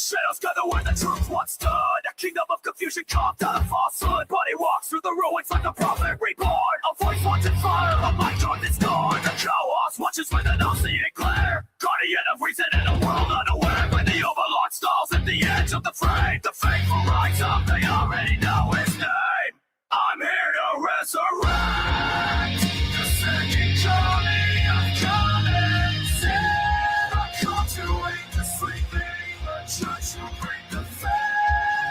Shadows gather where the truth once stood. A kingdom of confusion carved out of falsehood. Body walks through the ruins like a prophet reborn. A voice wants in fire, a mind dark is gone. The chaos watches with an all-seeing glare. Guardian of reason in a world unaware. When the overlord stalls at the edge of the frame, the faithful rise up, they already know his name. I'm here to resurrect the second coming of common sin. I come to wake the sleeping, the church will bring the fed.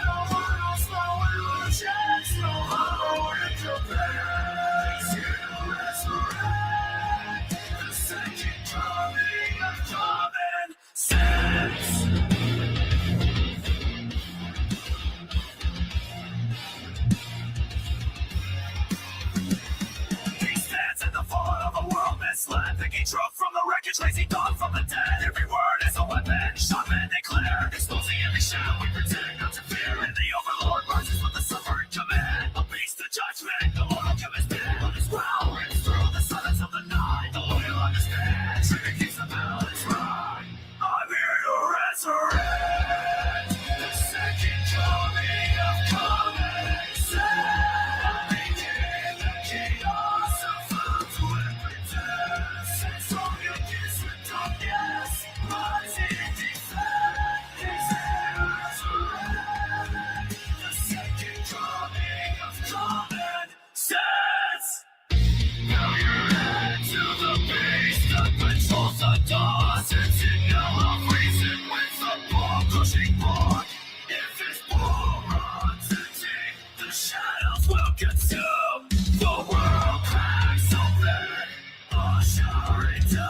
No mortals, no illusions, no hollow interpret. He's here to resurrect the second coming of common sense. Misled, thinking truth from the wreckage, lazy thought from the dead. Every word is a weapon, shot men declare. Exposing every shadow we pretend not to fear. And the overlord rises with the suffering command. A beast of judgment, the mortal chemist dead. On his growl rings through the silence of the night. The loyal understand, Trigger keeps the balance right. I'm here to resurrect the second coming of common sense. Making the chaos of found to every death. Strong against the darkness, rising in defense. He's here to resurrect the second coming of common sense. Now you're head to the beast that controls the doors. It's in yellow reason with the ball-crushing block. If his ball runs empty, the shadows will consume. The world cracks open, ushering down.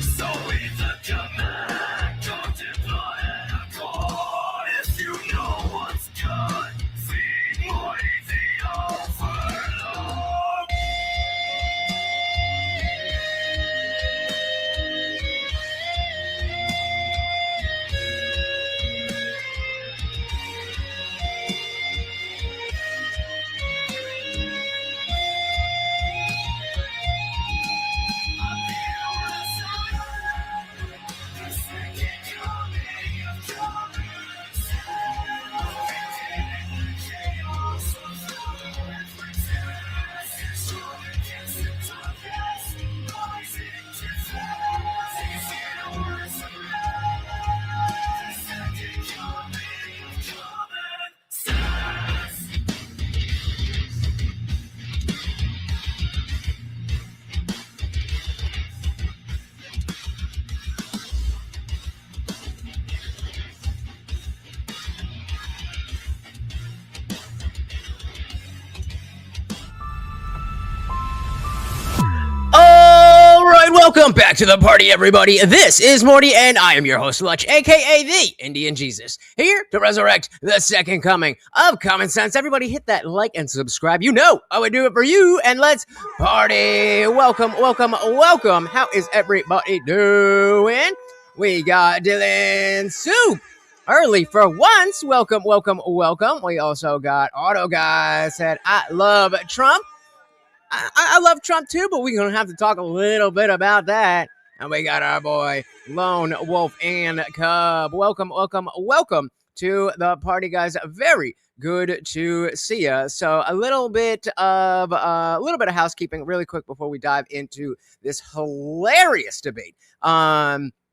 So read the command, don't deploy and accord. If you know what's good, feed more the overlord. Welcome back to the party, everybody. This is Morty, and I am your host, Lutch, aka the Indian Jesus, here to resurrect the second coming of common sense. Everybody hit that like and subscribe. You know I would do it for you, and let's party. Welcome, welcome, welcome. How is everybody doing? We got Dylan Soup early for once. Welcome, welcome, welcome. We also got Auto Guy said, I love Trump. I love Trump too, but we're going to have to talk a little bit about that. And we got our boy, Lone Wolf and Cub. Welcome, welcome, welcome to the party, guys. Very good to see you. So a little bit of housekeeping really quick before we dive into this hilarious debate.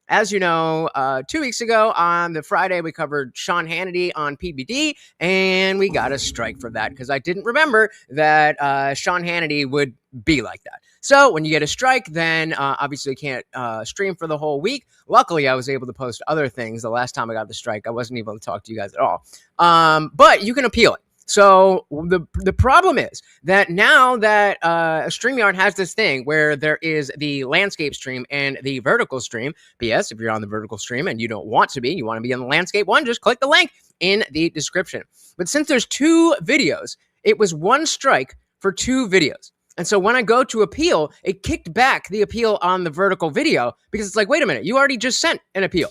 As you know, 2 weeks ago on the Friday, we covered Sean Hannity on PBD, and we got a strike for that because I didn't remember that Sean Hannity would be like that. So when you get a strike, then obviously you can't stream for the whole week. Luckily, I was able to post other things. The last time I got the strike, I wasn't able to talk to you guys at all. But you can appeal it. So the problem is that now that StreamYard has this thing where there is the landscape stream and the vertical stream. P.S. If you're on the vertical stream and you don't want to be, you want to be on the landscape one, just click the link in the description. But since there's two videos, it was one strike for two videos. And so when I go to appeal, it kicked back the appeal on the vertical video because it's like, wait a minute, you already just sent an appeal.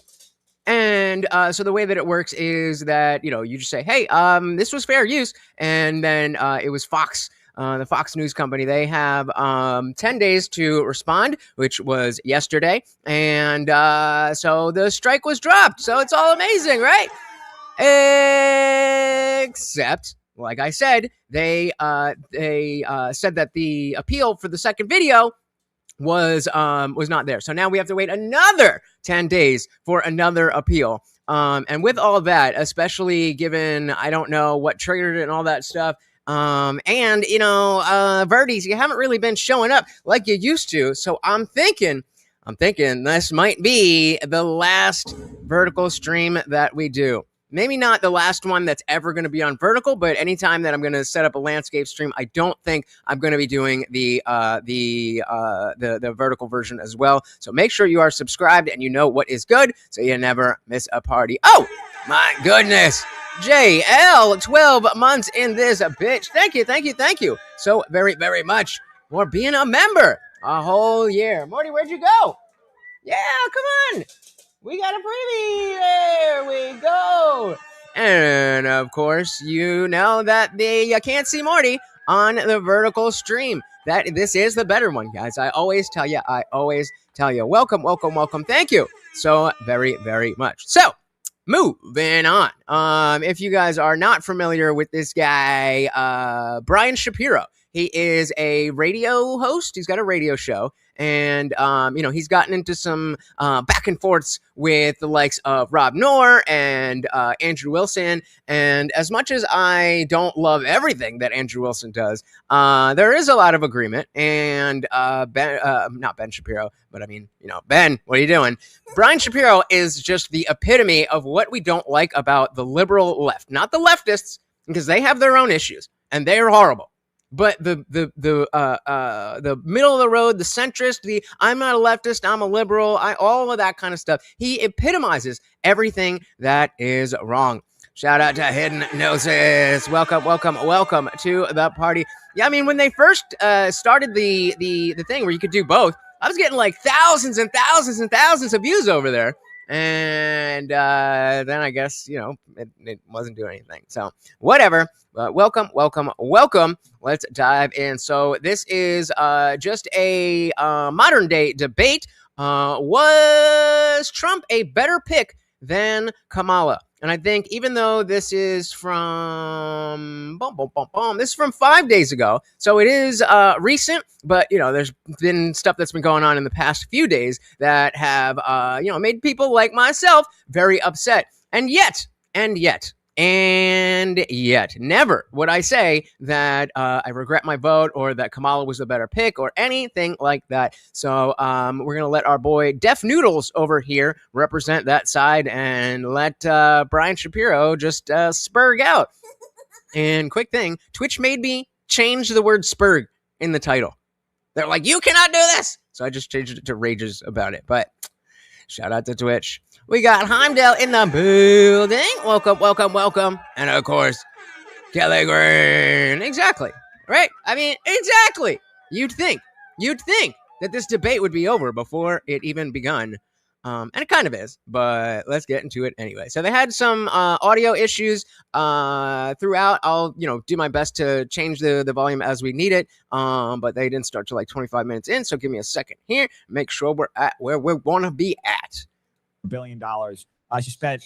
And so the way that it works is that, you just say, hey, this was fair use. And then it was Fox. The Fox News company, they have 10 days to respond, which was yesterday. And so the strike was dropped. So it's all amazing, right? Except, like I said, they said that the appeal for the second video was not there. So now we have to wait another 10 days for another appeal. And with all that, especially given I don't know what triggered it and all that stuff, and Verdes, you haven't really been showing up like you used to. So I'm thinking this might be the last vertical stream that we do. Maybe not the last one that's ever going to be on vertical, but anytime that I'm going to set up a landscape stream, I don't think I'm going to be doing the vertical version as well. So make sure you are subscribed and you know what is good, so you never miss a party. Oh my goodness, JL, 12 months in this bitch. Thank you so very, very much for being a member a whole year. Morty, where'd you go? Yeah, come on. We got a freebie. There we go. And of course, you know that you can't see Morty on the vertical stream. That this is the better one, guys. I always tell you. Welcome. Thank you so very, very much. So, moving on. If you guys are not familiar with this guy, Brian Shapiro. He is a radio host. He's got a radio show. And, he's gotten into some back and forths with the likes of Rob Noor and Andrew Wilson. And as much as I don't love everything that Andrew Wilson does, there is a lot of agreement. And not Ben Shapiro, but I mean, Ben, what are you doing? Brian Shapiro is just the epitome of what we don't like about the liberal left. Not the leftists, because they have their own issues, and they are horrible. But the middle of the road, the centrist, I'm not a leftist, I'm a liberal, all of that kind of stuff. He epitomizes everything that is wrong. Shout out to Hidden Gnosis. Welcome to the party. Yeah, I mean, when they first started the thing where you could do both, I was getting like thousands and thousands and thousands of views over there. And then I guess, it wasn't doing anything. So whatever. But welcome. Let's dive in. So this is just a modern day debate. Was Trump a better pick than Kamala? And I think even though this is from this is from 5 days ago, so it is recent, but there's been stuff that's been going on in the past few days that have made people like myself very upset. And yet, never would I say that I regret my vote or that Kamala was the better pick or anything like that. So we're going to let our boy DefNoodles over here represent that side and let Brian Shapiro just spurg out. And quick thing, Twitch made me change the word spurg in the title. They're like, you cannot do this. So I just changed it to rages about it. But shout out to Twitch. We got Heimdall in the building. Welcome. And of course, Kelly Green. Exactly. Right? I mean, exactly. You'd think that this debate would be over before it even begun. And it kind of is, but let's get into it anyway. So they had some audio issues throughout. I'll, do my best to change the volume as we need it. But they didn't start till like 25 minutes in. So give me a second here. Make sure we're at where we want to be at. $1 billion. She spent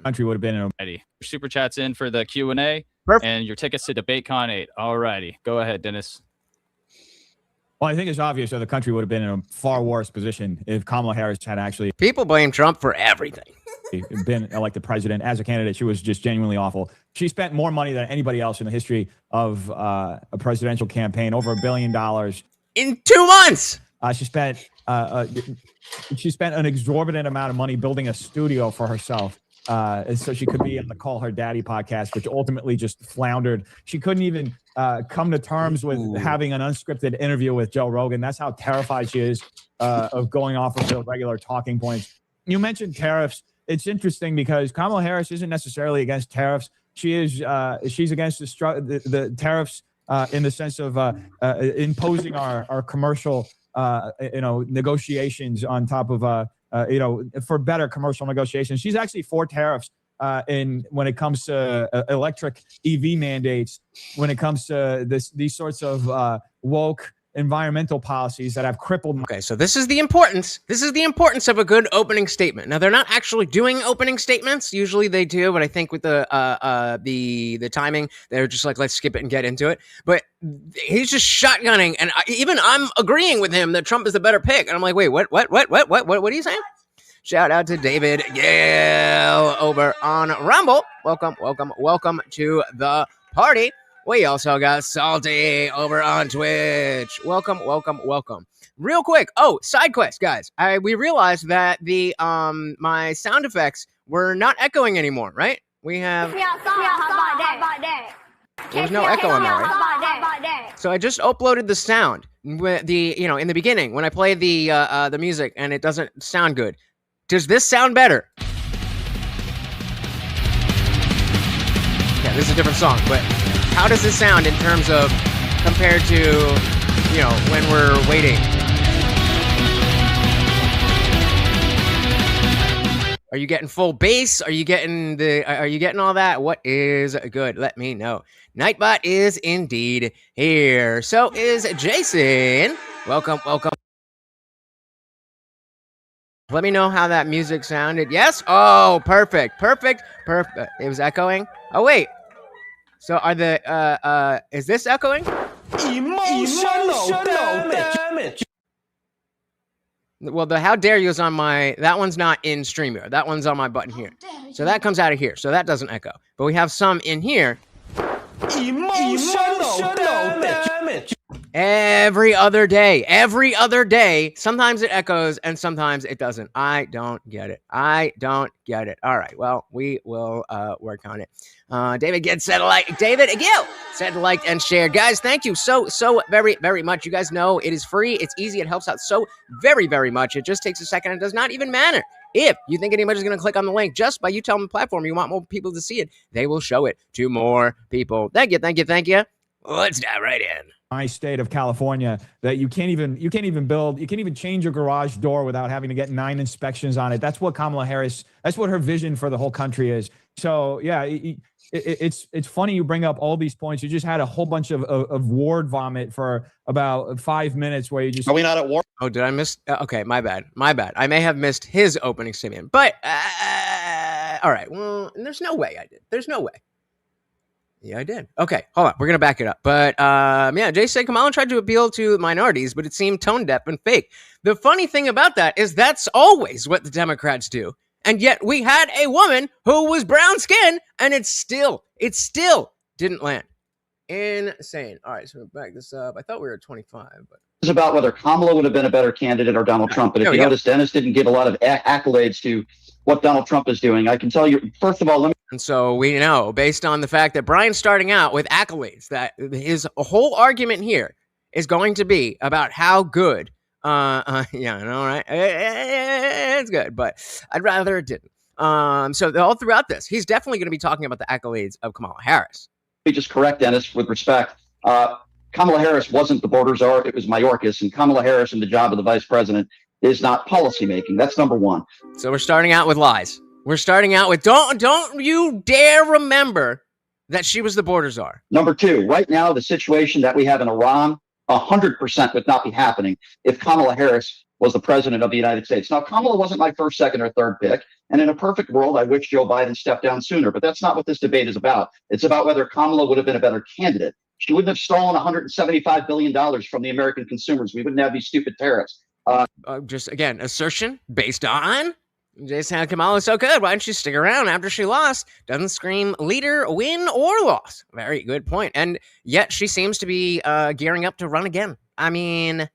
country would have been already. Super chats in for the Q&A. Perfect. And your tickets to DebateCon 8. All righty. Go ahead, Dennis. Well, I think it's obvious that the country would have been in a far worse position if Kamala Harris had actually People blame Trump for everything. been elected president. As a candidate, she was just genuinely awful. She spent more money than anybody else in the history of a presidential campaign, over $1 billion. In 2 months! She spent an exorbitant amount of money building a studio for herself, so she could be on the Call Her Daddy podcast, which ultimately just floundered. She couldn't even come to terms with having an unscripted interview with Joe Rogan. That's how terrified she is of going off of the regular talking points. You mentioned tariffs. It's interesting because Kamala Harris isn't necessarily against tariffs. She's against the tariffs in the sense of imposing our commercial negotiations on top of for better commercial negotiations. She's actually for tariffs when it comes to electric EV mandates, when it comes to these sorts of woke environmental policies that have crippled. Okay, so this is the importance. This is the importance of a good opening statement. Now, they're not actually doing opening statements. Usually they do, but I think with the timing, they're just like, let's skip it and get into it. But he's just shotgunning, and even I'm agreeing with him that Trump is the better pick. And I'm like, wait, what are you saying? Shout out to David Gale over on Rumble. Welcome to the party. We also got Salty over on Twitch. Welcome. Real quick. Oh, side quest, guys. We realized that the my sound effects were not echoing anymore, right? We have there's no echo on that, right? So I just uploaded the sound with the in the beginning when I play the music and it doesn't sound good. Does this sound better? Yeah, this is a different song, but how does this sound in terms of compared to, when we're waiting? Are you getting full bass? Are you getting all that? What is good? Let me know. Nightbot is indeed here. So is Jason. Welcome. Let me know how that music sounded. Yes? Oh, perfect. It was echoing. Oh, wait. So are is this echoing? Emotional damage. Well, the how dare you is on that one's not in StreamYard. That one's on my button here. So that comes out of here. So that doesn't echo. But we have some in here. Emotional damage. Every other day. Sometimes it echoes and sometimes it doesn't. I don't get it. All right. Well, we will work on it. David Gill said liked and shared. Guys, thank you so very, very much. You guys know it is free. It's easy. It helps out so very, very much. It just takes a second. It does not even matter. If you think anybody's going to click on the link just by you telling the platform you want more people to see it, they will show it to more people. Thank you. Let's dive right in. My state of California, that you can't even change your garage door without having to get 9 inspections on it. That's what Kamala Harris, that's what her vision for the whole country is. So yeah, it's funny you bring up all these points. You just had a whole bunch of ward vomit for about 5 minutes where you just. Are we not at war? Oh, did I miss? Okay, my bad. I may have missed his opening statement, but all right. Well, there's no way I did. There's no way. Yeah, I did. Okay, hold on. We're going to back it up. But, Jay said Kamala tried to appeal to minorities, but it seemed tone deaf and fake. The funny thing about that is that's always what the Democrats do. And yet we had a woman who was brown skinned and it still didn't land. Insane. All right, so we'll back this up. I thought we were at 25, but. It's about whether Kamala would have been a better candidate or Donald Trump. But if you notice, Dennis didn't give a lot of accolades to what Donald Trump is doing. I can tell you, first of all, and so we know, based on the fact that Brian's starting out with accolades, that his whole argument here is going to be about how good, right? It's good, but I'd rather it didn't. So all throughout this, he's definitely going to be talking about the accolades of Kamala Harris. Let me just correct Dennis with respect. Kamala Harris wasn't the border czar; it was Mayorkas, and Kamala Harris in the job of the vice president is not policymaking. That's number one. So we're starting out with lies. We're starting out with don't you dare remember that she was the border czar. Number two, right now, the situation that we have in Iran, 100% would not be happening if Kamala Harris was the president of the United States. Now, Kamala wasn't my first, second, or third pick. And in a perfect world, I wish Joe Biden stepped down sooner. But that's not what this debate is about. It's about whether Kamala would have been a better candidate. She wouldn't have stolen $175 billion from the American consumers. We wouldn't have these stupid tariffs. Just, again, assertion based on Jason Kamala is so good. Why didn't she stick around after she lost? Doesn't scream leader, win, or loss. Very good point. And yet she seems to be gearing up to run again. I mean,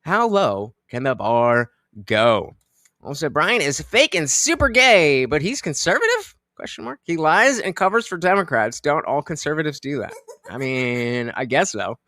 how low can the bar go? Also, Brian is fake and super gay, but he's conservative? Question mark. He lies and covers for Democrats. Don't all conservatives do that? I mean, I guess so.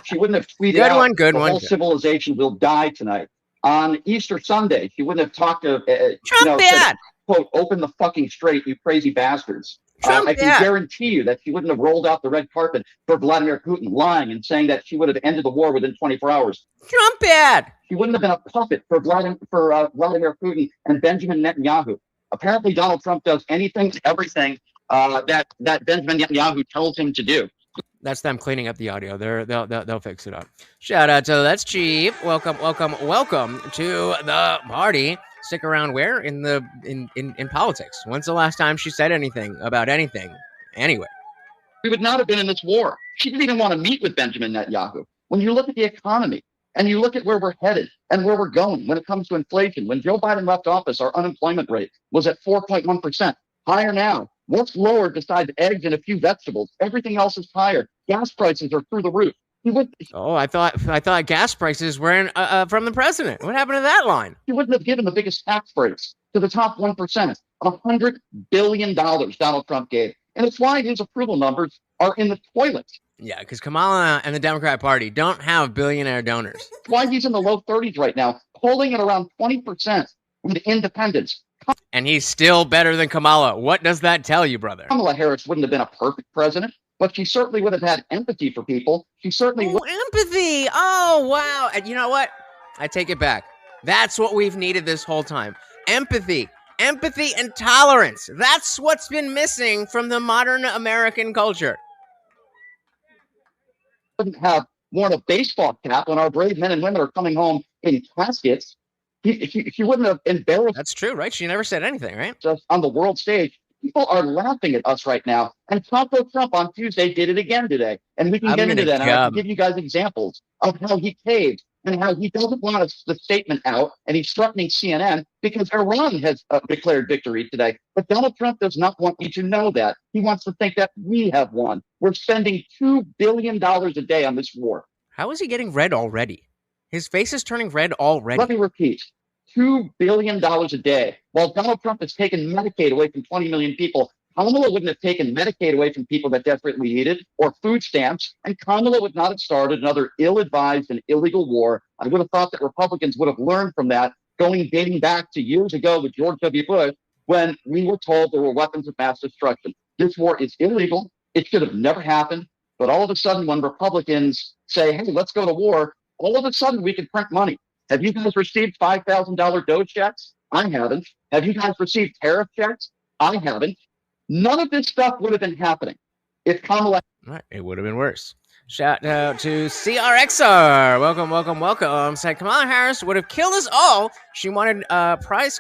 She wouldn't have tweeted out the whole civilization will die tonight. On Easter Sunday, she wouldn't have talked to Trump said, quote, open the fucking straight, you crazy bastards. Trump I can bad. guarantee you that she wouldn't have rolled out the red carpet for Vladimir Putin, lying and saying that she would have ended the war within 24 hours. Trump bad. She wouldn't have been a puppet for Vladimir Putin and Benjamin Netanyahu. Apparently, Donald Trump does anything, everything that Benjamin Netanyahu tells him to do. That's them cleaning up the audio. They'll fix it up. Shout out to That's Cheap. Welcome to the party. Stick around where? In politics. When's the last time she said anything about anything? Anyway. We would not have been in this war. She didn't even want to meet with Benjamin Netanyahu. When you look at the economy and you look at where we're headed and where we're going when it comes to inflation, when Joe Biden left office, our unemployment rate was at 4.1%. Higher now. What's lower besides eggs and a few vegetables? Everything else is higher. Gas prices are through the roof. I thought gas prices were from the president. What happened to that line? He wouldn't have given the biggest tax breaks to the top 1%. $100 billion Donald Trump gave. And it's why his approval numbers are in the toilet. Yeah, because Kamala and the Democrat Party don't have billionaire donors. That's why he's in the low 30s right now, polling at around 20% with independents. And he's still better than Kamala. What does that tell you, brother? Kamala Harris wouldn't have been a perfect president, but she certainly would have had empathy for people. She certainly would. Empathy. Oh, wow. And you know what? I take it back. That's what we've needed this whole time. Empathy. Empathy and tolerance. That's what's been missing from the modern American culture. Wouldn't have worn a baseball cap when our brave men and women are coming home in caskets. She wouldn't have embarrassed. That's true, right? She never said anything, right? Us on the world stage. People are laughing at us right now. And Taco Trump on Tuesday did it again today. And we can get into that. And I can give you guys examples of how he caved and how he doesn't want the statement out. And he's threatening CNN because Iran has declared victory today. But Donald Trump does not want you to know that. He wants to think that we have won. We're spending $2 billion a day on this war. How is he getting red already? His face is turning red already. Let me repeat. $2 billion a day. While Donald Trump has taken Medicaid away from 20 million people, Kamala wouldn't have taken Medicaid away from people that desperately need it, or food stamps, and Kamala would not have started another ill-advised and illegal war. I would have thought that Republicans would have learned from that, dating back to years ago with George W. Bush, when we were told there were weapons of mass destruction. This war is illegal. It should have never happened. But all of a sudden, when Republicans say, hey, let's go to war, all of a sudden we can print money. Have you guys received $5,000 Doge checks? I haven't. Have you guys received tariff checks? I haven't. None of this stuff would have been happening if Kamala. Right, it would have been worse. Shout out to CRXR. Welcome. Said Kamala Harris would have killed us all. She wanted price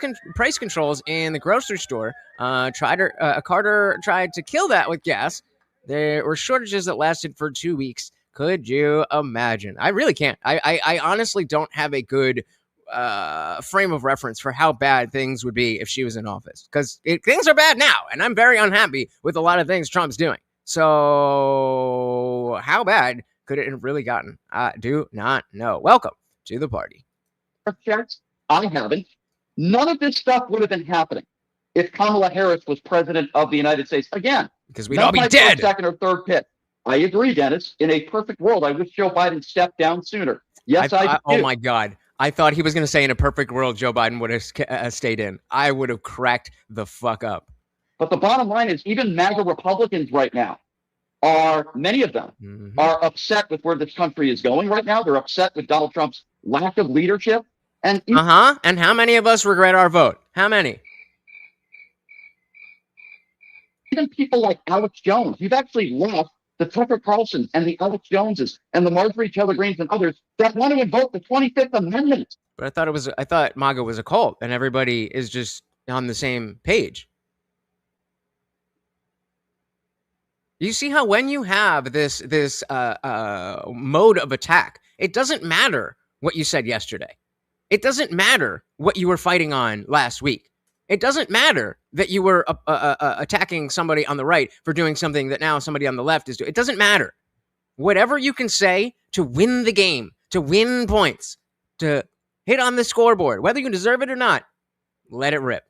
controls in the grocery store. Carter tried to kill that with gas. There were shortages that lasted for 2 weeks. Could you imagine? I really can't. I honestly don't have a good frame of reference for how bad things would be if she was in office. Because things are bad now, and I'm very unhappy with a lot of things Trump's doing. So how bad could it have really gotten? I do not know. Welcome to the party. Checks? I haven't. None of this stuff would have been happening if Kamala Harris was president of the United States. Again, because we'd all be dead. Second or third pick. I agree, Dennis. In a perfect world, I wish Joe Biden stepped down sooner. Yes, I do. Oh, my God. I thought he was going to say in a perfect world, Joe Biden would have stayed in. I would have cracked the fuck up. But the bottom line is even MAGA Republicans right now many of them are upset with where this country is going right now. They're upset with Donald Trump's lack of leadership. And And how many of us regret our vote? How many? Even people like Alex Jones. You've actually left the Tucker Carlsons and the Alex Joneses and the Marjorie Taylor Greens and others that want to invoke the 25th Amendment. But I thought MAGA was a cult and everybody is just on the same page. You see how when you have this mode of attack, it doesn't matter what you said yesterday. It doesn't matter what you were fighting on last week. It doesn't matter that you were attacking somebody on the right for doing something that now somebody on the left is doing. It doesn't matter. Whatever you can say to win the game, to win points, to hit on the scoreboard, whether you deserve it or not, let it rip.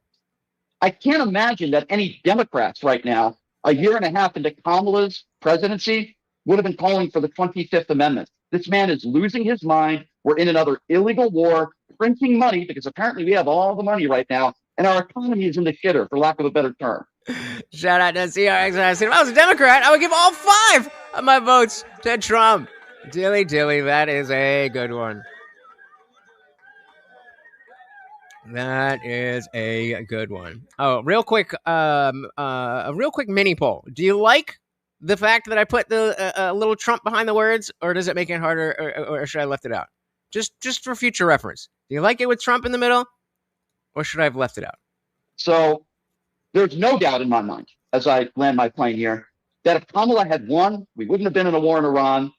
I can't imagine that any Democrats right now, a year and a half into Kamala's presidency, would have been calling for the 25th Amendment. This man is losing his mind. We're in another illegal war, printing money, because apparently we have all the money right now, and our economy is in the shitter, for lack of a better term. Shout out to CRX. If I was a Democrat, I would give all 5 of my votes to Trump. Dilly dilly, that is a good one. That is a good one. Oh, real quick, a real quick mini poll. Do you like the fact that I put the little Trump behind the words, or does it make it harder, or should I have left it out? Just for future reference. Do you like it with Trump in the middle, or should I have left it out? So there's no doubt in my mind, as I land my plane here, that if Kamala had won, we wouldn't have been in a war in Iran.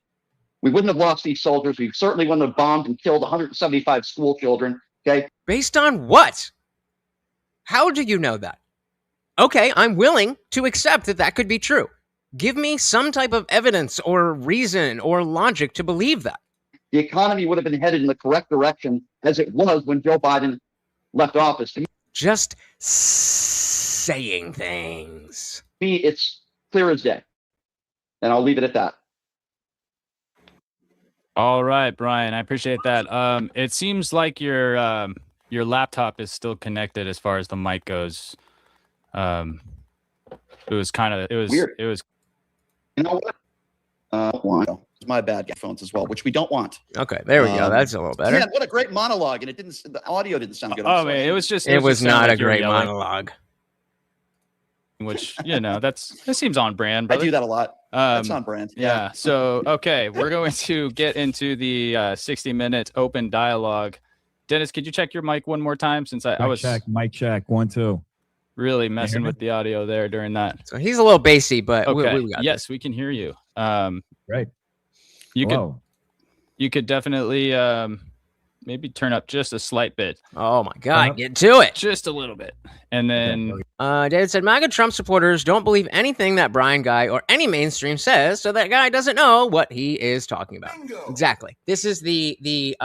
We wouldn't have lost these soldiers. We certainly wouldn't have bombed and killed 175 school children. Okay. Based on what? How do you know that? Okay, I'm willing to accept that that could be true. Give me some type of evidence or reason or logic to believe that. The economy would have been headed in the correct direction as it was when Joe Biden left office. To Just saying things. me, it's clear as day. And I'll leave it at that. All right, Brian, I appreciate that. It seems like your laptop is still connected as far as the mic goes. It was Weird. It was. You know what? It's my bad phones as well, which we don't want. Okay, there we go. That's a little better. Yeah, what a great monologue, and the audio didn't sound good. Oh man, it was just. It was just not like a you were great yelling, monologue. Which that seems on brand. I Brother. do that a lot. That's on brand. Yeah. So okay, we're going to get into the 60-minute open dialogue. Dennis, could you check your mic one more time since I was mic check 1 2. really messing with the audio there during that. So he's a little bassy, but Okay. we got yes, we can hear you. Right. You could definitely maybe turn up just a slight bit. Oh my God, get to it. Just a little bit. And then David said, MAGA Trump supporters don't believe anything that Brian Guy or any mainstream says, so that guy doesn't know what he is talking about. Bingo. Exactly. This is the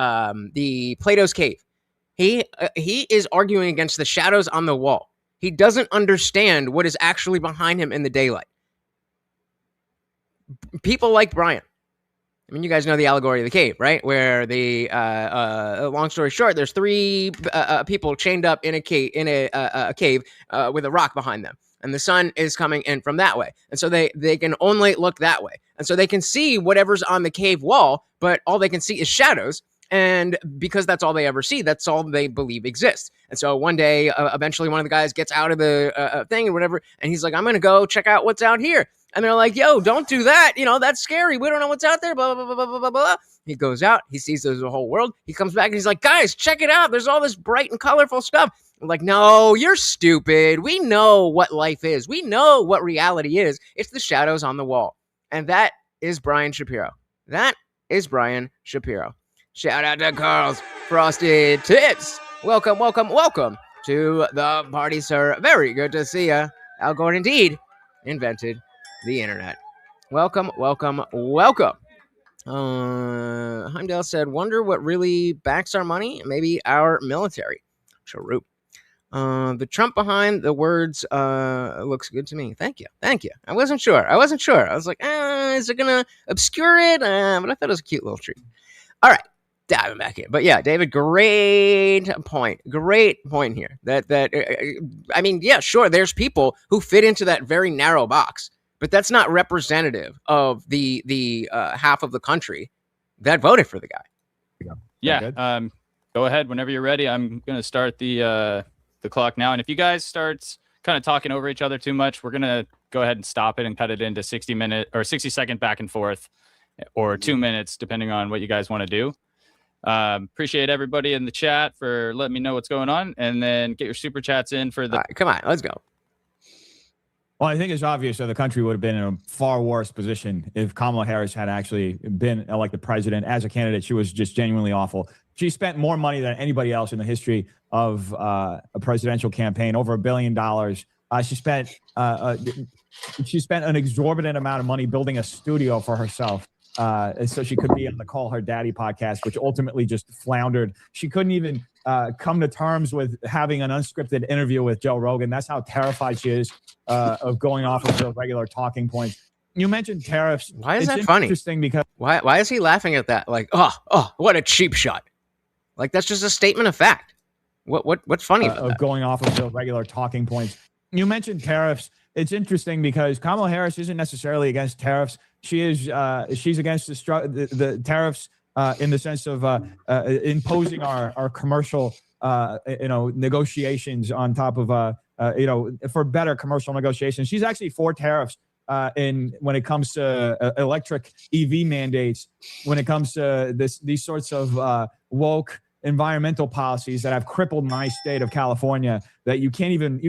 Plato's Cave. He is arguing against the shadows on the wall. He doesn't understand what is actually behind him in the daylight. People like Brian. I mean, you guys know the allegory of the cave, right? Where the long story short, there's 3 people chained up in a cave with a rock behind them, and the sun is coming in from that way, and so they can only look that way, and so they can see whatever's on the cave wall, but all they can see is shadows, and because that's all they ever see, that's all they believe exists. And so one day, eventually, one of the guys gets out of the thing or whatever, and he's like, "I'm gonna go check out what's out here." And they're like, yo, don't do that. That's scary. We don't know what's out there. Blah, blah, blah, blah, blah, blah, blah. He goes out. He sees there's a whole world. He comes back and he's like, guys, check it out. There's all this bright and colorful stuff. I'm like, no, you're stupid. We know what life is. We know what reality is. It's the shadows on the wall. And that is Brian Shapiro. That is Brian Shapiro. Shout out to Carl's Frosted Tips. Welcome, welcome, welcome to the party, sir. Very good to see you. Al Gore indeed invented the internet. Welcome, welcome, welcome. Heimdall said, wonder what really backs our money? Maybe our military. Charoop. The Trump behind the words looks good to me. Thank you. Thank you. I wasn't sure. I was like, is it going to obscure it? But I thought it was a cute little treat. All right. Diving back in. But yeah, David, great point. Great point here. I mean, yeah, sure, there's people who fit into that very narrow box. But that's not representative of the half of the country that voted for the guy. Yeah. Go ahead whenever you're ready. I'm going to start the clock now. And if you guys start kind of talking over each other too much, we're going to go ahead and stop it and cut it into 60-second back and forth, or 2 minutes, depending on what you guys want to do. Appreciate everybody in the chat for letting me know what's going on, and then get your super chats in for the. All right, come on, let's go. Well, I think it's obvious that the country would have been in a far worse position if Kamala Harris had actually been elected president as a candidate. She was just genuinely awful. She spent more money than anybody else in the history of a presidential campaign, over $1 billion. She spent an exorbitant amount of money building a studio for herself, so she could be on the Call Her Daddy podcast, which ultimately just floundered. She couldn't even come to terms with having an unscripted interview with Joe Rogan. That's how terrified she is of going off of the regular talking points. You mentioned tariffs. Why is that funny? Interesting because why is he laughing at that? Like, oh, what a cheap shot. Like, that's just a statement of fact. What's funny about that? Going off of the regular talking points. You mentioned tariffs. It's interesting because Kamala Harris isn't necessarily against tariffs. She is. She's against the tariffs in the sense of imposing our commercial, negotiations on top of, for better commercial negotiations. She's actually for tariffs when it comes to electric EV mandates, when it comes to these sorts of woke environmental policies that have crippled my state of California, that you can't even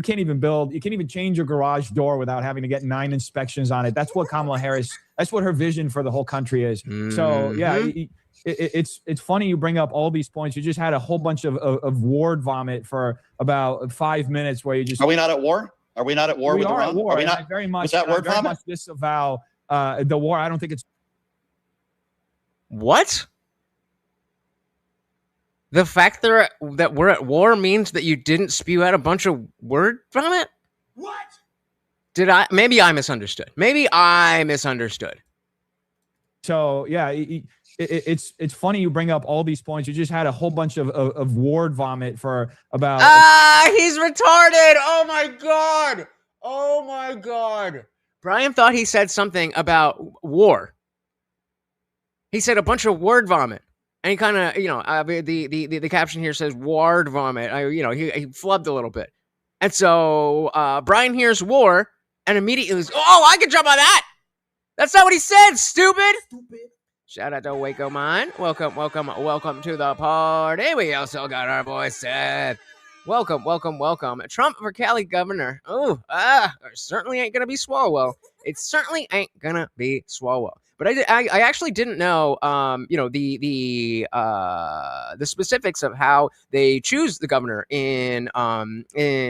change your garage door without having to get 9 inspections on it. That's what Kamala Harris, that's what her vision for the whole country is. So yeah, it's funny you bring up all these points. You just had a whole bunch of word vomit for about 5 minutes where you just. Are we not at war? Are we not at war with Iran? We are at war. Are we not? I very much, was that word very vomit? much disavow the war. I don't think it's. What? The fact that we're at war means that you didn't spew out a bunch of word vomit? What? Did I? Maybe I misunderstood. So yeah, it's funny you bring up all these points. You just had a whole bunch of word vomit for about. He's retarded. Oh my god. Brian thought he said something about war. He said a bunch of word vomit. And he kind of, the caption here says ward vomit. He flubbed a little bit. And so Brian hears war and immediately goes, oh, I can jump on that. That's not what he said, stupid. Shout out to Waco Mine. Welcome to the party. We also got our boy Seth. Welcome. Trump for Cali governor. Oh, certainly ain't going to be Swalwell. It certainly ain't going to be Swalwell. But I actually didn't know, the specifics of how they choose the governor in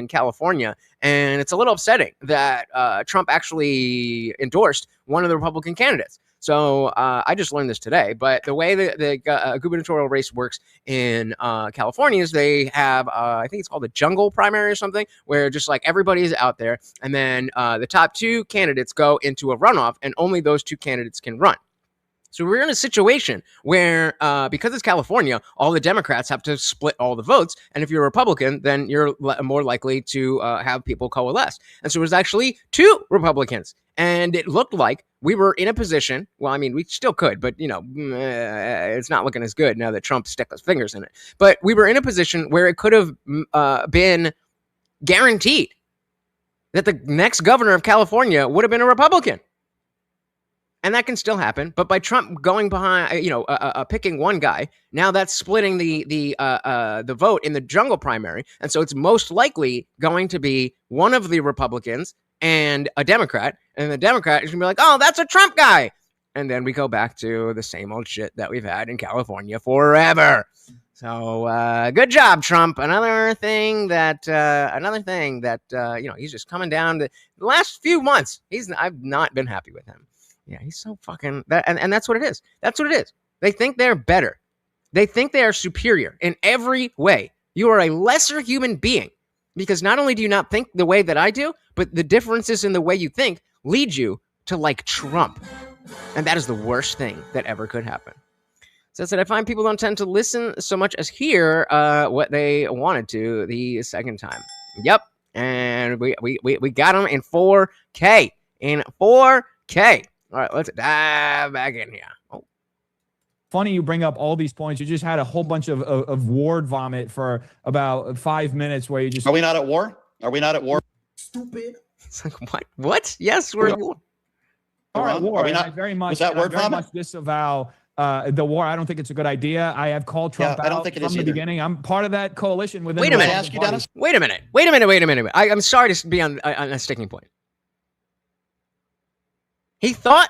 California, and it's a little upsetting that Trump actually endorsed one of the Republican candidates. So I just learned this today. But the way the gubernatorial race works in California is they have, I think it's called a jungle primary or something, where just like everybody is out there, and then the top 2 candidates go into a runoff, and only those 2 candidates can run. So we're in a situation where, because it's California, all the Democrats have to split all the votes. And if you're a Republican, then you're more likely to have people coalesce. And so it was actually 2 Republicans. And it looked like we were in a position, well, I mean, we still could, but, it's not looking as good now that Trump stuck his fingers in it. But we were in a position where it could have been guaranteed that the next governor of California would have been a Republican. And that can still happen, but by Trump going behind, picking one guy, now that's splitting the vote in the jungle primary, and so it's most likely going to be one of the Republicans and a Democrat, and the Democrat is gonna be like, "Oh, that's a Trump guy," and then we go back to the same old shit that we've had in California forever. So good job, Trump. Another thing that he's just coming down to the last few months. I've not been happy with him. Yeah, he's so fucking that, and that's what it is. That's what it is. They think they're better. They think they are superior in every way. You are a lesser human being because not only do you not think the way that I do, but the differences in the way you think lead you to like Trump. And that is the worst thing that ever could happen. So I said, I find people don't tend to listen so much as hear what they wanted to the second time. Yep. And we got them in 4K. In 4K. All right, let's dive back in here. Oh. Funny you bring up all these points. You just had a whole bunch of word vomit for about 5 minutes where you just. Are we not at war? Are we not at war? Stupid. It's like, what? What? Yes, we're at war. Are at war. Are we not? I very much, was that word very vomit? much disavow the war. I don't think it's a good idea. I have called Trump I don't think it from is the either. beginning. I'm part of that coalition within. Wait a minute. Can I ask you, Dennis? Wait a minute. I'm sorry to be on a sticking point. He thought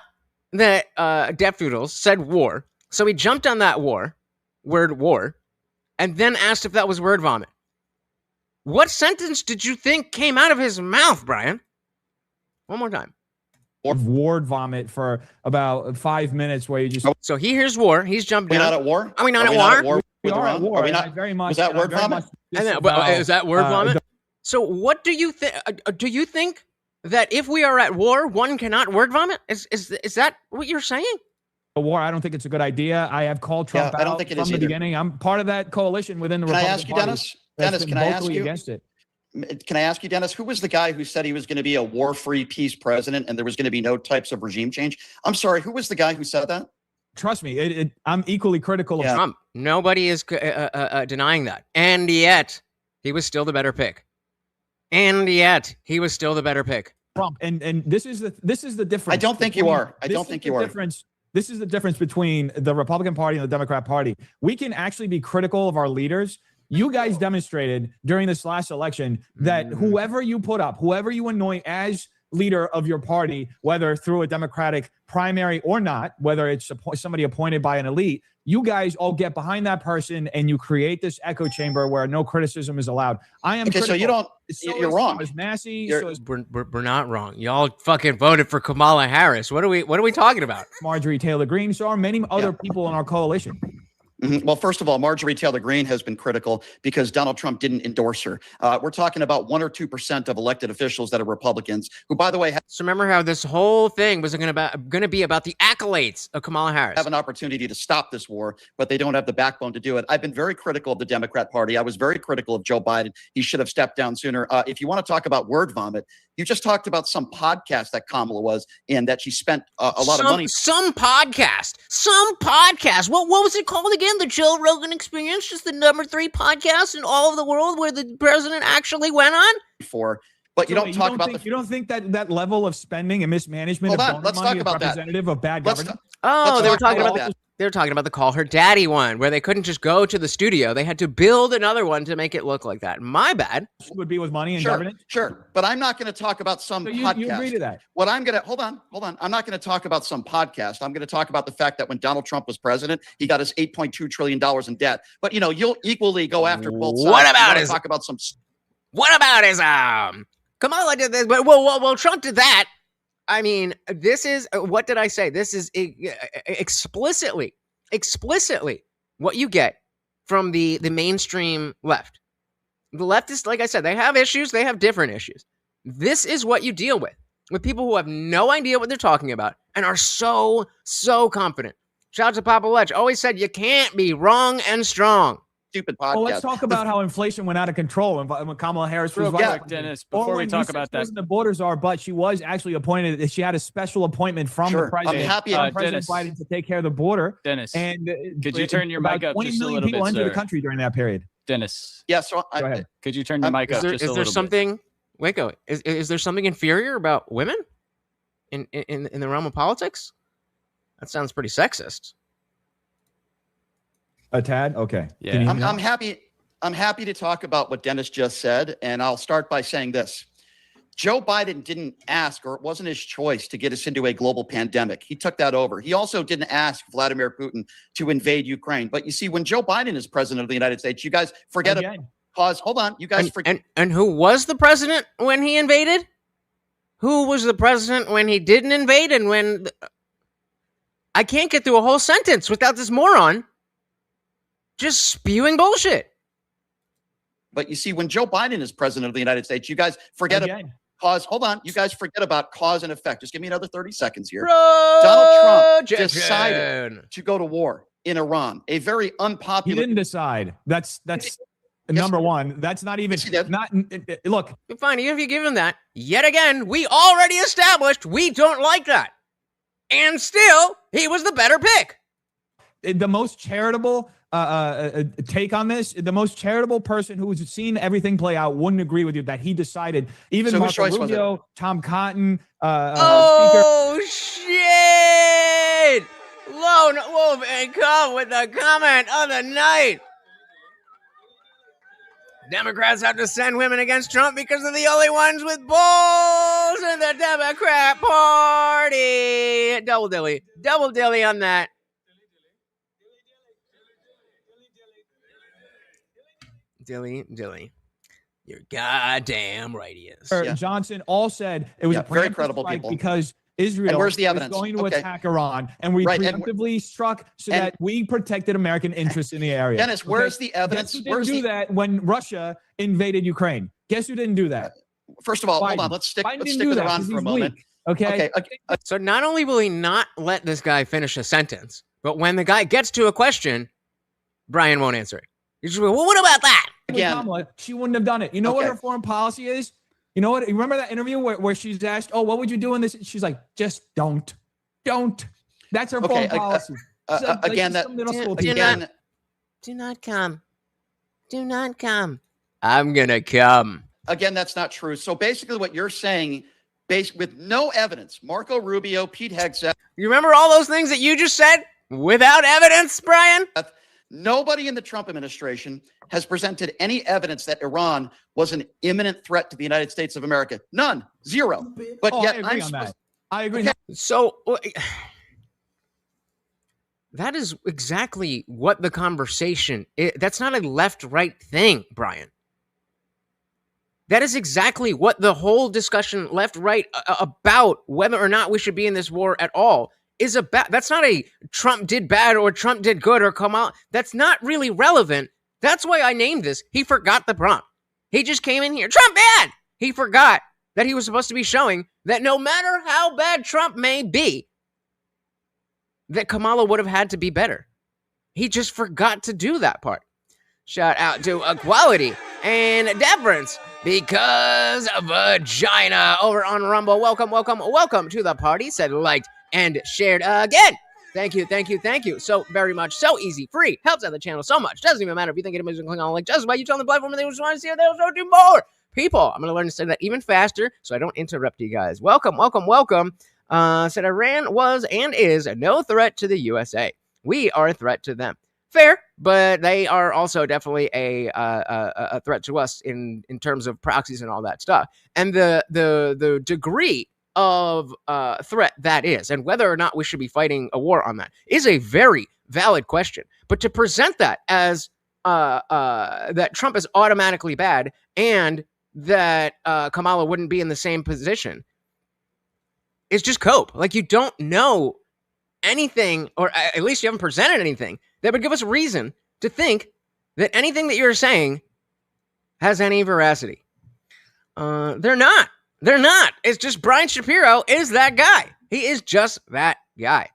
that DefNoodles said war, so he jumped on that word war, and then asked if that was word vomit. What sentence did you think came out of his mouth, Brian? One more time. Word vomit for about 5 minutes where you just. So he hears war. He's jumped Are we down. not at war? Are we not Are at we not war? at war We with are Iran? at war. Are we and not? I very much, was that word very vomit? much And then, disavow, is that word vomit? So what do you think? Do you think that if we are at war, one cannot word vomit? Is that what you're saying? the war. I don't think it's a good idea. I have called Trump I don't think it from is the either. beginning. I'm part of that coalition within the Can I Republican ask you, Party Dennis? that's Dennis, been can I ask vocally you? against it. Can I ask you, Dennis, who was the guy who said he was going to be a war-free peace president and there was going to be no types of regime change? I'm sorry, who was the guy who said that? Trust me, I'm equally critical of Trump. Nobody is denying that. And yet, he was still the better pick. And yet, he was still the better pick. Trump. And this is the difference. I don't think you are. I don't think you are. This is the difference between the Republican Party and the Democrat Party. We can actually be critical of our leaders. You guys demonstrated during this last election that whoever you put up, whoever you anoint as leader of your party, whether through a Democratic primary or not, whether it's somebody appointed by an elite, you guys all get behind that person and you create this echo chamber where no criticism is allowed. I am okay. critical. So you don't. You're wrong. So Massey, we're not wrong. Y'all fucking voted for Kamala Harris. What are we talking about? Marjorie Taylor Greene. So are many other people in our coalition. Well, first of all, Marjorie Taylor Greene has been critical because Donald Trump didn't endorse her. We're talking about 1 or 2% of elected officials that are Republicans, who, by the way, so remember how this whole thing was going to be about the accolades of Kamala Harris. have an opportunity to stop this war, but they don't have the backbone to do it. I've been very critical of the Democrat Party. I was very critical of Joe Biden. He should have stepped down sooner. If you want to talk about word vomit, you just talked about some podcast that Kamala was in that she spent a lot of money. Some podcast. What was it called again? The Joe Rogan Experience, just the #3 podcast in all of the world where the president actually went on? For, but you don't talk about you don't think that level of spending and mismanagement Hold of on, let's money talk about is representative of bad Let's governance? They were talking about that. they were talking about the Call Her Daddy one, where they couldn't just go to the studio; they had to build another one to make it look like that. My bad. Would be with money and Sure, governance. sure. But I'm not going to talk about some So podcast. you agree to that? What I'm going to hold on. I'm not going to talk about some podcast. I'm going to talk about the fact that when Donald Trump was president, he got us $8.2 trillion in debt. But you'll equally go after both sides. What about his? Talk about some. What about his? Kamala did this, but well, Trump did that. I mean, this is what did I say? This is explicitly what you get from the mainstream left. The leftists, like I said, they have issues. They have different issues. This is what you deal with people who have no idea what they're talking about and are so confident. Shout out to Papa Lech. Always said you can't be wrong and strong. Stupid podcast. Well, let's talk about how inflation went out of control when Kamala Harris was Real quick, Dennis, before we talk about that. The borders are, but she was actually appointed. She had a special appointment from the president. I'm happy. President Dennis, Biden to take care of the border. Dennis, and could you turn your mic up 20 just a million little people bit, into the sir? country during that period. Dennis, Yeah. So Go ahead. could you turn your mic up just a little bit? Is there something? Waco, is there something inferior about women in the realm of politics? That sounds pretty sexist. A tad, okay. Yeah. Can you hear me I'm now? happy. I'm happy to talk about what Dennis just said, and I'll start by saying this. Joe Biden didn't ask, or it wasn't his choice to get us into a global pandemic. He took that over. He also didn't ask Vladimir Putin to invade Ukraine. But you see, when Joe Biden is president of the United States, you guys forget about cause. Hold on. You guys forget. And who was the president when he invaded? Who was the president when he didn't invade? And when I can't get through a whole sentence without this moron just spewing bullshit. But you see, when Joe Biden is president of the United States, you guys forget about cause. Hold on. You guys forget about cause and effect. Just give me another 30 seconds here. Donald Trump decided to go to war in Iran, a very unpopular. He didn't decide. That's number one. That's not even look. Fine, even if you give him that, yet again, we already established we don't like that. And still, he was the better pick. The most charitable take on this, the most charitable person who's seen everything play out wouldn't agree with you that he decided. Even So Marco whose choice was Rubio, Tom Cotton, Oh, shit! Lone Wolf and Co. with the comment of the night. Democrats have to send women against Trump because they're the only ones with balls in the Democrat Party. Double dilly on that. Dilly. You're goddamn right he is. Johnson all said it was a very preemptive credible strike people. because Israel And where's the was evidence? going to Okay. attack Iran, and we Right, and preemptively struck so that we protected American interests in the area. Dennis, where's the evidence? Guess who didn't do that when Russia invaded Ukraine? Guess who didn't do that? First of all, hold Biden. on. Let's stick Biden with didn't do that Iran 'cause for a he's moment. weak, okay? So not only will he not let this guy finish a sentence, but when the guy gets to a question, Brian won't answer it. He's just like, well, what about that? Again, Kamala, she wouldn't have done it. You know what her foreign policy is? You know what? You remember that interview where she's asked, "Oh, what would you do in this?" She's like, "Just don't. That's her foreign policy." Again, do not come. Do not come. I'm gonna come. Again, that's not true. So basically, what you're saying, based with no evidence, Marco Rubio, Pete Hegseth. You remember all those things that you just said without evidence, Brian? Nobody in the Trump administration has presented any evidence that Iran was an imminent threat to the United States of America. None. Zero. But yet, I agree on that. I agree. Okay. So that is exactly what the conversation is. That's not a left-right thing, Brian. That is exactly what the whole discussion, left-right, about whether or not we should be in this war at all is about. That's not a Trump did bad or Trump did good or come out. That's not really relevant. That's why I named this. He forgot the prompt. He just came in here. Trump bad. He forgot that he was supposed to be showing that no matter how bad Trump may be, that Kamala would have had to be better. He just forgot to do that part. Shout out to Equality and Deference because vagina over on Rumble. Welcome to the party. Said, liked, and shared again. Thank you. So very much so easy, free, helps out the channel so much. Doesn't even matter if you think anybody's going to click on like just by you telling the platform they just want to see it, they'll show do more. People, I'm going to learn to say that even faster so I don't interrupt you guys. Welcome. Said Iran was and is no threat to the USA. We are a threat to them. Fair, but they are also definitely a threat to us in terms of proxies and all that stuff. And the degree of threat that is, and whether or not we should be fighting a war on that is a very valid question. But to present that as that Trump is automatically bad and that Kamala wouldn't be in the same position is just cope. Like, you don't know anything, or at least you haven't presented anything that would give us reason to think that anything that you're saying has any veracity. They're not. It's just Brian Shapiro is that guy. He is just that guy.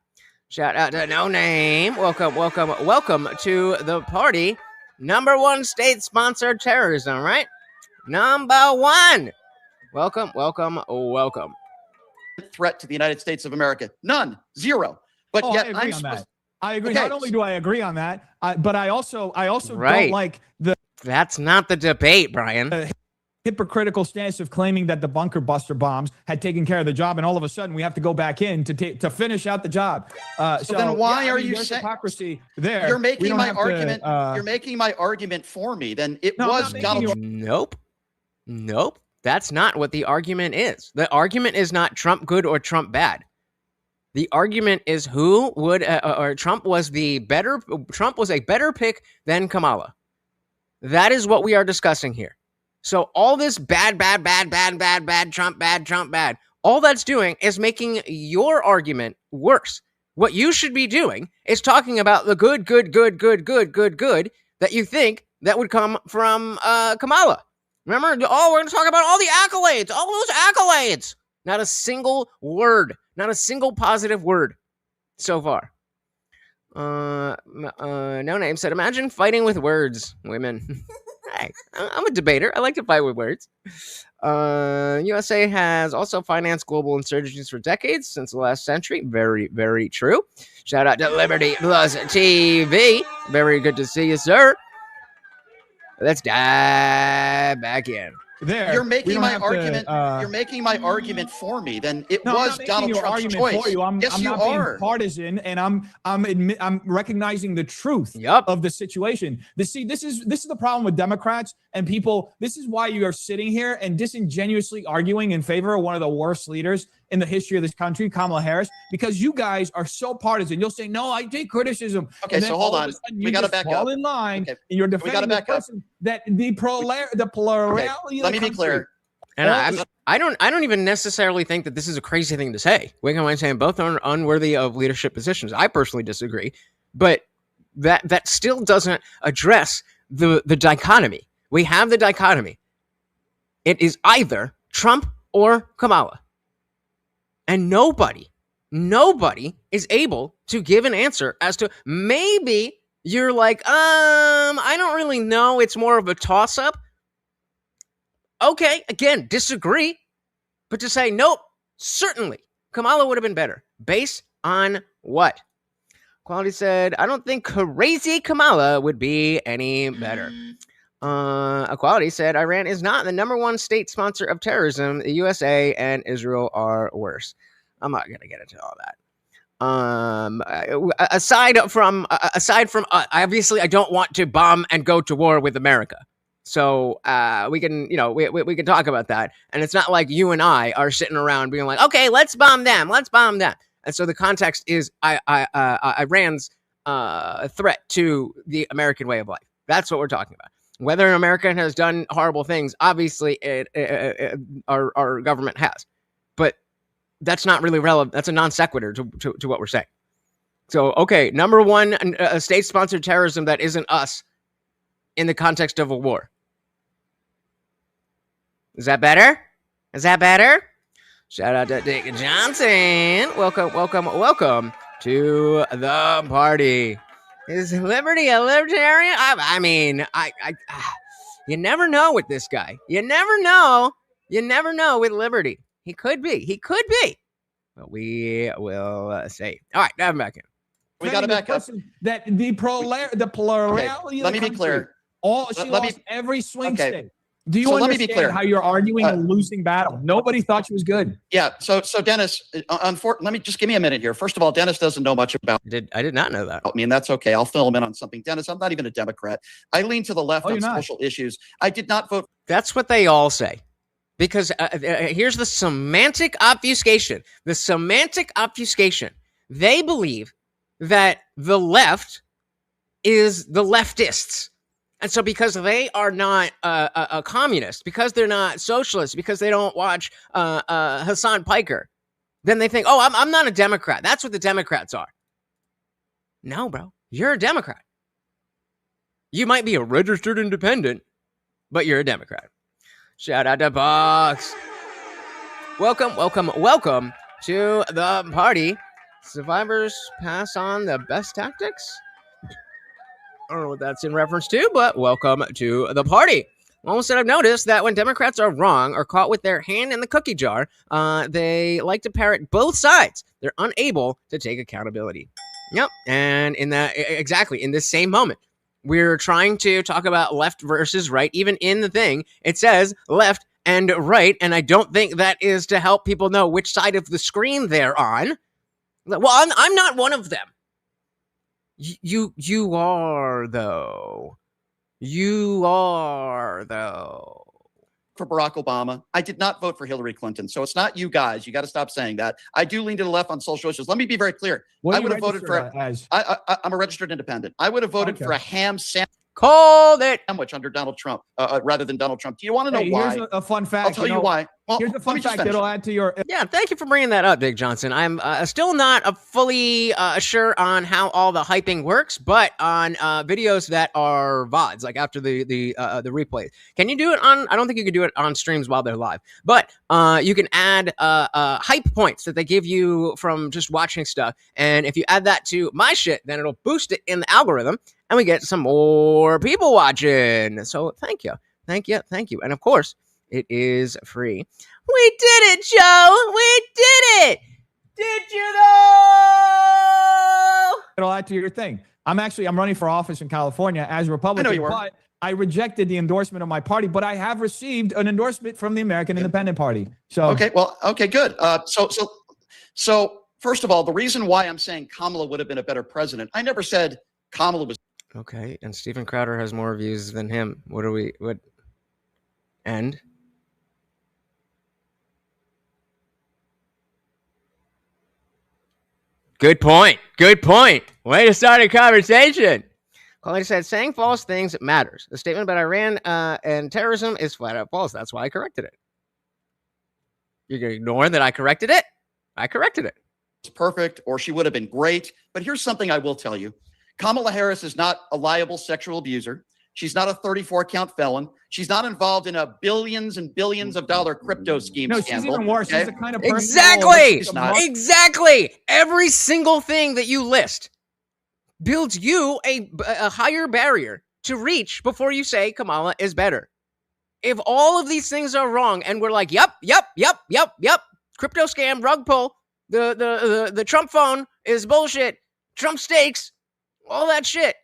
Shout out to No Name. Welcome to the party. Number one state-sponsored terrorism, right? Number one. Welcome. Threat to the United States of America. None. Zero. But yet I agree on that. I agree. Okay. Not only do I agree on that, but I also Right. don't like the That's not the debate, Brian. hypocritical stance of claiming that the bunker buster bombs had taken care of the job, and all of a sudden we have to go back in to finish out the job. So then why are you there's saying hypocrisy there? You're making my have argument. to, you're making my argument for me. Then it No, I'm was not making Donald your- Trump. Nope. That's not what the argument is. The argument is not Trump good or Trump bad. The argument is who would or Trump was a better pick than Kamala. That is what we are discussing here. So all this bad, Trump bad, all that's doing is making your argument worse. What you should be doing is talking about the good that you think that would come from Kamala. Remember, we're going to talk about all the accolades, all those accolades. Not a single word, not a single positive word so far. No Name said, imagine fighting with words, women. Hey, I'm a debater. I like to fight with words. USA has also financed global insurgencies for decades since the last century. Very, very true. Shout out to Liberty Plus TV. Very good to see you, sir. Let's dive back in. You're making my argument. You're making my argument for me. Then it was Donald Trump's choice. Yes, you not are being partisan, and I'm recognizing the truth Yup. of the situation. This is the problem with Democrats and people. This is why you are sitting here and disingenuously arguing in favor of one of the worst leaders in the history of this country, Kamala Harris, because you guys are so partisan. You'll say, "No, I take criticism." Okay, and then so hold all of on. a sudden We you gotta just back fall up. in line, Okay. and you're We defending gotta the back up. person that the plurality. Let me be clear. And I don't even necessarily think that this is a crazy thing to say. We can saying both are unworthy of leadership positions. I personally disagree, but that still doesn't address the dichotomy. We have the dichotomy. It is either Trump or Kamala. And nobody is able to give an answer as to maybe you're like, I don't really know. It's more of a toss-up. Okay, again, disagree. But to say, nope, certainly, Kamala would have been better. Based on what? Quality said, I don't think crazy Kamala would be any better. Equality said, Iran is not the #1 state sponsor of terrorism. The USA and Israel are worse. I'm not going to get into all that. Aside from obviously, I don't want to bomb and go to war with America. So we can, we can talk about that. And it's not like you and I are sitting around being like, okay, let's bomb them. And so the context is Iran's threat to the American way of life. That's what we're talking about. Whether an American has done horrible things, obviously our government has. But that's not really relevant. That's a non sequitur to what we're saying. So, okay, #1 state-sponsored terrorism that isn't us in the context of a war. Is that better? Shout out to Dick Johnson. Welcome to the party. Is liberty a libertarian? I mean, you never know with this guy. You never know with liberty. He could be. But we will see. All right, I'm back in. We got to back up. That the plurality. Let me be clear. She lost every swing state. Do you let me understand be clear. how you're arguing a losing battle? Nobody thought she was good. Yeah. So Dennis, let me just give me a minute here. First of all, Dennis doesn't know much about. I did not know that. I mean, that's okay. I'll fill him in on something. Dennis, I'm not even a Democrat. I lean to the left on social issues. I did not vote. That's what they all say. Because here's the semantic obfuscation. They believe that the left is the leftists. And so because they are not a communist, because they're not socialists, because they don't watch Hassan Piker, then they think, oh, I'm not a Democrat. That's what the Democrats are. No, bro. You're a Democrat. You might be a registered independent, but you're a Democrat. Shout out to Box. Welcome to the party. Survivors pass on the best tactics. I don't know what that's in reference to, but welcome to the party. Almost I've noticed that when Democrats are wrong or caught with their hand in the cookie jar, they like to parrot both sides. They're unable to take accountability. Yep, and in this same moment, we're trying to talk about left versus right. Even in the thing, it says left and right, and I don't think that is to help people know which side of the screen they're on. Well, I'm not one of them. You are though. For Barack Obama. I did not vote for Hillary Clinton. So it's not you guys. You got to stop saying that. I do lean to the left on social issues. Let me be very clear. I would have voted for I'm a registered independent. I would have voted for a ham sandwich. Called it. Sandwich under Donald Trump rather than Donald Trump. Do you want to know why? Here's a fun fact. I'll tell you why. Well, here's a fun fact that'll add to your. Yeah, thank you for bringing that up, Dick Johnson. I'm still not fully sure on how all the hyping works, but on videos that are VODs, like after the replays, can you do it on? I don't think you can do it on streams while they're live, but you can add hype points that they give you from just watching stuff, and if you add that to my shit, then it'll boost it in the algorithm. And we get some more people watching. So thank you. And of course, it is free. We did it, Joe. We did it. Did you though? It'll add to your thing. I'm running for office in California as a Republican. I know you are. But I rejected the endorsement of my party, but I have received an endorsement from the American Independent Party. So okay, good. So first of all, the reason why I'm saying Kamala would have been a better president, I never said Kamala was. Okay, and Steven Crowder has more views than him. End? Good point. Way to start a conversation. Colleen said, saying false things matters. The statement about Iran and terrorism is flat out false. That's why I corrected it. You're going to ignore that I corrected it? I corrected it. It's perfect, or she would have been great. But here's something I will tell you. Kamala Harris is not a liable sexual abuser. She's not a 34-count felon. She's not involved in a billions and billions of dollar crypto scheme scandal. She's even worse. Okay? She's the kind of person. Exactly. Every single thing that you list. builds you a higher barrier to reach before you say Kamala is better. If all of these things are wrong and we're like, yep, crypto scam, rug pull, the Trump phone is bullshit, Trump steaks, all that shit,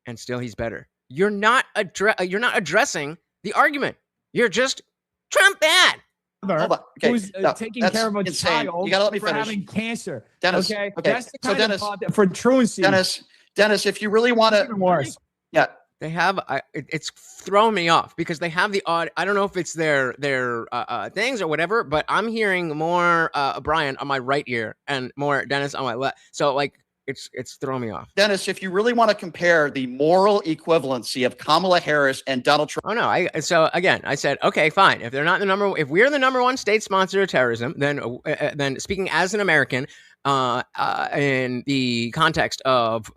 and still he's better. You're not addressing the argument. You're just Trump bad. Hold on. Okay. Who's taking that's care of a insane. child You gotta let me for finish. having cancer. Dennis, Okay, okay. that's the So kind Dennis- of for truancy. Dennis, if you really want Even to, worse. yeah, They have it's throwing me off because they have the odd. I don't know if it's their things or whatever, but I'm hearing more Brian on my right ear and more Dennis on my left. So like it's throwing me off. Dennis, if you really want to compare the moral equivalency of Kamala Harris and Donald Trump. Oh no! So again, I said, okay, fine. If they're not if we're the number one state sponsor of terrorism, then speaking as an American, in the context of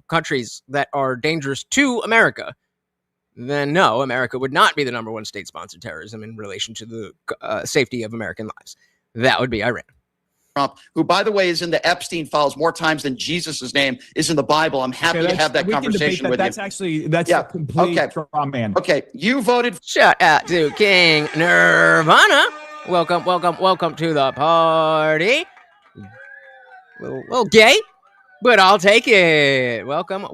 countries that are dangerous to America, then no, America would not be the number one state sponsor of terrorism in relation to the safety of American lives. That would be Iran. Trump, who, by the way, is in the Epstein files more times than Jesus' name is in the Bible. I'm happy to have that conversation with you. That's Yeah, a complete okay. straw man. Okay, you voted. Shout out to King Nirvana. Welcome to the party. Little gay, but I'll take it. Welcome.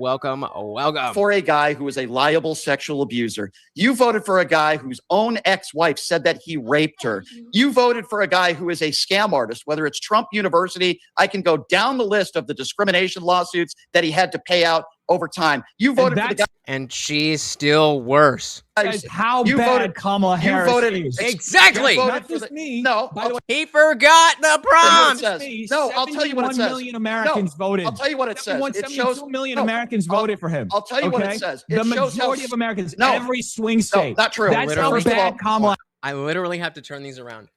For a guy who is a liable sexual abuser. You voted for a guy whose own ex-wife said that he raped her. You voted for a guy who is a scam artist, whether it's Trump University. I can go down the list of the discrimination lawsuits that he had to pay out over time. You voted for the guy. And she's still worse. Guys, how You bad voted- Kamala you Harris voted- is. Exactly. You voted Not for just the- me. No, By the way, He forgot the prompt. It says. No, I'll tell you what it 71 says. million Americans voted. I'll tell you what it says. 71, It shows 72 million no, Americans I'll- voted for him. I'll tell you what it says. It The shows how- majority of Americans, No. every swing state. not true. That's how Literally. bad Kamala I literally have to turn these around.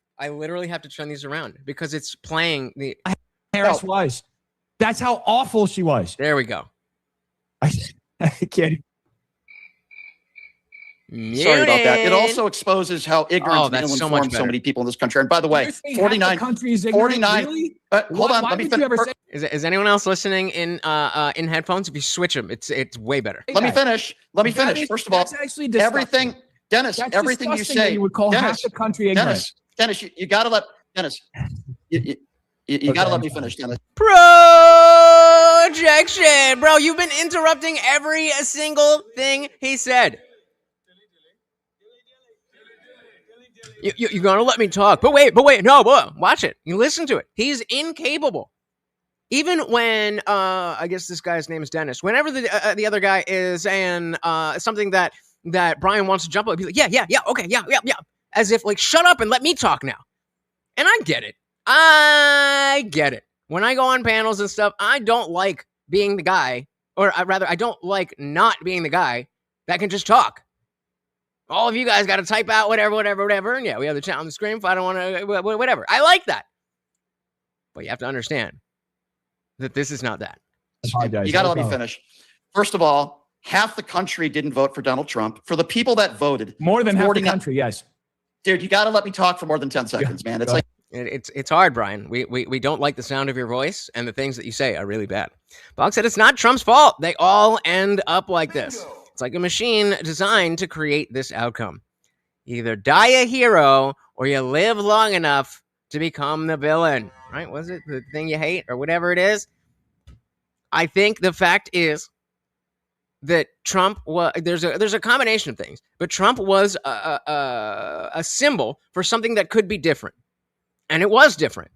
Because it's playing the. Harris was. That's how awful she was. There we go. I can't. Sorry about that. It also exposes how ignorant Oh, and that's so much ill-informed so better. many people in this country. And by the way, You're saying half the 49. country is ignorant? 49 Really? Hold on. Why Let me would you ever finish. say Is anyone else listening in headphones? If you switch them, it's way better. Let me finish. Let me That finish. is- First of all, that's actually disgusting. everything, Dennis, That's everything you disgusting that say, you would call half Dennis, the country ignorant. Dennis, you got to let Dennis. You got to Okay, let me I'm finish, Dennis. Projection, bro. You've been interrupting every single thing he said. You're gonna let me talk, but wait, no, boy, watch it. You listen to it. He's incapable. Even when I guess this guy's name is Dennis. Whenever the other guy is saying something that Brian wants to jump up, he's like, yeah, okay, yeah, as if like, shut up and let me talk now. And I get it. When I go on panels and stuff, I don't like being the guy, or rather, I don't like not being the guy that can just talk. All of you guys got to type out whatever. And yeah, we have the chat on the screen if I don't want to, whatever. I like that. But you have to understand that this is not that. You got to let me finish. First of all, half the country didn't vote for Donald Trump. For the people that voted, More than half the 49 country, yes. dude, you got to let me talk for more than 10 seconds, man. It's like, It's hard, Brian. We don't like the sound of your voice, and the things that you say are really bad. Bog said it's not Trump's fault. They all end up like this. It's like a machine designed to create this outcome. You either die a hero or you live long enough to become the villain. Right? Was it the thing you hate or whatever it is? I think the fact is that Trump was there's a combination of things, but Trump was a symbol for something that could be different. And it was different.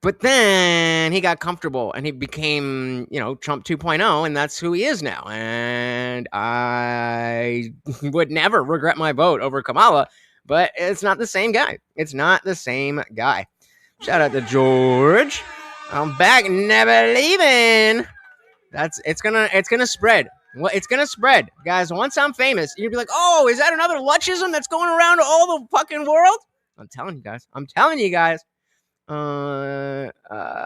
But then he got comfortable and he became, Trump 2.0, and that's who he is now. And I would never regret my vote over Kamala, but it's not the same guy. Shout out to George. I'm back, never leaving. It's gonna spread. Well, it's gonna spread, guys. Once I'm famous, you'll be like, "Oh, is that another Luchism that's going around all the fucking world?" I'm telling you guys. I'm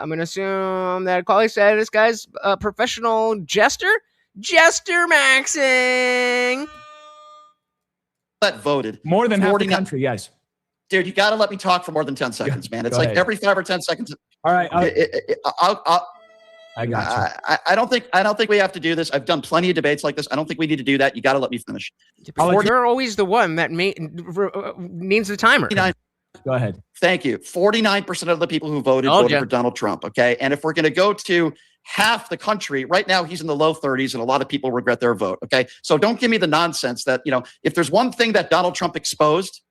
gonna assume that Cauley said this guy's a professional jester maxing. that voted. More than half the 49 country, yes. Dude, you got to let me talk for more than 10 seconds, man. It's Go like ahead. every 5 or 10 seconds. All right. I got you. I don't think we have to do this. I've done plenty of debates like this. I don't think we need to do that. You got to let me finish. You're always the one that needs the timer. Go ahead. Thank you. 49% of the people who voted for Donald Trump. Okay. And if we're going to go to half the country right now, he's in the low 30s and a lot of people regret their vote. Okay. So don't give me the nonsense that, if there's one thing that Donald Trump exposed.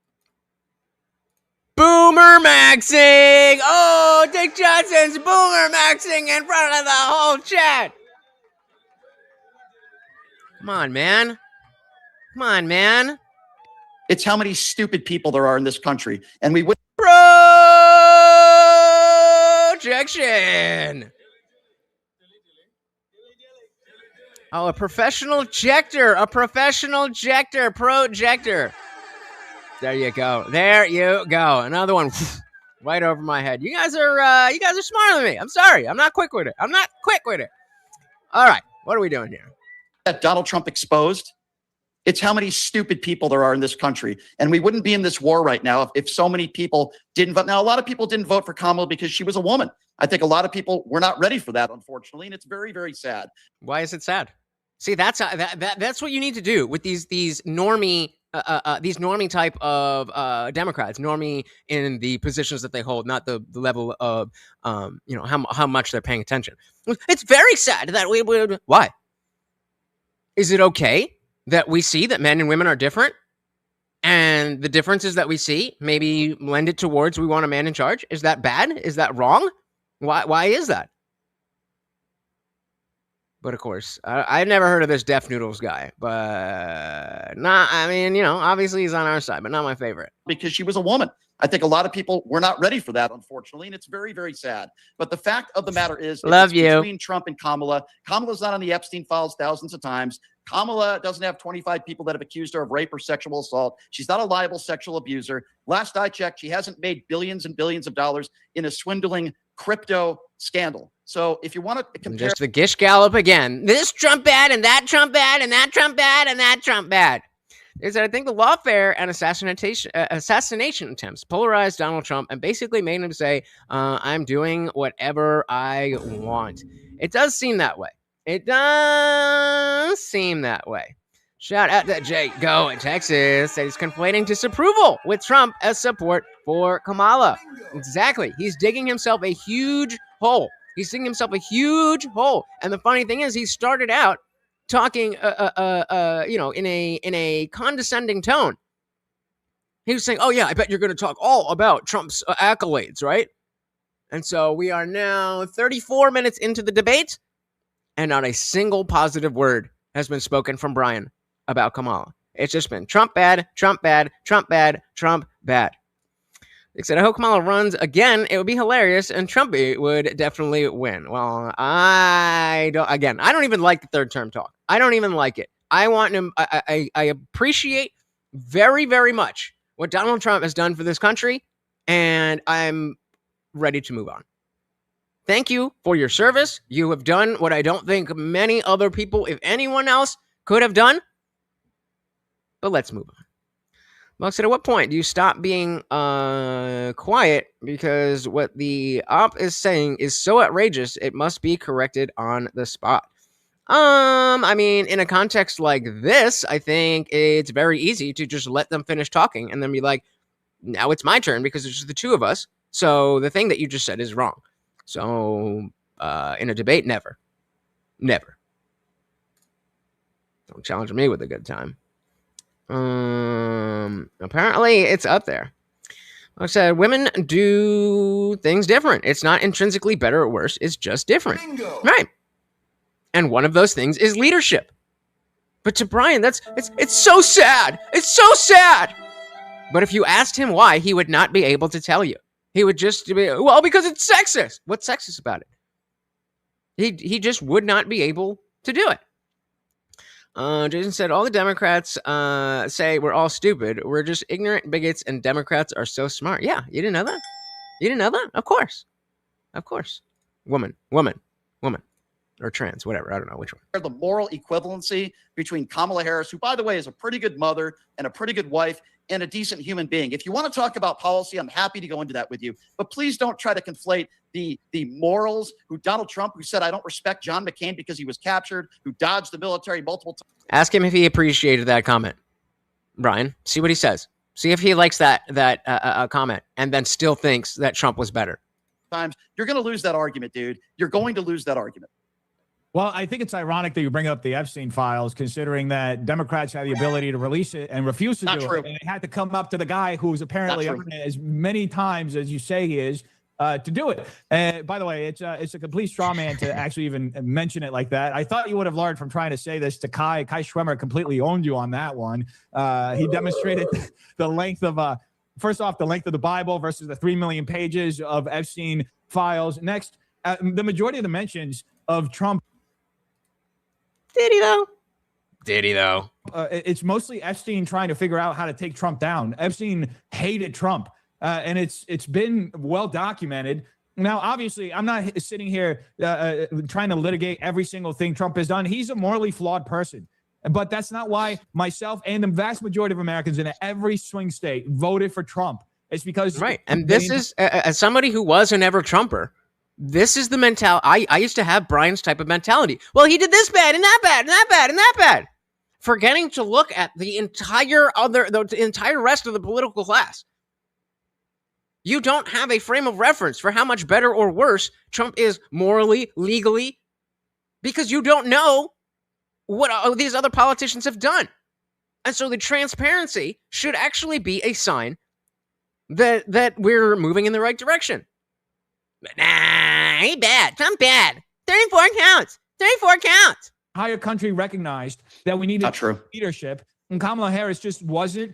Boomer maxing. Oh, Dick Johnson's boomer maxing in front of the whole chat. Come on, man. Come on, man. It's how many stupid people there are in this country. And we would. Projection. Oh, a professional ejector. A professional ejector. Projector. There you go. There you go. Another one right over my head. You guys are smarter than me. I'm sorry. I'm not quick with it. All right. What are we doing here? That Donald Trump exposed. It's how many stupid people there are in this country. And we wouldn't be in this war right now if so many people didn't vote. Now, a lot of people didn't vote for Kamala because she was a woman. I think a lot of people were not ready for that, unfortunately. And it's very, very sad. Why is it sad? See, that's what you need to do with these normie type of Democrats, normie in the positions that they hold, not the level of how much they're paying attention. It's very sad that we would. Why? Is it okay that we see that men and women are different, and the differences that we see maybe lend it towards we want a man in charge? Is that bad? Is that wrong? Why is that? But of course, I've never heard of this DefNoodles guy, but obviously he's on our side, but not my favorite. Because she was a woman. I think a lot of people were not ready for that, unfortunately, and it's very, very sad. But the fact of the matter is, between Trump and Kamala. Kamala's not on the Epstein files thousands of times. Kamala doesn't have 25 people that have accused her of rape or sexual assault. She's not a liable sexual abuser. Last I checked, she hasn't made billions and billions of dollars in a swindling crypto scandal. So if you want to compare, just the Gish Gallop again. This Trump bad and that Trump bad and that Trump bad and that Trump bad. Is that I think the lawfare and assassination attempts polarized Donald Trump and basically made him say, I'm doing whatever I want. It does seem that way. Shout out to Jay Go in Texas that he's conflating disapproval with Trump as support for Kamala. Exactly. He's digging himself a huge hole. And the funny thing is, he started out talking, in a condescending tone. He was saying, "Oh yeah, I bet you're going to talk all about Trump's accolades, right?" And so we are now 34 minutes into the debate, and not a single positive word has been spoken from Brian about Kamala. It's just been Trump bad, Trump bad, Trump bad, Trump bad. They said, I hope Kamala runs again. It would be hilarious, and Trump would definitely win. Well, I don't even like the third term talk. I don't even like it. I want him. I appreciate very, very much what Donald Trump has done for this country, and I'm ready to move on. Thank you for your service. You have done what I don't think many other people, if anyone else, could have done. But let's move on. Mark said, at what point do you stop being quiet because what the op is saying is so outrageous it must be corrected on the spot? In a context like this, I think it's very easy to just let them finish talking and then be like, now it's my turn because it's just the two of us. So the thing that you just said is wrong. So in a debate, never. Don't challenge me with a good time. Apparently it's up there. Like I said, women do things different. It's not intrinsically better or worse. It's just different. Bingo. Right. And one of those things is leadership. But to Brian, it's so sad. It's so sad. But if you asked him why, he would not be able to tell you. He would just be, well, because it's sexist. What's sexist about it? He just would not be able to do it. Jason said, all the Democrats say we're all stupid. We're just ignorant bigots and Democrats are so smart. Yeah, you didn't know that? Of course. Woman. or trans, whatever. I don't know which one. The moral equivalency between Kamala Harris, who, by the way, is a pretty good mother and a pretty good wife and a decent human being. If you want to talk about policy, I'm happy to go into that with you. But please don't try to conflate the morals, who Donald Trump, who said, I don't respect John McCain because he was captured, who dodged the military multiple times. Ask him if he appreciated that comment, Brian. See what he says. See if he likes that comment and then still thinks that Trump was better. You're going to lose that argument, dude. You're going to lose that argument. Well, I think it's ironic that you bring up the Epstein files, considering that Democrats had the ability to release it and refuse to do it. And they had to come up to the guy who's apparently as many times as you say he is to do it. And by the way, it's a complete straw man to actually even mention it like that. I thought you would have learned from trying to say this to Kai. Kai Schwemmer completely owned you on that one. He demonstrated the length of first off, the length of the Bible versus the 3 million pages of Epstein files. Next, the majority of the mentions of Trump. Did he though? Did he though? It's mostly Epstein trying to figure out how to take Trump down. Epstein hated Trump, and it's been well documented. Now, obviously, I'm not sitting here trying to litigate every single thing Trump has done. He's a morally flawed person. But that's not why myself and the vast majority of Americans in every swing state voted for Trump. It's because... Right. And this is, as somebody who was an ever-Trumper, this is the mentality. I used to have Brian's type of mentality. Well, he did this bad and that bad and that bad and that bad. Forgetting to look at the entire rest of the political class. You don't have a frame of reference for how much better or worse Trump is morally, legally, because you don't know what these other politicians have done. And so the transparency should actually be a sign that we're moving in the right direction. But nah, he bad. Trump bad. 34 counts. 34 counts. Entire country recognized that we needed leadership, and Kamala Harris just wasn't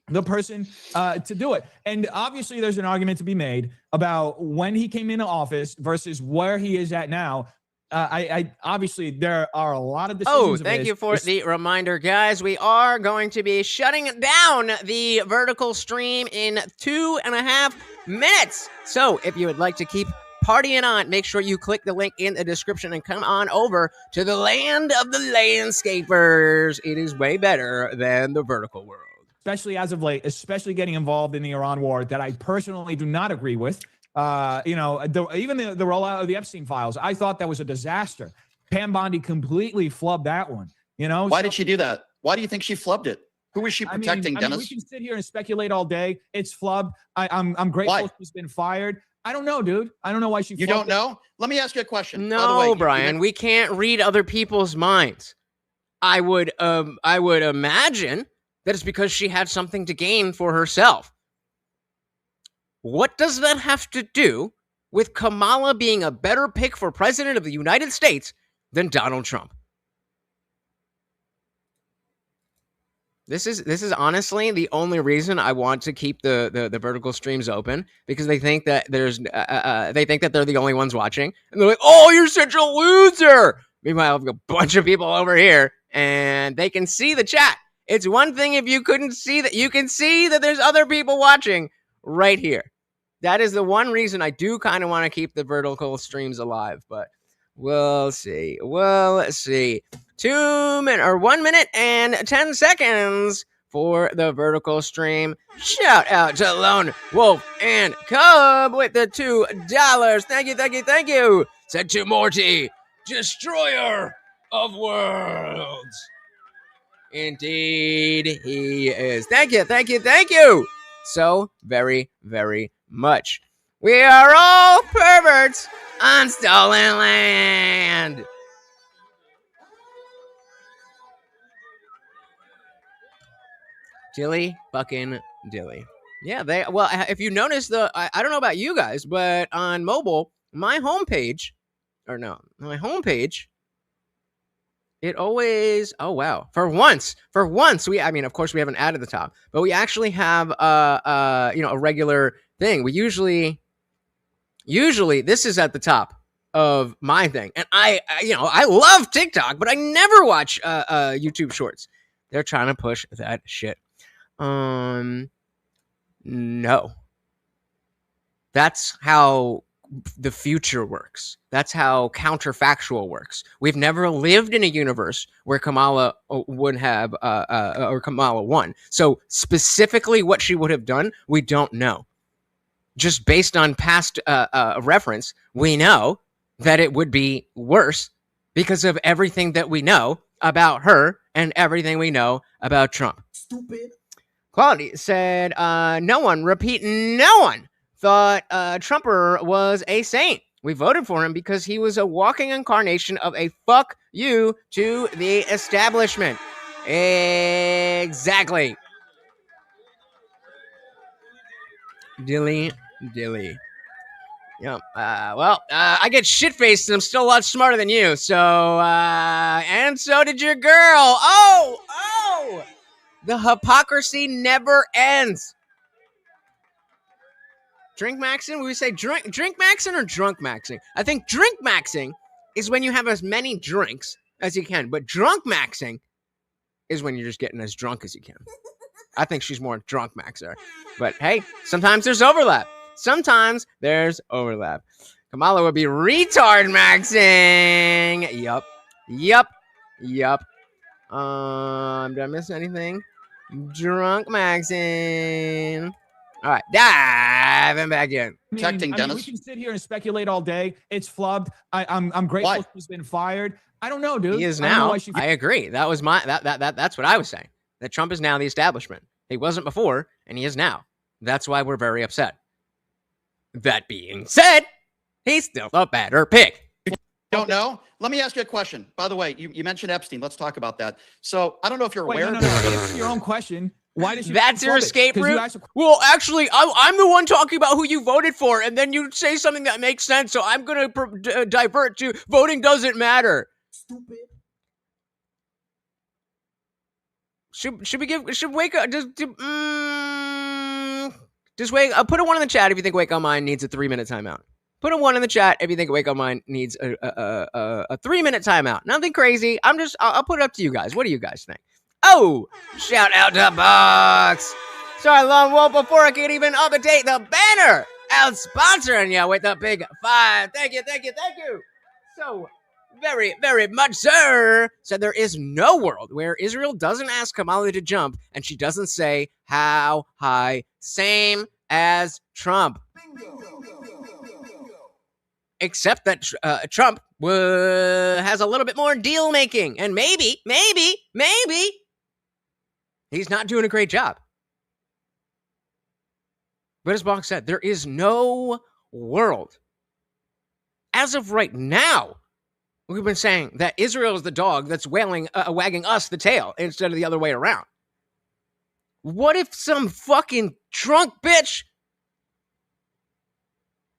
the person to do it. And obviously there's an argument to be made about when he came into office versus where he is at now. I obviously there are a lot of decisions. Oh, thank you for the reminder, guys. We are going to be shutting down the vertical stream in 2.5 minutes. So if you would like to keep partying on, make sure you click the link in the description and come on over to the land of the landscapers. It is way better than the vertical world. Especially as of late, especially getting involved in the Iran war that I personally do not agree with. Even the rollout of the Epstein files, I thought that was a disaster. Pam Bondi completely flubbed that one. Why did she do that? Why do you think she flubbed it? Who was she protecting, Dennis? We can sit here and speculate all day. It's flubbed. I'm grateful she's been fired. I don't know, dude. I don't know why she. You don't know? Let me ask you a question. No, by the way, Brian, we can't read other people's minds. I would imagine that it's because she had something to gain for herself. What does that have to do with Kamala being a better pick for president of the United States than Donald Trump? This is honestly the only reason I want to keep the vertical streams open, because they think that they're the only ones watching, and they're like, "Oh, you're such a loser." Meanwhile, I have a bunch of people over here, and they can see the chat. It's one thing if you couldn't see that. You can see that there's other people watching right here. That is the one reason I do kind of want to keep the vertical streams alive, but we'll see. We'll see. 1 minute and 10 seconds for the vertical stream. Shout out to Lone Wolf and Cub with the $2. Thank you, thank you, thank you. Said to Morty, destroyer of worlds. Indeed, he is. Thank you, thank you, thank you. So very, very much. We are all perverts on stolen land. Dilly fucking dilly. Yeah, if you notice I don't know about you guys, but on mobile, my homepage, it always, oh wow. For once, of course we haven't added the top, but we actually have a regular thing. We usually this is at the top of my thing. And I love TikTok, but I never watch YouTube Shorts. They're trying to push that shit. No. That's how the future works. That's how counterfactual works. We've never lived in a universe where Kamala would have, or Kamala won. So specifically what she would have done, we don't know. Just based on past reference, we know that it would be worse because of everything that we know about her and everything we know about Trump. Stupid. Quality said, no one thought Trumper was a saint. We voted for him because he was a walking incarnation of a fuck you to the establishment. Exactly. Dilly. Yeah. I get shit-faced and I'm still a lot smarter than you. So, and so did your girl. Oh! The hypocrisy never ends. Drink maxing? We say drink maxing or drunk maxing? I think drink maxing is when you have as many drinks as you can, but drunk maxing is when you're just getting as drunk as you can. I think she's more drunk maxer. But hey, sometimes there's overlap. Kamala would be retard maxing. Yup. Did I miss anything? Drunk maxing. All right, diving back in. Protecting Dennis. We can sit here and speculate all day. It's flubbed. I'm grateful Why? she's been fired. I don't know, dude. He is I don't know now. why she- I agree. That was that's what I was saying. That Trump is now the establishment. He wasn't before, and he is now. That's why we're very upset. That being said, he's still the better pick. Don't know. Let me ask you a question. By the way, you mentioned Epstein. Let's talk about that. So I don't know if you're Wait, aware. no. Answer your own question. Why did you? That's your flub it? escape 'Cause you route? asked a- Well, actually, I'm the one talking about who you voted for, and then you say something that makes sense, so I'm going to divert to voting doesn't matter. Stupid. Should wake up? Just wake up. Put a 1 in the chat if you think Wake on Mine needs a 3-minute timeout. Put a 1 in the chat if you think Wake on Mine needs a 3-minute timeout. Nothing crazy. I'll put it up to you guys. What do you guys think? Oh, shout out to Bucks. Sorry, Lone Wolf, before I can even update the banner, out sponsoring you with a big 5. Thank you. So very, very much, sir. Said there is no world where Israel doesn't ask Kamala to jump and she doesn't say how high. Same as Trump. Except that Trump has a little bit more deal making, and maybe he's not doing a great job. But as Bach said, there is no world. As of right now, we've been saying that Israel is the dog that's wagging us the tail instead of the other way around. What if some fucking drunk bitch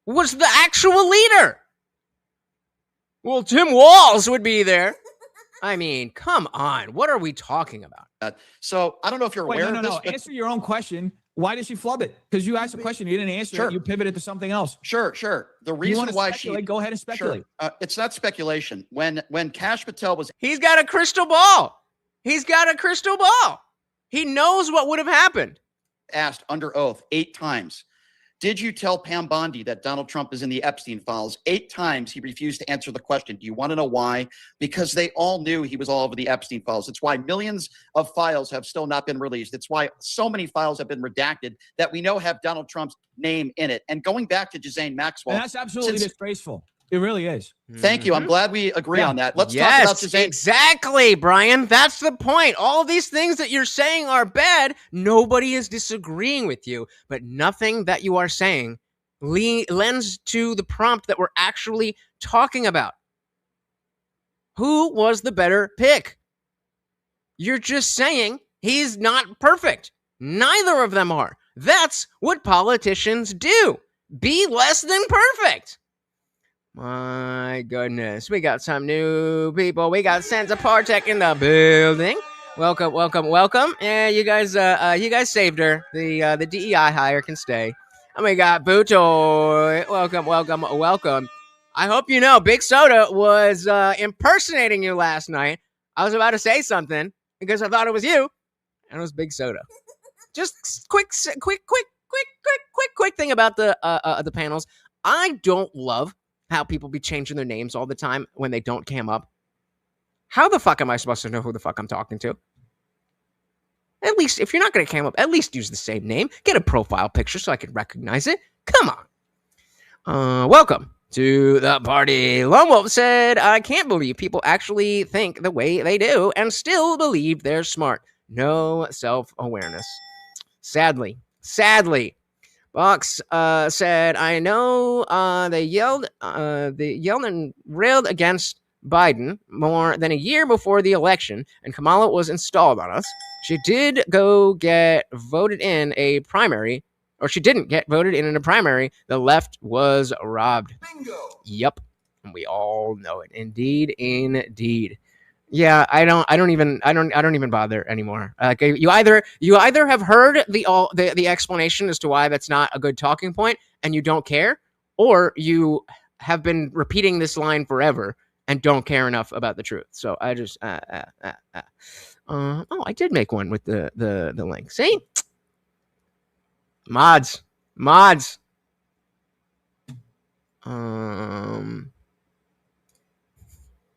was the actual leader? Well, Tim Walz would be there. I mean, come on. What are we talking about? So I don't know if you're Wait, aware of this. no. But Answer your own question. Why did she flub it? Because you asked a question, you didn't answer Sure. it. You pivoted to something else. Sure. The You reason want to why speculate? Go ahead and speculate. Sure. It's not speculation. When Kash Patel was He's got a crystal ball. He knows what would have happened. asked under oath 8 times, did you tell Pam Bondi that Donald Trump is in the Epstein files? 8 times he refused to answer the question. Do you want to know why? Because they all knew he was all over the Epstein files. It's why millions of files have still not been released. It's why so many files have been redacted that we know have Donald Trump's name in it. And going back to Ghislaine Maxwell. And that's absolutely since- disgraceful. It really is. Thank you. I'm glad we agree on that. Let's talk about Yes, Ghislaine. exactly, Brian. That's the point. All these things that you're saying are bad. Nobody is disagreeing with you, but nothing that you are saying lends to the prompt that we're actually talking about. Who was the better pick? You're just saying he's not perfect. Neither of them are. That's what politicians do. Be less than perfect. My goodness, we got some new people. We got Sansa Partek in the building. Welcome. Yeah, you guys saved her. The DEI hire can stay. And we got Butoy. Welcome. I hope you know Big Soda was impersonating you last night. I was about to say something because I thought it was you, and it was Big Soda. Just quick thing about the panels. I don't love how people be changing their names all the time when they don't cam up. How the fuck am I supposed to know who the fuck I'm talking to? At least, if you're not going to cam up, at least use the same name. Get a profile picture so I can recognize it. Come on. Welcome to the party. Lone Wolf said, I can't believe people actually think the way they do and still believe they're smart. No self-awareness. Sadly. Box said, I know they yelled and railed against Biden more than a year before the election, and Kamala was installed on us. She did go get voted in a primary, or she didn't get voted in a primary. The left was robbed. Bingo. Yep, and we all know it. Indeed. Yeah, I don't even bother anymore. You either have heard the explanation as to why that's not a good talking point, and you don't care, or you have been repeating this line forever and don't care enough about the truth. So I just oh, I did make one with the link. See, mods.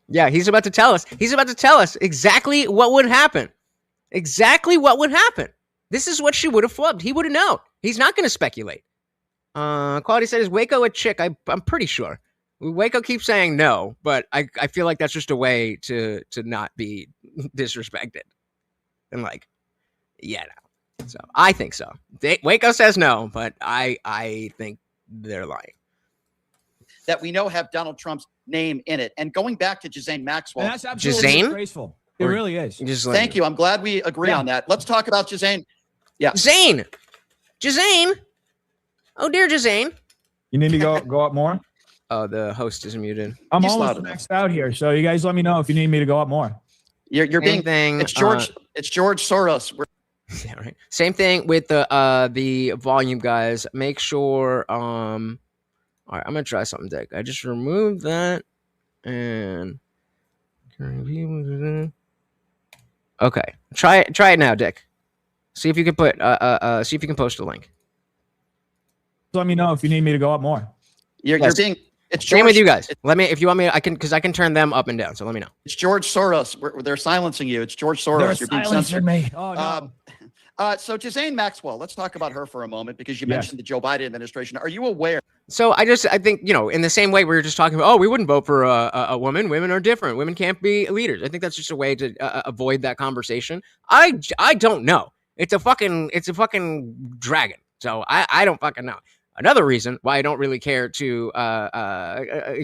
Yeah, he's about to tell us. He's about to tell us exactly what would happen. This is what she would have flubbed. He would have known. He's not going to speculate. Quality said, is Waco a chick? I'm pretty sure. Waco keeps saying no, but I feel like that's just a way to not be disrespected. And like, yeah, no. So I think so. Waco says no, but I think they're lying. That we know have Donald Trump's name in it. And going back to Ghislaine Maxwell. And that's absolutely disgraceful. It really is. Thank you. I'm glad we agree on that. Let's talk about Ghislaine. Yeah. Ghislaine. Oh, dear Ghislaine. You need me to go up more? Oh, the host is muted. I'm almost maxed out here, so you guys let me know if you need me to go up more. You're being thing. It's George Soros. Yeah, right. Same thing with the volume, guys. Make sure. All right, I'm gonna try something, Dick. I just removed that, and okay, try it now, Dick. See if you can put see if you can post a link. Let me know if you need me to go up more. You're being. It's George, same with you guys. Let me, if you want me, I can, because I can turn them up and down. So let me know. It's George Soros. They're silencing you. It's George Soros. You're being censored. Me. Oh no. So Ghislaine Maxwell, let's talk about her for a moment because you mentioned the Joe Biden administration. Are you aware? So I think, in the same way we were just talking about, we wouldn't vote for a woman. Women are different. Women can't be leaders. I think that's just a way to avoid that conversation. I don't know. It's a fucking dragon. So I don't fucking know. Another reason why I don't really care to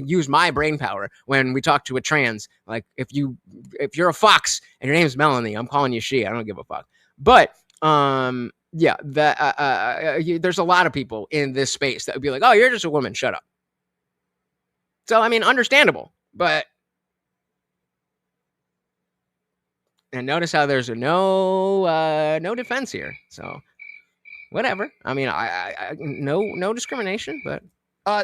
use my brain power when we talk to a trans, like if you're a fox and your name's Melanie, I'm calling you she. I don't give a fuck. But yeah, there's a lot of people in this space that would be like, oh, you're just a woman. Shut up. So I mean, understandable, but and notice how there's no defense here. So. Whatever. I mean, I no discrimination, but.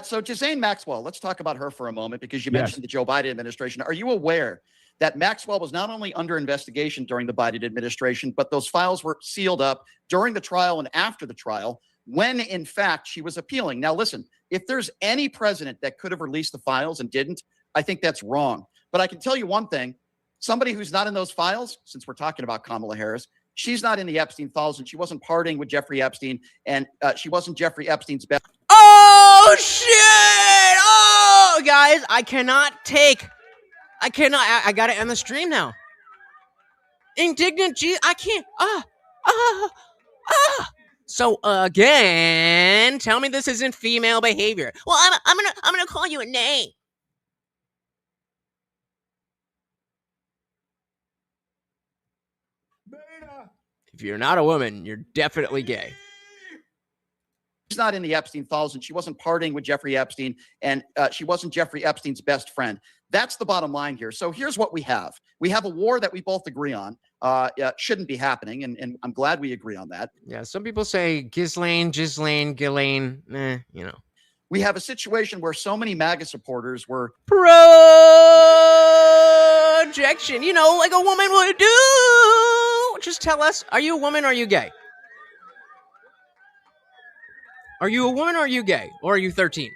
So Ghislaine Maxwell, let's talk about her for a moment because you mentioned the Joe Biden administration. Are you aware that Maxwell was not only under investigation during the Biden administration, but those files were sealed up during the trial and after the trial when, in fact, she was appealing? Now, listen, if there's any president that could have released the files and didn't, I think that's wrong. But I can tell you one thing. Somebody who's not in those files, since we're talking about Kamala Harris, she's not in the Epstein files, and she wasn't partying with Jeffrey Epstein, and she wasn't Jeffrey Epstein's best. Oh, shit! Oh, guys, I cannot. I got to end the stream now. Indignant, I can't. So, again, tell me this isn't female behavior. Well, I'm gonna call you a name. If you're not a woman, you're definitely gay. She's not in the Epstein files, and she wasn't partying with Jeffrey Epstein, and she wasn't Jeffrey Epstein's best friend. That's the bottom line here. So here's what we have. We have a war that we both agree on shouldn't be happening, and I'm glad we agree on that. Yeah, some people say Ghislaine, Ghislaine, We have a situation where so many MAGA supporters were projection, like a woman would do. Just tell us, are you a woman or are you gay? Are you a woman or are you gay? Or are you 13?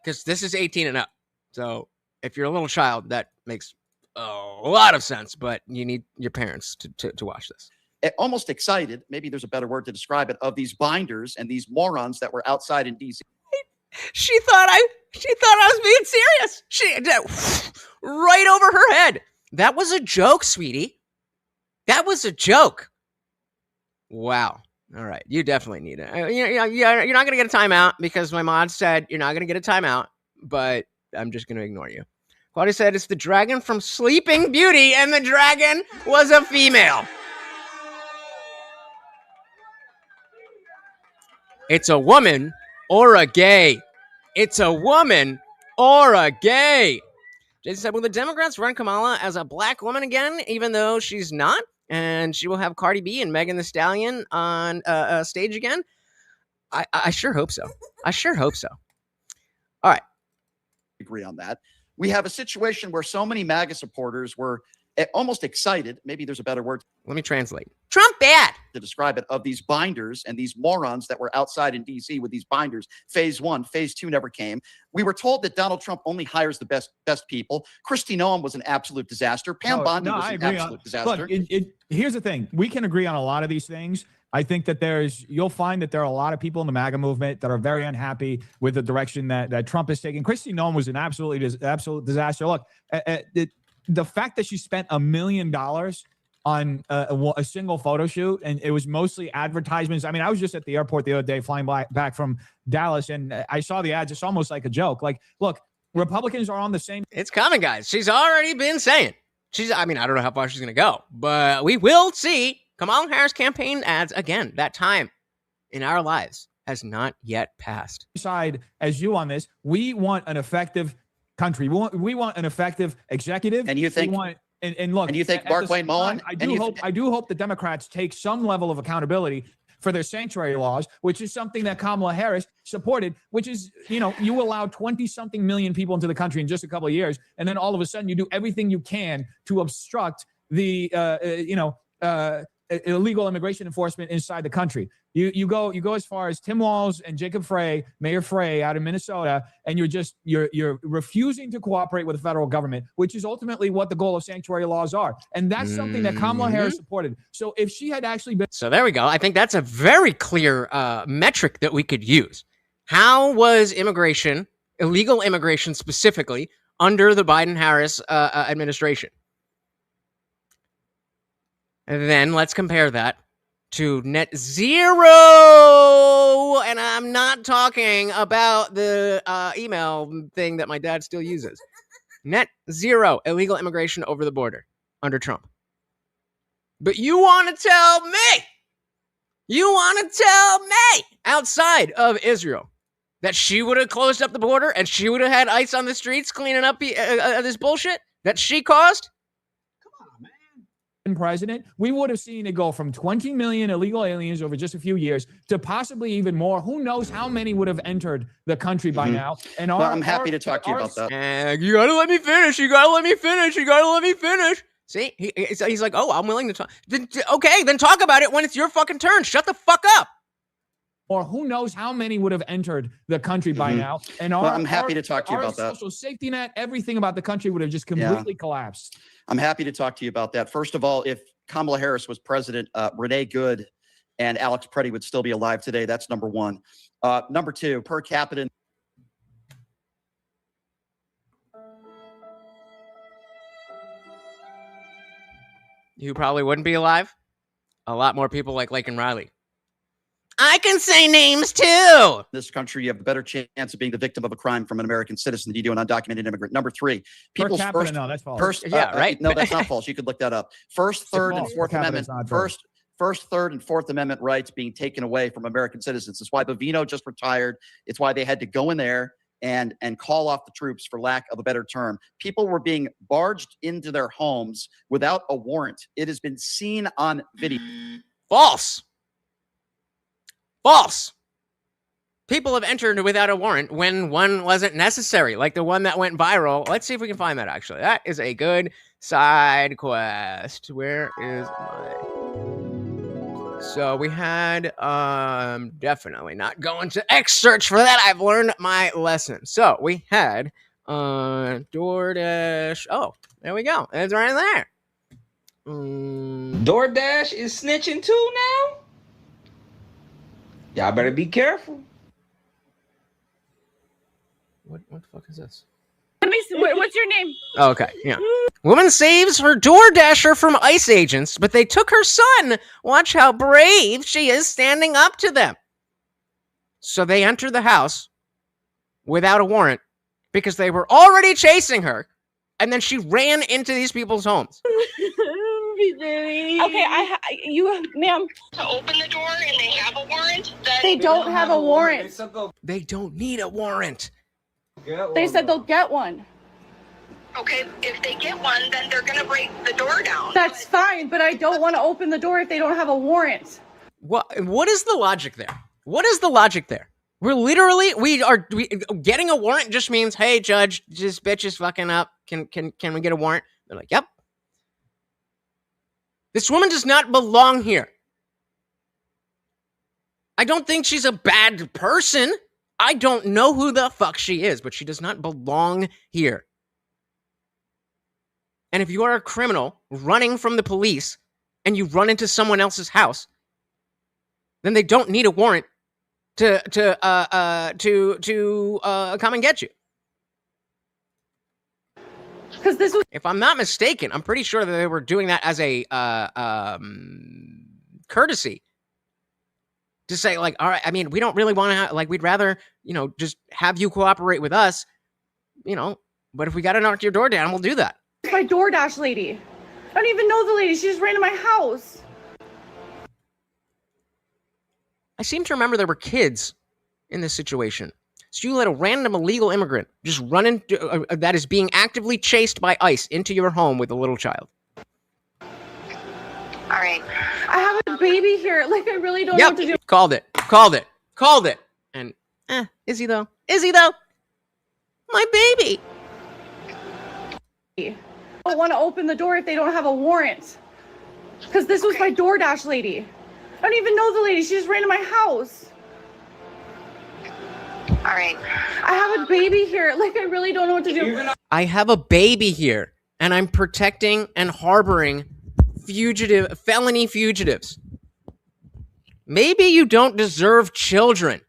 because this is 18 and up. So if you're a little child, that makes a lot of sense, but you need your parents to watch this. Almost excited, maybe there's a better word to describe it, of these binders and these morons that were outside in DC. She thought I was being serious. She right over her head. That was a joke, sweetie. That was a joke. Wow. All right. You definitely need it. You're not going to get a timeout because my mod said you're not going to get a timeout, but I'm just going to ignore you. Claudia said it's the dragon from Sleeping Beauty, and the dragon was a female. It's a woman or a gay. It's a woman or a gay. Jason said, will the Democrats run Kamala as a black woman again, even though she's not? And she will have Cardi B and Megan Thee Stallion on stage again? I sure hope so. I sure hope so. All right. Agree on that. We have a situation where so many MAGA supporters were almost excited. Maybe there's a better word. Let me translate. Trump bad. To describe it, of these binders and these morons that were outside in DC with these binders. Phase 1, phase 2 never came. We were told that Donald Trump only hires the best people. Kristi Noem was an absolute disaster. Pam Bondi was an absolute disaster. Look, here's the thing. We can agree on a lot of these things. I think that you'll find that there are a lot of people in the MAGA movement that are very unhappy with the direction that Trump is taking. Kristi Noem was an absolute disaster. Look, the fact that she spent $1 million on a single photo shoot, and it was mostly advertisements. I mean, I was just at the airport the other day flying back from Dallas, and I saw the ads. It's almost like a joke. Like, look, Republicans are on the same. It's coming, guys. She's already been saying. I mean, I don't know how far she's going to go, but we will see Kamala Harris campaign ads again. That time in our lives has not yet passed. Side as you on this, we want an effective country. We want an effective executive. And you think? And look, and you think Mark Wayne Mullen? I do hope the Democrats take some level of accountability for their sanctuary laws, which is something that Kamala Harris supported, which is, you allow 20-something million people into the country in just a couple of years, and then all of a sudden you do everything you can to obstruct the, illegal immigration enforcement inside the country. You go as far as Tim Walz and Jacob Frey, Mayor Frey out of Minnesota, and you're refusing to cooperate with the federal government, which is ultimately what the goal of sanctuary laws are. And that's something that Kamala Harris supported. So if she had actually been... So there we go. I think that's a very clear metric that we could use. How was immigration, illegal immigration specifically, under the Biden-Harris administration? And then let's compare that to net zero. And I'm not talking about the email thing that my dad still uses. Net zero illegal immigration over the border under Trump. But you want to tell me outside of Israel that she would have closed up the border and she would have had ICE on the streets cleaning up this bullshit that she caused? President, we would have seen it go from 20 million illegal aliens over just a few years to possibly even more. Who knows how many would have entered the country by now? And I'm happy to talk to you about that. You gotta let me finish. See, he's like, oh, I'm willing to talk. Okay, then talk about it when it's your fucking turn. Shut the fuck up. Or who knows how many would have entered the country by now? And I'm happy to talk to you about that. Social safety net, everything about the country would have just completely collapsed. I'm happy to talk to you about that. First of all, if Kamala Harris was president, Renee Good and Alex Preddy would still be alive today. That's number one. Number two, per capita. You probably wouldn't be alive. A lot more people like Laken Riley. I can say names too. This country, you have a better chance of being the victim of a crime from an American citizen than you do an undocumented immigrant. Number three, people's first, no, that's false. Right. No, that's not false. You could look that up. First, third, and fourth amendment. First, third, and fourth amendment rights being taken away from American citizens. It's why Bovino just retired. It's why they had to go in there and call off the troops, for lack of a better term. People were being barged into their homes without a warrant. It has been seen on video. False. People have entered without a warrant when one wasn't necessary, like the one that went viral. Let's see if we can find that, actually. That is a good side quest. Where is my... So we had definitely not going to X search for that. I've learned my lesson. So we had DoorDash. Oh, there we go. It's right there. DoorDash is snitching too now. Y'all better be careful. What the fuck is this? Let me see. What's your name? Oh, okay, yeah. Woman saves her DoorDasher from ICE agents, but they took her son. Watch how brave she is standing up to them. So they enter the house without a warrant because they were already chasing her, and then she ran into these people's homes. Okay, you, ma'am. To open the door and they have a warrant? They don't have a warrant. They don't need a warrant. They said they'll get one. Okay, if they get one, then they're gonna break the door down. That's fine, but I don't want to open the door if they don't have a warrant. What is the logic there? What is the logic there? We are getting a warrant just means, hey, judge, this bitch is fucking up. Can we get a warrant? They're like, yep. This woman does not belong here. I don't think she's a bad person. I don't know who the fuck she is, but she does not belong here. And if you are a criminal running from the police and you run into someone else's house, then they don't need a warrant to come and get you. Because this was. If I'm not mistaken, I'm pretty sure that they were doing that as a courtesy to say, like, all right, I mean, we don't really want to, like, we'd rather, just have you cooperate with us, but if we got to knock your door down, we'll do that. My DoorDash lady. I don't even know the lady. She just ran to my house. I seem to remember there were kids in this situation. So you let a random illegal immigrant just run into that is being actively chased by ICE into your home with a little child. All right. I have a baby here. Like, I really don't know what to do. Called it. And, is he though? My baby. I don't want to open the door if they don't have a warrant. Because this was my DoorDash lady. I don't even know the lady. She just ran to my house. All right. I have a baby here. Like, I really don't know what to do. I have a baby here, and I'm protecting and harboring felony fugitives. Maybe you don't deserve children.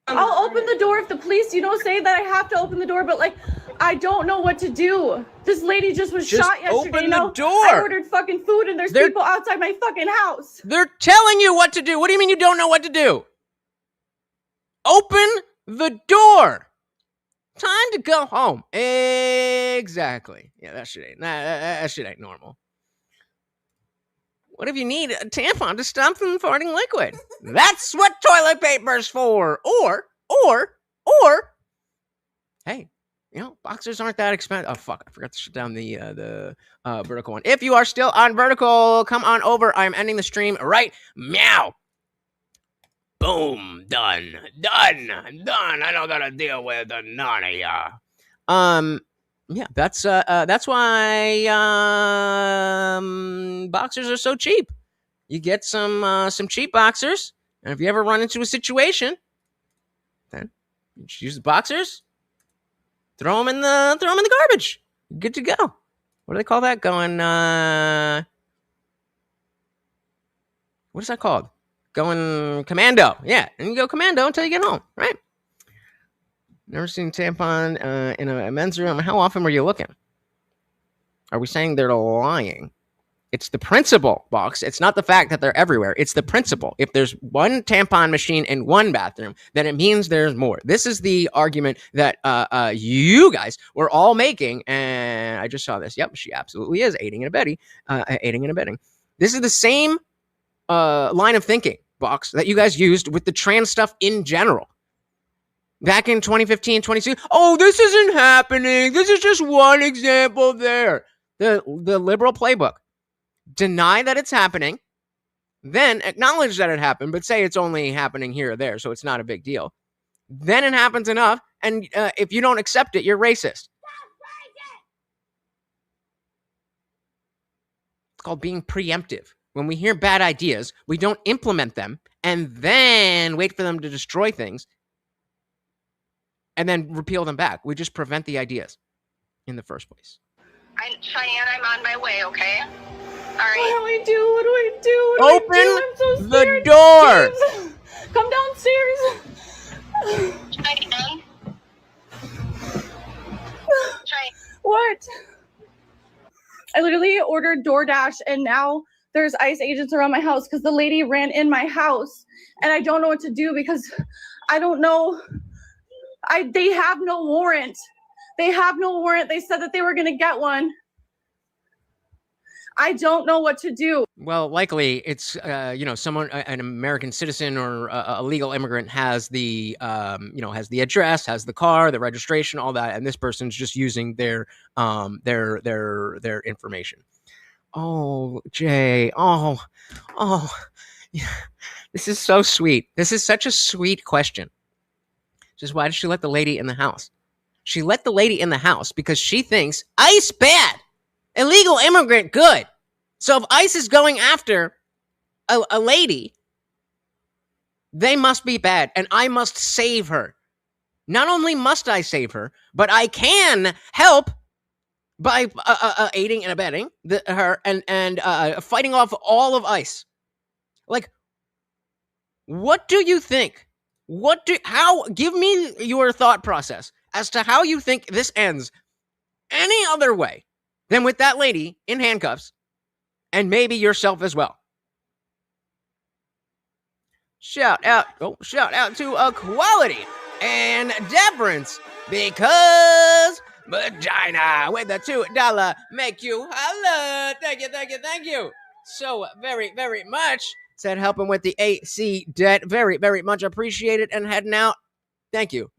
I'll open the door if the police, say that I have to open the door, but, like, I don't know what to do. This lady just was shot yesterday. Open the door. I ordered fucking food, and there's people outside my fucking house. They're telling you what to do. What do you mean you don't know what to do? Open the door. Time to go home. Exactly. Yeah, that shit ain't normal. What if you need a tampon to stop from farting liquid? That's what toilet paper's for. Or, hey, boxers aren't that expensive. Oh, fuck, I forgot to shut down the vertical one. If you are still on vertical, come on over. I'm ending the stream right meow. Boom, done. I don't gotta deal with none of ya. Yeah, that's why boxers are so cheap. You get some cheap boxers, and if you ever run into a situation, then you just use the boxers, throw them in the garbage. You're good to go. What do they call that? Going what is that called? Going commando. Yeah, and you go commando until you get home, right? Never seen tampon in a men's room. How often were you looking? Are we saying they're lying? It's the principle, Box. It's not the fact that they're everywhere. It's the principle. If there's one tampon machine in one bathroom, then it means there's more. This is the argument that you guys were all making, and I just saw this. Yep, she absolutely is aiding and abetting. This is the same line of thinking, Box, that you guys used with the trans stuff in general. Back in 2015, 22, this isn't happening. This is just one example there. The liberal playbook. Deny that it's happening, then acknowledge that it happened, but say it's only happening here or there, so it's not a big deal. Then it happens enough, and if you don't accept it, you're racist. It's called being preemptive When we hear bad ideas, we don't implement them and then wait for them to destroy things and then repeal them back. We just prevent the ideas in the first place. Cheyenne, I'm on my way, okay? All What right. do I do? What do I do? What do I do? Open I'm so the scared. door. James, come downstairs. Cheyenne? Cheyenne? What? I literally ordered DoorDash and now there's ICE agents around my house because the lady ran in my house and I don't know what to do because I don't know. They have no warrant. They have no warrant. They said that they were going to get one. I don't know what to do. Well, likely it's, someone, an American citizen or a legal immigrant has the, has the address, has the car, the registration, all that. And this person's just using their information. Oh, Jay. Oh, yeah. This is so sweet. This is such a sweet question. Just why did she let the lady in the house? She let the lady in the house because she thinks ICE bad, illegal immigrant good. So if ICE is going after a lady, they must be bad, and I must save her. Not only must I save her, but I can help by aiding and abetting her and fighting off all of ICE. Like, what do you think? Give me your thought process as to how you think this ends any other way than with that lady in handcuffs and maybe yourself as well. Shout out to equality and deference because vagina with the $2 make you holla. Thank you so very, very much. Said helping with the AC debt. Very, very much appreciated and heading out. Thank you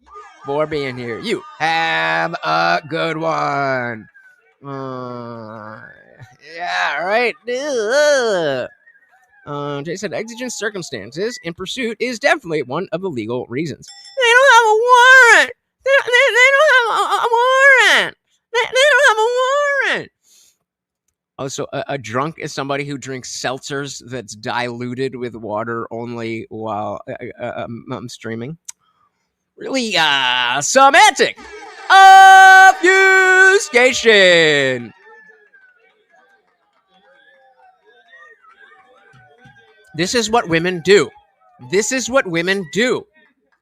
for being here. You have a good one. Yeah, right. Jay said exigent circumstances in pursuit is definitely one of the legal reasons. They don't have a warrant. They don't have a warrant. They don't have a warrant. Also, a drunk is somebody who drinks seltzers that's diluted with water only while streaming. Really, semantic obfuscation. This is what women do.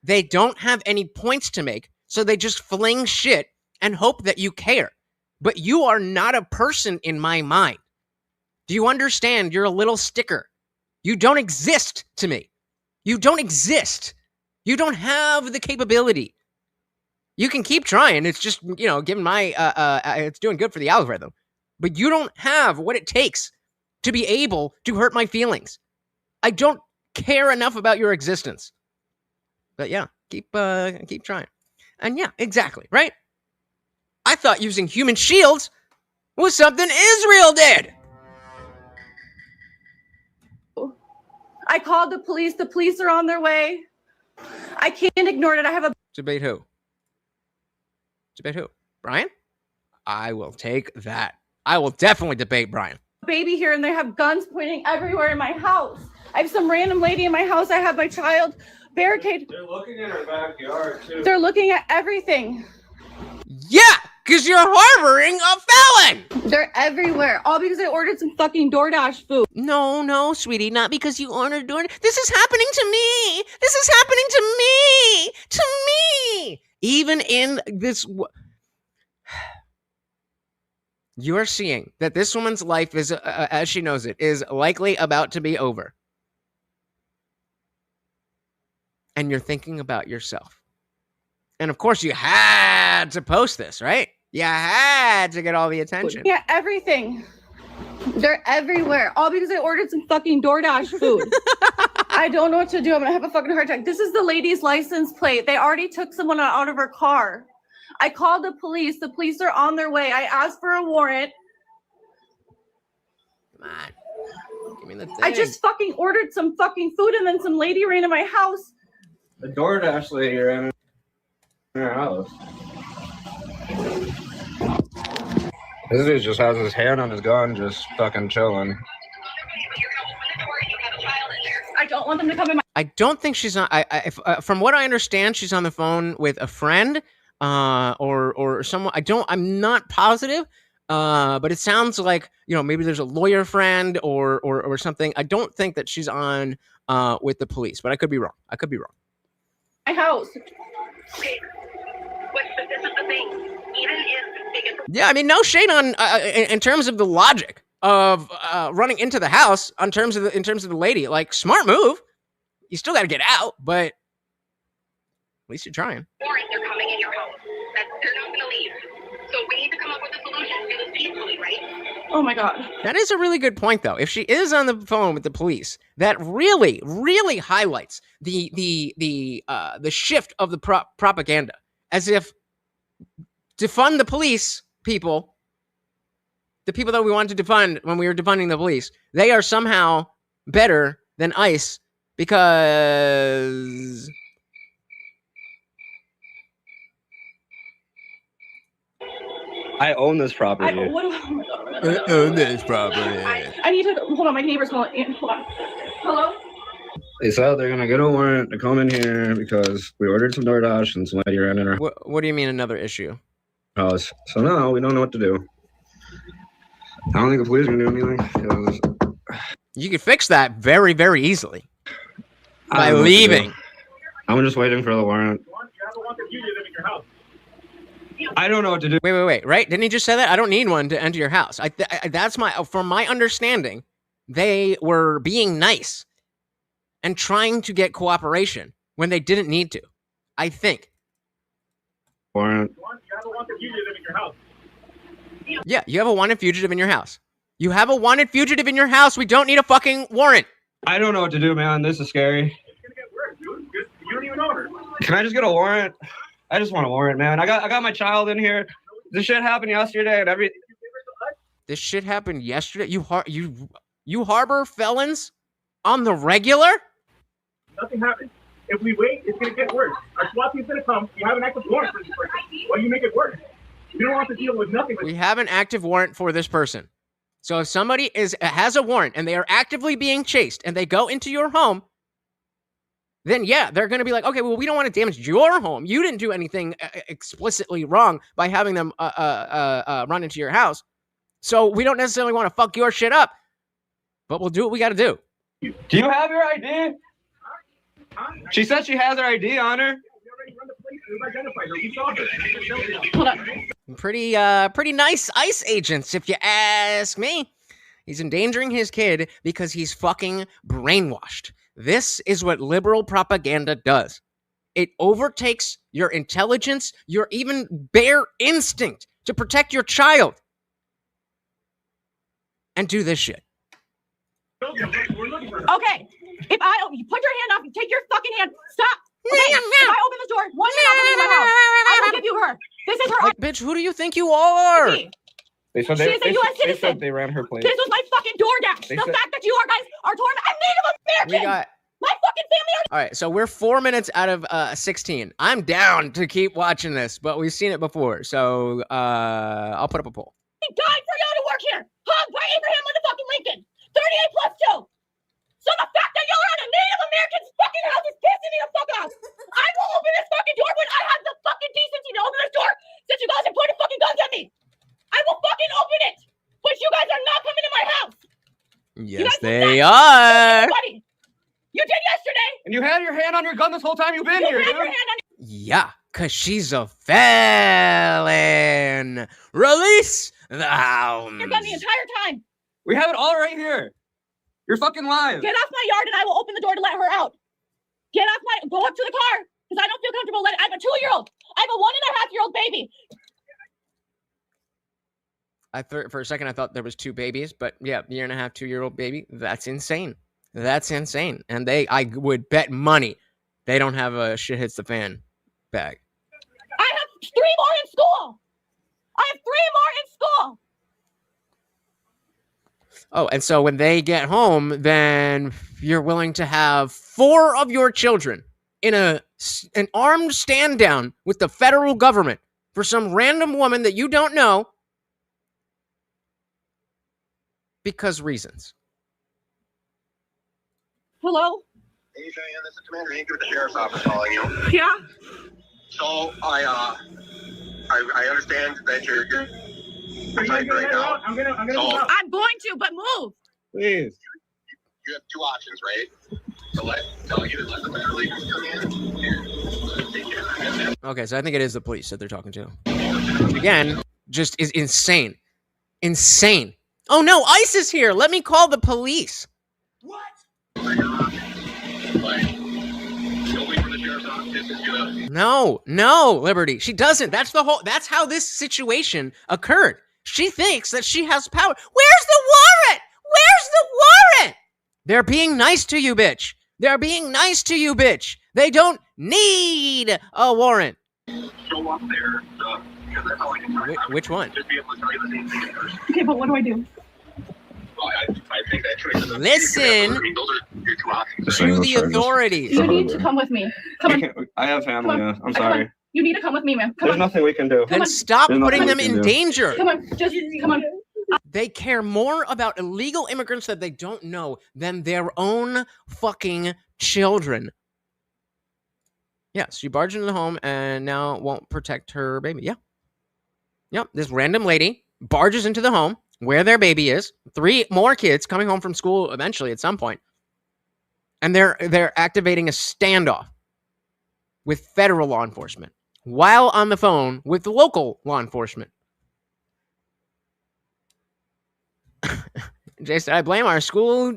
They don't have any points to make, so they just fling shit and hope that you care. But you are not a person in my mind. Do you understand? You're a little sticker. You don't exist to me. You don't exist. You don't have the capability. You can keep trying. It's just, given my, it's doing good for the algorithm. But you don't have what it takes to be able to hurt my feelings. I don't care enough about your existence. But yeah, keep trying. And yeah, exactly, right? I thought using human shields was something Israel did. I called the police. The police are on their way. I can't ignore it. I have a Debate who? Brian? I will take that. I will definitely debate Brian. baby here and they have guns pointing everywhere in my house. I have some random lady in my house. I have my child barricaded. They're looking in our backyard too. They're looking at everything. Yeah, because you're harboring a felon. They're everywhere. All because I ordered some fucking DoorDash food. No, sweetie, not because you ordered DoorDash. This is happening to me. This is happening to me. To me. Even in this... You're seeing that this woman's life is, as she knows it, is likely about to be over. And you're thinking about yourself. And of course, you had to post this, right? You had to get all the attention. Yeah, everything. They're everywhere. All because I ordered some fucking DoorDash food. I don't know what to do. I'm gonna have a fucking heart attack. This is the lady's license plate. They already took someone out of her car. I called the police. The police are on their way. I asked for a warrant. Come on. Give me the thing. I just fucking ordered some fucking food and then some lady ran to my house. The DoorDash lady ran in her house. This dude just has his hand on his gun, just fucking chilling. don't want them to come in my. I don't think she's on. From what I understand, she's on the phone with a friend, or someone. I'm not positive. But it sounds like, maybe there's a lawyer friend or something. I don't think that she's on with the police, but I could be wrong. My house. Okay. But this is the thing. Even if they get Yeah, I mean, no shade on in terms of the logic of running into the house. In terms of the lady, like, smart move. You still got to get out, but at least you're trying. warrant, they're coming in your house. That they're not going to leave. So we need to come up with a solution to do this peacefully, right? Oh my God. That is a really good point, though. If she is on the phone with the police, that really, really highlights the shift of the propaganda. As if defund the police people, the people that we wanted to defund when we were defunding the police, they are somehow better than ICE because... I own this property. Oh my God. own this property. I need to hold on. My neighbor's calling. Hold on. Hello. They said they're gonna get a warrant to come in here because we ordered some DoorDash and some lady ran in our What do you mean another issue? house. So now we don't know what to do. I don't think the police are gonna do anything because You could fix that very, very easily I by don't know what to do. leaving. I'm just waiting for the warrant. I don't know what to do. Wait. Right? Didn't he just say that? I don't need one to enter your house. That's from my understanding, they were being nice and trying to get cooperation when they didn't need to. I think. Warrant. Yeah, you have a wanted fugitive in your house. You have a wanted fugitive in your house. We don't need a fucking warrant. I don't know what to do, man. This is scary. You don't even know her. Can I just get a warrant? I just want a warrant, man. I got my child in here. This shit happened yesterday, and This shit happened yesterday. You harbor felons on the regular? Nothing happened. If we wait, it's going to get worse. Our SWAT team's going to come. You have an active warrant for this person. Why do you make it worse? You don't want to deal with nothing. We have an active warrant for this person. So if somebody has a warrant and they are actively being chased and they go into your home, then yeah, they're going to be like, okay, well, we don't want to damage your home. You didn't do anything explicitly wrong by having them run into your house. So we don't necessarily want to fuck your shit up, but we'll do what we got to do. Do you have your ID? She said she has her ID on her. Hold on. Pretty nice ICE agents, if you ask me. He's endangering his kid because he's fucking brainwashed. This is what liberal propaganda does. It overtakes your intelligence, your even bare instinct to protect your child. And do this shit. Okay. If you put your hand off, take your fucking hand. Stop. Okay. If I open the door, one you're not coming in my house. I will give you her. This is her. Like, bitch, who do you think you are? They said She is a U.S. citizen. They said they ran her place. This was my fucking DoorDash. The fact that you guys are tormenting. I'm Native American. My fucking family are. All right, so we're 4 minutes out of 16. I'm down to keep watching this, but we've seen it before, so I'll put up a poll. He died for y'all to work here. Hugged by Abraham motherfucking Lincoln. 38 plus 2. So the fact that y'all are at a Native American's fucking house is pissing me the fuck off. I will open this fucking door when I have the fucking decency to open this door since you guys are pointing fucking guns at me. I will fucking open it, but you guys are not coming to my house. Yes, they are. You did yesterday. And you had your hand on your gun this whole time you've been here, dude. Yeah, because she's a felon. Release the hounds. Your gun the entire time. We have it all right here. You're fucking live. Get off my yard and I will open the door to let her out. Go up to the car because I don't feel comfortable letting. I have a 2-year-old. I have a 1.5-year-old baby. For a second, I thought there was 2 babies, but yeah, 1.5, 2-year-old baby. That's insane. That's insane. And I would bet money they don't have a shit hits the fan bag. I have 3 more in school. Oh, and so when they get home, then you're willing to have 4 of your children in an armed stand down with the federal government for some random woman that you don't know because reasons. Hello? Hey, Cheyenne, this is Commander Hank with the Sheriff's Office calling you. Yeah. So I understand that you're fighting right now. I'm gonna So, I'm going to, but move. please. you have two options, right? So either let the paralegals come in and take care of it. Okay, so I think it is the police that they're talking to. Which again, just is insane. Insane. Oh no, ICE is here. Let me call the police. But you'll wait for the Sheriff's Office is gonna... No, Liberty. She doesn't. That's how this situation occurred. She thinks that she has power. Where's the warrant? Where's the warrant? They're being nice to you, bitch. They're being nice to you, bitch. They don't need a warrant. Show up there, because that's all I can tell you. Which one? Just be able to tell you the same thing in person. Okay, but what do I do? Well, I think that choice is... Listen I mean, those are your two options. to the authorities. You need to come with me. Come on. I have family. Come on. I'm sorry. You need to come with me, man. Come There's on. nothing we can do. Then on. stop There's putting nothing them we can in do. danger. Come on. Just come on. They care more about illegal immigrants that they don't know than their own fucking children. Yes, she barged into the home and now won't protect her baby. Yeah. Yep, this random lady barges into the home where their baby is. 3 more kids coming home from school eventually at some point. And they're activating a standoff with federal law enforcement while on the phone with the local law enforcement. Jason, I blame our school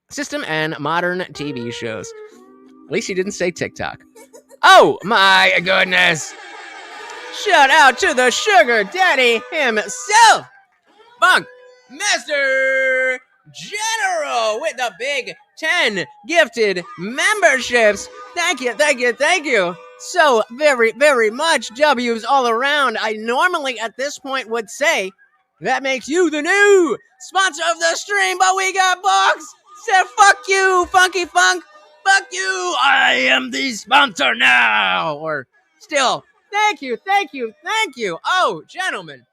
system and modern TV shows. At least he didn't say TikTok. Oh my goodness! Shout out to the sugar daddy himself, Funk Master General, with the big 10 gifted memberships. Thank you so very much. W's all around. I normally at this point would say that makes you the new sponsor of the stream, but we got Box said fuck you, Funky Funk, fuck you, I am the sponsor now. Or still, thank you. Oh, gentlemen.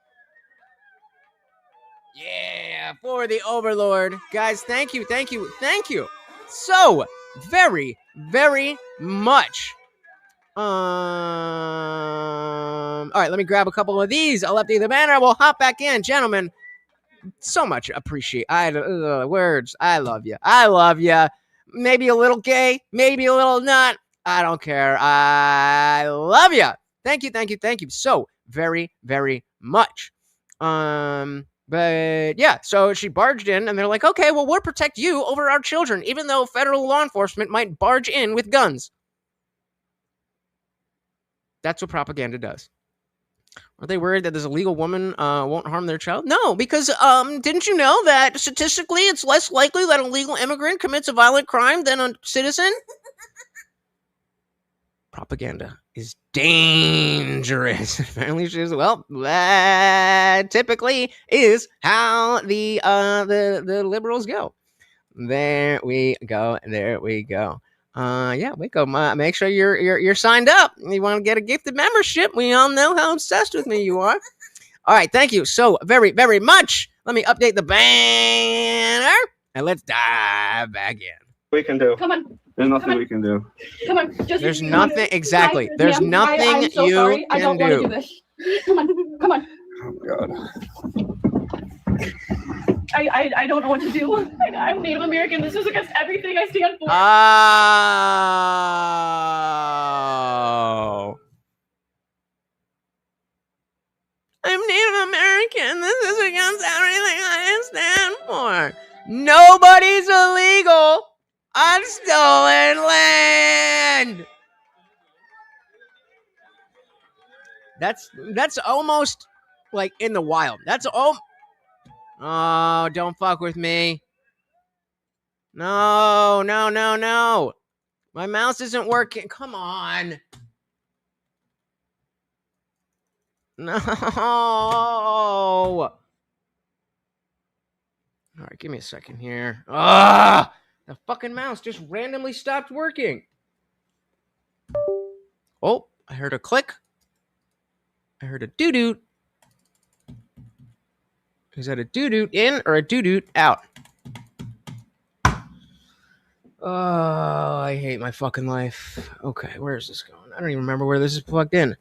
Yeah, for the Overlord. Guys, thank you. So very much. All right, let me grab a couple of these. I'll update the banner. We'll hop back in. Gentlemen, so much appreciate. Words. I love you. Maybe a little gay, maybe a little not. I don't care. I love you. Thank you so very much. But yeah, so she barged in and they're like, okay, well, we'll protect you over our children, even though federal law enforcement might barge in with guns. That's what propaganda does. Are they worried that this illegal woman won't harm their child? No, because didn't you know that statistically it's less likely that an illegal immigrant commits a violent crime than a citizen? Propaganda is dangerous. Apparently, she's that typically is how the liberals go. There we go. Yeah, wake up. Make sure you're signed up. You want to get a gifted membership? We all know how obsessed with me you are. All right, thank you so very much. Let me update the banner and let's dive back in. We can do. Come on. There's nothing we can do. Come on. There's nothing. Exactly. There's nothing I'm so you sorry. I can don't want to do this. Come on. Oh my God. I don't know what to do. I'm Native American. This is against everything I stand for. Oh. I'm Native American. This is against everything I stand for. Nobody's illegal on stolen land. That's almost like in the wild. That's all. Oh, don't fuck with me. No. My mouse isn't working. Come on. No. All right, give me a second here. The fucking mouse just randomly stopped working. Oh, I heard a click. I heard a doo-doo. Is that a doo-doo in or a doo-doo out? Oh, I hate my fucking life. Okay, where is this going? I don't even remember where this is plugged in.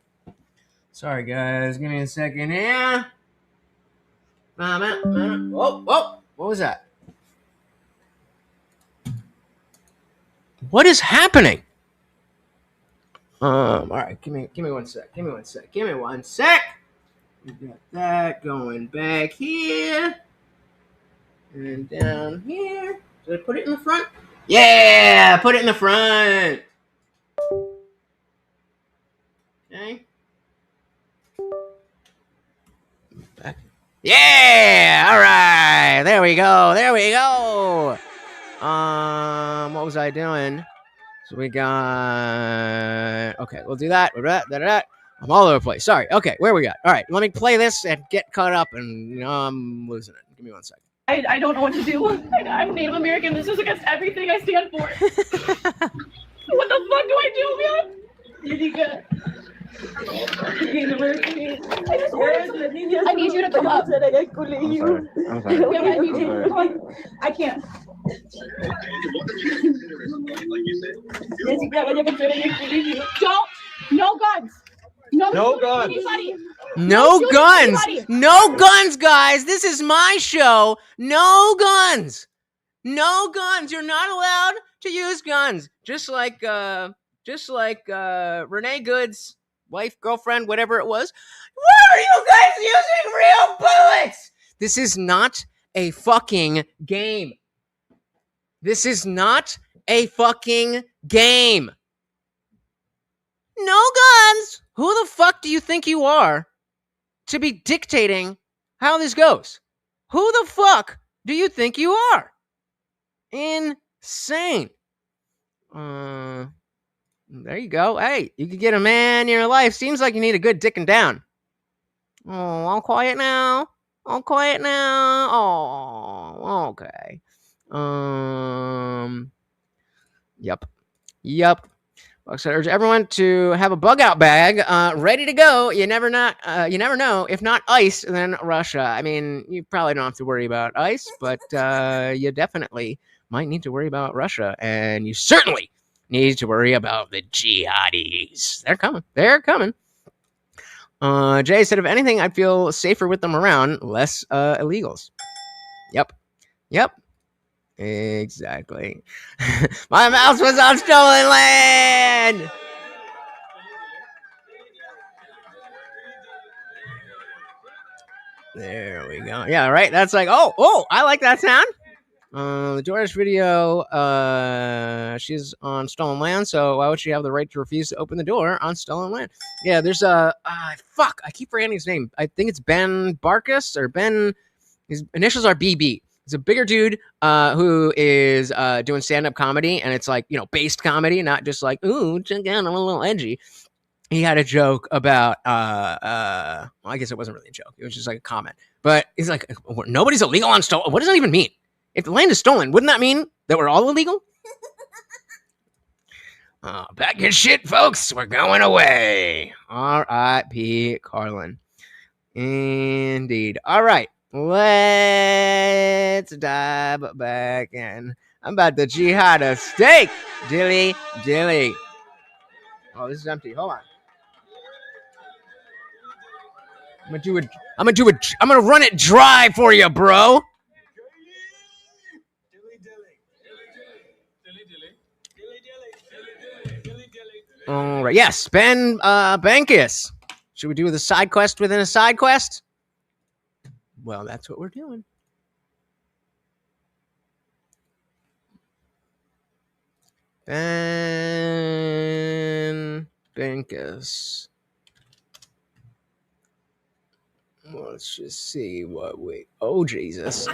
Sorry, guys. Give me a second here. Whoa, whoa. What was that? What is happening? All right. Give me 1 sec. Give me 1 sec. Give me 1 sec. We got that going back here. And down here. Did I put it in the front? Yeah, put it in the front. Okay. Back. Yeah, all right. There we go. There we go. What was I doing? So we got. Okay, we'll do that. I'm all over the place. Sorry. Okay, where we got? All right, let me play this and get caught up, and I'm losing it. Give me 1 second. I don't know what to do. I'm Native American. This is against everything I stand for. What the fuck do I do, man? I need you to come up. I'm sorry. I need you. Come on. I can't. Don't. No guns. No guns. Anybody. No guns. No guns, guys. This is my show. No guns. No guns. You're not allowed to use guns. Just like Renee Good's wife, girlfriend, whatever it was. Why are you guys using real bullets? This is not a fucking game. This is not a fucking game. No guns. Who the fuck do you think you are to be dictating how this goes? Who the fuck do you think you are? Insane. There you go. Hey, you could get a man in your life. Seems like you need a good dicking down. Oh, all quiet now. All quiet now. Oh, okay. Yep. I urge everyone to have a bug out bag ready to go. You never know. If not ICE, then Russia. I mean, you probably don't have to worry about ICE, but you definitely might need to worry about Russia, and you certainly need to worry about the jihadis. They're coming. Jay said, if anything, I'd feel safer with them around, less illegals. Yep. Exactly. My mouse was on stolen land. There we go. Yeah, right. That's like, oh, I like that sound. The DoorDash video, she's on stolen land, so why would she have the right to refuse to open the door on stolen land? Yeah, there's fuck, I keep forgetting his name. I think it's Ben Barkus or Ben. His initials are BB. He's a bigger dude who is doing stand-up comedy, and it's like, based comedy, not just like, ooh, check out, I'm a little edgy. He had a joke about, well, I guess it wasn't really a joke. It was just like a comment. But he's like, nobody's illegal on stolen. What does that even mean? If the land is stolen, wouldn't that mean that we're all illegal? Pack your shit, folks. We're going away. R.I.P. Carlin. Indeed. All right. Let's dive back in. I'm about to jihad a steak. Dilly. Oh, this is empty. Hold on. I'm gonna run it dry for you, bro. All right. Yes, Ben Bankus. Should we do the side quest within a side quest? Well, that's what we're doing. Ben Bankus. Let's just see what we. Oh, Jesus.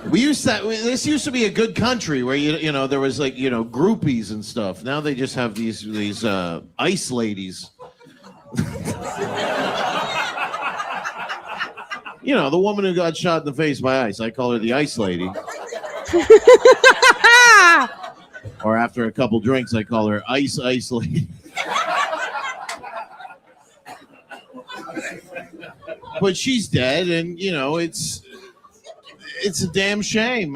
This used to be a good country where you know there was like groupies and stuff. Now they just have these ice ladies. The woman who got shot in the face by ice. I call her the ice lady. Or after a couple drinks, I call her ice lady. But she's dead, and it's a damn shame.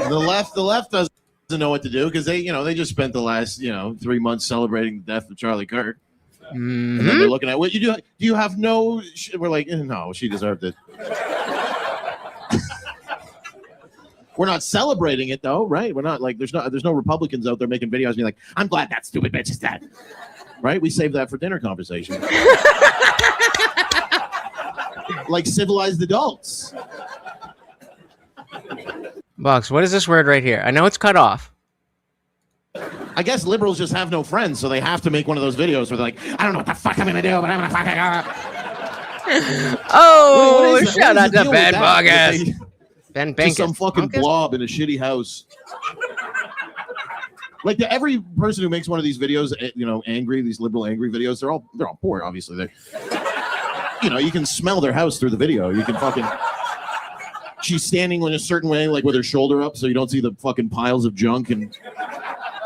The left doesn't know what to do because they just spent the last 3 months celebrating the death of Charlie Kirk. Mm-hmm. And then they're looking at what you do. Do you have no? We're like, no, she deserved it. We're not celebrating it though, right? We're not like there's no Republicans out there making videos being like, I'm glad that stupid bitch is dead. Right? We save that for dinner conversation. Like civilized adults. Box, what is this word right here? I know it's cut off. I guess liberals just have no friends, so they have to make one of those videos where they're like, I don't know what the fuck I'm gonna do, but I'm gonna fucking Oh, what is that? shout What out is the to deal Ben with that? Bogus. Ben Just Bankus. some fucking blob in a shitty house. Like every person who makes one of these videos, angry, these liberal angry videos, they're all poor, obviously. They, you can smell their house through the video. You can fucking. She's standing in a certain way, like with her shoulder up, so you don't see the fucking piles of junk and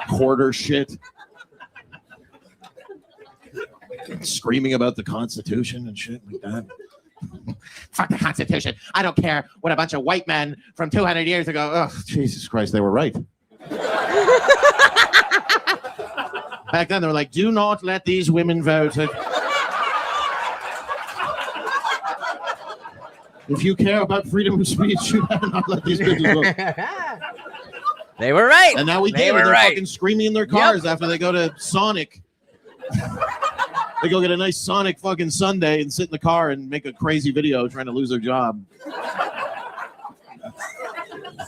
hoarder shit. Screaming about the Constitution and shit like that. Fuck the Constitution. I don't care what a bunch of white men from 200 years ago. Oh, Jesus Christ, they were right. Back then, they were like, do not let these women vote. If you care about freedom of speech, you better not let these bitches vote. They were right. And now we They did. were They're right. fucking screaming in their cars after they go to Sonic. They go get a nice Sonic fucking Sunday and sit in the car and make a crazy video trying to lose their job.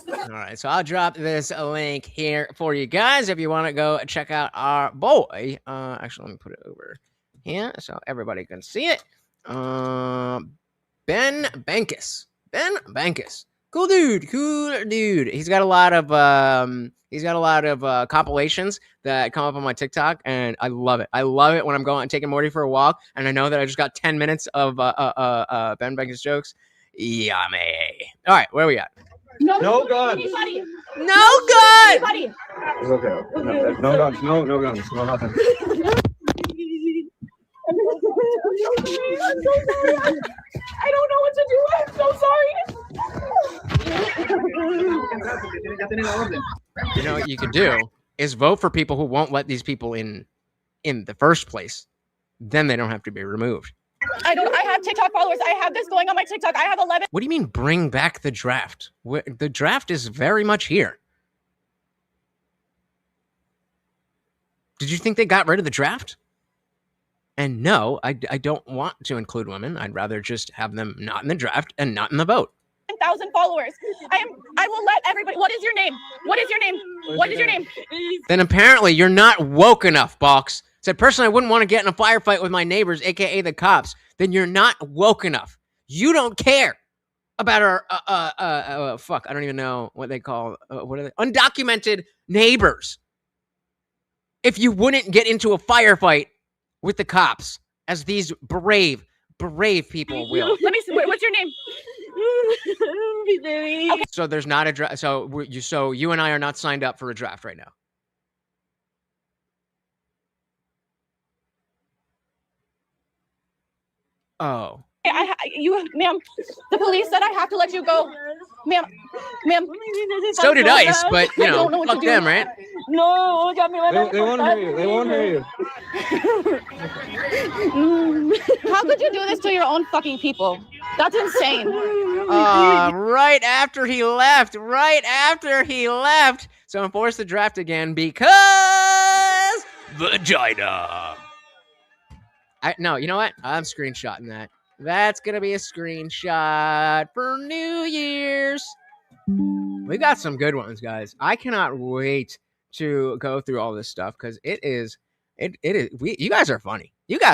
All right, so I'll drop this link here for you guys if you want to go check out our boy. Actually, let me put it over here so everybody can see it. Ben Bankus. Ben Bankus. Cool dude. He's got a lot of compilations that come up on my TikTok, and I love it. I love it when I'm going and taking Morty for a walk, and I know that I just got 10 minutes of Ben Bankus jokes. Yummy. All right, where are we at? No guns. No gun. It's okay. No guns. No guns. No nothing. I'm so sorry. I don't know what to do. I'm so sorry. You know what you could do is vote for people who won't let these people in the first place. Then they don't have to be removed. I have TikTok followers. I have this going on my TikTok. I have 11. What do you mean bring back the draft? The draft is very much here. Did you think they got rid of the draft? And no, I don't want to include women. I'd rather just have them not in the draft and not in the vote. 1,000 followers. I will let everybody. What is your name? What is your name? What is your name? Then apparently you're not woke enough, Box. Said, personally, I wouldn't want to get in a firefight with my neighbors, aka the cops. Then you're not woke enough. You don't care about our fuck. I don't even know what they call what are they? Undocumented neighbors. If you wouldn't get into a firefight with the cops, as these brave people will. Let me see. What's your name? Okay. So there's not a draft. So you and I are not signed up for a draft right now. Oh. Ma'am, the police said I have to let you go. Ma'am. So did ICE, but, I don't know what fuck to do. them, right? No, they won't hear you. They won't hear you. How could you do this to your own fucking people? That's insane. Right after he left. So enforce the draft again because vagina. No, you know what? I'm screenshotting that. That's going to be a screenshot for New Year's. We got some good ones, guys. I cannot wait to go through all this stuff because it is. You guys are funny. You do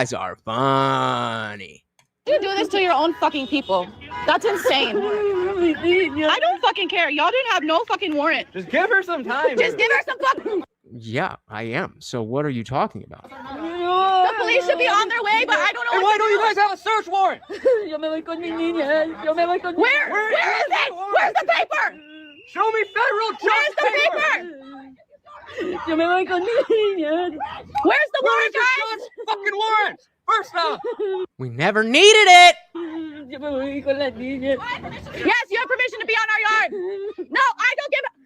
this to your own fucking people. That's insane. I don't fucking care. Y'all didn't have no fucking warrant. Just give her some time. Just give her some fucking. Yeah, I am. So what are you talking about? The police should be on their way, but I don't know. And why don't you guys have a search warrant? Where is it? Where's the paper? Show me federal Where's the paper? Where's the warrant, guys? Fucking warrant. First off. We never needed it. Yes, you have permission to be on our yard. No, I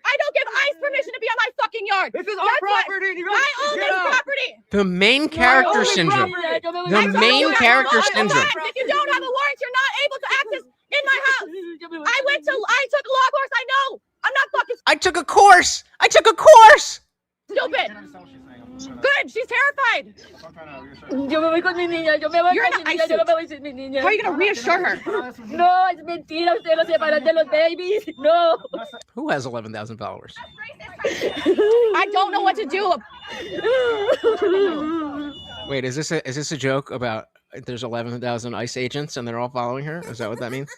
I don't give ICE permission to be on my fucking yard. This is our property. I own this property. The main character syndrome. The main character syndrome. If you don't have a warrant, you're not able to access in my house. I took a law course. I know. I'm not fucking I took a course. stupid. Good. She's terrified. Yo me voy con mi niña. Yo me voy con mi niña. Yo no me voy sin mi niña. How are you going to reassure her? No, es mentira. Ustedes lo separan de los babies. No. Who has 11,000 followers? I don't know what to do. Wait, is this a joke about there's 11,000 ICE agents and they're all following her? Is that what that means?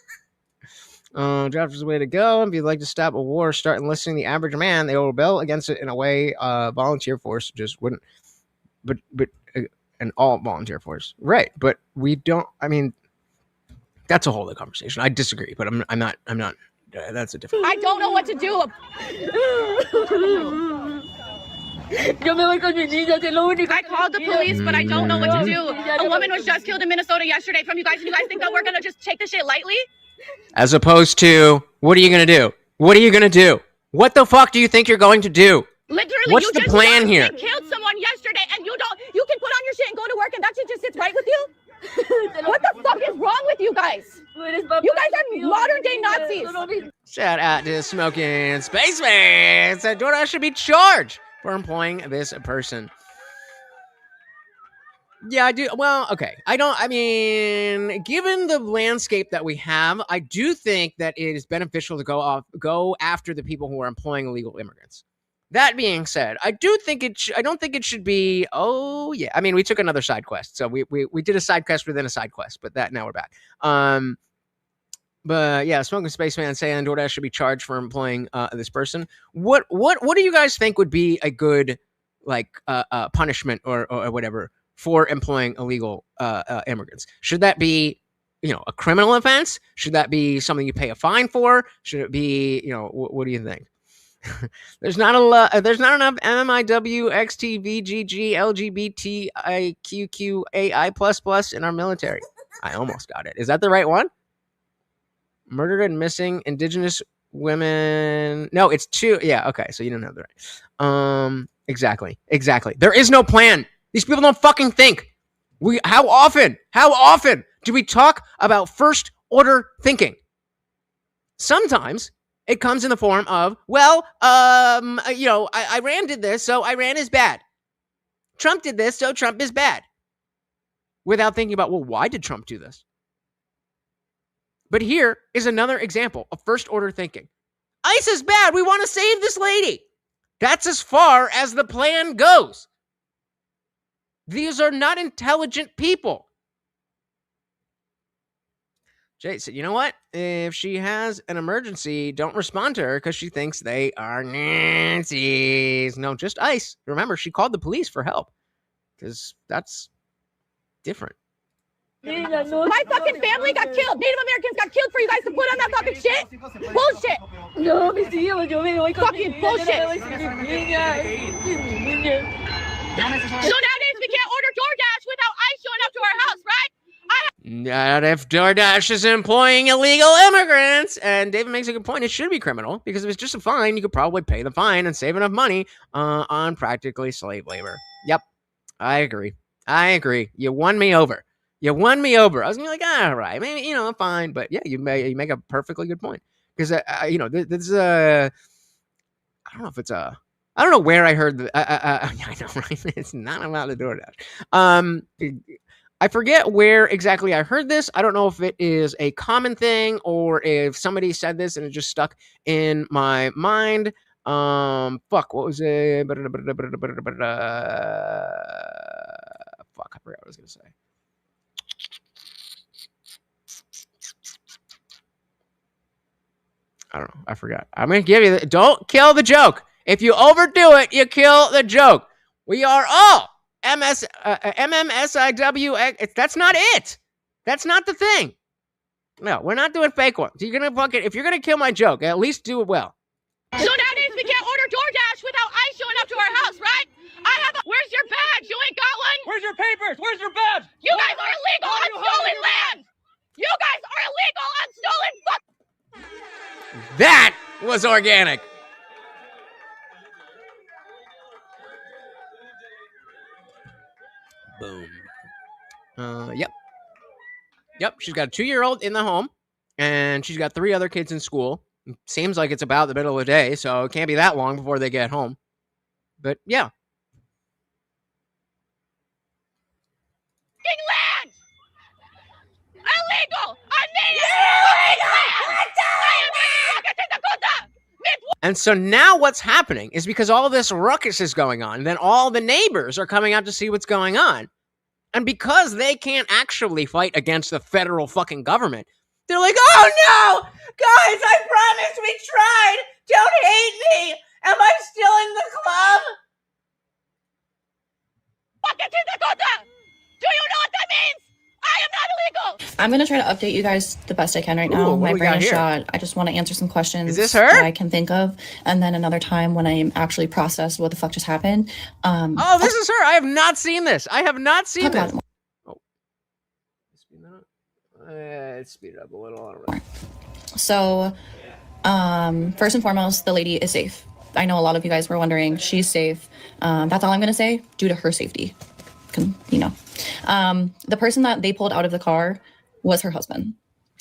Drafters, the way to go. If you'd like to stop a war, start enlisting the average man. They will rebel against it in a way. Volunteer force just wouldn't. But an all volunteer force, right? But we don't. I mean, that's a whole other conversation. I disagree, but I'm not. That's a different. I don't know what to do. Yo me voy con mi niña. Es lo único. I called the police, but I don't know what to do. A woman was just killed in Minnesota yesterday from you guys. And you guys think that we're gonna just take this shit lightly? As opposed to, what are you gonna do? What are you gonna do? What the fuck do you think you're going to do? Literally, what's you the just plan here? They killed someone yesterday, and you can put on your shit and go to work, and that shit just sits right with you. What the fuck is wrong with you guys? You guys are modern day Nazis. Shout out to Smoking Spaceman. Said DoorDash should be charged for employing this person. Yeah, I do. Well, okay. I mean, given the landscape that we have, I do think that it is beneficial to go after the people who are employing illegal immigrants. That being said, I don't think it should be, oh yeah. I mean, we took another side quest. So we did a side quest within a side quest, but now we're back. But yeah, Smoking Spaceman saying DoorDash should be charged for employing this person. What do you guys think would be a good punishment or whatever for employing illegal immigrants? Should that be, a criminal offense? Should that be something you pay a fine for? Should it be, what do you think? There's not enough MIW, XT, VGG, LGBTIQQAI++ in our military. I almost got it. Is that the right one? Murdered and missing indigenous women. No, it's 2. Yeah, okay. So you didn't have the right. Exactly. There is no plan. These people don't fucking think. How often do we talk about first order thinking? Sometimes it comes in the form of, Iran did this, so Iran is bad. Trump did this, so Trump is bad. Without thinking about, why did Trump do this? But here is another example of first order thinking. ICE is bad. We want to save this lady. That's as far as the plan goes. These are not intelligent people. Jay said, you know what? If she has an emergency, don't respond to her because she thinks they are Nazis. No, just ICE. Remember, she called the police for help because that's different. My fucking family got killed. Native Americans got killed for you guys to put on that fucking shit. Bullshit. No, mis hijos, yo me voy con fucking bullshit. mi niña. So nowadays we can't order DoorDash without ICE showing up to our house, right? Not if DoorDash is employing illegal immigrants. And David makes a good point. It should be criminal because if it's just a fine, you could probably pay the fine and save enough money on practically slave labor. Yep, I agree. You won me over. I was gonna be like, all right, maybe, fine. But yeah, you make a perfectly good point. Because, this is I don't know if it's I don't know where I heard I know, right? It's not about the DoorDash. I forget where exactly I heard this. I don't know if it is a common thing or if somebody said this and it just stuck in my mind. What was it? Fuck, I forgot what I was gonna say. I don't know. I forgot. I'm going to give you don't kill the joke. If you overdo it, you kill the joke. We are all MMSIW. That's not it. That's not the thing. No, we're not doing fake ones. If you're going to kill my joke, at least do it well. So nowadays we can't order DoorDash without ICE showing up to our house, right? Where's your badge? You ain't got one? Where's your papers? Where's your badge? You guys are illegal on stolen land. You guys are illegal on stolen fuck. That was organic. Boom. Yep. Yep. She's got a 2-year-old in the home, and she's got 3 other kids in school. Seems like it's about the middle of the day, so it can't be that long before they get home. But yeah. Land! Illegal! And so now what's happening is because all this ruckus is going on, then all the neighbors are coming out to see what's going on. And because they can't actually fight against the federal fucking government, they're like, oh no! Guys, I promise we tried! Don't hate me! Am I still in the club? Do you know what that means? I am not illegal! I'm going to try to update you guys the best I can right now. My brain is shot. I just want to answer some questions Is this her? that I can think of. And then another time when I actually process what the fuck just happened. Oh, this is her. I have not seen this. I have not seen this. Oh. Speed it up a little. So, first and foremost, the lady is safe. I know a lot of you guys were wondering. She's safe. That's all I'm going to say, due to her safety. You know. The person that they pulled out of the car was her husband.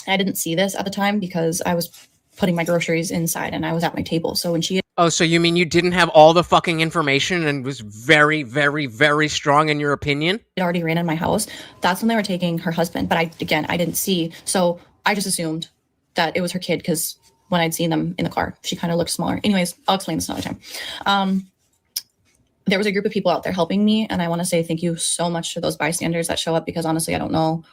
I didn't see this at the time because I was putting my groceries inside and I was at my table. So when she... Oh, so you mean you didn't have all the fucking information and was very, very, very strong in your opinion? It already ran in my house. That's when they were taking her husband. But I didn't see. So I just assumed that it was her kid because when I'd seen them in the car, she kind of looked smaller. Anyways, I'll explain this another time. There was a group of people out there helping me. And I want to say thank you so much to those bystanders that show up because honestly, I don't know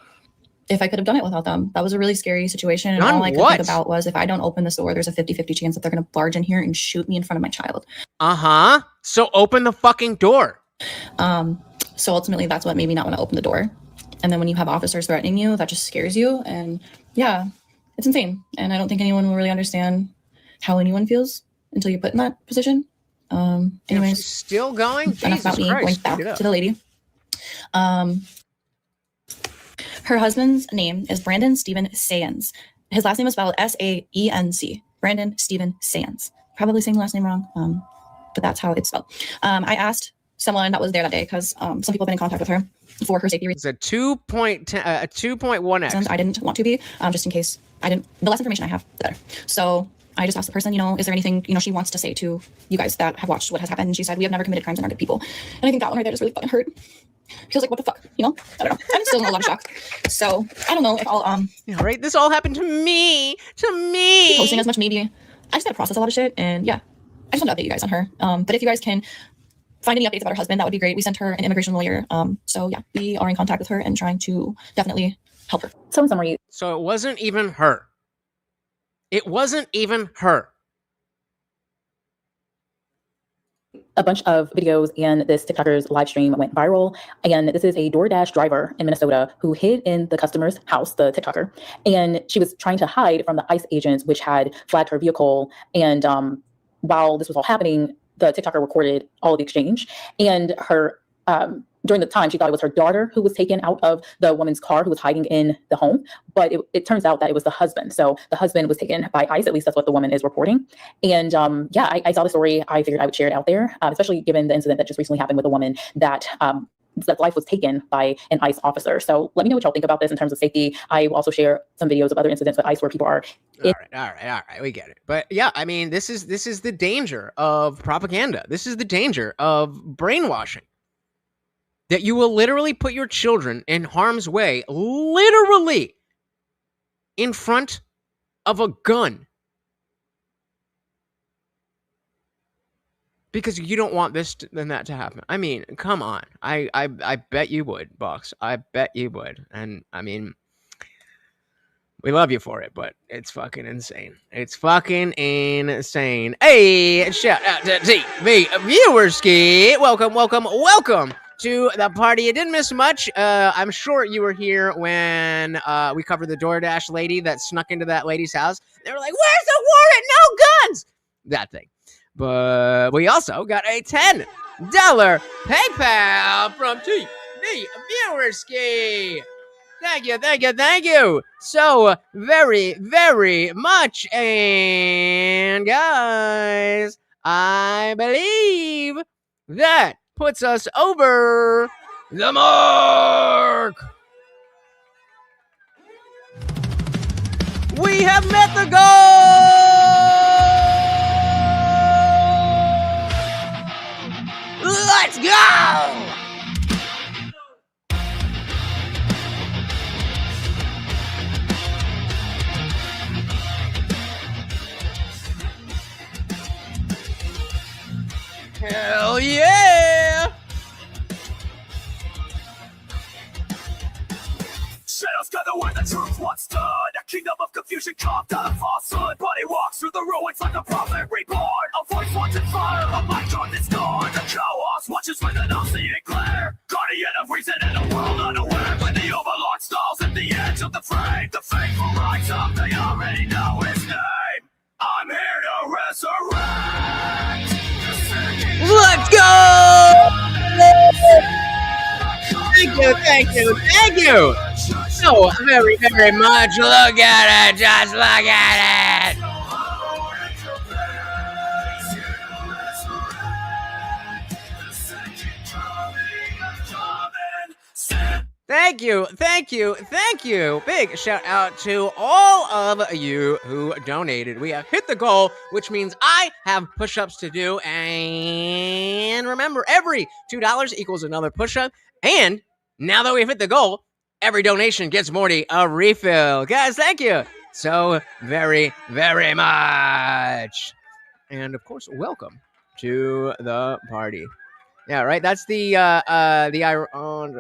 if I could have done it without them. That was a really scary situation. And all I could think about was if I don't open this door, there's a 50-50 chance that they're going to barge in here and shoot me in front of my child. Uh-huh. So open the fucking door. So ultimately, that's what made me not want to open the door. And then when you have officers threatening you, that just scares you. And yeah, it's insane. And I don't think anyone will really understand how anyone feels until you're put in that position. Anyways, still going. Enough about me. Going back to the lady. Her husband's name is Brandon Stephen Sands. His last name is spelled S-A-E-N-C. Brandon Stephen Sands. Probably saying the last name wrong, but that's how it's spelled. I asked someone that was there that day because some people have been in contact with her for her safety reasons. It's a 2.1x. I didn't want to be, just in case the less information I have, the better. So I just asked the person, is there anything, she wants to say to you guys that have watched what has happened? And she said, we have never committed crimes and are good people. And I think that one right there just really fucking hurt. Feels like, what the fuck, I don't know. I'm still in a lot of shock. So I don't know if I'll, yeah, right? This all happened to me. Posting as much maybe. I just gotta process a lot of shit. And yeah, I just want to update you guys on her. But if you guys can find any updates about her husband, that would be great. We sent her an immigration lawyer. So yeah, we are in contact with her and trying to definitely help her. So in summary. So it wasn't even her. It wasn't even her. A bunch of videos and this TikToker's live stream went viral. And this is a DoorDash driver in Minnesota who hid in the customer's house, the TikToker. And she was trying to hide from the ICE agents, which had flagged her vehicle. And while this was all happening, the TikToker recorded all of the exchange. And her during the time, she thought it was her daughter who was taken out of the woman's car who was hiding in the home. But it turns out that it was the husband. So the husband was taken by ICE. At least that's what the woman is reporting. And yeah, I saw the story. I figured I would share it out there, especially given the incident that just recently happened with a woman that life was taken by an ICE officer. So let me know what y'all think about this in terms of safety. I will also share some videos of other incidents with ICE where people are. All right. We get it. But yeah, I mean, this is the danger of propaganda. This is the danger of brainwashing. That you will literally put your children in harm's way, literally, in front of a gun. Because you don't want this and that to happen. I mean, come on. I bet you would, Box. I bet you would. And, I mean, we love you for it, but it's fucking insane. It's fucking insane. Hey, shout out to TV Viewerski. Welcome to the party. You didn't miss much. I'm sure you were here when we covered the DoorDash lady that snuck into that lady's house. They were like, where's the warrant? No guns! That thing. But we also got a $10 PayPal from TV Viewerski. Thank you so very, very much. And guys, I believe that puts us over the mark. We have met the goal. Let's go. Hell yeah! Shadows gather where the truth once stood. A kingdom of confusion carved out of falsehood. But he walks through the ruins like a prophet reborn. A voice watches fire, a mic on this dawn. The chaos watches with an all-seeing glare. Guardian of reason in a world unaware. When the overlord stalls at the edge of the frame, the faithful rise up, they already know his name. I'm here to resurrect. Let's go! Thank you so very, very much. Look at it, just look at it. Thank you. Big shout out to all of you who donated. We have hit the goal, which means I have push-ups to do. And remember, every $2 equals another push-up. And now that we've hit the goal, every donation gets Morty a refill. Guys, thank you so very, very much. And of course, welcome to the party. Yeah, right. That's the did I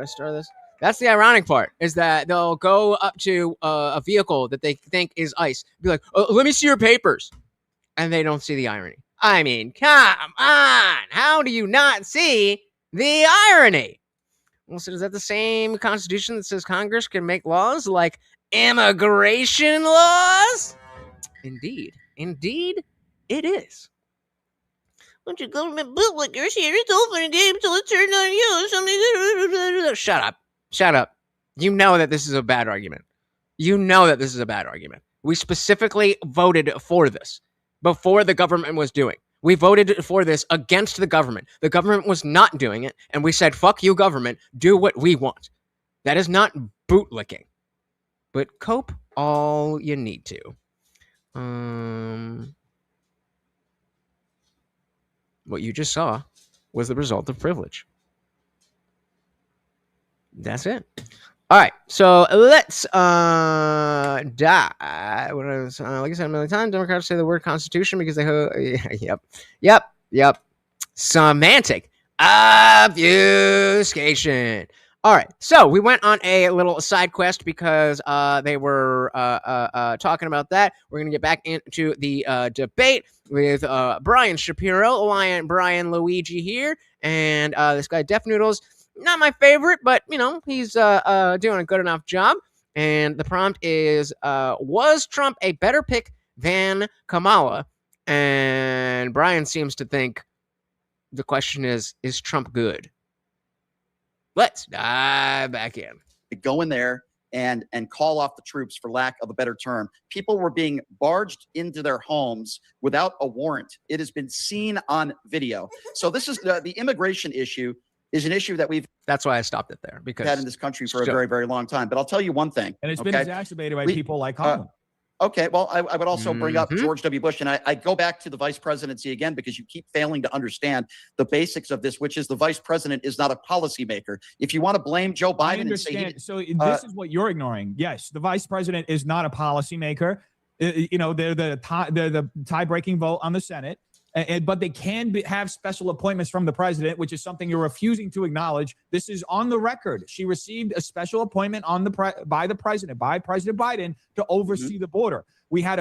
start this? That's the ironic part, is that they'll go up to a vehicle that they think is ICE, be like, oh, let me see your papers. And they don't see the irony. I mean, come on. How do you not see the irony? Well, so is that the same Constitution that says Congress can make laws like immigration laws? Indeed, it is. Bunch of government bootlickers here. It's all fun and games till it turns on you. Shut up. You know that this is a bad argument. We specifically voted for this before the government was doing. We voted for this against the government. The government was not doing it, and we said, fuck you, government. Do what we want. That is not bootlicking. But cope all you need to. What you just saw was the result of privilege. That's it. All right, so let's die. What is, like I said a million times, Democrats say the word Constitution because they... Yep. Semantic obfuscation. All right, so we went on a little side quest because they were talking about that. We're going to get back into the debate with Brian Shapiro, Brian Luigi here, and this guy DefNoodles. Not my favorite, but, you know, he's doing a good enough job. And the prompt is, was Trump a better pick than Kamala? And Brian seems to think the question is Trump good? Let's dive back in. Go in there and call off the troops, for lack of a better term. People were being barged into their homes without a warrant. It has been seen on video. So this is the immigration issue. Is an issue that that's why I stopped it there, because had in this country for a very, very long time. But I'll tell you one thing. And it's been exacerbated by people like Colin. Okay, well, I would also bring up George W. Bush, and I go back to the vice presidency again, because you keep failing to understand the basics of this, which is the vice president is not a policymaker. If you want to blame Joe Biden and say this is what you're ignoring. Yes, the vice president is not a policymaker. You know, they're the tie-breaking vote on the Senate. But they can have special appointments from the president, which is something you're refusing to acknowledge. This is on the record. She received a special appointment by President Biden, to oversee the border. We had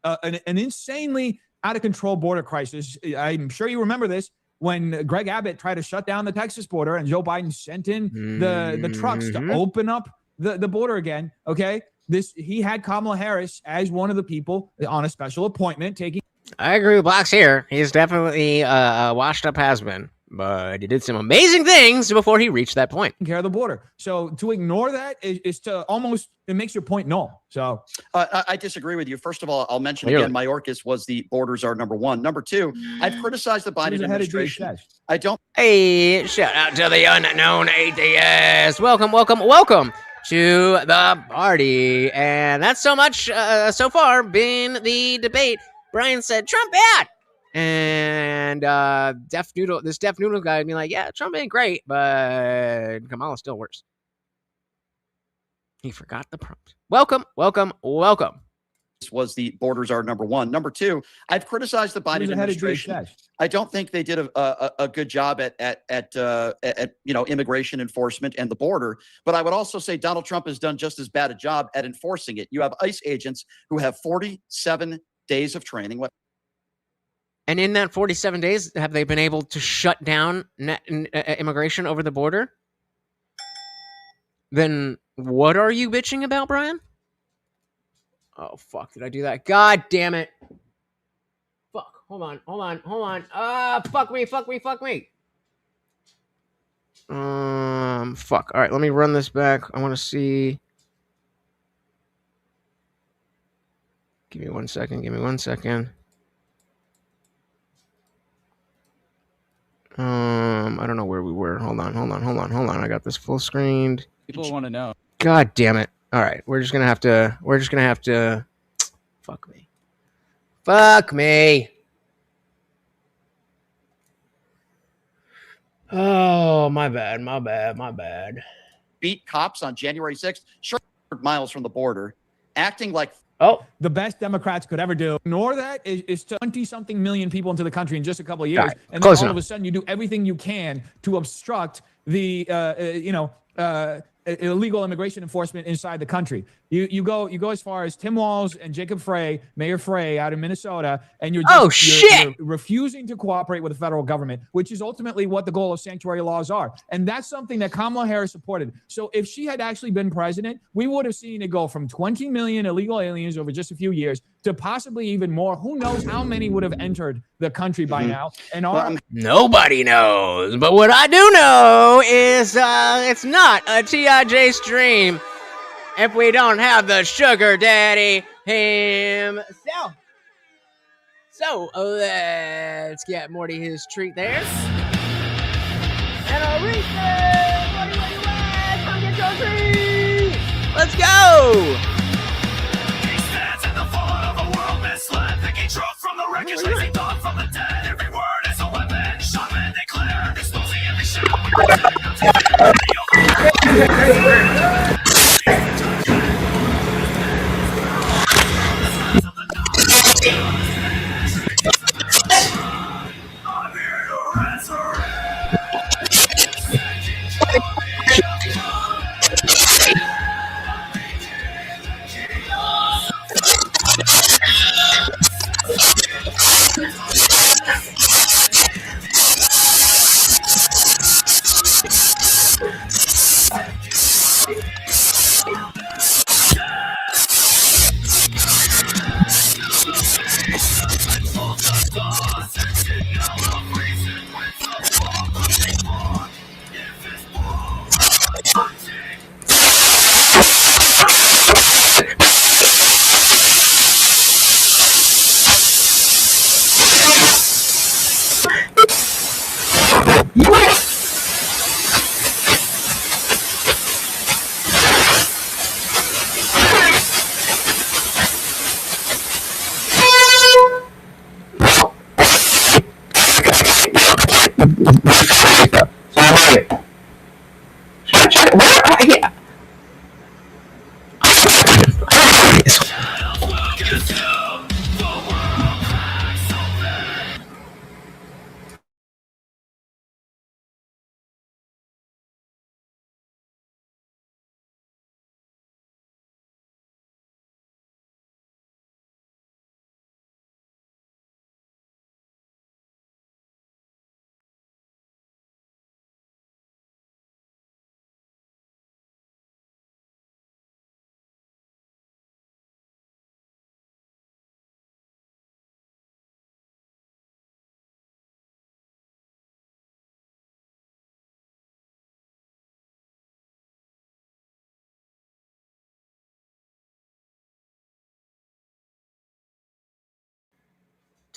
an insanely out of control border crisis. I'm sure you remember this, when Greg Abbott tried to shut down the Texas border and Joe Biden sent in the trucks to open up the border again. Okay, he had Kamala Harris as one of the people on a special appointment taking. I agree with Blocks here. He's definitely a washed up has-been. but he did some amazing things before he reached that point. Care of the border. So to ignore that is to almost, it makes your point null. So I disagree with you. First of all, I'll mention again, Mayorkas was the borders are number one. Number two, I've criticized the Biden administration. I don't. Hey, shout out to the unknown atheist. Welcome to the party. And that's so much so far been the debate. Brian said Trump bad. And this DefNoodles guy would be like, yeah, Trump ain't great, but Kamala's still worse. He forgot the prompt. Welcome. This was the borders are number one. Number two, I've criticized the Biden administration. I don't think they did a good job at immigration enforcement and the border. But I would also say Donald Trump has done just as bad a job at enforcing it. You have ICE agents who have 47 days of training. And in that 47 days, have they been able to shut down immigration over the border? Then what are you bitching about, Brian? Oh, fuck. Did I do that? God damn it. Fuck. Hold on. Fuck me. Fuck. All right, let me run this back. I want to see. Give me one second. I don't know where we were. Hold on. I got this full screened. People want to know. God damn it. All right, we're just gonna have to. Fuck me. Oh, my bad. Beat cops on January 6th, 100 miles from the border, acting like the best Democrats could ever do. Ignore that is 20-something million people into the country in just a couple of years, and then all of a sudden you do everything you can to obstruct the illegal immigration enforcement inside the country. You go as far as Tim Walz and Jacob Frey, Mayor Frey out in Minnesota, and you're refusing to cooperate with the federal government, which is ultimately what the goal of sanctuary laws are. And that's something that Kamala Harris supported. So if she had actually been president, we would have seen it go from 20 million illegal aliens over just a few years to possibly even more. Who knows how many would have entered the country by now? And nobody knows. But what I do know is it's not a TIJ stream if we don't have the sugar daddy himself. So let's get Morty his treat there. And a reset! Morty, where you at? Come get your treat! Let's go! He stands in the thought of a world misled, picking truth from the wreckage, raising thought from the dead. Every word is a weapon, shot and declare, exposing every shadow. We pretend not to fear the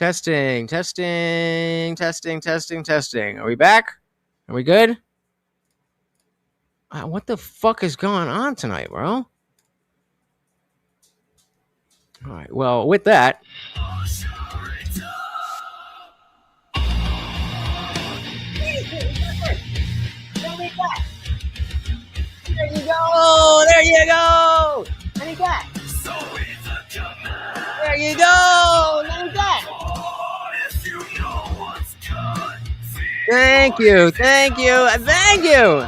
Testing, testing, testing, testing, testing. Are we back? Are we good? What the fuck is going on tonight, bro? All right. Well, with that. There you go. There you go. Let me back. There you go. Let me back. Thank you. Thank you. Thank you.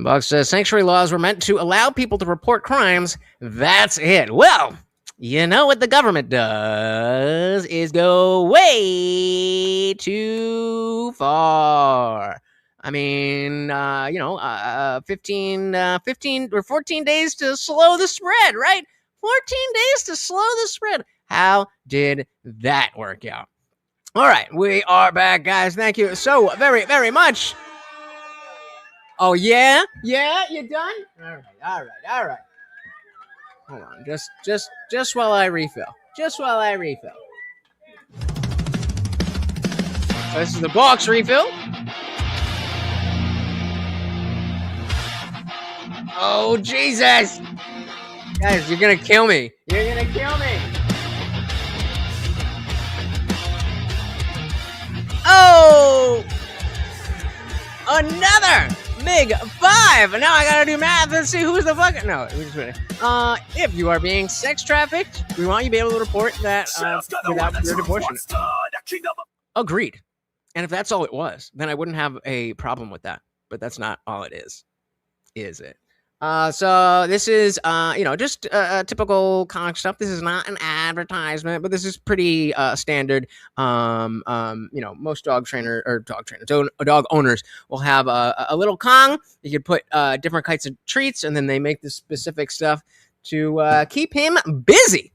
Buck says sanctuary laws were meant to allow people to report crimes. That's it. Well, you know what the government does is go way too far. I mean, 15 or 14 days to slow the spread, right? 14 days to slow the spread. How did that work out? All right, we are back, guys. Thank you so very, very much. Oh, yeah? Yeah? You done? All right. Hold on. Just while I refill. So this is the box refill. Oh, Jesus. Guys, you're going to kill me. Oh! Another MiG-5. Now I gotta do math and see who's the fucking. No, we're just kidding. If you are being sex trafficked, we want you to be able to report that without your abortion. Agreed. And if that's all it was, then I wouldn't have a problem with that. But that's not all it is it? So this is, just typical comic stuff. This is not an advertisement, but this is pretty standard. Most dog owners will have a little Kong. You could put different kinds of treats, and then they make this specific stuff to keep him busy.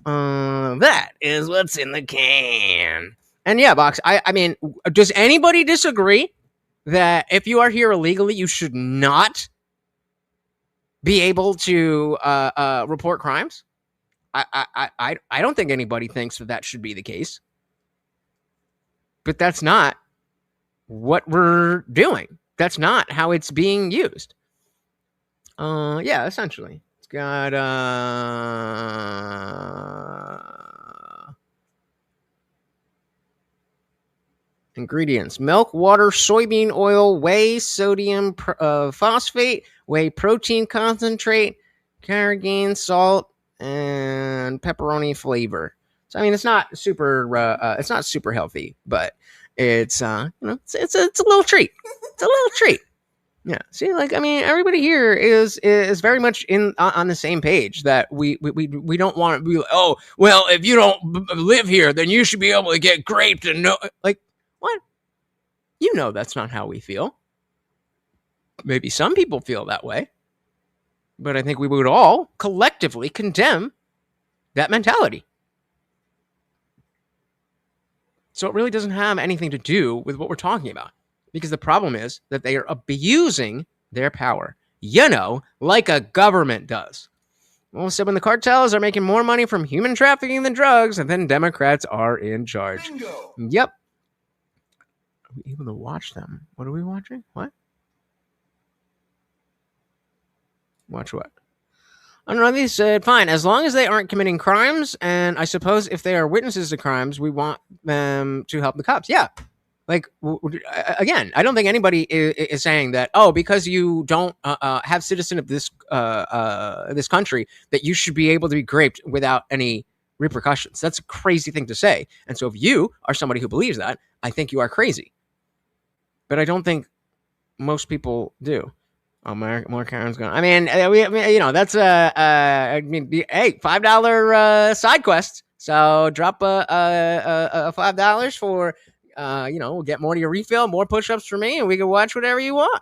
That is what's in the can. And yeah, Box, I mean, does anybody disagree that if you are here illegally, you should not be able to report crimes? I don't think anybody thinks that should be the case. But that's not what we're doing. That's not how it's being used. Yeah, essentially. It's got ingredients: milk, water, soybean oil, whey, sodium phosphate, whey protein concentrate, carrageen, salt, and pepperoni flavor. So I mean, it's not super healthy, but it's it's a little treat. It's a little treat. Yeah. See, like, I mean, everybody here is very much on the same page that we don't want to be like, oh, well, if you don't live here, then you should be able to get graped and no, like, what? You know, that's not how we feel. Maybe some people feel that way, but I think we would all collectively condemn that mentality. So it really doesn't have anything to do with what we're talking about, because the problem is that they are abusing their power, like a government does. Well, so when the cartels are making more money from human trafficking than drugs, and then Democrats are in charge. Bingo. Yep. Are we able to watch them? What are we watching? What? Watch what? Another said, fine, as long as they aren't committing crimes, and I suppose if they are witnesses to crimes, we want them to help the cops. Yeah. Like, again, I don't think anybody is saying that, oh, because you don't have citizen of this this country, that you should be able to be raped without any repercussions. That's a crazy thing to say. And so if you are somebody who believes that, I think you are crazy. But I don't think most people do. Oh, more Karen's going. I mean, you know, that's I mean, hey, $5 side quest. So drop a $5 for, you know, we'll get more to your refill, more push-ups for me, and we can watch whatever you want.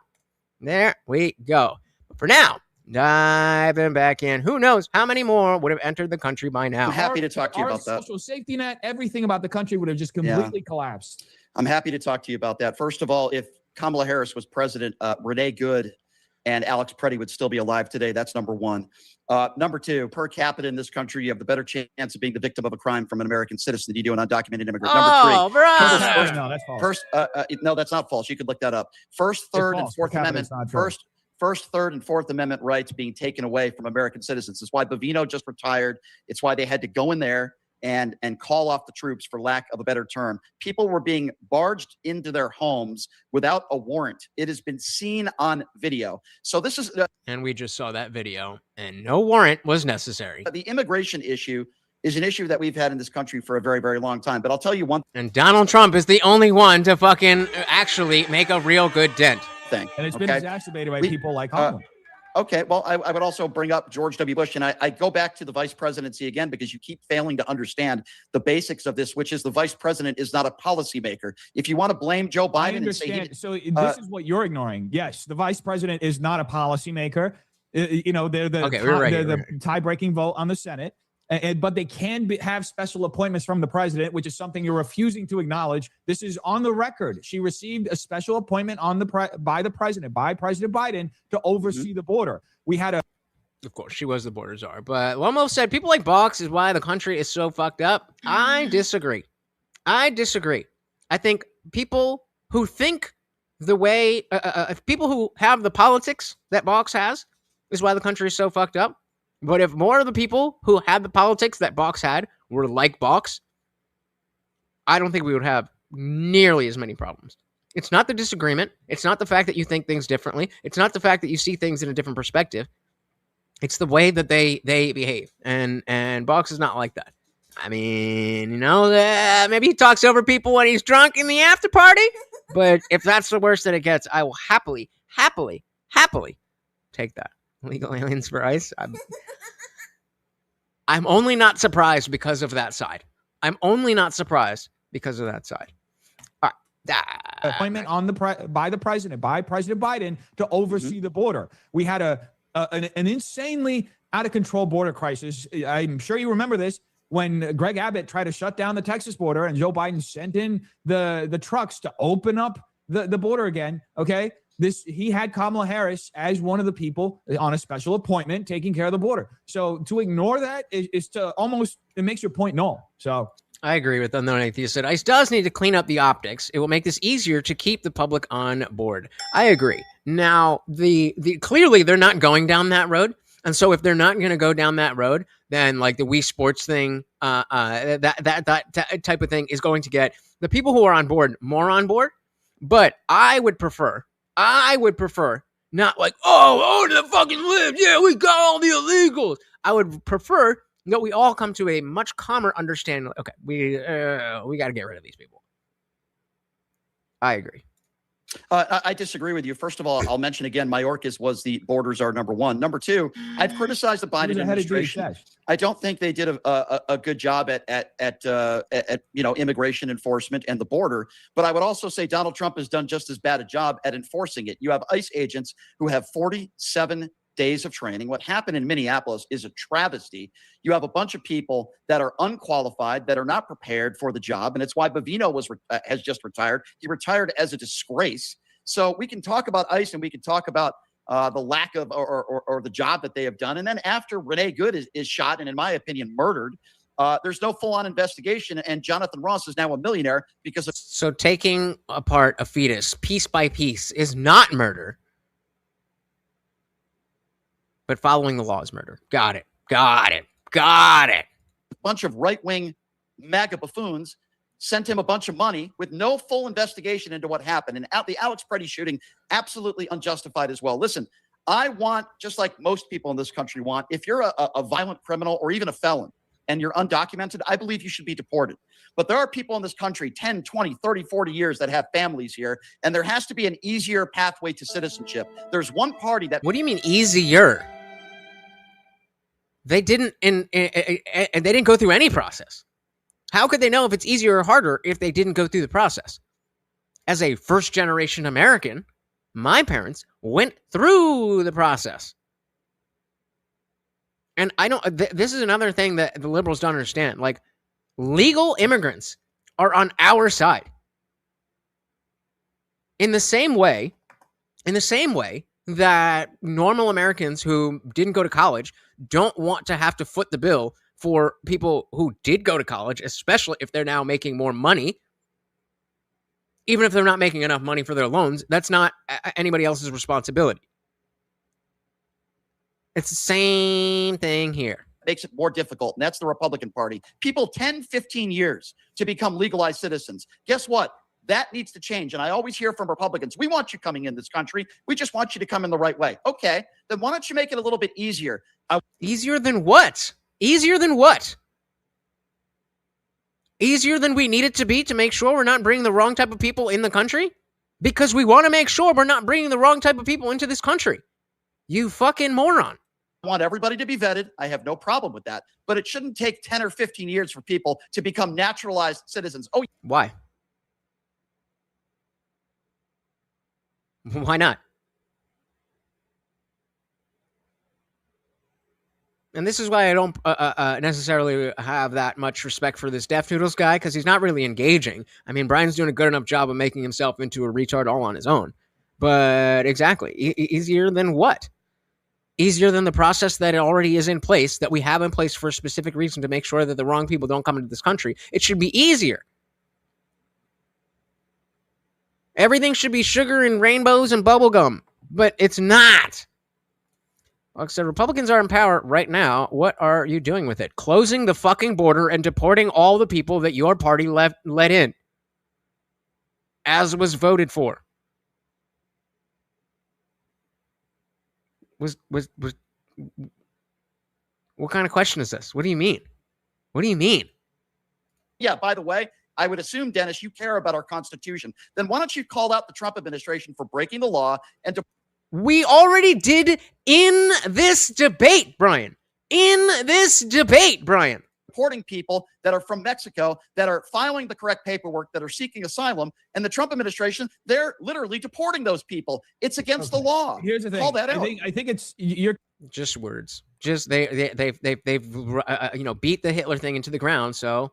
There we go. But for now, diving back in, who knows how many more would have entered the country by now? I'm happy to talk to you about that. Social safety net, everything about the country would have just completely collapsed. I'm happy to talk to you about that. First of all, if Kamala Harris was president, Renee Good and Alex Preddy would still be alive today. That's number one. Number two, per capita in this country, you have the better chance of being the victim of a crime from an American citizen than you do an undocumented immigrant. Oh, number three. No, that's false. First, no, that's not false. You could look that up. First, third, and fourth amendment. First, third, and fourth amendment rights being taken away from American citizens. It's why Bovino just retired. It's why they had to go in there and call off the troops, for lack of a better term. People were being barged into their homes without a warrant. It has been seen on video. So this is and we just saw that video, and no warrant was necessary. The immigration issue is an issue that we've had in this country for a very, very long time. But I'll tell you one thing. And Donald Trump is the only one to fucking actually make a real good dent. Thing. And it's been exacerbated by people like Holland. Okay, well, I would also bring up George W. Bush, and I go back to the vice presidency again because you keep failing to understand the basics of this, which is the vice president is not a policymaker. If you want to blame Joe Biden and say so this is what you're ignoring. Yes, the vice president is not a policymaker. You know, they're the tie-breaking vote on the Senate. But they can have special appointments from the president, which is something you're refusing to acknowledge. This is on the record. She received a special appointment by President Biden, to oversee the border. We had a. Of course, she was the border czar. But Lomo said people like Box is why the country is so fucked up. I disagree. I think people who think the way, people who have the politics that Box has is why the country is so fucked up. But if more of the people who had the politics that Box had were like Box, I don't think we would have nearly as many problems. It's not the disagreement. It's not the fact that you think things differently. It's not the fact that you see things in a different perspective. It's the way that they behave. And Box is not like that. I mean, you know, maybe he talks over people when he's drunk in the after party. But if that's the worst that it gets, I will happily take that. Legal aliens for ICE. I'm only not surprised because of that side. By President Biden to oversee the border. We had an insanely out of control border crisis. I'm sure you remember this when Greg Abbott tried to shut down the Texas border and Joe Biden sent in the trucks to open up the border again. Okay. He had Kamala Harris as one of the people on a special appointment taking care of the border. So to ignore that is to almost, it makes your point null. So I agree with Unknown Atheist said ICE does need to clean up the optics. It will make this easier to keep the public on board. I agree. Now, the clearly they're not going down that road. And so if they're not going to go down that road, then like the Wii Sports thing, that type of thing is going to get the people who are on board more on board. But I would prefer not like, oh, the fucking libs. Yeah, we got all the illegals. I would prefer that we all come to a much calmer understanding. Okay, we got to get rid of these people. I agree. I disagree with you. First of all, I'll mention again, Mayorkas was the borders are number one. Number two, I've criticized the Biden administration. I don't think they did a good job at immigration enforcement and the border. But I would also say Donald Trump has done just as bad a job at enforcing it. You have ICE agents who have 47 days of training. What happened in Minneapolis is a travesty. You have a bunch of people that are unqualified, that are not prepared for the job, and it's why Bovino has just retired. He retired as a disgrace. So we can talk about ICE and we can talk about the lack of or the job that they have done. And then after Renee Good is shot and, in my opinion, murdered, there's no full-on investigation, and Jonathan Ross is now a millionaire because of. So taking apart a fetus piece by piece is not murder. But following the law is murder. Got it. Got it. Got it. A bunch of right-wing MAGA buffoons sent him a bunch of money with no full investigation into what happened. And the Alex Preddy shooting, absolutely unjustified as well. Listen, I want, just like most people in this country want, if you're a violent criminal or even a felon and you're undocumented, I believe you should be deported. But there are people in this country 10, 20, 30, 40 years that have families here, and there has to be an easier pathway to citizenship. There's one party that... What do you mean easier? They didn't they didn't go through any process. How could they know if it's easier or harder if they didn't go through the process? As a first-generation American, my parents went through the process. And I don't, this is another thing that the liberals don't understand. Like, legal immigrants are on our side. In the same way that normal Americans who didn't go to college don't want to have to foot the bill for people who did go to college, especially if they're now making more money. Even if they're not making enough money for their loans, that's not anybody else's responsibility. It's the same thing here. Makes it more difficult, and that's the Republican Party. People 10, 15 years to become legalized citizens. Guess what? That needs to change. And I always hear from Republicans, we want you coming in this country. We just want you to come in the right way. Okay, then why don't you make it a little bit easier? Easier than what? Easier than what? Easier than we need it to be to make sure we're not bringing the wrong type of people in the country? Because we want to make sure we're not bringing the wrong type of people into this country. You fucking moron. I want everybody to be vetted. I have no problem with that. But it shouldn't take 10 or 15 years for people to become naturalized citizens. Oh, why? Why not? And this is why I don't necessarily have that much respect for this DefNoodles guy, because he's not really engaging. I mean, Brian's doing a good enough job of making himself into a retard all on his own. But exactly. Easier than what? Easier than the process that already is in place, that we have in place for a specific reason to make sure that the wrong people don't come into this country. It should be easier. Everything should be sugar and rainbows and bubblegum, but it's not. Like I said, Republicans are in power right now. What are you doing with it? Closing the fucking border and deporting all the people that your party let in, as was voted for. Was what kind of question is this? What do you mean? What do you mean? yeah, by the way, I would assume, Dennis, you care about our Constitution. Then why don't you call out the Trump administration for breaking the law and we already did in this debate, Brian. In this debate, Brian. Deporting people that are from Mexico, that are filing the correct paperwork, that are seeking asylum, and the Trump administration, they're literally deporting those people. It's against the law. Here's the thing. Call that out. I think it's you're just words. Just they've beat the Hitler thing into the ground. So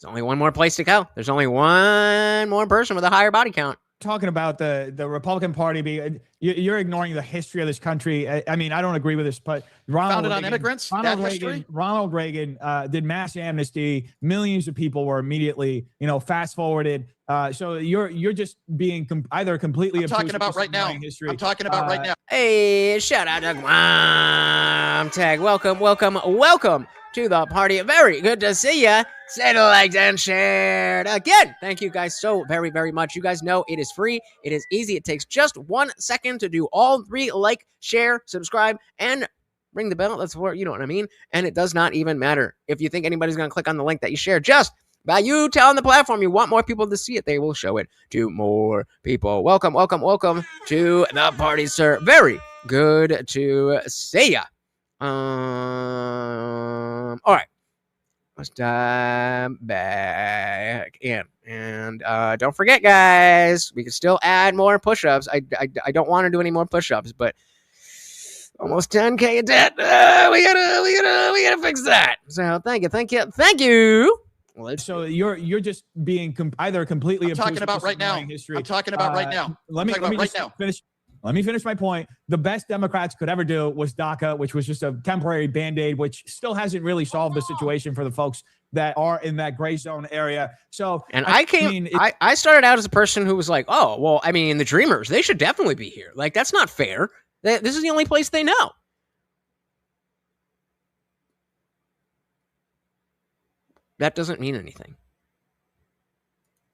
there's only one more place to go. There's only one more person with a higher body count. Talking about the Republican Party being, you're ignoring the history of this country. I mean, I don't agree with this, but founded on immigrants. Ronald Reagan did mass amnesty. Millions of people were immediately, fast forwarded. So you're just being either completely. I'm talking about right now. History. I'm talking about right now. Hey, shout out to Mom Tag. Welcome to the party. Very good to see ya. Say liked and shared again. Thank you guys so very, very much. You guys know it is free. It is easy. It takes just 1 second to do all three: like, share, subscribe, and ring the bell. That's what you know what I mean. And it does not even matter if you think anybody's going to click on the link that you share. Just by you telling the platform you want more people to see it, they will show it to more people. Welcome to the party, sir. Very good to see ya. All right. Let's dive back in. And don't forget, guys, we can still add more push-ups. I don't want to do any more push-ups, but almost 10K in debt. We gotta fix that. So thank you. So you're just being either completely. I'm talking about right now. History. I'm talking about right now. Let me finish. Let me finish my point. The best Democrats could ever do was DACA, which was just a temporary Band-Aid, which still hasn't really solved the situation for the folks that are in that gray zone area. So, and I started out as a person who was like, oh, well, I mean, the Dreamers, they should definitely be here. Like, that's not fair. This is the only place they know. That doesn't mean anything.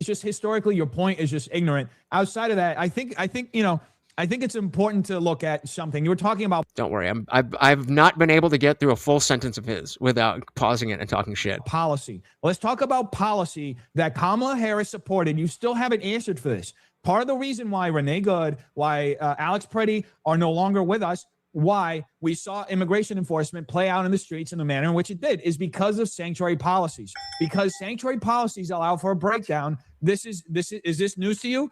It's just historically, your point is just ignorant. Outside of that, I think it's important to look at something. You were talking about. Don't worry, I've not been able to get through a full sentence of his without pausing it and talking shit. Policy. Let's talk about policy that Kamala Harris supported. You still haven't answered for this. Part of the reason why Renee Good, why Alex Preddy are no longer with us, why we saw immigration enforcement play out in the streets in the manner in which it did, is because of sanctuary policies. Because sanctuary policies allow for a breakdown. Is this news to you?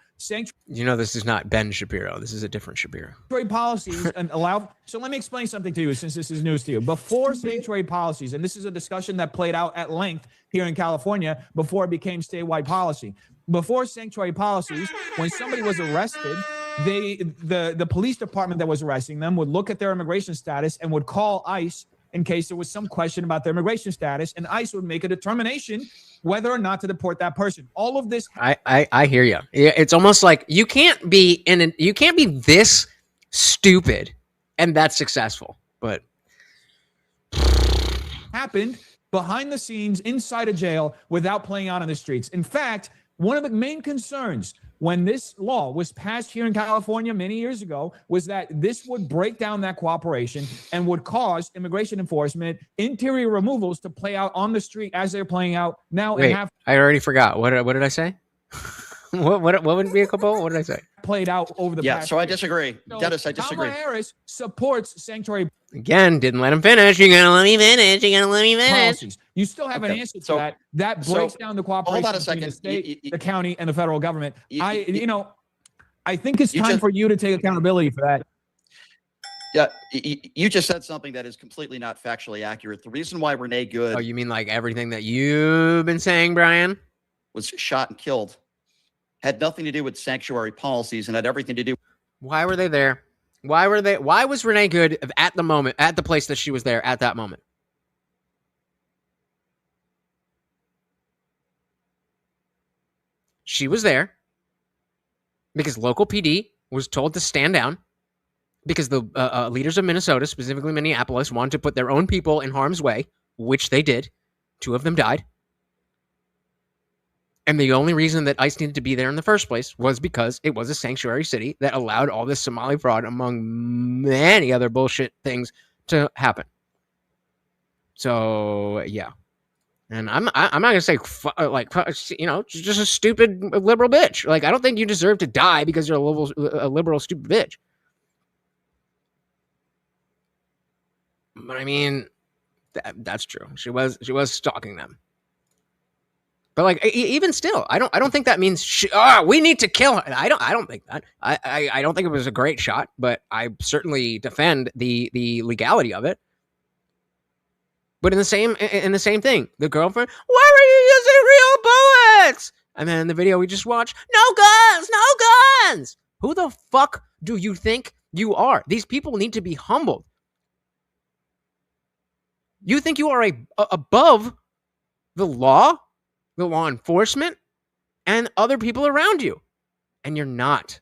You know, this is not Ben Shapiro. This is a different Shapiro. Sanctuary policies and allow. So let me explain something to you, since this is news to you. Before sanctuary policies, and this is a discussion that played out at length here in California before it became statewide policy. Before sanctuary policies, when somebody was arrested, the police department that was arresting them would look at their immigration status and would call ICE in case there was some question about their immigration status, and ICE would make a determination whether or not to deport that person. All of this. I hear you. It's almost like you can't be this stupid and that's successful. But happened behind the scenes inside a jail without playing out on the streets. In fact, one of the main concerns when this law was passed here in California many years ago was that this would break down that cooperation and would cause immigration enforcement, interior removals to play out on the street as they're playing out now. Wait, I already forgot. What did I say? what would be a couple? What did I say? Played out over the past so I year. disagree. So Dennis, I disagree. Kamala Harris supports sanctuary Again, didn't let him finish. You're gonna let me finish. You're gonna let me finish. policies. You still have an answer to that. That breaks down the cooperation hold on a between the second. state, the county, and the federal government. I think it's time just- for you to take accountability for that. Yeah, you just said something that is completely not factually accurate. The reason why Renee Good Oh, you mean like everything that you've been saying, Brian? was shot and killed had nothing to do with sanctuary policies and had everything to do. Why were they there? Why was Renee Good at the place that she was there at that moment? She was there because local PD was told to stand down because the leaders of Minnesota, specifically Minneapolis, wanted to put their own people in harm's way, which they did. 2 of them died. And the only reason that ICE needed to be there in the first place was because it was a sanctuary city that allowed all this Somali fraud, among many other bullshit things, to happen. So, yeah. And I'm not going to say, just a stupid liberal bitch. Like, I don't think you deserve to die because you're a liberal stupid bitch. But I mean, that's true. She was stalking them. But like, even still, I don't think that means we need to kill her. I don't think that. I don't think it was a great shot, but I certainly defend the legality of it. But in the same thing, the girlfriend, why were you using real bullets? And then in the video we just watched, no guns. Who the fuck do you think you are? These people need to be humbled. You think you are above the law enforcement, and other people around you, and you're not.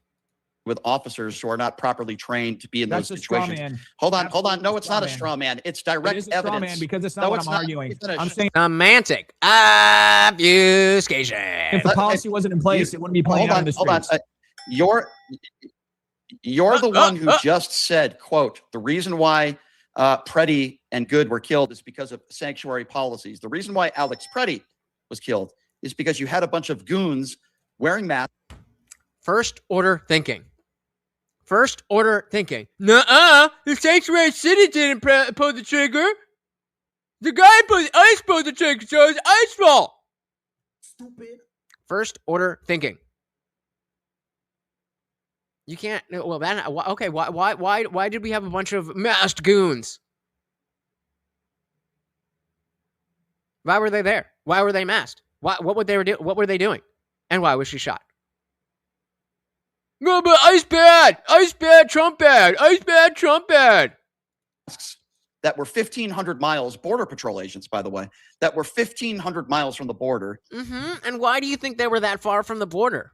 With officers who are not properly trained to be in That's those a straw situations. man. Hold on. No, Absolutely it's not a straw straw man. It's direct It is a evidence. straw man because it's not No, what it's I'm not. arguing. It's not a I'm saying Semantic obfuscation. if the policy wasn't in place, it wouldn't be playing out in the streets. Hold on. You're the one who just said, quote, the reason why Preddy and Good were killed is because of sanctuary policies. The reason why Alex Preddy was killed is because you had a bunch of goons wearing masks. First order thinking. Nuh-uh. The sanctuary city didn't pull the trigger. The guy ICE pulled the trigger, so it's ICE fault. Stupid. First order thinking. You can't. Well, okay. Why did we have a bunch of masked goons? Why were they there? Why were they masked? What were they doing? And why was she shot? No, but ICE bad, Trump bad, ICE bad, Trump bad. That were 1,500 miles, Border Patrol agents, by the way, that were 1,500 miles from the border. Mm-hmm. And why do you think they were that far from the border?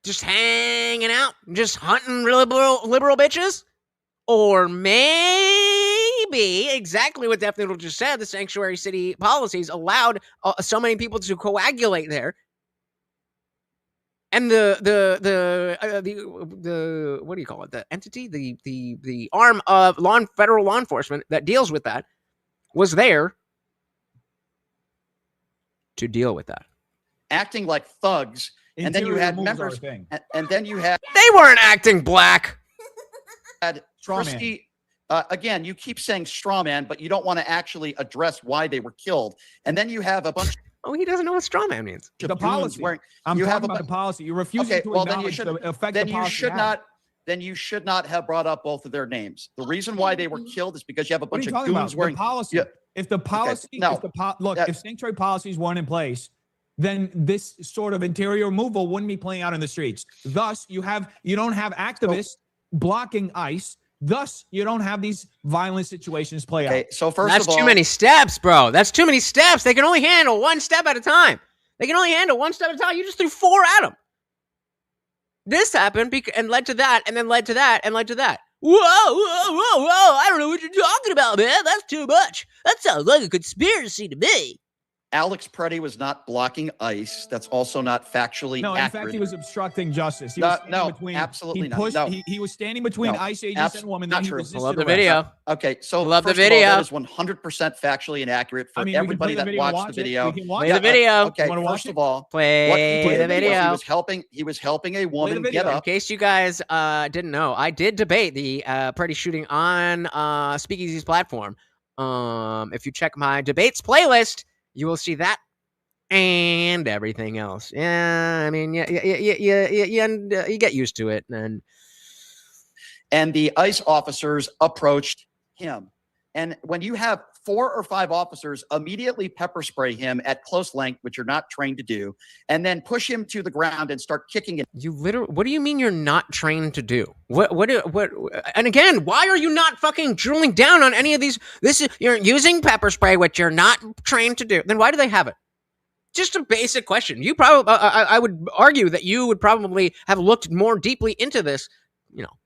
Just hanging out, just hunting liberal bitches? Or maybe be exactly what DefNoodles just said. The sanctuary city policies allowed so many people to coagulate there. And the what do you call it? The entity, the arm of federal law enforcement that deals with that was there to deal with that. Acting like thugs, and then you had members, and then you had they weren't acting black. Had Christie, again, you keep saying straw man, but you don't want to actually address why they were killed. And then you have a bunch. Oh, he doesn't know what straw man means. The policy. I'm talking about the policy. You're refusing to acknowledge the effect the policy had. Then you should not have brought up both of their names. The reason why they were killed is because you have a bunch of goons wearing the policy. Yeah. If the policy, if sanctuary policies weren't in place, then this sort of interior removal wouldn't be playing out in the streets. Thus, you don't have activists blocking ICE. Thus, you don't have these violent situations play out. So first that's of all, too many steps, bro. That's too many steps. They can only handle one step at a time. You just threw 4 at them. This happened and led to that, and then led to that, and led to that. Whoa. I don't know what you're talking about, man. That's too much. That sounds like a conspiracy to me. Alex Preddy was not blocking ICE. That's also not factually accurate. In fact, he was obstructing justice. He was absolutely not. He was standing between ICE agents and women. Not true. Love the video. Okay, so love the video. That is 100% factually inaccurate for everybody that watched the video. Play the video. Okay, first of all, play the video. He was helping a woman get up. In case you guys didn't know, I did debate the Preddy shooting on Speakeasy's platform. If you check my debates playlist, you will see that and everything else. Yeah, I mean, you get used to it. And the ICE officers approached him. And when you have 4 or 5 officers immediately pepper spray him at close length, which you're not trained to do, and then push him to the ground and start kicking him. What do you mean you're not trained to do? What? And again, why are you not fucking drilling down on any of these? You're using pepper spray, which you're not trained to do. Then why do they have it? Just a basic question. You probably, I would argue that you would probably have looked more deeply into this,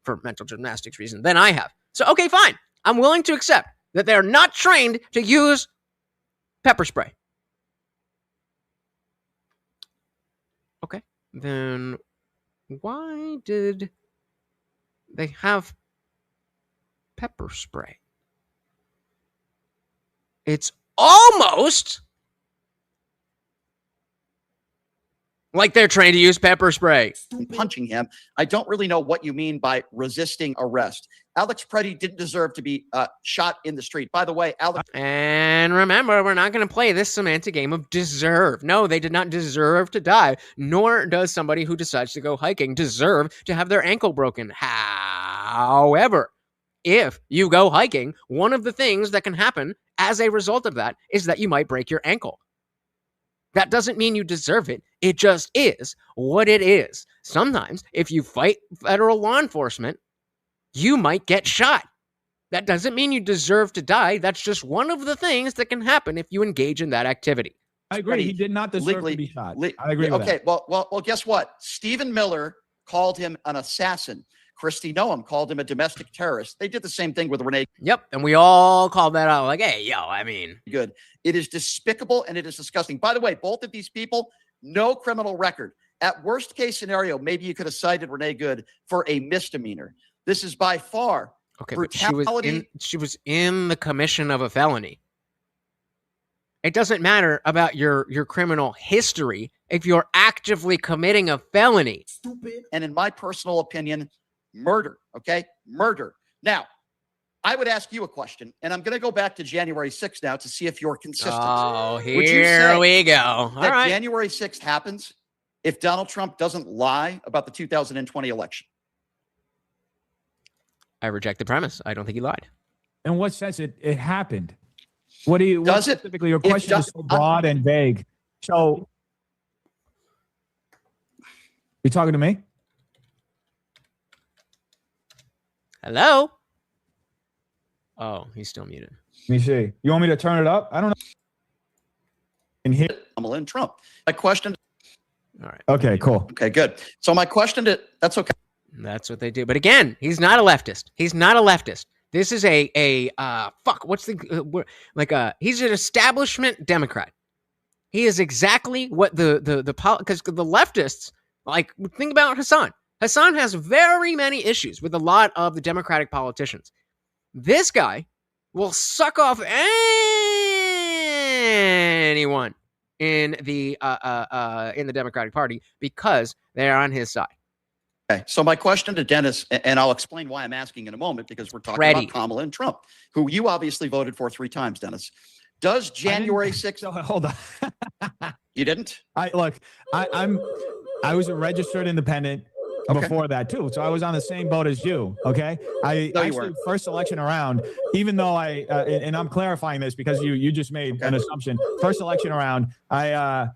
for mental gymnastics reasons than I have. So, okay, fine. I'm willing to accept that they're not trained to use pepper spray. Okay, then why did they have pepper spray? It's almost like they're trained to use pepper spray. Punching him. I don't really know what you mean by resisting arrest. Alex Preddy didn't deserve to be shot in the street. By the way, Alex. And remember, we're not going to play this semantic game of deserve. No, they did not deserve to die, nor does somebody who decides to go hiking deserve to have their ankle broken. However, if you go hiking, one of the things that can happen as a result of that is that you might break your ankle. That doesn't mean you deserve it. It just is what it is. Sometimes, if you fight federal law enforcement, you might get shot. That doesn't mean you deserve to die. That's just one of the things that can happen if you engage in that activity. I agree. He did not deserve to be shot. I agree with that. Well, guess what? Stephen Miller called him an assassin. Kristi Noem called him a domestic terrorist. They did the same thing with Renee. Yep, and we all called that out like, hey, I mean. Good. It is despicable and it is disgusting. By the way, both of these people, no criminal record. At worst case scenario, maybe you could have cited Renee Good for a misdemeanor. This is by far brutality. But she was in the commission of a felony. It doesn't matter about your criminal history if you're actively committing a felony. Stupid. And in my personal opinion, murder. Okay? Murder. Now, I would ask you a question, and I'm going to go back to January 6th now to see if you're consistent. Oh, here we go. All right. January 6th happens if Donald Trump doesn't lie about the 2020 election? I reject the premise. I don't think he lied. In what sense it happened? What does it specifically? Your question is so broad and vague. So, you talking to me? Hello? Oh, he's still muted. Let me see. You want me to turn it up? I don't know. In here, Kamala and Trump. My question. All right. Okay, cool. Okay, good. So my question to that's okay. That's what they do. But again, he's not a leftist. He's not a leftist. This is he's an establishment Democrat. He is exactly what because the leftists, like, think about Hassan. Hassan has very many issues with a lot of the Democratic politicians. This guy will suck off anyone in the Democratic Party because they're on his side. Okay, so my question to Dennis, and I'll explain why I'm asking in a moment, because we're talking about Kamala and Trump, who you obviously voted for 3 times, Dennis. Does January 6th? So, hold on. You didn't? I was a registered independent before that too, so I was on the same boat as you. Okay, first election around, even though and I'm clarifying this because you just made an assumption. First election around, I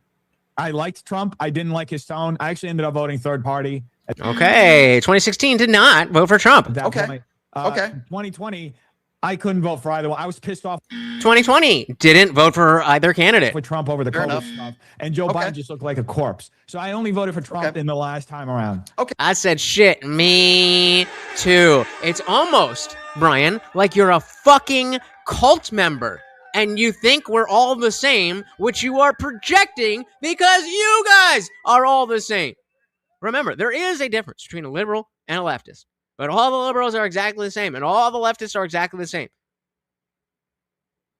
liked Trump. I didn't like his tone. I actually ended up voting third party. Okay, 2016 did not vote for Trump. Okay. 2020, I couldn't vote for either one. I was pissed off. 2020 didn't vote for either candidate. For Trump over the COVID stuff, and Joe Biden just looked like a corpse. So I only voted for Trump in the last time around. Okay. I said shit. Me too. It's almost, Brian, like you're a fucking cult member. And you think we're all the same, which you are projecting because you guys are all the same. Remember, there is a difference between a liberal and a leftist. But all the liberals are exactly the same, and all the leftists are exactly the same.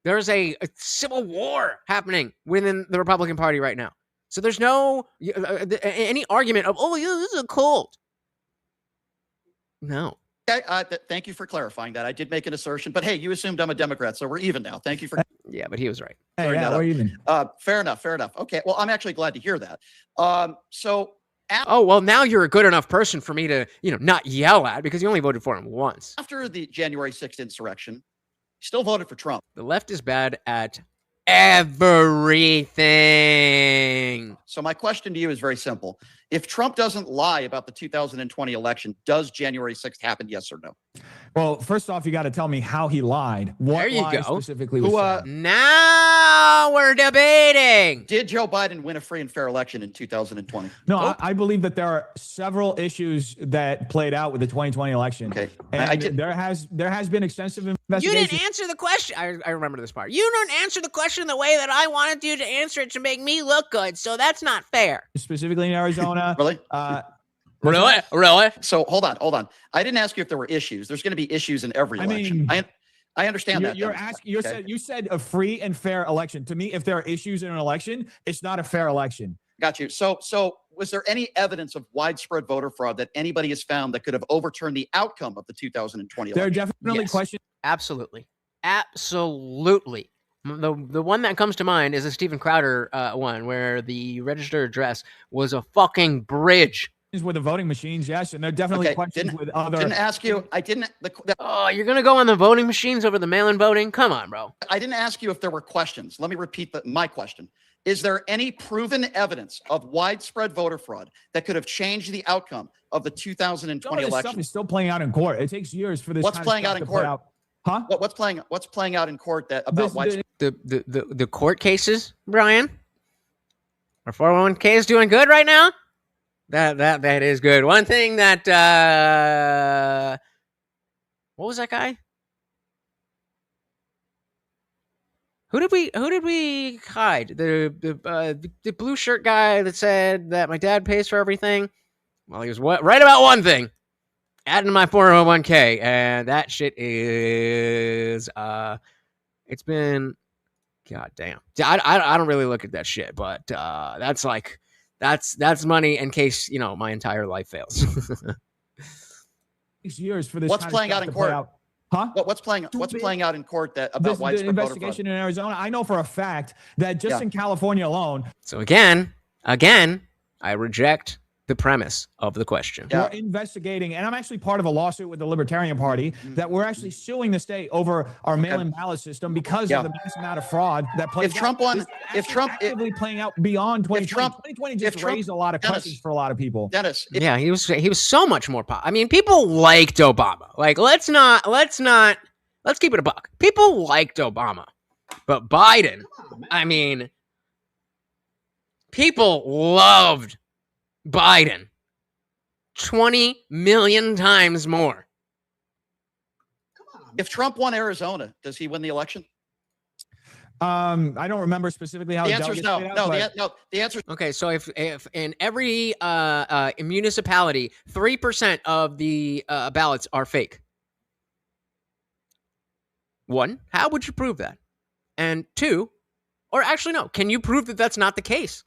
There's a civil war happening within the Republican Party right now. So there's no any argument of, oh, yeah, this is a cult. No. Okay, thank you for clarifying that. I did make an assertion, but hey, you assumed I'm a Democrat, so we're even now. Thank you for. Yeah, but he was right. Hey, yeah, we're even. Fair enough. Okay, well, I'm actually glad to hear that. Oh, well, now you're a good enough person for me to, not yell at because you only voted for him once. After the January 6th insurrection, still voted for Trump. The left is bad at everything. So my question to you is very simple. If Trump doesn't lie about the 2020 election, does January 6th happen? Yes or no? Well, first off, you got to tell me how he lied. What there you lie go. Specifically was said? Now we're debating. Did Joe Biden win a free and fair election in 2020? No, I believe that there are several issues that played out with the 2020 election. Okay, and there has been extensive investigation. You didn't answer the question. I remember this part. You didn't answer the question the way that I wanted you to answer it to make me look good. So that's not fair. Specifically in Arizona. Really? Really? So hold on. I didn't ask you if there were issues. There's going to be issues in every election. I understand that. You said a free and fair election. To me, if there are issues in an election, it's not a fair election. Got you. So was there any evidence of widespread voter fraud that anybody has found that could have overturned the outcome of the 2020 election? There are definitely questions. Absolutely. The one that comes to mind is a Steven Crowder one where the registered address was a fucking bridge. With the voting machines, yes, and there are definitely questions with other. Didn't ask you. I didn't. Oh, you're gonna go on the voting machines over the mail-in voting? Come on, bro. I didn't ask you if there were questions. Let me repeat my question. Is there any proven evidence of widespread voter fraud that could have changed the outcome of the 2020 election? Stuff is still playing out in court. It takes years for this. What's playing out in court? Huh? What's playing out in court that about widespread? The court cases, Brian? Our 401k is doing good right now? That is good. One thing that what was that guy? Who did we hide? The blue shirt guy that said that my dad pays for everything? Well, he was right about one thing. Adding to my 401k, and that shit is it's been goddamn. I don't really look at that shit, but that's like that's money in case my entire life fails. Years for this. What's playing out in court? Huh? What's playing out in court that about widespread investigation in Arizona? I know for a fact that just in California alone. So again, I reject the premise of the question. We're investigating, and I'm actually part of a lawsuit with the Libertarian Party that we're actually suing the state over our mail-in ballot system because of the mass amount of fraud that plays. If Trump won, actively playing out beyond 2020, 2020 just raised a lot of questions for a lot of people. Dennis, yeah, he was so much more I mean, people liked Obama. Like, let's keep it a buck. People liked Obama, but Biden, I mean, people loved Biden 20 million times more. If Trump won Arizona, does he win the election? I don't remember specifically how The answer is no. The answer. Okay, so if in every municipality 3% of the ballots are fake. 1, how would you prove that? And 2, or actually no, can you prove that that's not the case?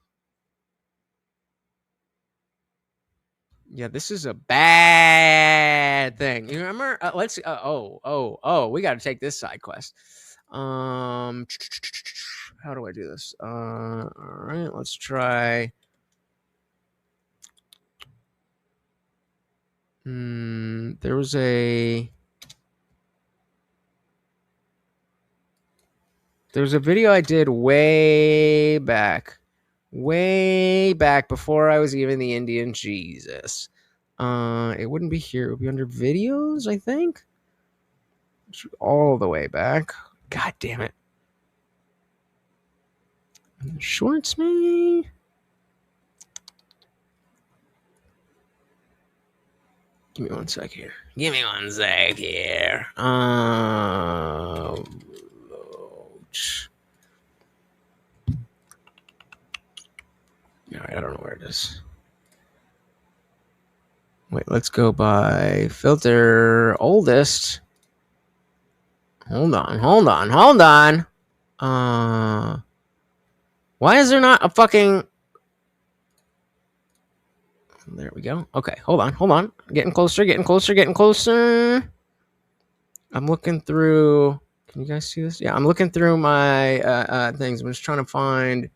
Yeah, this is a bad thing. You remember? Let's. We got to take this side quest. How do I do this? All right, let's try. There was a video I did way back before I was even the Indian Jesus. It wouldn't be here. It would be under videos, I think. All the way back. God damn it. Shorts me. Give me one sec here. All right, I don't know where it is. Wait, let's go by filter oldest. Hold on. Why is there not a fucking... There we go. Okay, hold on. Getting closer. I'm looking through... Can you guys see this? Yeah, I'm looking through my things. I'm just trying to find...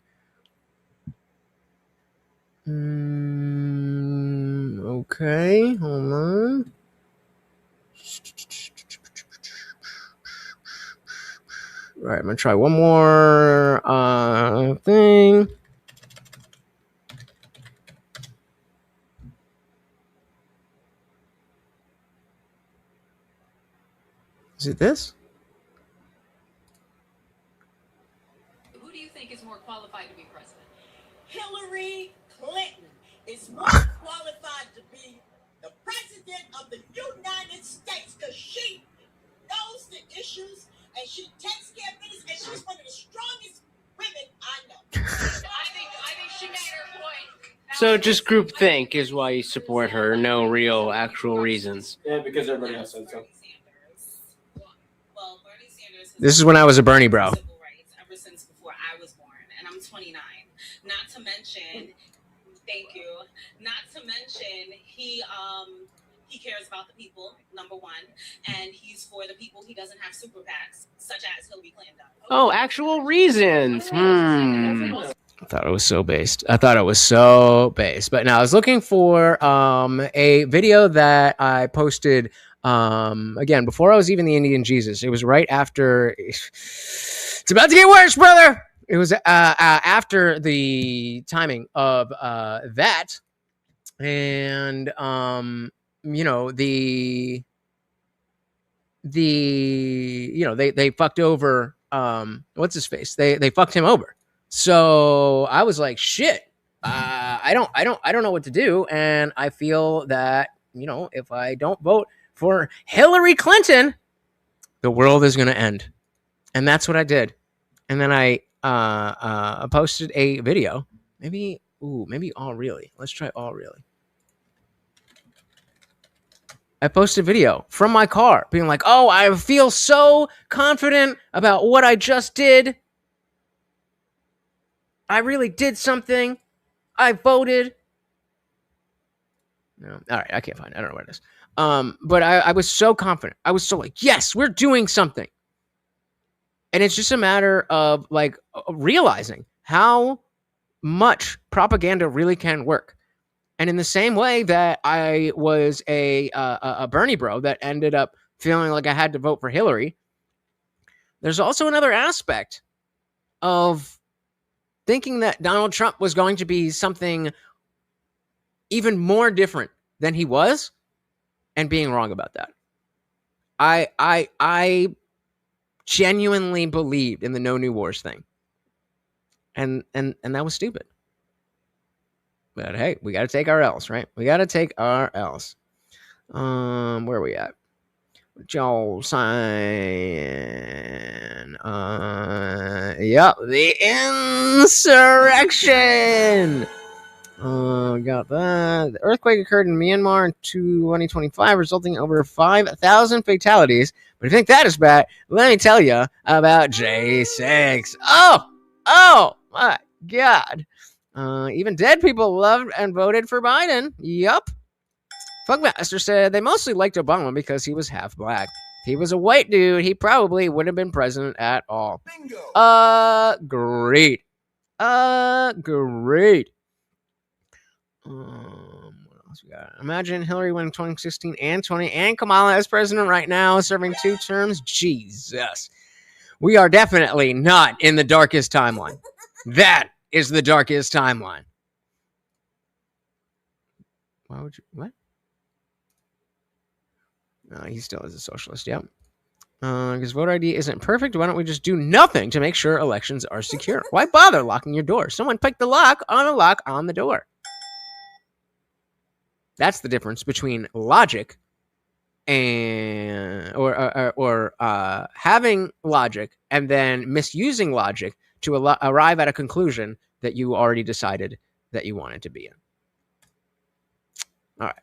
Okay, hold on. All right, I'm gonna try one more thing. Is it this? Who do you think is more qualified to be president? Hillary Clinton is more qualified to be the president of the United States because she knows the issues and she takes care of business and she's one of the strongest women I know. I think she made her point. So just groupthink is why you support her, no real actual reasons. Yeah, because everybody else said so. This is when I was a Bernie bro. Ever since before I was born, and I'm 29. Not to mention, thank you. Not to mention, he cares about the people, number one, and he's for the people. He doesn't have super PACs, such as Hillary Clinton does. Oh, actual reasons. I thought it was so based. But now I was looking for a video that I posted again before I was even the Indian Jesus. It was right after. It's about to get worse, brother. It was after the timing of that, and they fucked over what's his face. They fucked him over. So I was like, shit. I don't know what to do, and I feel that if I don't vote for Hillary Clinton, the world is going to end. And that's what I did. And then I posted a video. Maybe all really. Let's try all really. I posted a video from my car being like, oh, I feel so confident about what I just did. I really did something. I voted. No, all right, I can't find it. I don't know where it is. But I was so confident. I was so like, yes, we're doing something. And it's just a matter of like realizing how much propaganda really can work. And in the same way that I was a Bernie bro that ended up feeling like I had to vote for Hillary, there's also another aspect of thinking that Donald Trump was going to be something even more different than he was, and being wrong about that. I genuinely believed in the No New Wars thing, and that was stupid. But hey, we got to take our L's, right? We got to take our L's. Where are we at? Joe sign. Yep, the insurrection. Got that. The earthquake occurred in Myanmar in 2025, resulting in over 5,000 fatalities. But if you think that is bad, let me tell you about J6. Oh my God. Even dead people loved and voted for Biden. Yup. Funkmaster said they mostly liked Obama because he was half black. If he was a white dude, he probably wouldn't have been president at all. Bingo. Great. Great. What else we got? Imagine Hillary winning 2016 and 20 and Kamala as president right now, serving 2 terms. Jesus. We are definitely not in the darkest timeline. That is the darkest timeline. Why would you? What? He still is a socialist, yep. Because voter ID isn't perfect, why don't we just do nothing to make sure elections are secure? Why bother locking your door? Someone picked the lock on the door. That's the difference between logic and or having logic and then misusing logic to arrive at a conclusion that you already decided that you wanted to be in. All right.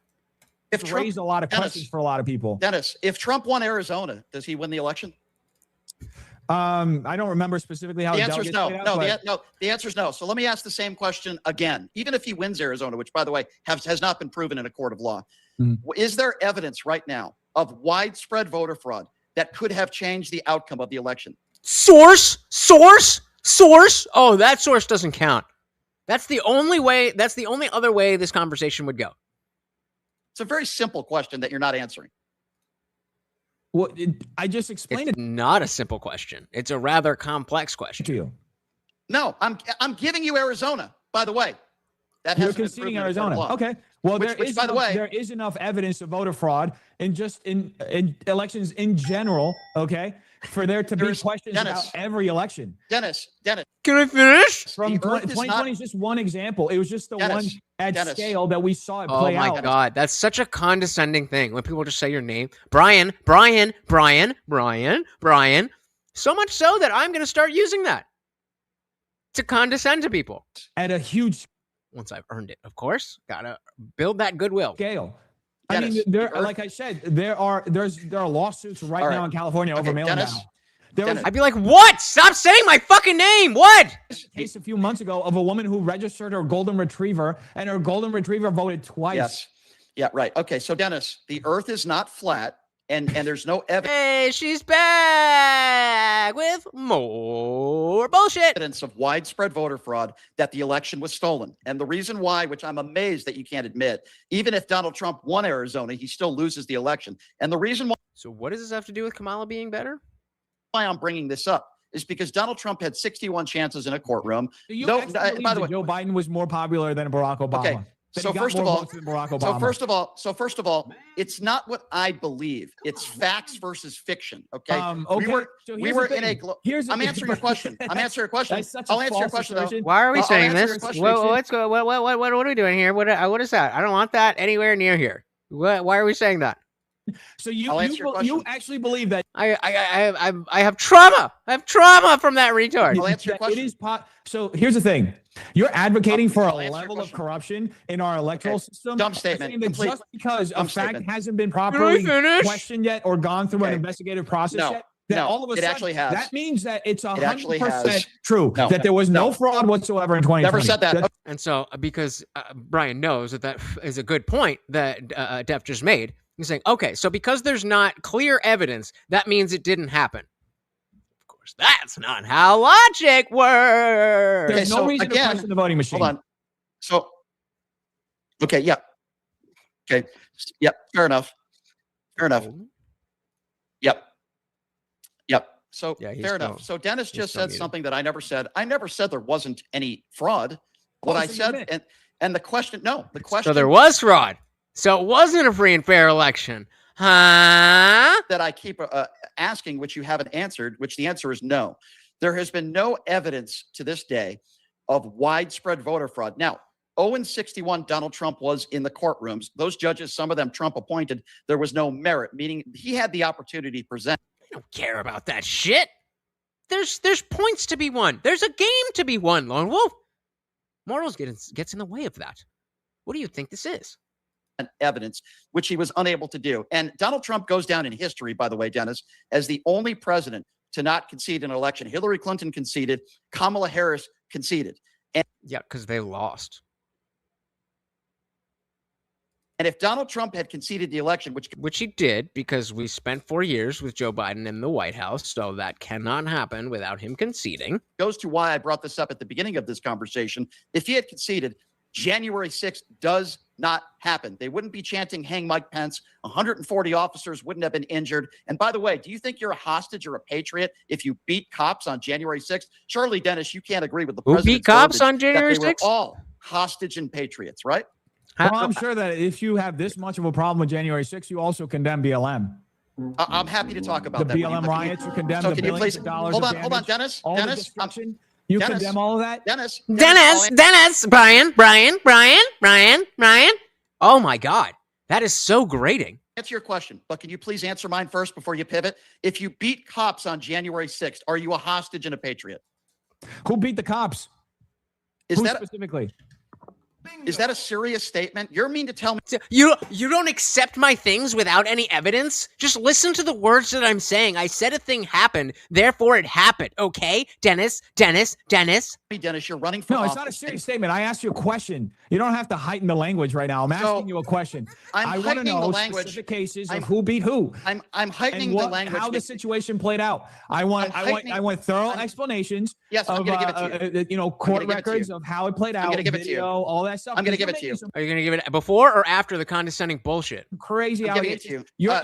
It's raised a lot of questions for a lot of people. Dennis, if Trump won Arizona, does he win the election? I don't remember specifically how the answer is no. The answer is no. So let me ask the same question again. Even if he wins Arizona, which by the way has not been proven in a court of law, is there evidence right now of widespread voter fraud that could have changed the outcome of the election? Source. Oh, that source doesn't count. That's the only way. That's the only other way this conversation would go. It's a very simple question that you're not answering. Well, I just explained it's not a simple question. It's a rather complex question. To you. No, I'm giving you Arizona, by the way. That You're conceding Arizona. Okay. Well, there is enough evidence of voter fraud in elections in general, okay, for there to be questions about every election. Dennis. Can I finish? From 2020 is just one example. It was just the one at scale that we saw it play out. Oh my God. That's such a condescending thing when people just say your name. Brian. So much so that I'm going to start using that to condescend to people. At a huge... Once I've earned it, of course. Gotta build that goodwill. Scale. I mean, like I said, there are lawsuits right now in California over mail-in ballots. I'd be like, what? Stop saying my fucking name. What? Case a few months ago of a woman who registered her golden retriever and her golden retriever voted twice. Yes. Yeah, right. Okay, so Dennis, the earth is not flat and there's no evidence. Hey, she's back with more bullshit. Evidence of widespread voter fraud that the election was stolen. And the reason why, which I'm amazed that you can't admit, even if Donald Trump won Arizona, he still loses the election. And the reason why... So what does this have to do with Kamala being better? Why I'm bringing this up is because Donald Trump had 61 chances in a courtroom. By the way, Joe Biden was more popular than Barack Obama. Okay. So first of all, it's not what I believe. It's facts versus fiction. Okay. We were in a. I'm answering your question. I'll answer your question. Though. Why are we saying this? Let's go. What are we doing here? What is that? I don't want that anywhere near here. Why are we saying that? So you actually believe that I have trauma. I have trauma from that retard. I'll answer your question. It is so here's the thing. You're advocating for a level of corruption in our electoral system. Dumb statement. Just because a fact hasn't been properly questioned yet or gone through an investigative process yet, that all of a sudden, actually has. That means that it's 100% true that there was no fraud whatsoever in 2020. Never said that. And so, because Brian knows that is a good point that Def just made. He's saying, okay, so because there's not clear evidence, that means it didn't happen. Of course, that's not how logic works. There's no reason to question the voting machine. Hold on. So, okay, yeah. Okay, yep, fair enough. Yep. So, fair enough. So, Dennis just said something that I never said. I never said there wasn't any fraud. What I said, and the question, So there was fraud. So it wasn't a free and fair election, huh? That I keep asking, which you haven't answered, which the answer is no. There has been no evidence to this day of widespread voter fraud. Now, 0-61 Donald Trump was in the courtrooms. Those judges, some of them Trump appointed, there was no merit, meaning he had the opportunity to present. I don't care about that shit. There's points to be won. There's a game to be won, Lone Wolf. Morals gets in the way of that. What do you think this is? Evidence, which he was unable to do. And Donald Trump goes down in history, by the way, Dennis, as the only president to not concede an election. Hillary Clinton conceded. Kamala Harris conceded. And yeah, because they lost. And if Donald Trump had conceded the election, which he did, because we spent 4 years with Joe Biden in the White House, so that cannot happen without him conceding. Goes to why I brought this up at the beginning of this conversation. If he had conceded, January 6th does not happen. They wouldn't be chanting, hang Mike Pence. 140 officers wouldn't have been injured. And by the way, do you think you're a hostage or a patriot if you beat cops on January 6th? Surely, Dennis, you can't agree with the president's beat cops on January that they were 6th? all hostage and patriots, right? Well, I'm sure that if you have this much of a problem with January 6th, you also condemn BLM. I'm happy to talk about the that. BLM riots, you condemn the billions of dollars hold of on, Dennis. all Dennis, the destruction. You condemn all of that? Dennis, Brian. Oh my God. That is so grating. Answer your question, but can you please answer mine first before you pivot? If you beat cops on January 6th, are you a hostage and a patriot? Who beat the cops? Who specifically? Is that a serious statement? You're mean to tell me you don't accept my things without any evidence? Just listen to the words that I'm saying. I said a thing happened, therefore it happened. Okay, Dennis. Dennis, you're running for No, it's not a serious statement. I asked you a question. You don't have to heighten the language right now. I'm asking you a question. I want to know specific cases of who beat who. I'm heightening the language. How the situation played out. I want thorough explanations. Yes, I'm going to give it to you. Court records of how it played out. I'm going to give it to you. All that stuff. I'm going to give it to you. Are you going to give it before or after the condescending bullshit? Crazy. I'm giving it to you. You're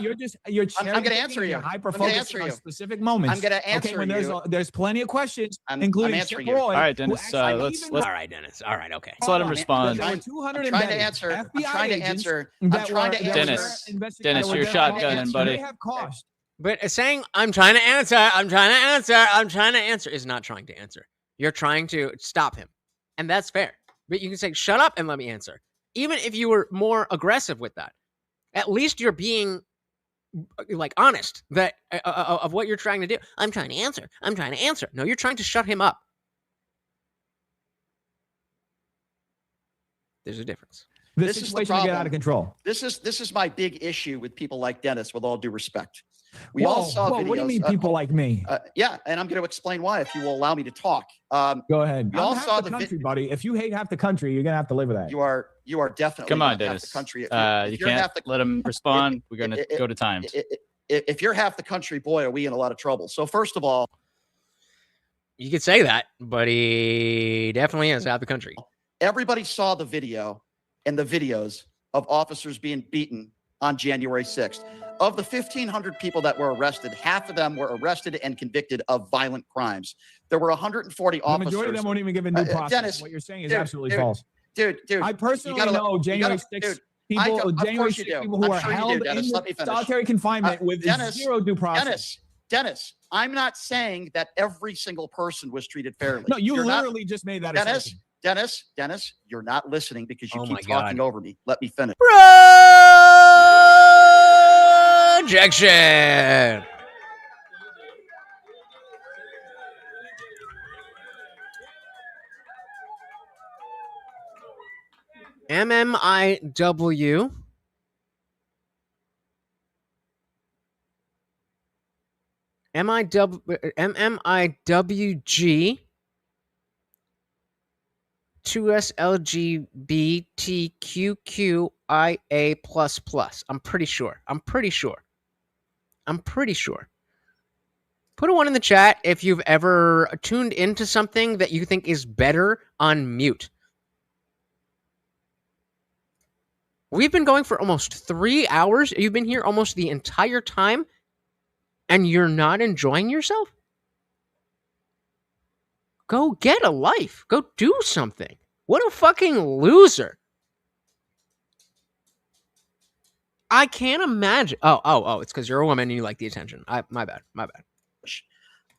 I'm going to answer you. Hyper focused on specific moments. I'm going to answer you. There's plenty of questions, I'm including answering you. All right, Dennis. Let's. All right, Dennis. All right, okay. Let's let him respond. I'm trying to answer. Dennis, you're shotgunning, buddy. But saying I'm trying to answer is not trying to answer. You're trying to stop him, and that's fair. But you can say, shut up and let me answer. Even if you were more aggressive with that, at least you're being like honest that of what you're trying to do. I'm trying to answer. No, you're trying to shut him up. There's a difference. This situation will get out of control. This is my big issue with people like Dennis, with all due respect. We all saw videos. What do you mean people like me? Yeah, and I'm going to explain why if you will allow me to talk. Go ahead. We all saw the country, buddy. If you hate half the country, you're going to have to live with that. You are definitely Come on, Dennis. half the country. You can't let him respond. We're going to go to times. If you're half the country, boy, are we in a lot of trouble. So first of all, you could say that, but he definitely is half the country. Everybody saw the video and the videos of officers being beaten on January 6th. Of the 1,500 people that were arrested, half of them were arrested and convicted of violent crimes. There were 140 officers. The majority of them weren't even given due process. Dennis, what you're saying is absolutely false. Dude. I personally know January 6th people, January 6th people who are held in solitary confinement with zero due process. Dennis, I'm not saying that every single person was treated fairly. No, you literally just made that assumption. Dennis, you're not listening because you keep talking over me. Let me finish. Projection. MMIW. MMIWG. 2SLGBTQQIA++. I'm pretty sure. Put a 1 in the chat if you've ever tuned into something that you think is better on mute. We've been going for almost 3 hours. You've been here almost the entire time, and you're not enjoying yourself? Go get a life. Go do something. What a fucking loser. I can't imagine. Oh, it's because you're a woman and you like the attention. My bad.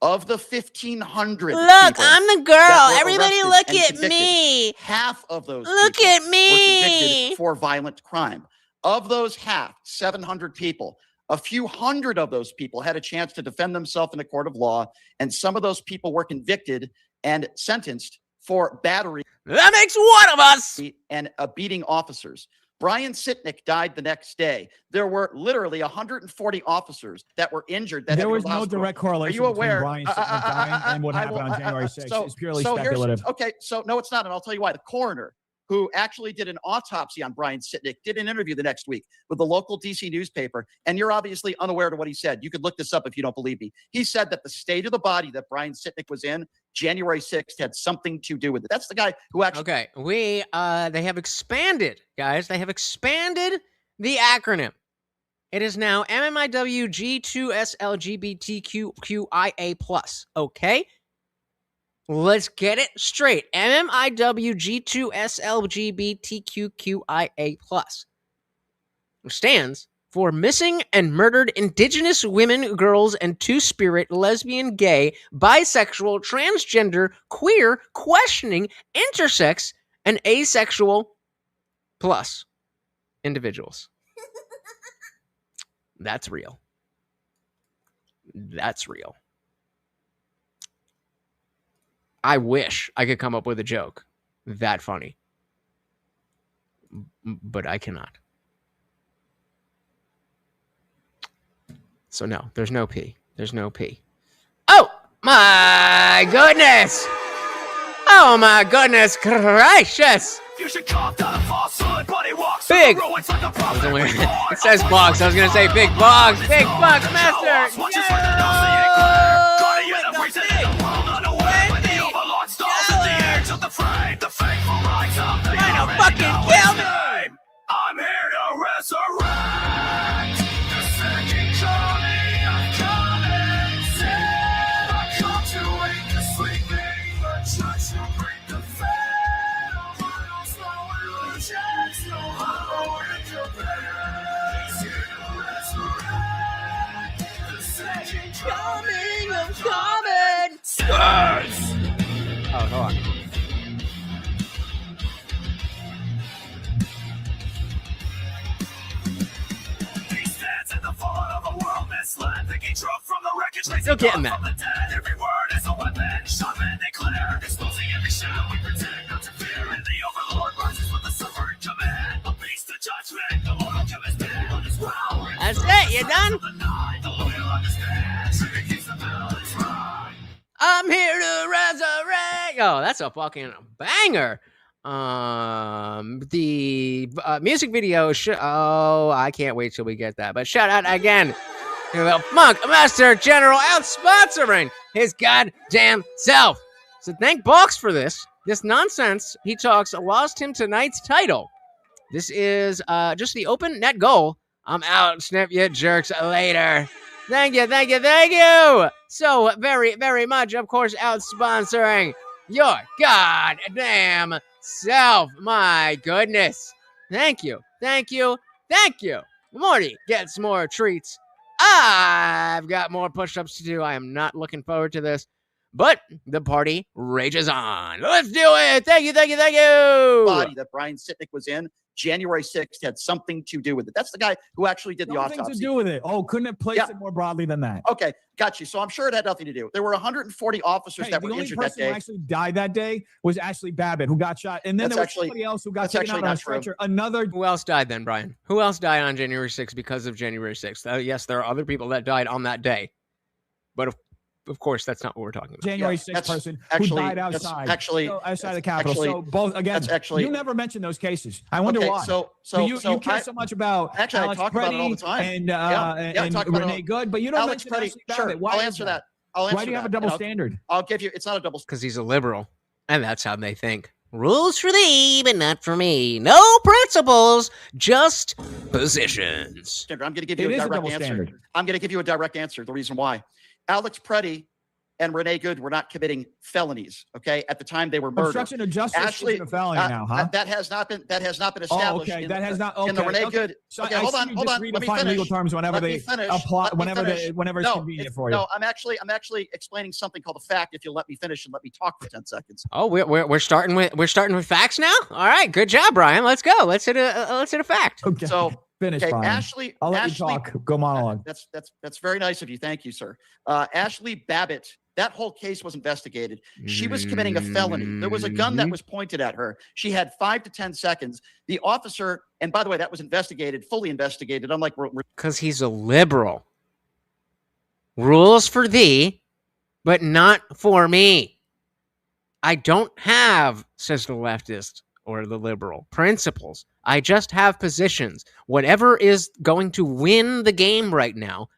Of the 1,500 Look, people I'm the girl. that were Everybody arrested look and at convicted, me. half of those Look people at were me. convicted for violent crime. Of those half, 700 people, a few hundred of those people had a chance to defend themselves in a court of law, and some of those people were convicted and sentenced for battery. That makes one of us. And beating officers. Brian Sitnick died the next day. There were literally 140 officers that were injured. That There had to go was to the no hospital. direct correlation Are you aware? between Brian Sitnick dying and what happened on January 6th. It's purely speculative. Okay, so no, it's not, and I'll tell you why. The coroner, who actually did an autopsy on Brian Sitnick, did an interview the next week with the local DC newspaper, and you're obviously unaware of what he said. You could look this up if you don't believe me. He said that the state of the body that Brian Sitnick was in January 6th had something to do with it. That's the guy who actually... Okay, they have expanded, guys. They have expanded the acronym. It is now MMIWG2SLGBTQIA+. Okay? Let's get it straight. MMIWG2SLGBTQIA+. Stands for Missing and Murdered Indigenous Women, Girls, and Two-Spirit, Lesbian, Gay, Bisexual, Transgender, Queer, Questioning, Intersex, and Asexual plus individuals. That's real. That's real. I wish I could come up with a joke that funny, but I cannot. So no, there's no P. There's no P. Oh my goodness! Oh my goodness gracious! You should cop that a falsehood, but he walks Big. the roads like a prophet. It says Boggs. I was gonna say Big Boggs. Big Boggs Master. Fucking kill me! I'm here to resurrect the second coming of common sin. I come to wake the sleeping, but judge to break the veil. Miles low illusions, no hollow in your bed. He's here to resurrect the second coming of common sin. Oh, hold on. Still getting that. Every word is a weapon. Shot men declare, exposing every shadow we pretend not to fear. And the overlord rises with a sovereign command. A beast of judgment, the mortal chemist dead on his ground. That's it, you done? I'm here to resurrect. Oh, that's a fucking banger. The music video. I can't wait till we get that. But shout out again to the Funk Master General out sponsoring his goddamn self. So thank Box for this. This nonsense he talks lost him tonight's title. This is just the open net goal. I'm out. Snip you jerks later. Thank you, thank you, thank you. So very, very much, of course, out sponsoring your goddamn self. My goodness. Thank you, thank you, thank you. Morty gets more treats. I've got more push-ups to do. I am not looking forward to this, but the party rages on. Let's do it. Thank you, thank you, thank you. Body that Brian Sitnick was in January 6th had something to do with it. That's the guy who actually did the autopsy. Nothing to do with it. Oh, couldn't it place it more broadly than that? Okay, got you. So I'm sure it had nothing to do. There were 140 officers that were injured that day. The only person who actually died that day was Ashley Babbitt, who got shot. And then there was somebody else who got taken out on a stretcher. Who else died then, Brian? Who else died on January 6th because of January 6th? Yes, there are other people that died on that day. But of course, that's not what we're talking about. January 6th person who died outside. Outside the Capitol. So both, again, you never mentioned those cases. I wonder why. So you care so much about Alex talk about it all the Preddy time. and Renee Good, but you don't Alex mention Preddy. Ashley Sure, Babbitt. Why I'll is answer that. Why do you have a double standard? I'll give you. It's not a double. Because he's a liberal, and that's how they think. Rules for thee, but not for me. No principles, just positions. I'm going to give you a direct answer. I'm going to give you a direct answer. The reason why. Alex Preddy and Renee Good were not committing felonies. Okay, at the time they were murdered. Obstruction of justice Ashley, isn't a felony now, huh? That has not been established. Oh, okay. That has not. Okay. In the Renee okay. Good. So Okay, I hold see on, you hold just on. Let me redefine finish. legal terms whenever Let they me finish. apply, Let me finish. whenever it's convenient for you. No, I'm actually explaining something called a fact. If you'll let me finish and let me talk for 10 seconds. Oh, we're starting with facts now. All right, good job, Brian. Let's go. Let's hit a fact. Okay. So Finish, okay, Brian. Ashley. I'll let Ashley, you talk. Go monologue. That's very nice of you. Thank you, sir. Ashley Babbitt. That whole case was investigated. She was committing a felony. There was a gun that was pointed at her. She had 5 to 10 seconds. The officer, and by the way, that was investigated, fully investigated. Unlike because he's a liberal. Rules for thee, but not for me. I don't have, says the leftist or the liberal, principles. I just have positions. Whatever is going to win the game right now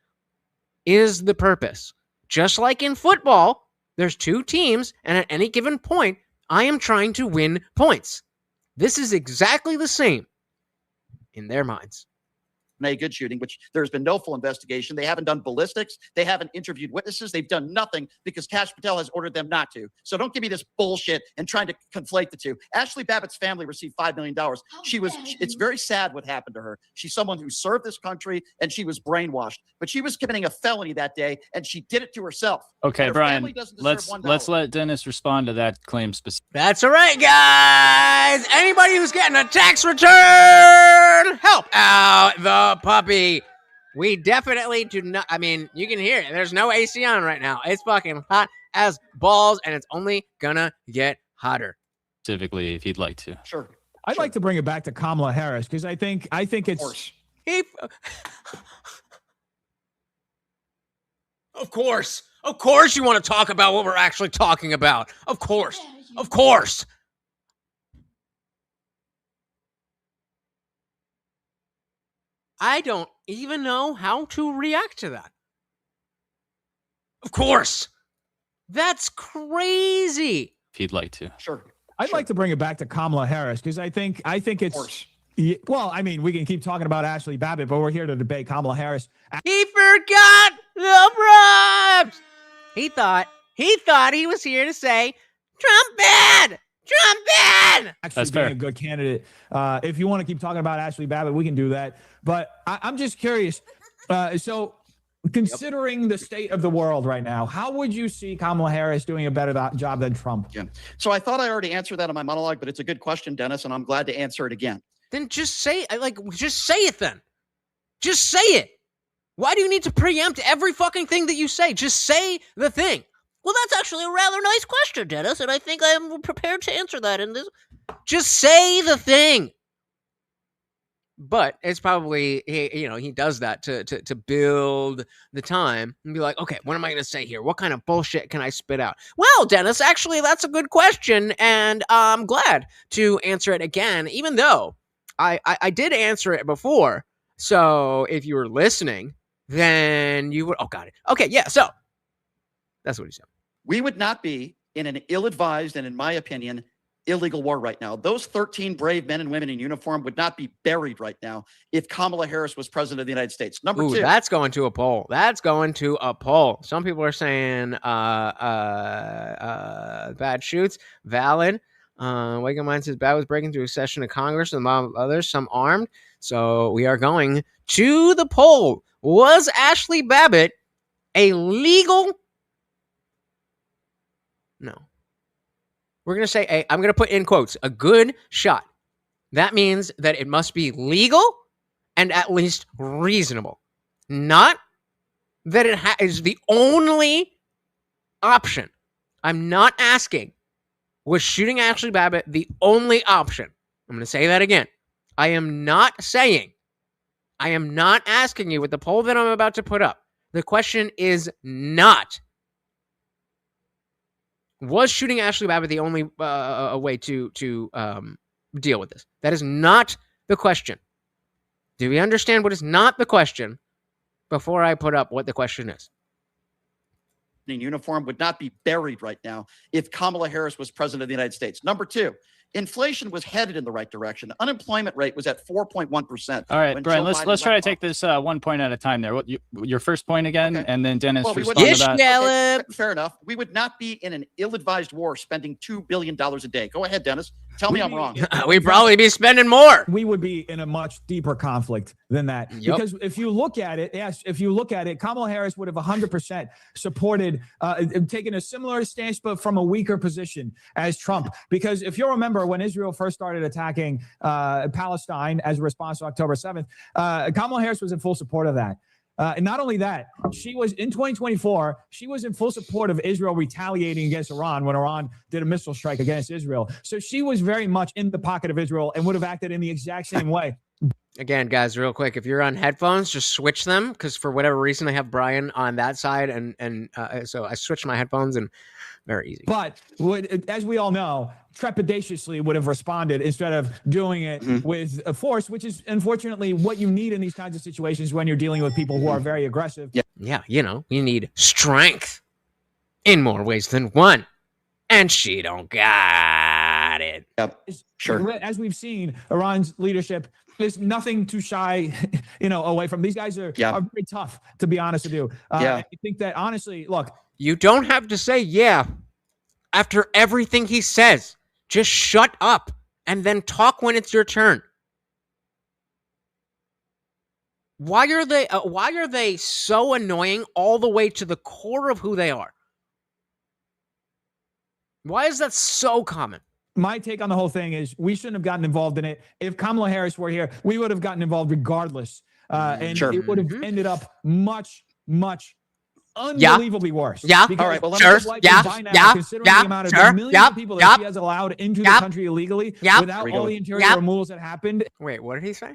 is the purpose. Just like in football, there's 2 teams, and at any given point, I am trying to win points. This is exactly the same in their minds. Renee Good shooting, which there's been no full investigation. They haven't done ballistics. They haven't interviewed witnesses. They've done nothing because Kash Patel has ordered them not to. So don't give me this bullshit and trying to conflate the two. Ashley Babbitt's family received $5 million. It's very sad what happened to her. She's someone who served this country and she was brainwashed, but she was committing a felony that day and she did it to herself. Okay, her Brian, family doesn't deserve let's $1. let Dennis respond to that claim specifically. That's all right, guys. Anybody who's getting a tax return, help out the puppy. We definitely do not. I mean, you can hear it. There's no AC on right now. It's fucking hot as balls, and it's only gonna get hotter. Specifically, if you'd like to. Sure. I'd like to bring it back to Kamala Harris because I think it's. Of course, you want to talk about what we're actually talking about. Of course. I don't even know how to react to that. Of course. That's crazy. If you'd like to. Sure. I'd like to bring it back to Kamala Harris because I think it's. Well, I mean, we can keep talking about Ashley Babbitt, but we're here to debate Kamala Harris. He forgot the props. He thought he was here to say Trump bad. Actually, That's being fair. a good candidate. If you want to keep talking about Ashley Babbitt, we can do that. But I'm just curious. So, considering the state of the world right now, how would you see Kamala Harris doing a better job than Trump? Yeah. So I thought I already answered that in my monologue, but it's a good question, Dennis, and I'm glad to answer it again. Then just say it then. Just say it. Why do you need to preempt every fucking thing that you say? Just say the thing. Well, that's actually a rather nice question, Dennis, and I think I'm prepared to answer that in this. Just say the thing. But it's probably, he does that to build the time and be like, okay, what am I going to say here? What kind of bullshit can I spit out? Well, Dennis, actually, that's a good question, and I'm glad to answer it again, even though I did answer it before. So if you were listening, then you would. Oh, got it. Okay, yeah. So that's what he said. We would not be in an ill-advised and, in my opinion, illegal war right now. Those 13 brave men and women in uniform would not be buried right now if Kamala Harris was president of the United States. Number 2. That's going to a poll. Some people are saying bad shoots. Valid. Wagon Mind says Bad was breaking through a session of Congress and among others, some armed. So we are going to the poll. Was Ashley Babbitt a legal? No. We're going to say, I'm going to put in quotes, a good shot. That means that it must be legal and at least reasonable. Not that it is the only option. I'm not asking, was shooting Ashley Babbitt the only option? I'm going to say that again. I am not asking you with the poll that I'm about to put up. The question is not, was shooting Ashley Babbitt the only way to deal with this? That is not the question. Do we understand what is not the question before I put up what the question is? In uniform would not be buried right now if Kamala Harris was president of the United States. Number 2, Inflation was headed in the right direction. The unemployment rate was at 4.1%. All right, Brian, let's try to take this one point at a time there. What your first point again, and then Dennis respond to that. Okay, fair enough. We would not be in an ill-advised war spending $2 billion a day. Go ahead, Dennis. Tell me I'm wrong. We'd probably be spending more. We would be in a much deeper conflict than that. Because if you look at it, Kamala Harris would have 100% supported, taken a similar stance, but from a weaker position as Trump. Because if you'll remember, when Israel first started attacking Palestine as a response to October 7th, Kamala Harris was in full support of that. And not only that, she was in 2024, she was in full support of Israel retaliating against Iran when Iran did a missile strike against Israel. So she was very much in the pocket of Israel and would have acted in the exact same way. Again, guys, real quick, if you're on headphones, just switch them, because for whatever reason, I have Brian on that side, and so I switched my headphones, and very easy. But as we all know, trepidatiously would have responded instead of doing it with a force, which is unfortunately what you need in these kinds of situations when you're dealing with people who are very aggressive. Yeah, you need strength in more ways than one, and she don't got it. Yep, sure. As we've seen, Iran's leadership is nothing to shy, away from. These guys are very tough, to be honest with you. I think that honestly, look, you don't have to say yeah after everything he says. Just shut up and then talk when it's your turn. Why are they so annoying all the way to the core of who they are? Why is that so common? My take on the whole thing is we shouldn't have gotten involved in it. If Kamala Harris were here, we would have gotten involved regardless. And it would have ended up much, much unbelievably worse. Yeah. Because All right. Well, just like by now, considering the amount of the millions of people that she has allowed into the country illegally without all the interior removals that happened. Wait, what did he say?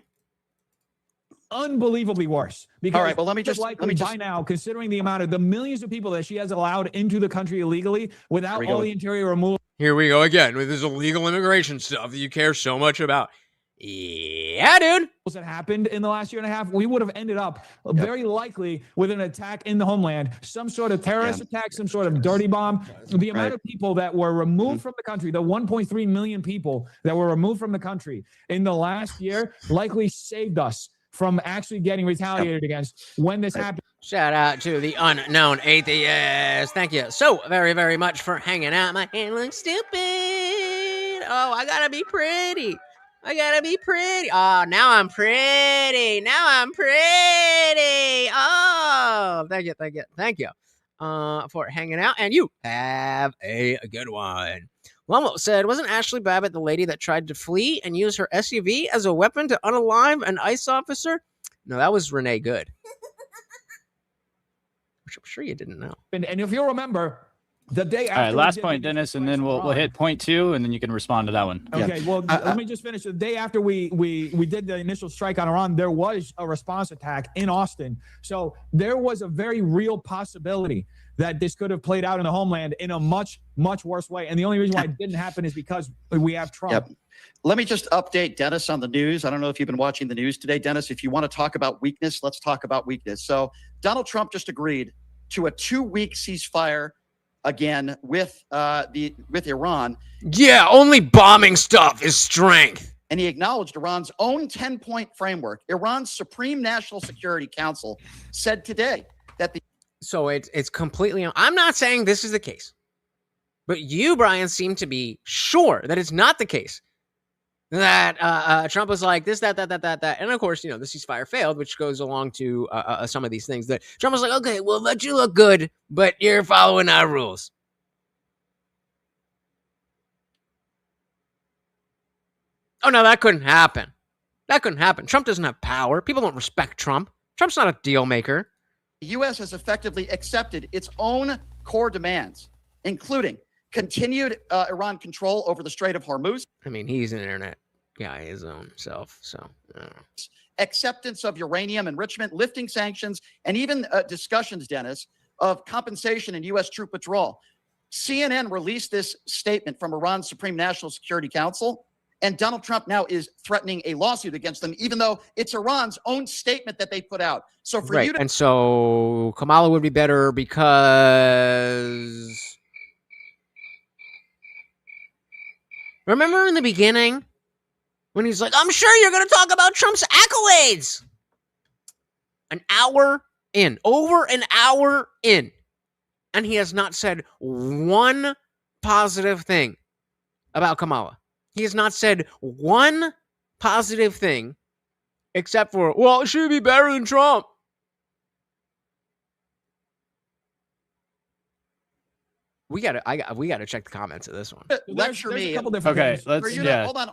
Unbelievably worse. Because all right, well, let me just by now, considering the amount of the millions of people that she has allowed into the country illegally without all the interior removal. Here we go again with this illegal immigration stuff that you care so much about. Yeah, dude. That happened in the last year and a half, we would have ended up very likely with an attack in the homeland, some sort of terrorist attack, some sort of dirty bomb. The amount of people that were removed from the country, the 1.3 million people that were removed from the country in the last year, likely saved us from actually getting retaliated against when this happened. Shout out to the unknown atheist. Thank you so very, very much for hanging out. My hand looks stupid. Oh, I gotta be pretty. I gotta be pretty. Oh, now I'm pretty. Now I'm pretty. Oh, thank you for hanging out. And you have a good one. Lomo said, wasn't Ashley Babbitt the lady that tried to flee and use her SUV as a weapon to unalive an ICE officer? No, that was Renee Good. Which I'm sure you didn't know. And if you'll remember, the day after. All right, last point, Dennis, and then we'll hit point 2, and then you can respond to that one. Okay, well, let me just finish. The day after we did the initial strike on Iran, there was a response attack in Austin. So there was a very real possibility that this could have played out in the homeland in a much, much worse way. And the only reason why it didn't happen is because we have Trump. Yep. Let me just update Dennis on the news. I don't know if you've been watching the news today, Dennis. If you want to talk about weakness, let's talk about weakness. So Donald Trump just agreed to a 2-week ceasefire again with Iran. Yeah, only bombing stuff is strength. And he acknowledged Iran's own 10-point framework. Iran's Supreme National Security Council said today that the So it's completely. I'm not saying this is the case, but you, Brian, seem to be sure that it's not the case. That Trump was like this, that, and of course, the ceasefire failed, which goes along to some of these things. That Trump was like, okay, we'll let you look good, but you're following our rules. Oh no, that couldn't happen. That couldn't happen. Trump doesn't have power. People don't respect Trump. Trump's not a deal maker. The U.S. has effectively accepted its own core demands, including continued Iran control over the Strait of Hormuz. I mean, he's an internet guy his own self, so I don't know. Acceptance of uranium enrichment, lifting sanctions, and even discussions, Dennis, of compensation and U.S. troop withdrawal. CNN released this statement from Iran's Supreme National Security Council, and Donald Trump now is threatening a lawsuit against them, even though it's Iran's own statement that they put out. So for you to— and so Kamala would be better because Remember in the beginning when he's like, I'm sure you're going to talk about Trump's accolades. An hour in, over an hour in, and he has not said one positive thing about Kamala. He has not said one positive thing except for, well, she'd be better than Trump. We gotta check the comments of this one. Lecture There's me. a couple different Okay, things. let's Hold on.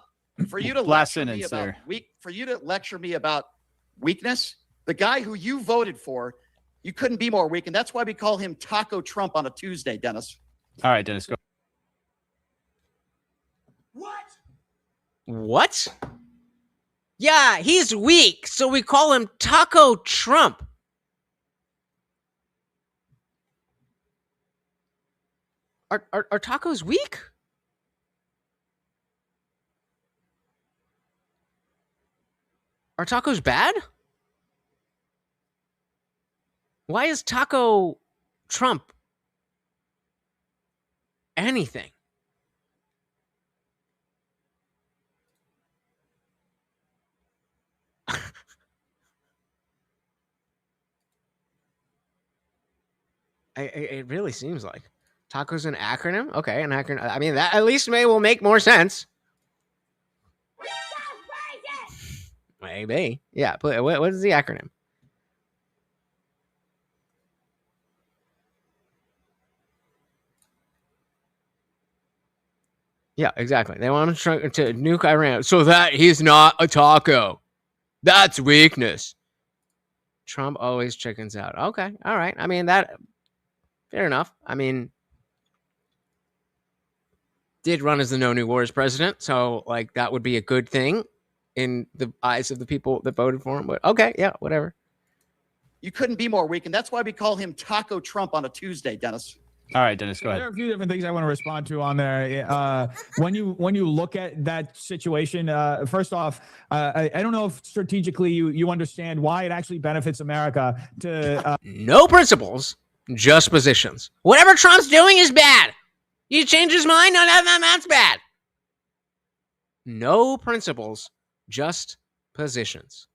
For you to Last lecture me sentence about there. for you to lecture me about weakness, the guy who you voted for, you couldn't be more weak, and that's why we call him Taco Trump on a Tuesday, Dennis. All right, Dennis, go. What? Yeah, he's weak, so we call him Taco Trump. Are tacos weak? Are tacos bad? Why is Taco Trump anything? It really seems like taco's an acronym. Okay, an acronym. I mean, that at least will make more sense. Maybe. Yeah. But what is the acronym? Yeah, exactly. They want to nuke Iran so that he's not a taco. That's weakness. Trump always chickens out. Okay. All right. I mean, that fair enough. I mean, did run as the No New Wars president, so like that would be a good thing in the eyes of the people that voted for him. But okay, yeah, whatever. You couldn't be more weak, and that's why we call him Taco Trump on a Tuesday, Dennis. All right, Dennis, go There ahead. are a few different things I want to respond to on there. When you look at that situation, first off, I don't know if strategically you understand why it actually benefits America to no principles, just positions. Whatever Trump's doing is bad. You change his mind, no, that's bad. No principles, just positions.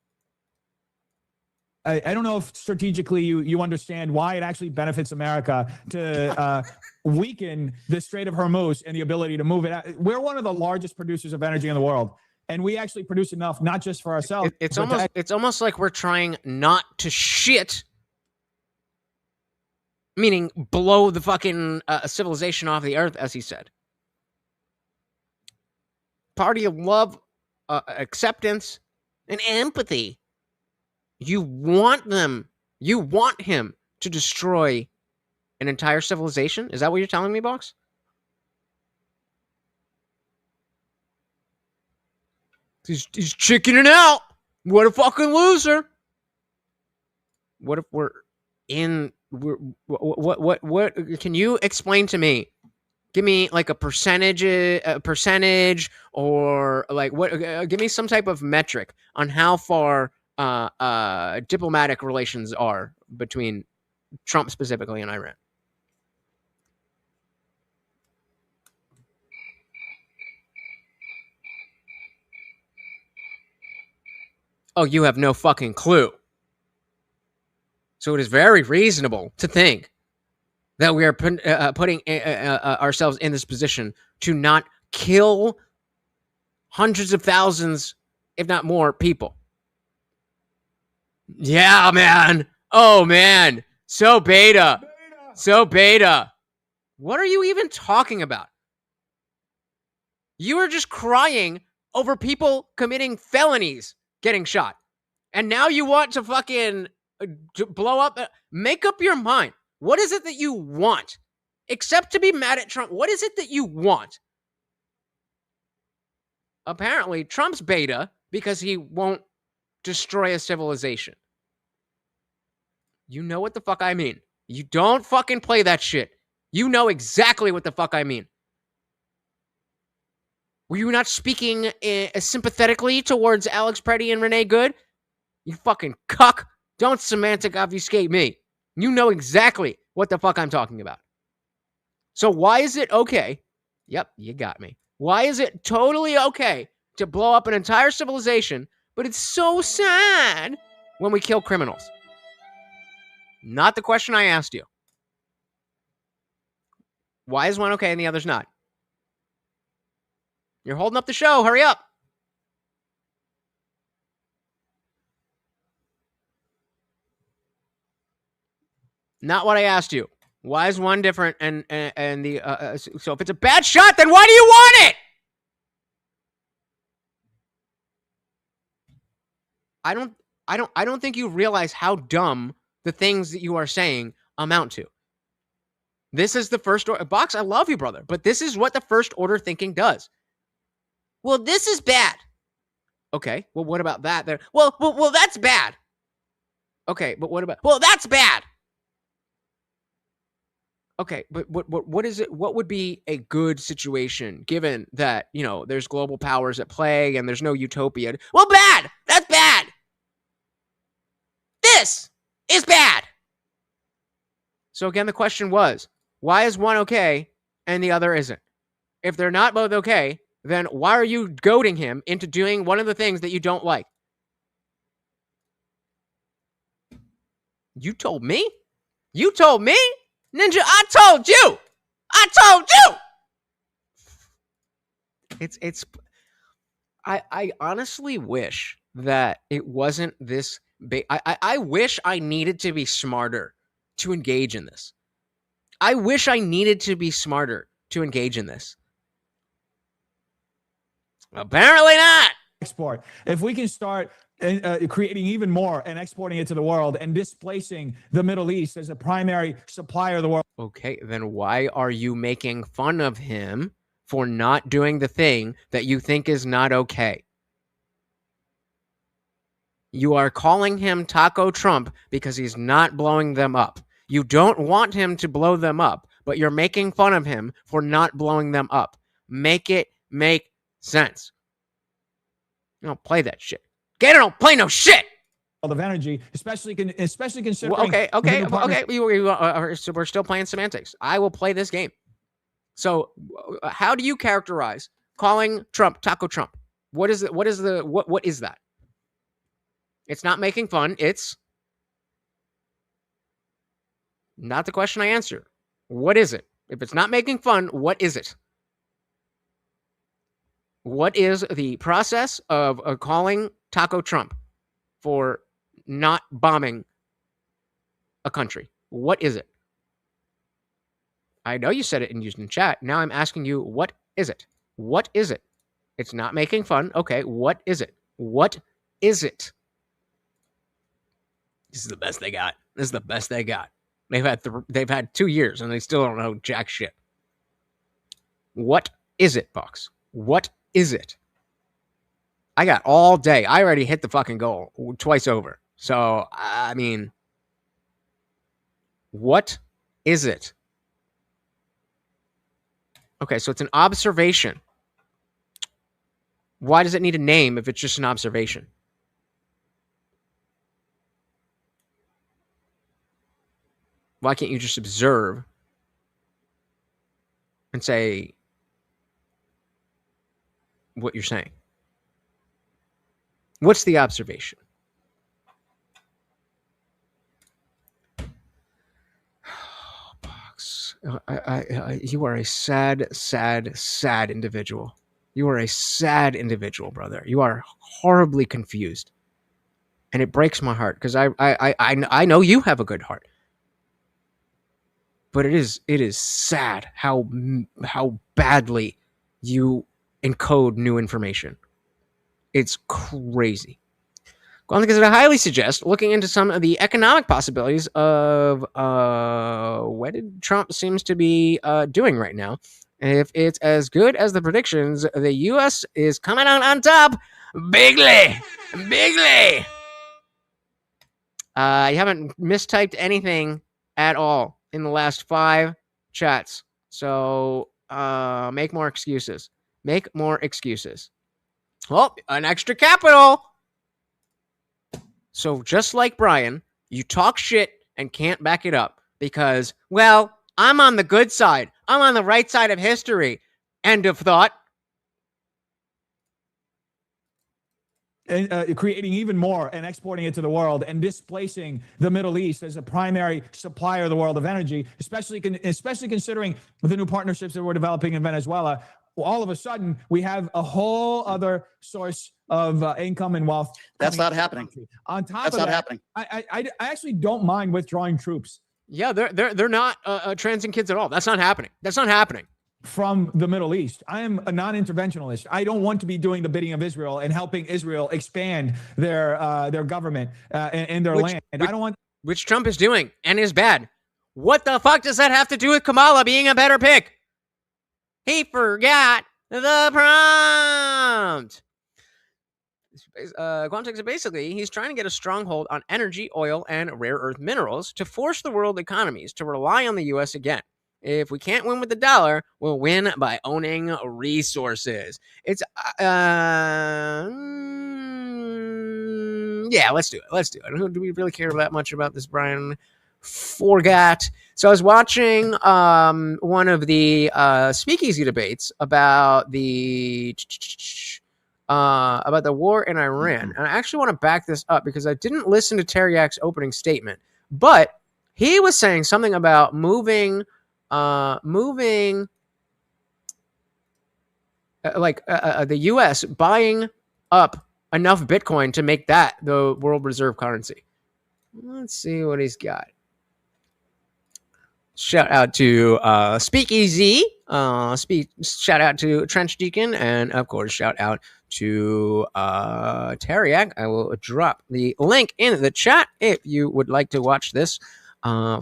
I don't know if strategically you understand why it actually benefits America to weaken the Strait of Hormuz and the ability to move it out. We're one of the largest producers of energy in the world, and we actually produce enough, not just for ourselves. It's almost like we're trying not to shit, meaning blow the fucking civilization off the earth, as he said. Party of love, acceptance, and empathy. You want him to destroy an entire civilization? Is that what you're telling me, Box? He's chickening out. What a fucking loser. What if what can you explain to me? Give me like a percentage or like what, give me some type of metric on how far diplomatic relations are between Trump specifically and Iran. Oh, you have no fucking clue. So it is very reasonable to think that we are putting ourselves in this position to not kill hundreds of thousands, if not more, people. Yeah, man. Oh, man. So beta. So beta. What are you even talking about? You were just crying over people committing felonies getting shot. And now you want to fucking to blow up. Make up your mind. What is it that you want? Except to be mad at Trump. What is it that you want? Apparently, Trump's beta because he won't destroy a civilization. You know what the fuck I mean. You don't fucking play that shit. You know exactly what the fuck I mean. Were you not speaking sympathetically towards Alex Preddy and Renee Good? You fucking cuck. Don't semantic obfuscate me. You know exactly what the fuck I'm talking about. So why is it okay? Yep, you got me. Why is it totally okay to blow up an entire civilization, but it's so sad when we kill criminals? Not the question I asked you. Why is one okay and the other's not? You're holding up the show. Hurry up. Not what I asked you. Why is one different and the so if it's a bad shot, then why do you want it? I don't think you realize how dumb the things that you are saying amount to. This is the first order. Box, I love you, brother, but this is what the first order thinking does. Well, this is bad. Okay, well, what about that? There. Well, that's bad. Okay, but what about? Well, that's bad. Okay, but what is it? What would be a good situation given that, you know, there's global powers at play and there's no utopia? Well, bad. That's bad. This is bad. So again, the question was, why is one okay and the other isn't? If they're not both okay, then why are you goading him into doing one of the things that you don't like? You told me? You told me? Ninja, I told you! I told you! I honestly wish that it wasn't this big. I wish I needed to be smarter to engage in this. I wish I needed to be smarter to engage in this. Apparently not. Export. If we can start creating even more and exporting it to the world and displacing the Middle East as a primary supplier of the world. Okay, then why are you making fun of him for not doing the thing that you think is not okay? You are calling him Taco Trump because he's not blowing them up. You don't want him to blow them up, but you're making fun of him for not blowing them up. Make it make sense. You don't play that shit. Gator don't play no shit. Of energy, especially considering. Well, okay. So we're still playing semantics. I will play this game. So, how do you characterize calling Trump Taco Trump? What is it? What is that? It's not making fun. It's not the question I answered. What is it? If it's not making fun, what is it? What is the process of calling Taco Trump for not bombing a country? What is it? I know you said it in chat. Now I'm asking you, what is it? What is it? It's not making fun. Okay, what is it? What is it? This is the best they got. This is the best they got. They've had 2 years and they still don't know jack shit. What is it, Box? What is it? I got all day. I already hit the fucking goal twice over. So, I mean, what is it? Okay, so it's an observation. Why does it need a name if it's just an observation? Why can't you just observe and say what you're saying? What's the observation? Box. You are a sad, sad, sad individual. You are a sad individual, brother. You are horribly confused. And it breaks my heart because I know you have a good heart. But it is sad how badly you encode new information. It's crazy. Because I highly suggest looking into some of the economic possibilities of what Trump seems to be doing right now. And if it's as good as the predictions, the U.S. is coming out on top bigly. Bigly. You haven't mistyped anything at all in the last 5 chats. So make more excuses. Make more excuses. Oh, an extra capital. So just like Brian, you talk shit and can't back it up because, well, I'm on the good side. I'm on the right side of history. End of thought. creating even more and exporting it to the world and displacing the Middle East as a primary supplier of the world of energy, especially considering the new partnerships that we're developing in Venezuela. All of a sudden, we have a whole other source of income and wealth. That's not happening. On top That's of not that, happening. I actually don't mind withdrawing troops. Yeah, they're not transing kids at all. That's not happening. That's not happening. From the Middle East. I am a non-interventionalist. I don't want to be doing the bidding of Israel and helping Israel expand their government and their land. And I don't want, which Trump is doing and is bad. What the fuck does that have to do with Kamala being a better pick? He forgot the prompt. Context, basically, he's trying to get a stronghold on energy, oil, and rare earth minerals to force the world economies to rely on the U.S. again. If we can't win with the dollar, we'll win by owning resources. It's, yeah, let's do it. Let's do it. Do we really care that much about this, Brian? Forgot. So I was watching one of the speakeasy debates about the war in Iran. And I actually want to back this up because I didn't listen to Teriak's opening statement, but he was saying something about moving the U.S. buying up enough Bitcoin to make that the world reserve currency. Let's see what he's got. Shout out to Speakeasy. Shout out to Trench Deacon, and of course, shout out to Teriak. I will drop the link in the chat if you would like to watch this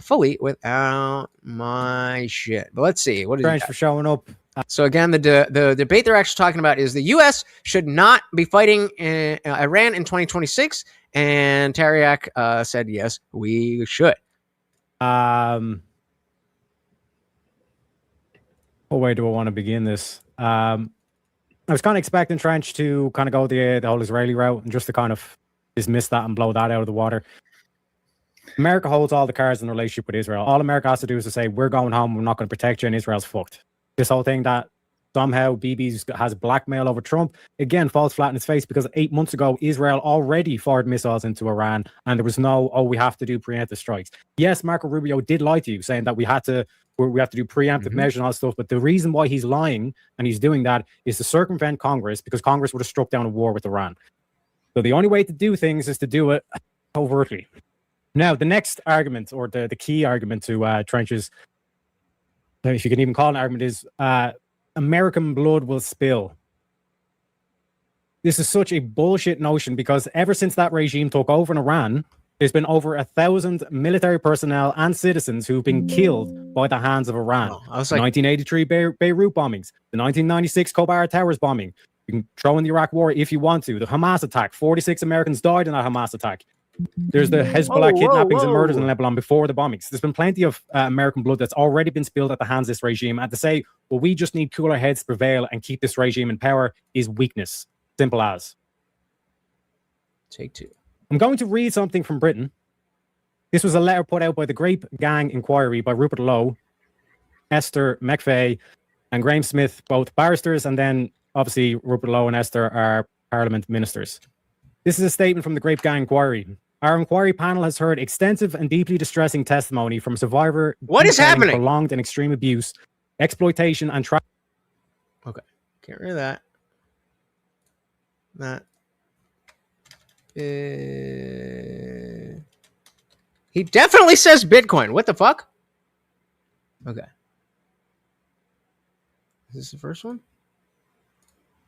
fully without my shit. But let's see. What is Thanks for showing up. So again, the debate they're actually talking about is the U.S. should not be fighting Iran in 2026, and Teriak said yes, we should. What way do I want to begin this? I was kind of expecting Trench to kind of go the whole Israeli route and just to kind of dismiss that and blow that out of the water. America holds all the cards in the relationship with Israel. All America has to do is to say, we're going home, we're not going to protect you, and Israel's fucked. This whole thing that somehow Bibi has blackmail over Trump, again, falls flat in its face because 8 months ago, Israel already fired missiles into Iran, and there was no, we have to do preemptive strikes. Yes, Marco Rubio did lie to you, saying that we have to do preemptive measures and all that stuff, but the reason why he's lying and he's doing that is to circumvent Congress, because Congress would have struck down a war with Iran. So the only way to do things is to do it overtly. Now, the next argument, or the key argument to Trench's, if you can even call it an argument, is American blood will spill. This is such a bullshit notion, because ever since that regime took over in Iran, there's been over 1,000 military personnel and citizens who've been killed by the hands of Iran. Oh, I was the 1983 Beirut bombings, the 1996 Khobar Towers bombing. You can throw in the Iraq War if you want to. The Hamas attack, 46 Americans died in that Hamas attack. There's the Hezbollah kidnappings and murders in Lebanon before the bombings. There's been plenty of American blood that's already been spilled at the hands of this regime. And to say, well, we just need cooler heads to prevail and keep this regime in power is weakness. Simple as. Take two. I'm going to read something from Britain. This was a letter put out by the Grape Gang Inquiry by Rupert Lowe, Esther McVeigh, and Graham Smith, both barristers, and then obviously Rupert Lowe and Esther are Parliament ministers. This is a statement from the Grape Gang Inquiry. Our inquiry panel has heard extensive and deeply distressing testimony from a survivor. What is happening? Prolonged and extreme abuse, exploitation, and Okay, get rid of that. That. He definitely says Bitcoin. What the fuck? Okay. Is this the first one?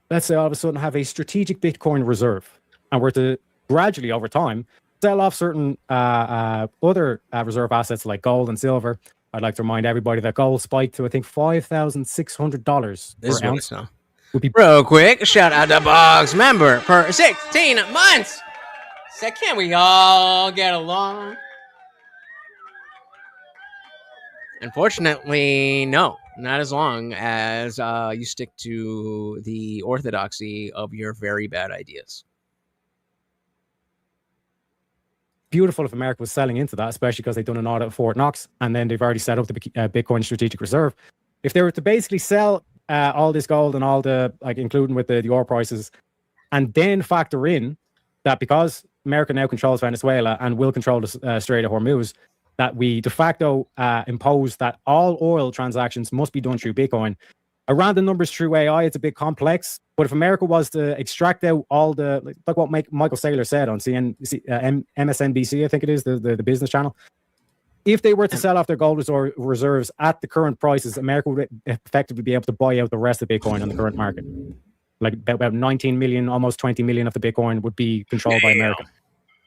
Let's say all of a sudden have a strategic Bitcoin reserve, and we're to gradually over time sell off certain other reserve assets like gold and silver. I'd like to remind everybody that gold spiked to, I think, $5,600 per ounce. Would be real quick. Shout out to Boggs member for 16 months. So can we all get along? Unfortunately, no. Not as long as you stick to the orthodoxy of your very bad ideas. Beautiful if America was selling into that, especially because they've done an audit of Fort Knox, and then they've already set up the Bitcoin Strategic Reserve. If they were to basically sell all this gold and all the, like, including with the ore prices, and then factor in that because America now controls Venezuela and will control the Strait of Hormuz, that we de facto impose that all oil transactions must be done through Bitcoin. Around the numbers through AI, it's a bit complex. But if America was to extract out all the, like what Michael Saylor said on MSNBC, I think it is, the business channel, if they were to sell off their gold reserves at the current prices, America would effectively be able to buy out the rest of Bitcoin on the current market. Like about 19 million, almost 20 million of the Bitcoin would be controlled by America.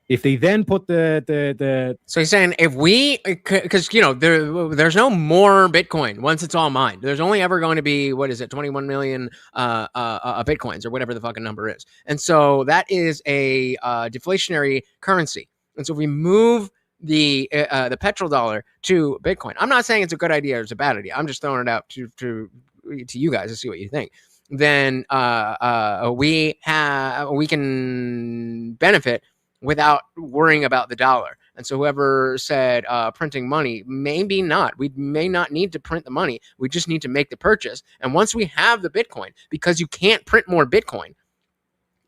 If they then put the So he's saying if we, because there's no more Bitcoin once it's all mined. There's only ever going to be 21 million Bitcoins or whatever the fucking number is, and so that is a deflationary currency. And so if we move the petrodollar to Bitcoin, I'm not saying it's a good idea or it's a bad idea. I'm just throwing it out to you guys to see what you think. Then we can benefit without worrying about the dollar. And so whoever said printing money, maybe not. We may not need to print the money. We just need to make the purchase. And once we have the Bitcoin, because you can't print more Bitcoin,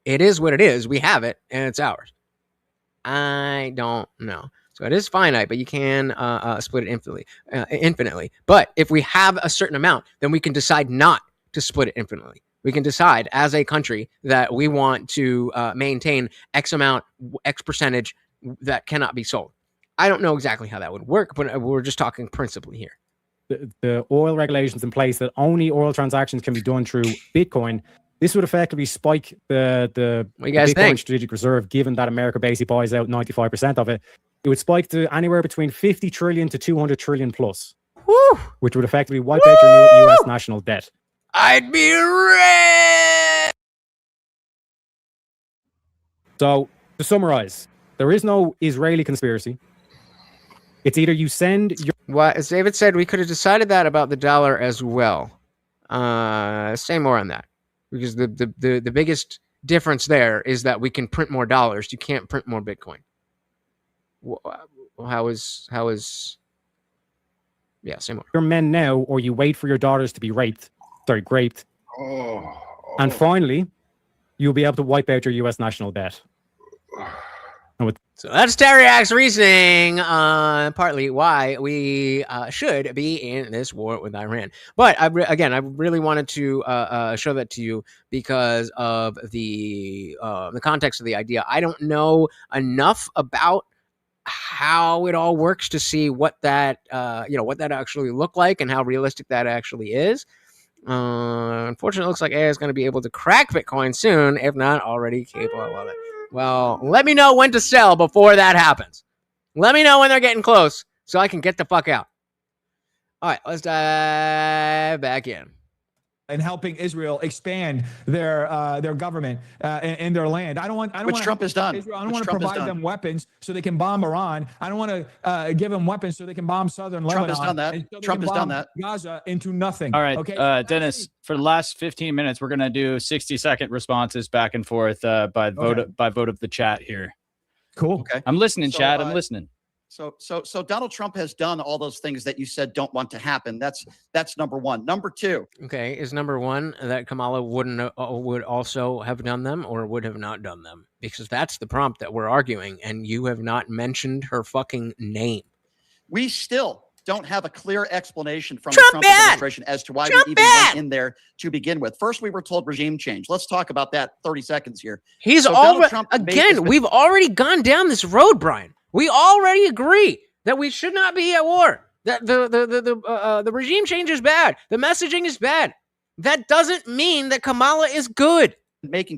it is what it is. We have it, and it's ours. I don't know. So it is finite, but you can split it infinitely. But if we have a certain amount, then we can decide not to split it infinitely. We can decide as a country that we want to maintain X amount, X percentage that cannot be sold. I don't know exactly how that would work, but we're just talking principally here. The oil regulations in place that only oil transactions can be done through Bitcoin, this would effectively spike the Bitcoin strategic reserve, given that America basically buys out 95% of it. It would spike to anywhere between 50 trillion to 200 trillion plus, which would effectively wipe out your new US national debt. I'd be rich. So, to summarize, there is no Israeli conspiracy. It's either you send your... Well, as David said, we could have decided that about the dollar as well. Say more on that. Because the biggest difference there is that we can print more dollars. You can't print more Bitcoin. How is... Yeah, say more. Your men now, or you wait for your daughters to be raped. And finally, you'll be able to wipe out your US national debt. So that's Teriak's reasoning on partly why we should be in this war with Iran. But I really wanted to show that to you because of the context of the idea. I don't know enough about how it all works to see what that what that actually looked like and how realistic that actually is. Unfortunately, it looks like AI is going to be able to crack Bitcoin soon, if not already capable of it. Well, let me know when to sell before that happens. Let me know when they're getting close so I can get the fuck out. All right, let's dive back in. And helping Israel expand their government in their land. I don't want. Which Trump has done. Israel, I don't want to provide them weapons so they can bomb Iran. I don't want to give them weapons so they can bomb southern Lebanon. Trump has done that. So Trump has done that. Gaza into nothing. All right, okay? Dennis. For the last 15 minutes, we're gonna do 60-second responses back and forth by vote of the chat here. Cool. Okay. I'm listening, Chad. I'm listening. So Donald Trump has done all those things that you said don't want to happen. That's number one. Number two. Okay, is number one that Kamala would also have done them or would have not done them? Because that's the prompt that we're arguing, and you have not mentioned her fucking name. We still don't have a clear explanation from the Trump administration as to why we even went in there to begin with. First, we were told regime change. Let's talk about that 30 seconds here. We've already gone down this road, Brian. We already agree that we should not be at war. That the regime change is bad. The messaging is bad. That doesn't mean that Kamala is good.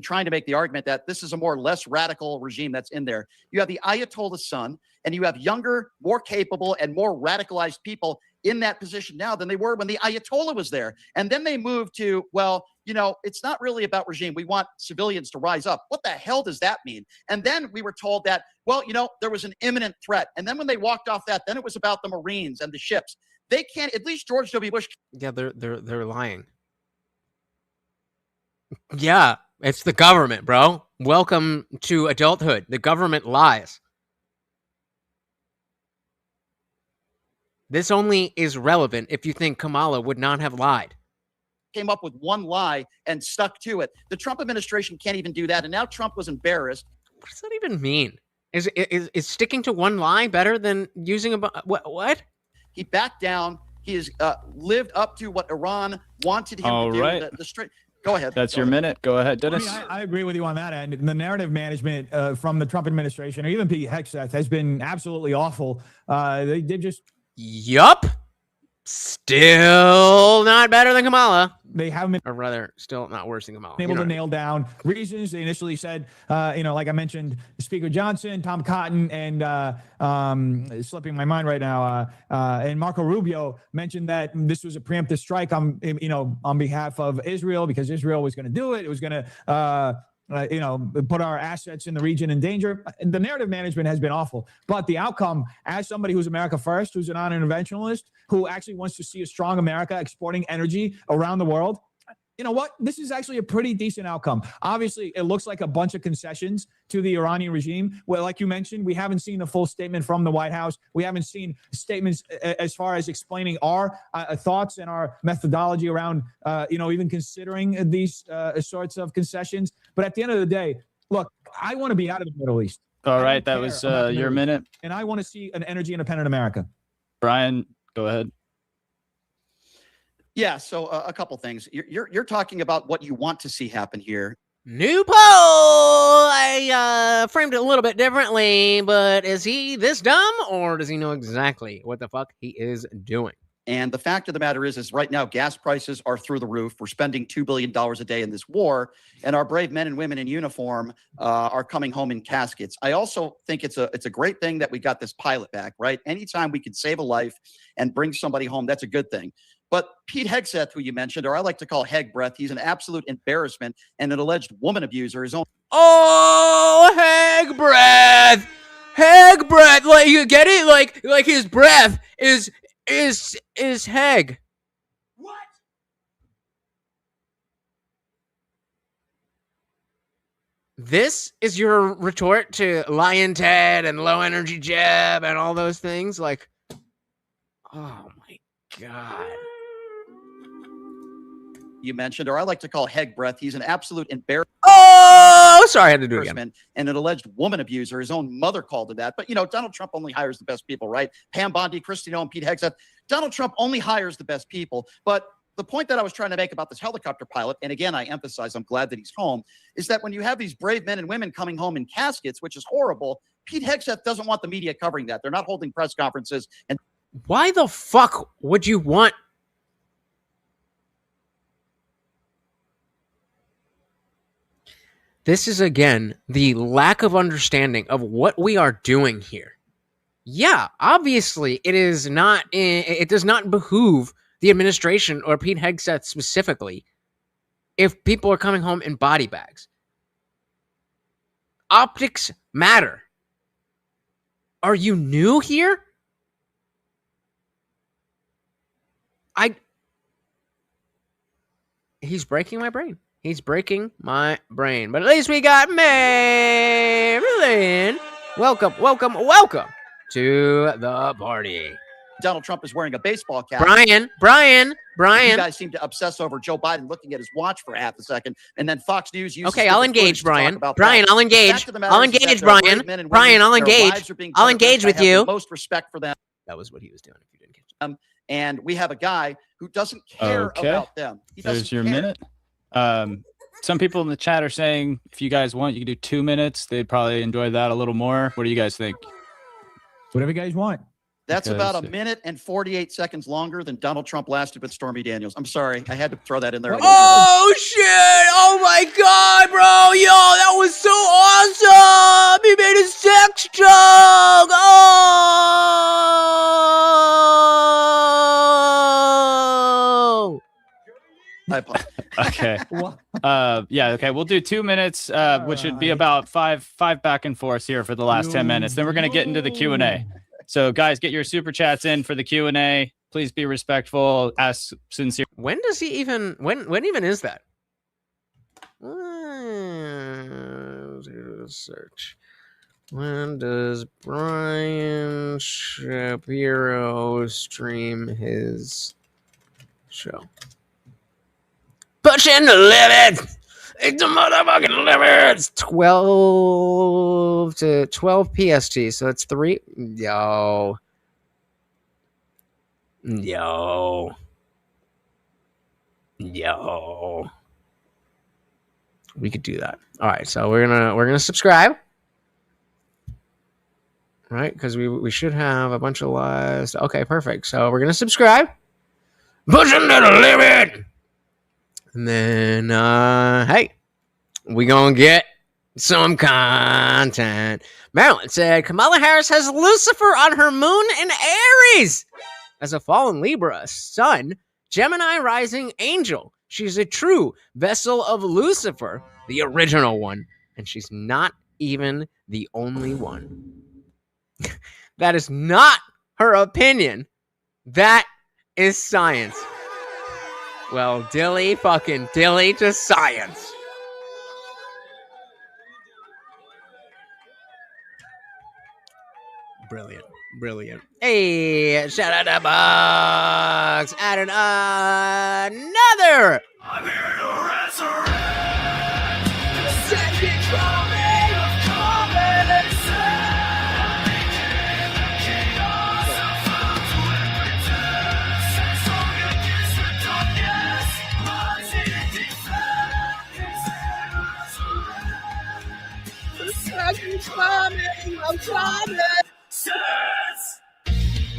Trying to make the argument that this is a more less radical regime that's in there. You have the Ayatollah's son, and you have younger, more capable, and more radicalized people in that position now than they were when the Ayatollah was there. And then they moved to, well, it's not really about regime. We want civilians to rise up. What the hell does that mean? And then we were told that, well, there was an imminent threat. And then when they walked off that, then it was about the Marines and the ships. They can't, at least George W. Bush. Yeah, they're lying. Yeah, it's the government, bro. Welcome to adulthood. The government lies. This only is relevant if you think Kamala would not have lied. Came up with one lie and stuck to it. The Trump administration can't even do that. And now Trump was embarrassed. What does that even mean? Is sticking to one lie better than using a what? He backed down. He has lived up to what Iran wanted him All to do. right. Go ahead. That's your minute. Go ahead, Dennis. I agree with you on that end. The narrative management from the Trump administration, or even Pete Hegseth, has been absolutely awful. They just... Yup. Still not better than Kamala. They haven't been, or rather, still not worse than Kamala. able to nail down reasons. They initially said, like I mentioned, Speaker Johnson, Tom Cotton, and slipping my mind right now, and Marco Rubio mentioned that this was a preemptive strike on behalf of Israel, because Israel was going to do it. It was going to put our assets in the region in danger. The narrative management has been awful, but the outcome, as somebody who's America first, who's a non-interventionalist, who actually wants to see a strong America exporting energy around the world, you know what? This is actually a pretty decent outcome. Obviously, it looks like a bunch of concessions to the Iranian regime. Well, like you mentioned, we haven't seen a full statement from the White House. We haven't seen statements as far as explaining our thoughts and our methodology around, even considering these sorts of concessions. But at the end of the day, look, I want to be out of the Middle East. All right, that was your minute. And I want to see an energy independent America. Brian, go ahead. Yeah, so a couple things. You're talking about what you want to see happen here. New poll! I framed it a little bit differently, but is he this dumb, or does he know exactly what the fuck he is doing? And the fact of the matter is right now gas prices are through the roof. We're spending $2 billion a day in this war, and our brave men and women in uniform are coming home in caskets. I also think it's a great thing that we got this pilot back, right? Anytime we can save a life and bring somebody home, that's a good thing. But Pete Hegseth, who you mentioned, or I like to call Heg Breath, he's an absolute embarrassment and an alleged woman abuser. His own. Oh, Heg Breath! Heg Breath! Like, you get it? Like his breath is Heg. What? This is your retort to Lion Ted and Low Energy Jeb and all those things? Like, oh my God. You mentioned, or I like to call Heg Breath, he's an absolute embarrassment. Oh, sorry, I had to do it again. And an alleged woman abuser. His own mother called him that. But, Donald Trump only hires the best people, right? Pam Bondi, Christine Owen, Pete Hegseth. Donald Trump only hires the best people. But the point that I was trying to make about this helicopter pilot, and again, I emphasize I'm glad that he's home, is that when you have these brave men and women coming home in caskets, which is horrible, Pete Hegseth doesn't want the media covering that. They're not holding press conferences. And why the fuck would you want... This is, again, the lack of understanding of what we are doing here. Yeah, obviously, it does not behoove the administration or Pete Hegseth specifically if people are coming home in body bags. Optics matter. Are you new here? He's breaking my brain. He's breaking my brain. But at least we got Marilyn. Welcome to the party. Donald Trump is wearing a baseball cap. Brian. You guys seem to obsess over Joe Biden looking at his watch for half a second, and then Fox News uses. Okay, I'll engage, Brian. I'll engage, Brian. Brian, I'll engage. I'll engage with you. Most respect for them. That was what he was doing. If you didn't catch it. And we have a guy who doesn't care about them. There's your minute. Some people in the chat are saying if you guys want, you can do 2 minutes. They'd probably enjoy that a little more. What do you guys think? Whatever you guys want. That's about a minute and 48 seconds longer than Donald Trump lasted with Stormy Daniels. I'm sorry. I had to throw that in there. Oh, shit. Oh, my God, bro. Yo, that was so awesome. He made a sex joke. Oh. Okay. Okay. We'll do 2 minutes, which would be about five back and forth here for the last 10 minutes. Then we're going to get into the Q&A. So, guys, get your super chats in for the Q&A. Please be respectful. Ask sincere. When does he even? When even is that? Search. When does Brian Shapiro stream his show? Pushing the limit. It's the motherfucking limits. 12 to 12 PST. So it's 3. Yo. We could do that. All right, so we're gonna subscribe, right? Because we should have a bunch of lives. Okay, perfect. So we're gonna subscribe. Pushing to the limit. And then hey, we gonna get some content. Marilyn said Kamala Harris has Lucifer on her moon in Aries as a fallen Libra sun, Gemini rising angel. She's a true vessel of Lucifer, the original one, and she's not even the only one. That is not her opinion. That is science. Well, dilly to science. Brilliant. Hey, shout out to Bugs. Adding another. I'm here to resurrect the second coming of common sense. Chaos of omnipotence. Strong against the darkness. Rising defense. The second coming of common sense.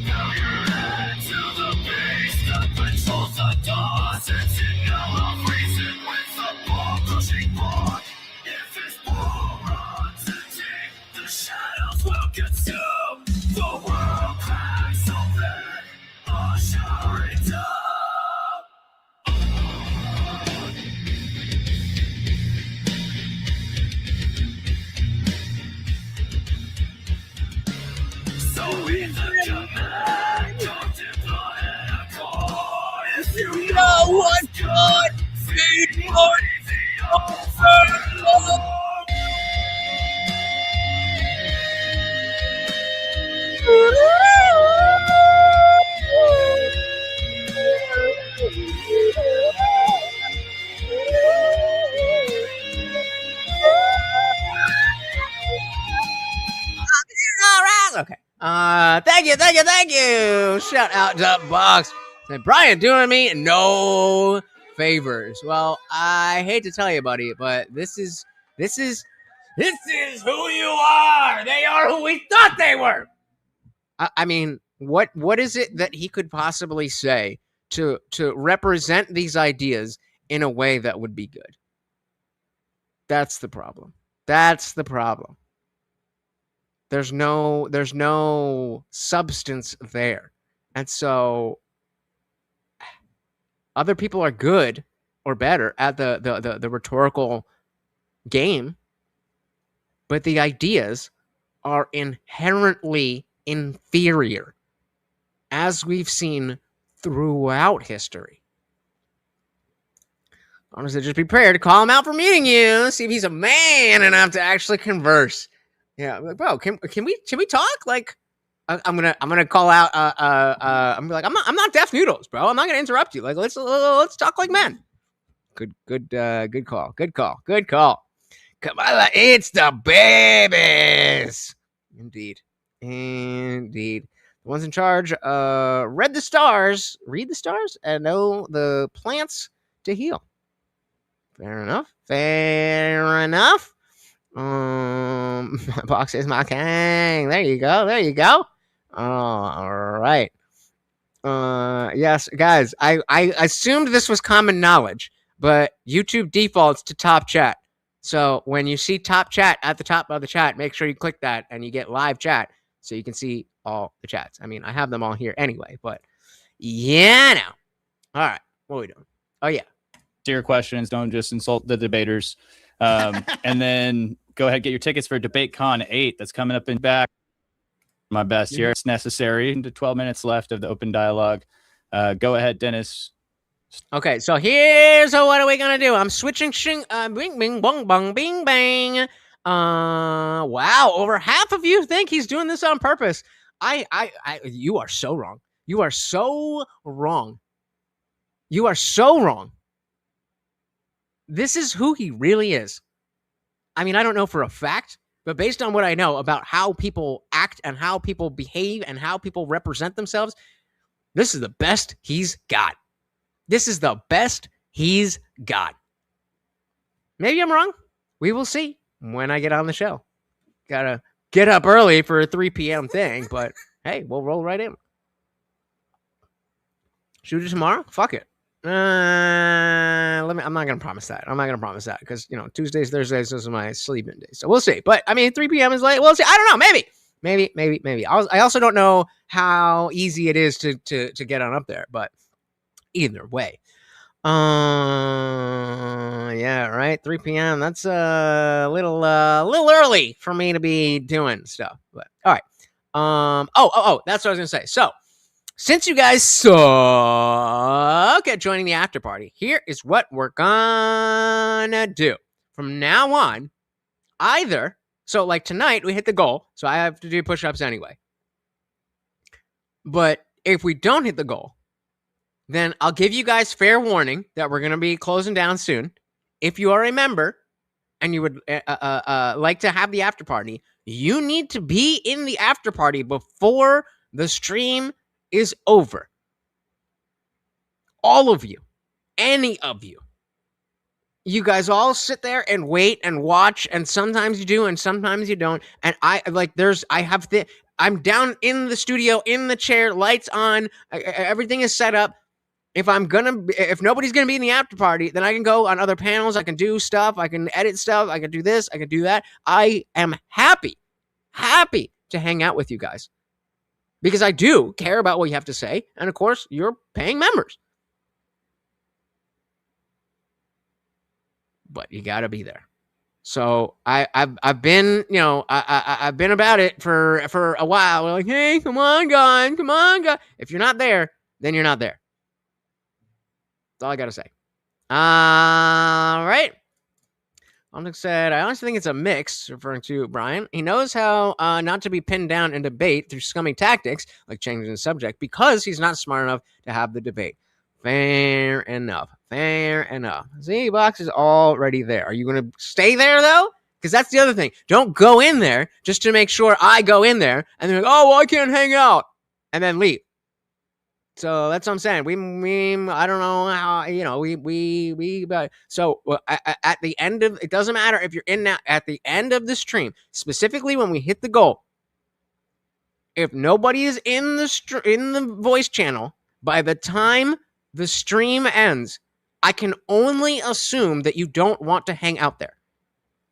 Now you're headed to the base that controls the doors. It's in yellow freezing with the ball pushing forward. If it's runs and deep, the shadows will consume. The world cracks open, ushering down. So in the command, don't deploy a core. If you know what's good, feed more the overlord. Okay. Thank you. Shout out to Box. Said Brian doing me no favors. Well, I hate to tell you, buddy, but this is who you are. They are who we thought they were. I mean, what is it that he could possibly say to represent these ideas in a way that would be good? That's the problem. There's no substance there. And so other people are good or better at the rhetorical game, but the ideas are inherently inferior, as we've seen throughout history. Honestly, just be prepared to call him out for muting you, see if he's a man enough to actually converse. Yeah, like, bro, can we talk? Like, I'm gonna call out. I'm like, I'm not DefNoodles, bro. I'm not gonna interrupt you. Like, let's talk like men. Good call. Kamala, it's the babies. Indeed. The ones in charge. Read the stars, and know the plants to heal. Fair enough. My box is my king. There you go. All right. Yes, guys, I assumed this was common knowledge, but YouTube defaults to top chat. So when you see top chat at the top of the chat, make sure you click that and you get live chat so you can see all the chats. I mean, I have them all here anyway, but yeah, now. All right, what are we doing? Oh, yeah. To your questions, don't just insult the debaters. And then go ahead, get your tickets for DebateCon 8. That's coming up in back. My best here. It's necessary. Into 12 minutes left of the open dialogue. Go ahead, Dennis. Okay, so here's what are we gonna do? I'm switching. Bing, bing, bong, bong, bing, bang. Wow, over half of you think he's doing this on purpose. You are so wrong. You are so wrong. this is who he really is. I mean, I don't know for a fact, but based on what I know about how people act and how people behave and how people represent themselves, this is the best he's got. This is the best he's got. Maybe I'm wrong. We will see when I get on the show. Gotta get up early for a 3 p.m. thing, but hey, we'll roll right in. Shoot it tomorrow? Fuck it. I'm not gonna promise that. I'm not gonna promise that because Tuesdays, Thursdays, those are my sleeping days. So we'll see. But I mean, 3 p.m. is late. We'll see. I don't know. Maybe. I also don't know how easy it is to get on up there. But either way, yeah, right. 3 p.m. That's a little early for me to be doing stuff. But all right. That's what I was gonna say. So, since you guys suck at joining the after party, here is what we're gonna do. From now on, so like tonight we hit the goal, so I have to do push-ups anyway. But if we don't hit the goal, then I'll give you guys fair warning that we're gonna be closing down soon. If you are a member and you would like to have the after party, you need to be in the after party before the stream is over. All of you, any of you. You guys all sit there and wait and watch, and sometimes you do and sometimes you don't. And I'm down in the studio, in the chair, lights on, everything is set up. If nobody's gonna be in the after party, then I can go on other panels, I can do stuff, I can edit stuff, I can do this, I can do that. I am happy to hang out with you guys. Because I do care about what you have to say. And of course, you're paying members. But you got to be there. So I've been, I've been about it for a while. We're like, hey, come on, guys. If you're not there, then you're not there. That's all I got to say. All right. Omnic said, I honestly think it's a mix, referring to Brian. He knows how not to be pinned down in debate through scummy tactics, like changing the subject, because he's not smart enough to have the debate. Fair enough. Z box is already there. Are you going to stay there, though? Because that's the other thing. Don't go in there just to make sure I go in there, and they're like, oh, well, I can't hang out, and then leave. So that's what I'm saying. We I don't know how, so at the end of, it doesn't matter if you're in now, at the end of the stream, specifically when we hit the goal, if nobody is in the voice channel, by the time the stream ends, I can only assume that you don't want to hang out there.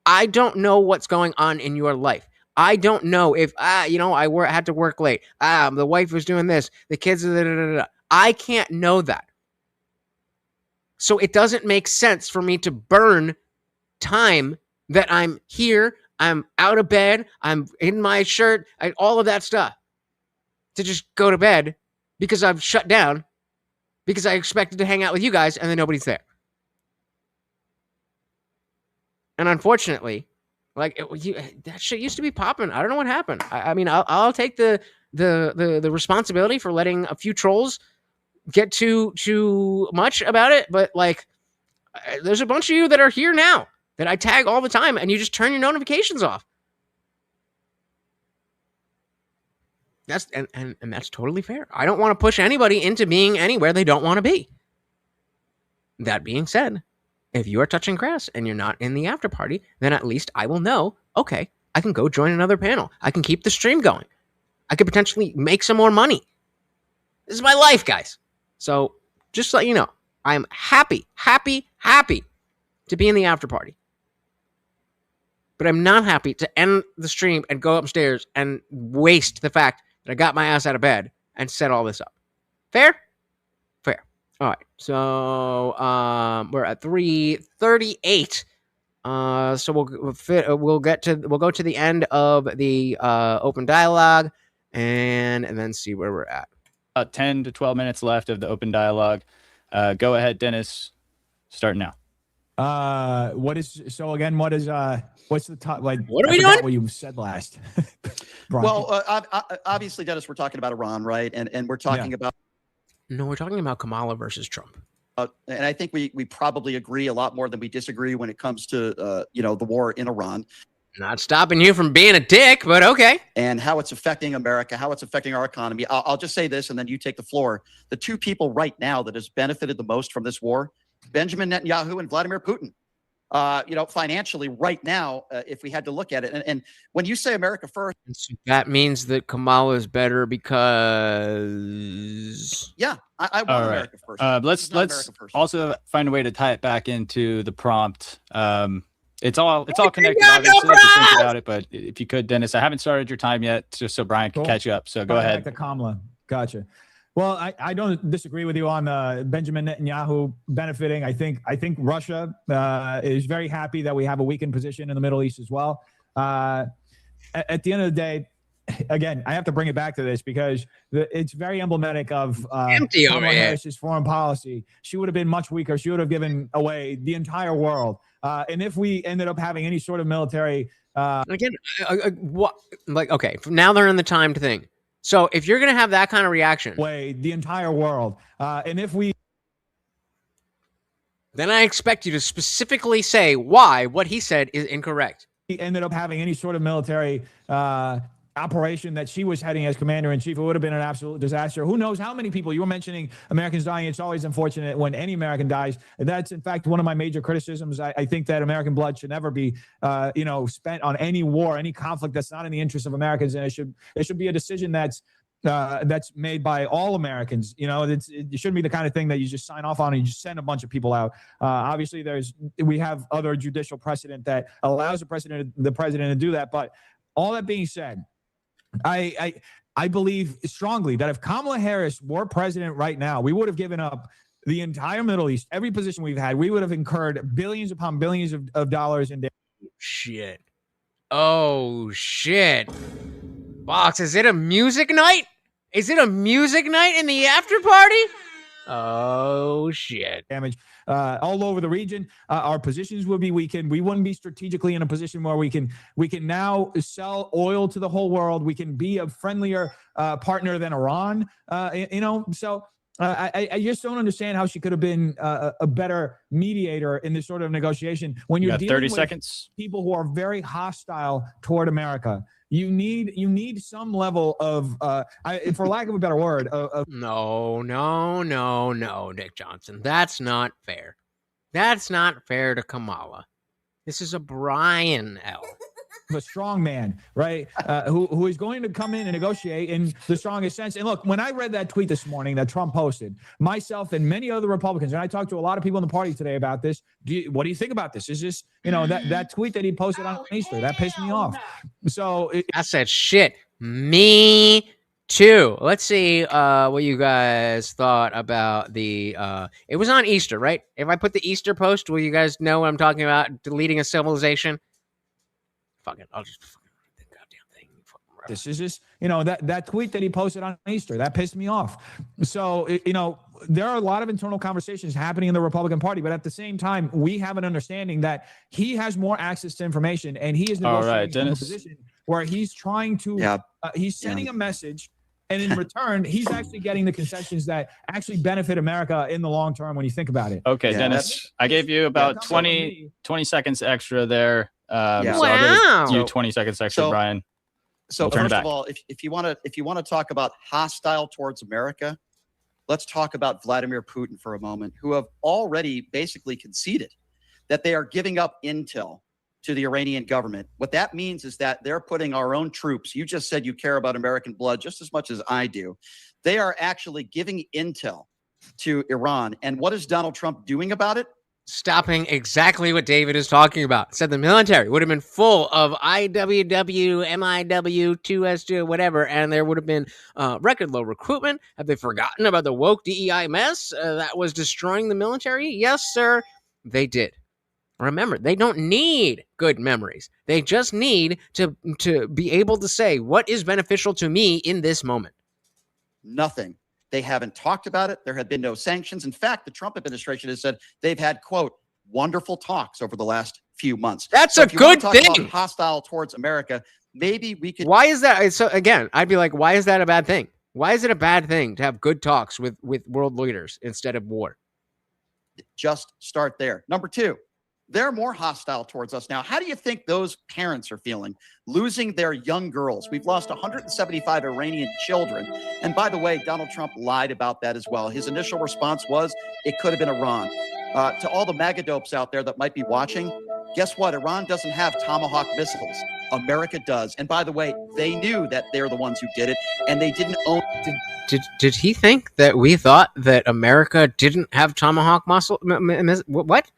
I don't know what's going on in your life. I don't know if, I had to work late. The wife was doing this. The kids, I can't know that. So it doesn't make sense for me to burn time that I'm here, I'm out of bed, I'm in my shirt, all of that stuff, to just go to bed because I've shut down, because I expected to hang out with you guys and then nobody's there. And unfortunately, that shit used to be popping. I don't know what happened. I mean, I'll take the responsibility for letting a few trolls get too much about it, but there's a bunch of you that are here now that I tag all the time, and you just turn your notifications off. That's and that's totally fair. I don't want to push anybody into being anywhere they don't want to be. That being said, if you are touching grass and you're not in the after party, then at least I will know, okay, I can go join another panel. I can keep the stream going. I could potentially make some more money. This is my life, guys. So just to let you know, I am happy to be in the after party. But I'm not happy to end the stream and go upstairs and waste the fact that I got my ass out of bed and set all this up. Fair? Fair. All right. So we're at 3:38. So we'll go to the end of the open dialogue and then see where we're at. 10 to 12 minutes left of the open dialogue. Go ahead, Dennis. Start now. What's the top? What are we doing? What you said last. Well, obviously, Dennis, we're talking about Iran, right? And we're talking about. No, we're talking about Kamala versus Trump. and I think we probably agree a lot more than we disagree when it comes to the war in Iran. Not stopping you from being a dick, but okay. And how it's affecting America, how it's affecting our economy. I'll just say this, and then you take the floor. The two people right now that has benefited the most from this war, Benjamin Netanyahu and Vladimir Putin. Financially right now, if we had to look at it. And when you say America first. That means that Kamala is better because. Yeah, I want America first. Let's also find a way to tie it back into the prompt. It's all connected, obviously, if you think about it. But if you could, Dennis, I haven't started your time yet, just so Brian can catch you up. So go ahead. Back to Kamala. Gotcha. Well, I don't disagree with you on Benjamin Netanyahu benefiting. I think Russia is very happy that we have a weakened position in the Middle East as well. At the end of the day, again, I have to bring it back to this because it's very emblematic of Kamala Harris's foreign policy. She would have been much weaker. She would have given away the entire world. And if we ended up having any sort of military, again, okay, now they're in the time to think. So if you're going to have that kind of reaction, the entire world, and if we, then I expect you to specifically say why what he said is incorrect. He ended up having any sort of military operation that she was heading as commander-in-chief, it would have been an absolute disaster. Who knows how many people? You were mentioning Americans dying. It's always unfortunate when any American dies. And that's, in fact, one of my major criticisms. I think that American blood should never be, spent on any war, any conflict that's not in the interest of Americans. And it should be a decision that's made by all Americans. It shouldn't be the kind of thing that you just sign off on and you just send a bunch of people out. Obviously, we have other judicial precedent that allows the president to do that. But all that being said, I believe strongly that if Kamala Harris were president right now, we would have given up the entire Middle East, every position we've had. We would have incurred billions upon billions of dollars in debt. Shit. Oh, shit. Box, is it a music night? Is it a music night in the after party? Oh, shit. Damage all over the region. Our positions would be weakened. We wouldn't be strategically in a position where we can now sell oil to the whole world. We can be a friendlier partner than Iran. So I just don't understand how she could have been a better mediator in this sort of negotiation when you're dealing 30 with seconds. People who are very hostile toward America. You need some level of, for lack of a better word, No, Nick Johnson. That's not fair. That's not fair to Kamala. This is a Brian L. A strong man, right? Who is going to come in and negotiate in the strongest sense. And look, when I read that tweet this morning that Trump posted, myself and many other Republicans, and I talked to a lot of people in the party today about this. What do you think about this? Is this, that tweet that he posted on Easter, that pissed me off. So I said, shit, me too. Let's see what you guys thought about the, it was on Easter, right? If I put the Easter post, will you guys know what I'm talking about? Deleting a civilization? Fuck it, I'll just the goddamn thing. This is just, that tweet that he posted on Easter, that pissed me off. So, there are a lot of internal conversations happening in the Republican Party, but at the same time, we have an understanding that he has more access to information and he is negotiating from a position where he's trying to, he's sending a message. And in return, he's actually getting the concessions that actually benefit America in the long term when you think about it. Okay, Dennis, I gave you about 20 seconds extra there. So wow. I'll give you 20 seconds extra, Brian. So first of all, if you want to talk about hostile towards America, let's talk about Vladimir Putin for a moment, who have already basically conceded that they are giving up intel to the Iranian government. What that means is that they're putting our own troops. You just said you care about American blood just as much as I do. They are actually giving intel to Iran. And what is Donald Trump doing about it? Stopping exactly what David is talking about. Said the military would have been full of IWW, MIW, 2S2, whatever, and there would have been record low recruitment. Have they forgotten about the woke DEI mess that was destroying the military? Yes, sir, they did. Remember, they don't need good memories. They just need to be able to say what is beneficial to me in this moment. Nothing. They haven't talked about it. There have been no sanctions. In fact, the Trump administration has said they've had, quote, wonderful talks over the last few months. That's a good thing. About hostile towards America, maybe we could. Why is that? So again, I'd be like, why is that a bad thing? Why is it a bad thing to have good talks with world leaders instead of war? just start there. Number two, they're more hostile towards us now. How do you think those parents are feeling losing their young girls? We've lost 175 Iranian children. And by the way, Donald Trump lied about that as well. His initial response was it could have been Iran. To all the MAGA dopes out there that might be watching, guess what? Iran doesn't have Tomahawk missiles. America does. And by the way, they knew that they're the ones who did it, and they didn't own. Did he think that we thought that America didn't have Tomahawk muscle? What?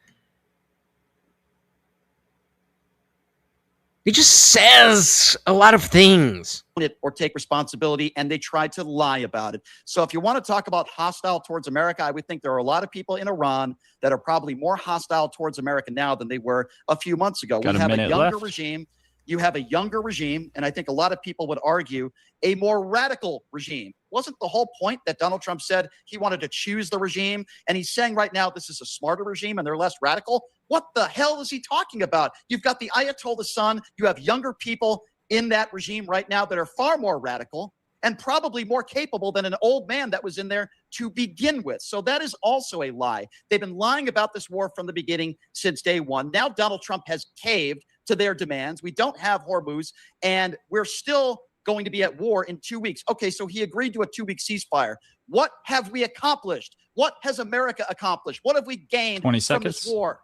He just says a lot of things. Or take responsibility, and they tried to lie about it. So if you want to talk about hostile towards America, I would think there are a lot of people in Iran that are probably more hostile towards America now than they were a few months ago. Got we a have a minute younger left. regime. You have a younger regime, and I think a lot of people would argue a more radical regime. Wasn't the whole point that Donald Trump said he wanted to choose the regime? And he's saying right now this is a smarter regime and they're less radical. What the hell is he talking about? You've got the Ayatollah's son. You have younger people in that regime right now that are far more radical and probably more capable than an old man that was in there to begin with. So that is also a lie. They've been lying about this war from the beginning since day one. Now Donald Trump has caved to their demands. We don't have Hormuz, and we're still going to be at war in 2 weeks. Okay, so he agreed to a 2-week ceasefire. What have we accomplished? What has America accomplished? What have we gained 20 from this seconds. war?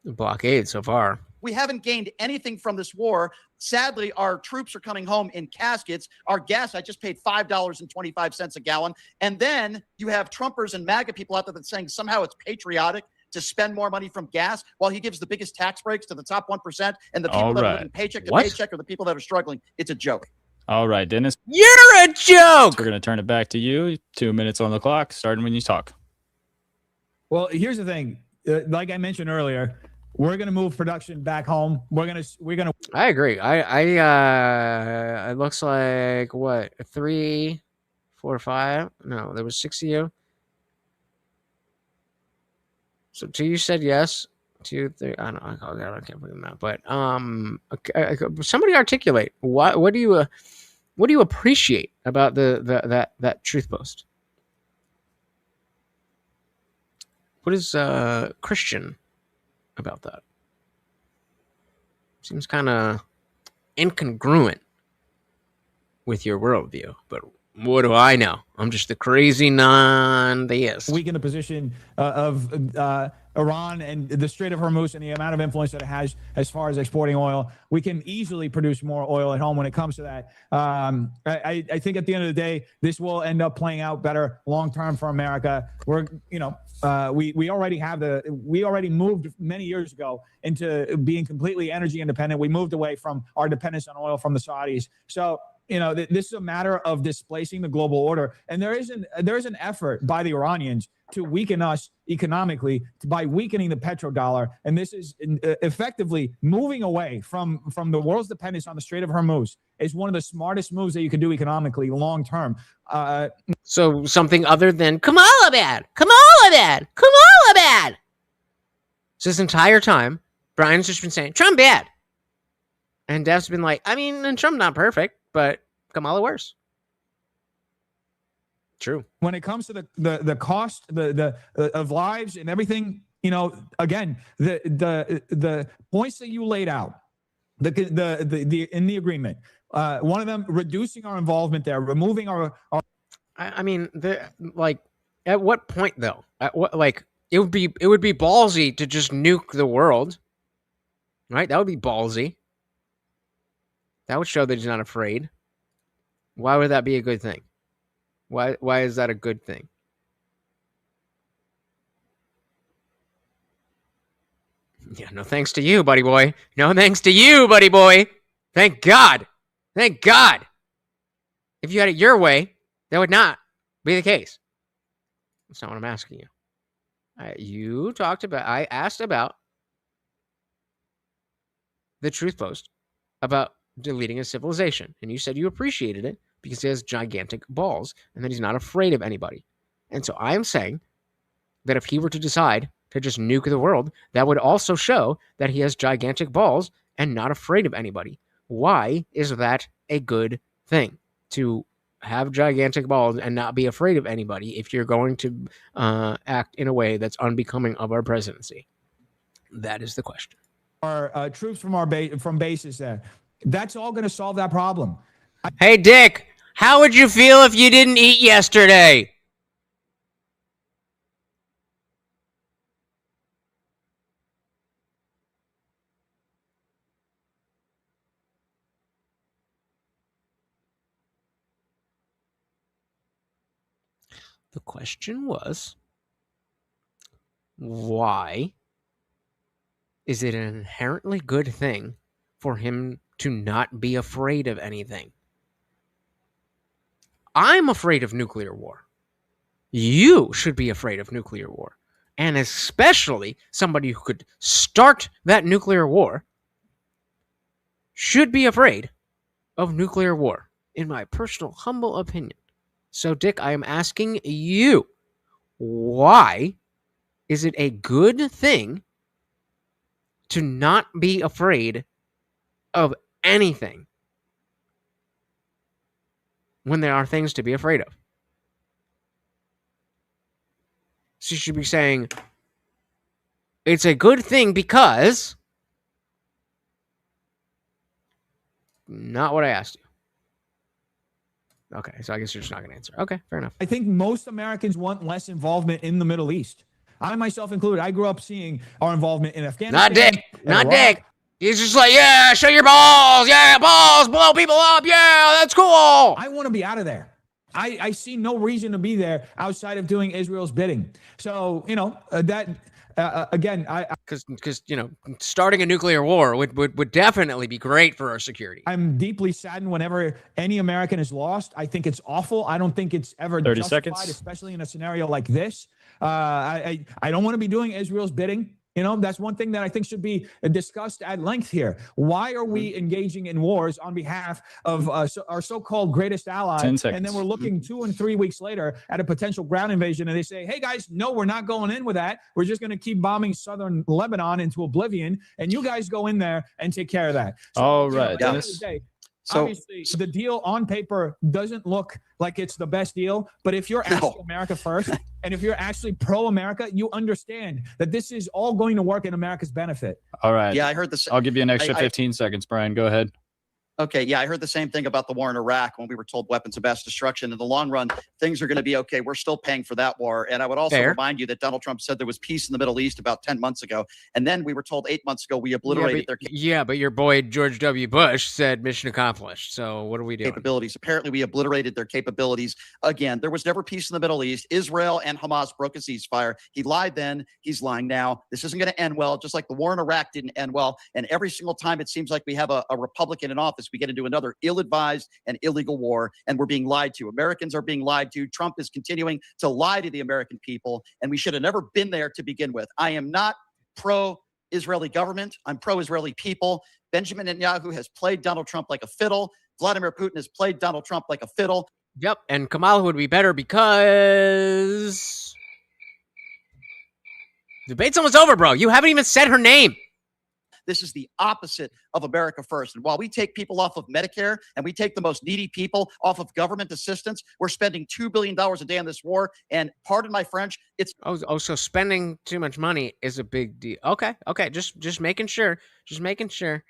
Blockade so far. We haven't gained anything from this war. Sadly, our troops are coming home in caskets. Our gas, I just paid $5.25 a gallon. And then you have Trumpers and MAGA people out there that's saying somehow it's patriotic to spend more money from gas while he gives the biggest tax breaks to the top 1%, and the people All that are right. living paycheck to What? paycheck are the people that are struggling. It's a joke. All right, Dennis. You're a joke. We're going to turn it back to you. 2 minutes on the clock, starting when you talk. Well, here's the thing. Like I mentioned earlier, we're going to move production back home. We're going to. I agree. It looks like what 3, 4, 5. No, there was 6 of you. So 2 you said yes. 2, 3. I don't know. Oh God, I can't believe that. But okay, somebody articulate what do you appreciate about that truth post? What is Christian about that? Seems kind of incongruent with your worldview, but what do I know? I'm just a crazy non-theist. Weaken the position of Iran and the Strait of Hormuz and the amount of influence that it has as far as exporting oil. We can easily produce more oil at home when it comes to that. I think at the end of the day, this will end up playing out better long term for America. We already moved many years ago into being completely energy independent. We moved away from our dependence on oil from the Saudis. So this is a matter of displacing the global order, and there is an effort by the Iranians to weaken us economically by weakening the petrodollar, and this is effectively moving away from the world's dependence on the Strait of Hormuz. Is one of the smartest moves that you can do economically long term. So something other than Kamala bad. So this entire time, Brian's just been saying Trump bad, and Dev's been like, I mean, and Trump not perfect, but Kamala worse. True. When it comes to the cost of lives and everything, again, the points that you laid out, the in the agreement, one of them reducing our involvement there, removing our I mean, at what point though? At what it would be ballsy to just nuke the world, right? That would be ballsy. That would show that he's not afraid. Why would that be a good thing? Why is that a good thing? Yeah, no thanks to you, buddy boy. No thanks to you, buddy boy. Thank God. Thank God. If you had it your way, that would not be the case. That's not what I'm asking you. I asked about the truth post about deleting a civilization, and you said you appreciated it because he has gigantic balls and that he's not afraid of anybody. And so I am saying that if he were to decide to just nuke the world, that would also show that he has gigantic balls and not afraid of anybody. Why is that a good thing? To have gigantic balls and not be afraid of anybody if you're going to act in a way that's unbecoming of our presidency? That is the question. Our troops from from bases there. That's all going to solve that problem. Hey, Dick, how would you feel if you didn't eat yesterday? The question was, why is it an inherently good thing for him to not be afraid of anything? I'm afraid of nuclear war. You should be afraid of nuclear war. And especially somebody who could start that nuclear war should be afraid of nuclear war, in my personal, humble opinion. So, Dick, I am asking you, why is it a good thing to not be afraid of anything when there are things to be afraid of? So you should be saying, it's a good thing because... Not what I asked you. Okay, so I guess you're just not going to answer. Okay, fair enough. I think most Americans want less involvement in the Middle East. I myself included. I grew up seeing our involvement in Afghanistan. Not Dick. Not Iraq. Dick. He's just like, yeah, show your balls. Yeah, balls. Blow people up. Yeah, that's cool. I want to be out of there. I see no reason to be there outside of doing Israel's bidding. So, again, because starting a nuclear war would definitely be great for our security. I'm deeply saddened whenever any American is lost. I think it's awful. I don't think it's ever 30 justified, seconds. especially in a scenario like this. I don't want to be doing Israel's bidding. That's one thing that I think should be discussed at length here. Why are we engaging in wars on behalf of our so-called greatest ally? 10 seconds. And then we're looking 2 and 3 weeks later at a potential ground invasion, and they say, hey, guys, no, we're not going in with that. We're just going to keep bombing southern Lebanon into oblivion, and you guys go in there and take care of that. So, all right, at the end of Dennis. the day, So- obviously, the deal on paper doesn't look like it's the best deal, but if you're actually America first, and if you're actually pro-America, you understand that this is all going to work in America's benefit. All right. Yeah, I heard this. I'll give you an extra 15 seconds, Brian. Go ahead. Okay, yeah, I heard the same thing about the war in Iraq when we were told weapons of mass destruction. In the long run, things are going to be okay. We're still paying for that war. And I would also remind you that Donald Trump said there was peace in the Middle East about 10 months ago. And then we were told 8 months ago we obliterated their Yeah, but your boy George W. Bush said mission accomplished. So what are we doing? capabilities. Apparently, we obliterated their capabilities. Again, there was never peace in the Middle East. Israel and Hamas broke a ceasefire. He lied then. He's lying now. This isn't going to end well, just like the war in Iraq didn't end well. And every single time it seems like we have a Republican in office, we get into another ill-advised and illegal war, and we're being lied to. Americans are being lied to. Trump is continuing to lie to the American people, and we should have never been there to begin with. I am not pro-Israeli government. I'm pro-Israeli people. Benjamin Netanyahu has played Donald Trump like a fiddle. Vladimir Putin has played Donald Trump like a fiddle. Yep, and Kamala would be better because... Debate's almost over, bro. You haven't even said her name. This is the opposite of America first. And while we take people off of Medicare and we take the most needy people off of government assistance, we're spending $2 billion a day on this war. And pardon my French, it's... Oh, so spending too much money is a big deal. Okay, just making sure. Just making sure.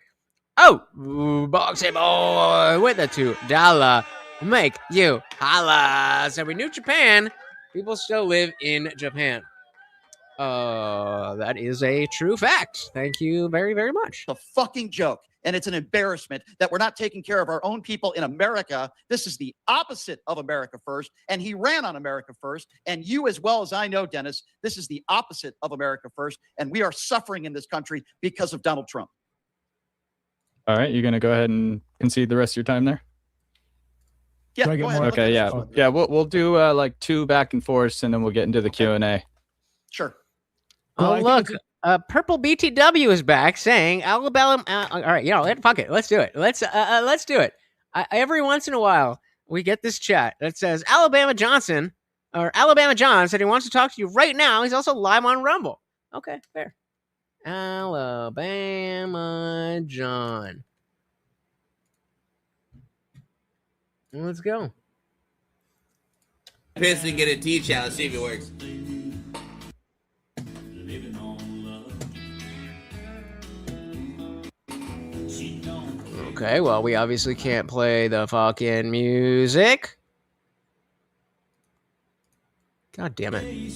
Oh, boxy boy with a $2 make you holla. So we knew Japan. People still live in Japan. That is a true fact. Thank you very, very much. a fucking joke. And it's an embarrassment that we're not taking care of our own people in America. This is the opposite of America first. And he ran on America first. And you, as well as I know, Dennis, this is the opposite of America first. And we are suffering in this country because of Donald Trump. All right, you're going to go ahead and concede the rest of your time there? Yeah, go ahead. Okay, yeah. We'll do like 2 back and forths, and then we'll get into the Q&A. Sure. Oh, look, Purple BTW is back saying Alabama. All right, fuck it. Let's do it. Let's do it. Every once in a while, we get this chat that says Alabama John said he wants to talk to you right now. He's also live on Rumble. Okay, fair. Alabama John. Let's go. piss and get a tea challenge. See if it works. Okay, well, we obviously can't play the fucking music. God damn it.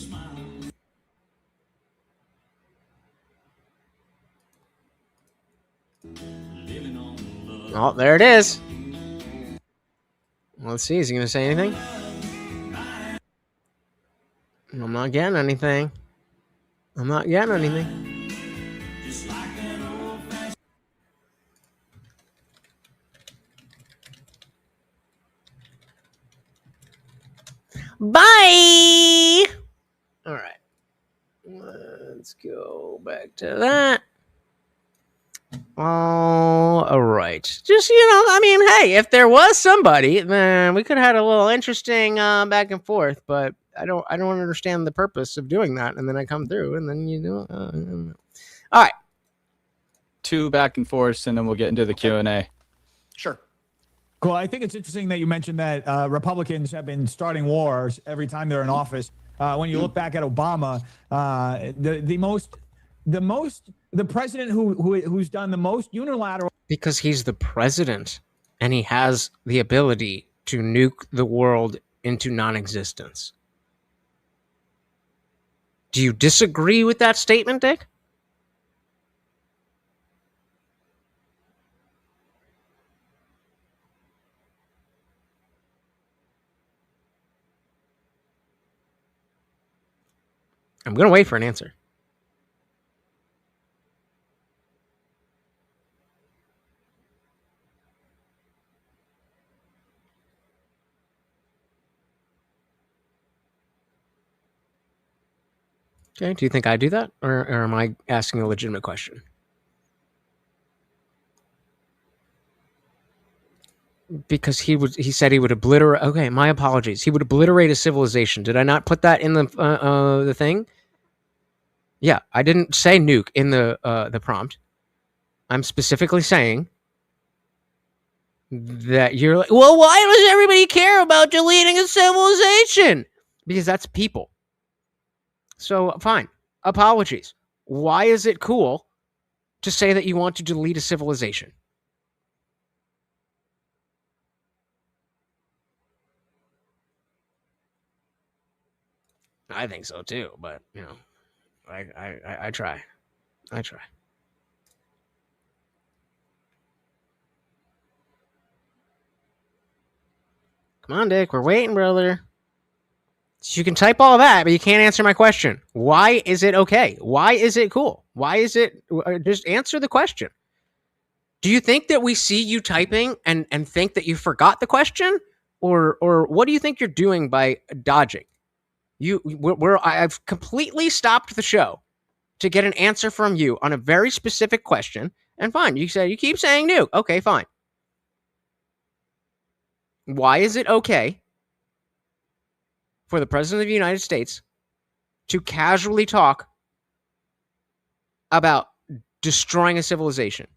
Oh, there it is. Let's see, is he going to say anything? I'm not getting anything. I'm not getting anything. Bye! All right. Let's go back to that. All right. Just, I mean, hey, if there was somebody, then we could have had a little interesting back and forth, but I don't understand the purpose of doing that. And then I come through and then, all right. 2 back and forth, and then we'll get into the Q&A. Sure. Cool. I think it's interesting that you mentioned that Republicans have been starting wars every time they're in office. When you look back at Obama, the president who's done the most unilateral. Because he's the president and he has the ability to nuke the world into non-existence. Do you disagree with that statement, Dick? I'm going to wait for an answer. Okay, do you think I do that? Or am I asking a legitimate question? Because he said he would obliterate. Okay, my apologies. He would obliterate a civilization. Did I not put that in the thing? Yeah, I didn't say nuke in the prompt. I'm specifically saying that you're like, well, why does everybody care about deleting a civilization? Because that's people. So fine. Apologies. Why is it cool to say that you want to delete a civilization? I think so too, but I try. Come on, Dick. We're waiting, brother. So you can type all that, but you can't answer my question. Why is it okay? Why is it cool? Why is it... Just answer the question. Do you think that we see you typing and think that you forgot the question? Or what do you think you're doing by dodging? I've completely stopped the show to get an answer from you on a very specific question. And fine, you keep saying nuke. Okay, fine. Why is it okay for the President of the United States to casually talk about destroying a civilization?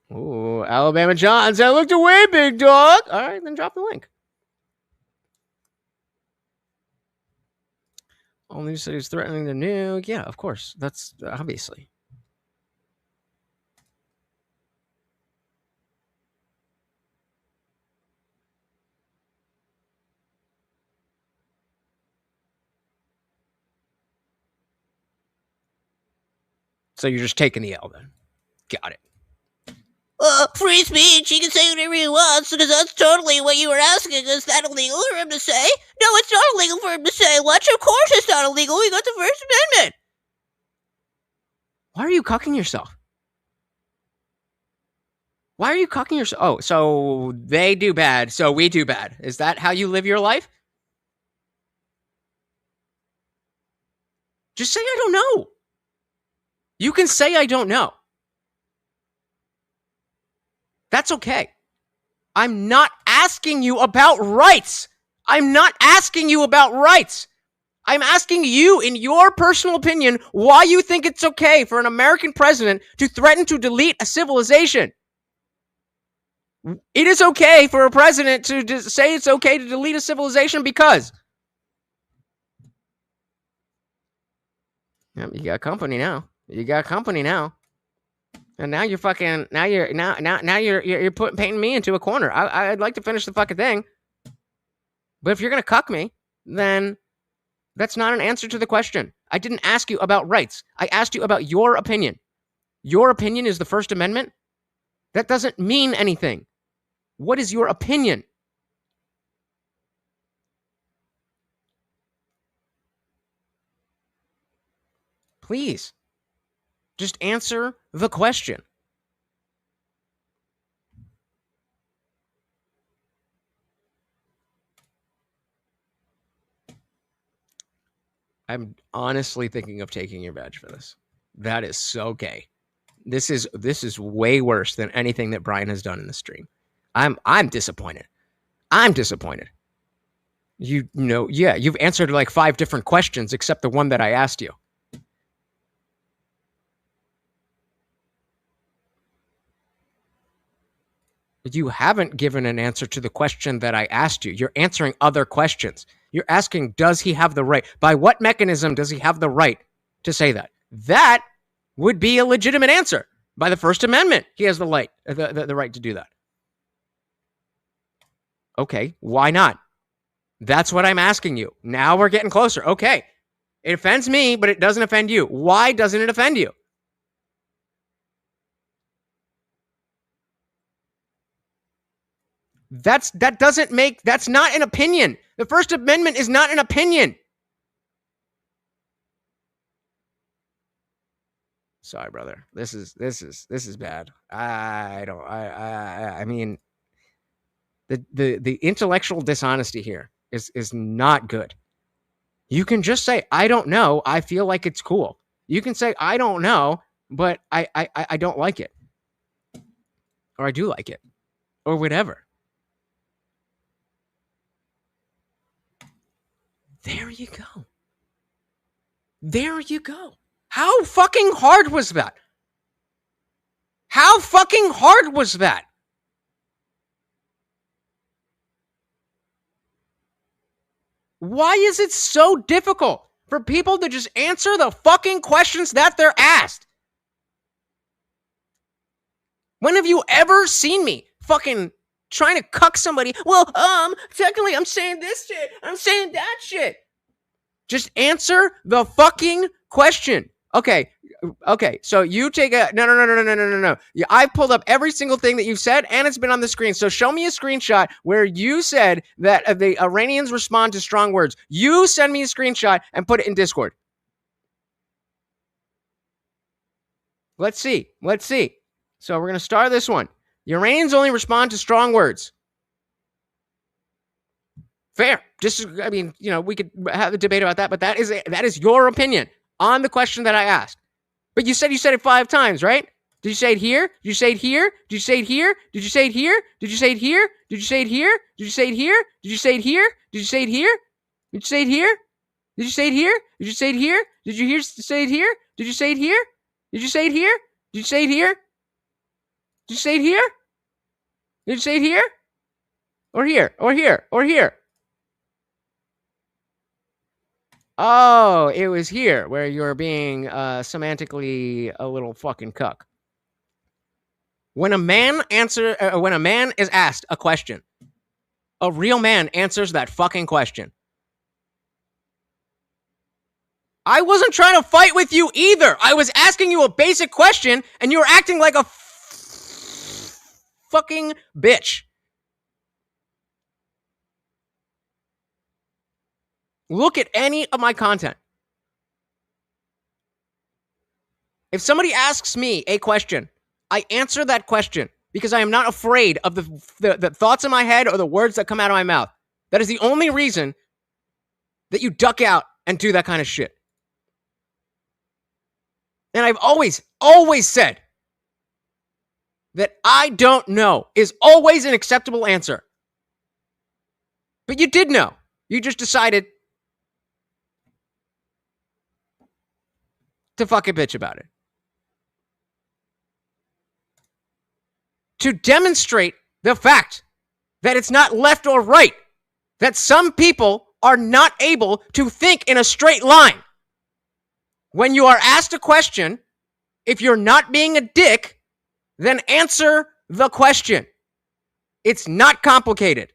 Ooh, Alabama Johns, that looked away, big dog. All right, then drop the link. All new cities threatening the nuke. Yeah, of course. That's obviously. So you're just taking the L then. Got it. Free speech. He can say whatever he wants because that's totally what you were asking. Is that illegal for him to say? No, it's not illegal for him to say. Watch, of course it's not illegal. We got the First Amendment. Why are you cucking yourself? Why are you cucking yourself? Oh, so they do bad, so we do bad. Is that how you live your life? Just say I don't know. You can say I don't know. That's okay. I'm not asking you about rights. I'm not asking you about rights. I'm asking you, in your personal opinion, why you think it's okay for an American president to threaten to delete a civilization. It is okay for a president to just say it's okay to delete a civilization because. Yep, you got company now. You got company now. And now you're fucking now you're painting me into a corner. I'd like to finish the fucking thing. But if you're gonna cuck me, then that's not an answer to the question. I didn't ask you about rights. I asked you about your opinion. Your opinion is the First Amendment? That doesn't mean anything. What is your opinion? Please, just answer the question. I'm honestly thinking of taking your badge for this. That is so gay. This is way worse than anything that Brian has done in the stream. I'm disappointed. I'm disappointed. You know, yeah, you've answered like 5 different questions except the one that I asked you. You haven't given an answer to the question that I asked you. You're answering other questions. You're asking, does he have the right? By what mechanism does he have the right to say that? That would be a legitimate answer. By the First Amendment, he has the right to do that. Okay, why not? That's what I'm asking you. Now we're getting closer. Okay, it offends me, but it doesn't offend you. Why doesn't it offend you? That's not an opinion. The First Amendment is not an opinion. Sorry, brother. This is bad. I mean, the intellectual dishonesty here is not good. You can just say, I don't know. I feel like it's cool. You can say, I don't know, but I don't like it. Or I do like it. Or whatever. There you go. There you go. How fucking hard was that? How fucking hard was that? Why is it so difficult for people to just answer the fucking questions that they're asked? When have you ever seen me fucking trying to cuck somebody? Well, technically I'm saying this shit. I'm saying that shit. Just answer the fucking question. Okay. So you take a no. Yeah, I pulled up every single thing that you've said, and it's been on the screen. So show me a screenshot where you said that the Iranians respond to strong words. You send me a screenshot and put it in Discord. Let's see. So we're gonna start this one. The Iranians only respond to strong words. Fair. I mean, you know, we could have a debate about that, but that is your opinion on the question that I asked. But you said it 5 times, right? Did you say it here? Did you say it here? Did you say it here? Did you say it here? Did you say it here? Did you say it here? Did you say it here? Did you say it here? Did you say it here? Did you say it here? Did you say it here? Did you say it here? Did you say it here? Did you say it here? Did you say it here? Did you say it here? Did you say it here? Did you say it here? Or here? Or here? Or here? Oh, it was here where you're being semantically a little fucking cuck. When a man is asked a question, a real man answers that fucking question. I wasn't trying to fight with you either. I was asking you a basic question, and you were acting like a fucking bitch. Look at any of my content. If somebody asks me a question, I answer that question because I am not afraid of the thoughts in my head or the words that come out of my mouth. That is the only reason that you duck out and do that kind of shit. And I've always said that I don't know is always an acceptable answer. But you did know. You just decided to fucking bitch about it. To demonstrate the fact that it's not left or right, that some people are not able to think in a straight line. When you are asked a question, if you're not being a dick, then answer the question. It's not complicated.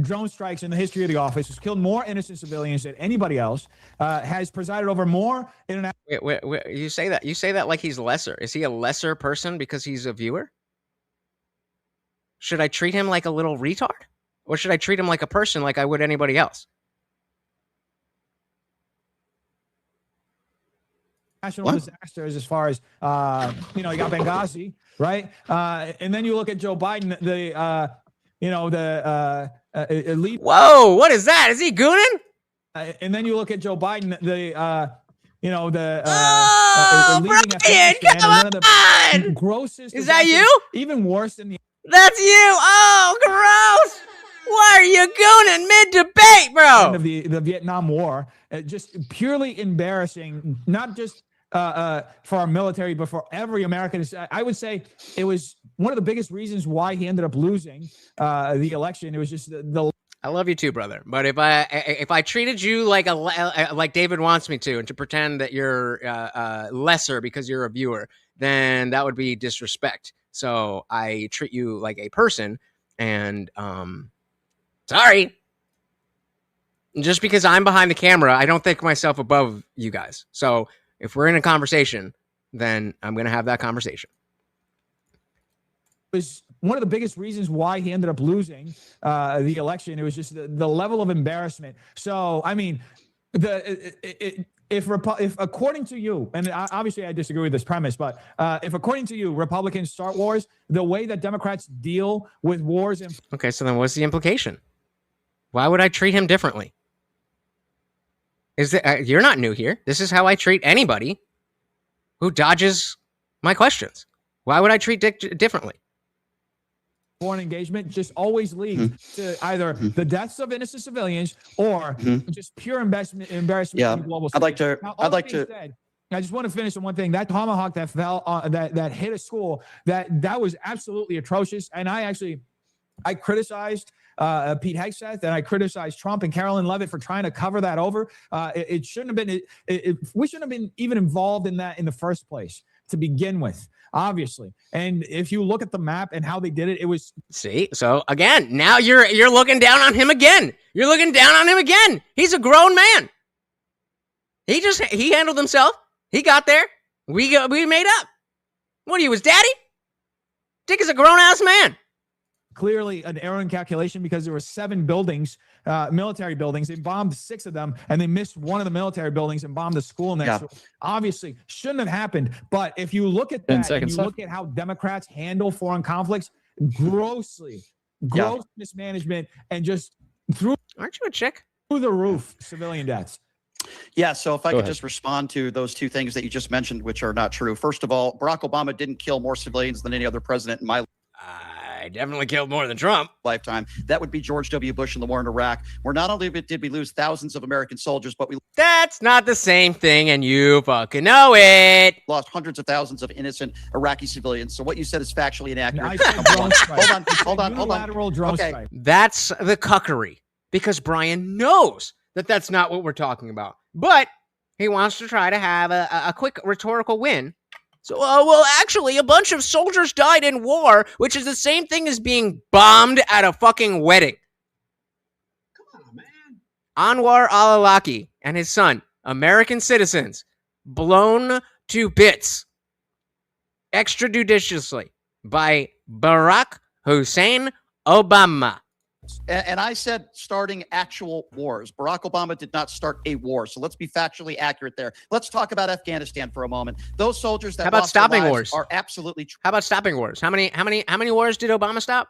Drone strikes in the history of the office has killed more innocent civilians than anybody else, has presided over more international. Wait, you say that like he's lesser. Is he a lesser person because he's a viewer? Should I treat him like a little retard? Or should I treat him like a person like I would anybody else? National disasters as far as, you got Benghazi, right? And then you look at Joe Biden, elite. Whoa, what is that? Is he gooning? And then you look at Joe Biden, Brian, come on! Grossest. Is that you? Even worse than the. That's you! Oh, gross! Why are you gooning mid-debate, bro? End of the Vietnam War, just purely embarrassing, not just for our military, but for every American. I would say it was one of the biggest reasons why he ended up losing the election. It was just the. I love you too, brother. But if I treated you like like David wants me to, and to pretend that you're lesser because you're a viewer, then that would be disrespect. So I treat you like a person, and sorry. Just because I'm behind the camera, I don't think myself above you guys. So if we're in a conversation, then I'm going to have that conversation. Was one of the biggest reasons why he ended up losing the election. It was just the level of embarrassment. So, I mean, if according to you, and obviously I disagree with this premise, but if according to you, Republicans start wars, the way that Democrats deal with wars. Okay, so then what's the implication? Why would I treat him differently? You're not new here. This is how I treat anybody who dodges my questions. Why would I treat Dick differently? Foreign engagement just always leads to either the deaths of innocent civilians or just pure embarrassment. Yeah, in global I'd like to. Now, I'd like to. Said, I just want to finish on one thing. That tomahawk that fell that hit a school, that was absolutely atrocious. And I criticized Pete Hegseth, and I criticized Trump and Carolyn Levitt for trying to cover that over. It shouldn't have been. We shouldn't have been even involved in that in the first place to begin with. Obviously, and if you look at the map and how they did it, it was. See, so again, now you're looking down on him again. You're looking down on him again. He's a grown man. He handled himself. He got there. We made up. What are you, his daddy? Dick is a grown ass man. Clearly an error in calculation because there were 7 buildings, military buildings. They bombed 6 of them, and they missed one of the military buildings and bombed the school next to it. Obviously, shouldn't have happened. But if you look at that, and you look at how Democrats handle foreign conflicts, gross mismanagement, and just aren't you a chick? Through the roof civilian deaths. Yeah, so if I could just respond to those 2 things that you just mentioned, which are not true. First of all, Barack Obama didn't kill more civilians than any other president in my I definitely killed more than Trump. Lifetime. That would be George W. Bush in the war in Iraq, where not only did we lose thousands of American soldiers, but we That's not the same thing, and you fucking know it. Lost hundreds of thousands of innocent Iraqi civilians. So what you said is factually inaccurate. Hold on. Okay. That's the cuckery, because Brian knows that that's not what we're talking about. But he wants to try to have a quick rhetorical win. So, well, actually, a bunch of soldiers died in war, which is the same thing as being bombed at a fucking wedding. Come on, man. Anwar al-Awlaki and his son, American citizens, blown to bits extrajudiciously by Barack Hussein Obama. And I said starting actual wars. Barack Obama did not start a war. So let's be factually accurate there. Let's talk about Afghanistan for a moment. Those soldiers that lost their lives are absolutely true. How about stopping wars? How many wars did Obama stop?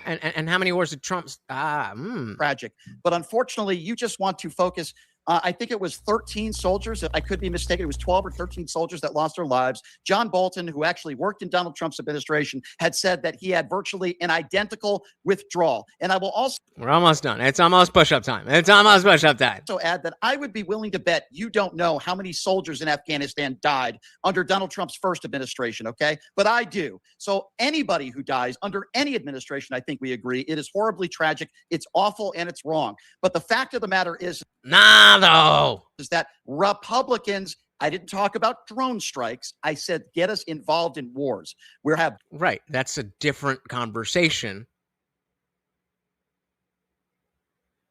And how many wars did Trump? Tragic. But unfortunately, you just want to focus I think it was 13 soldiers. I could be mistaken. It was 12 or 13 soldiers that lost their lives. John Bolton, who actually worked in Donald Trump's administration, had said that he had virtually an identical withdrawal. And I will also We're almost done. It's almost push-up time. It's almost push-up time. also add that I would be willing to bet you don't know how many soldiers in Afghanistan died under Donald Trump's first administration, okay? But I do. So anybody who dies under any administration, I think we agree, it is horribly tragic, it's awful, and it's wrong. But the fact of the matter is, is that Republicans, I didn't talk about drone strikes. I said, get us involved in wars. Right. That's a different conversation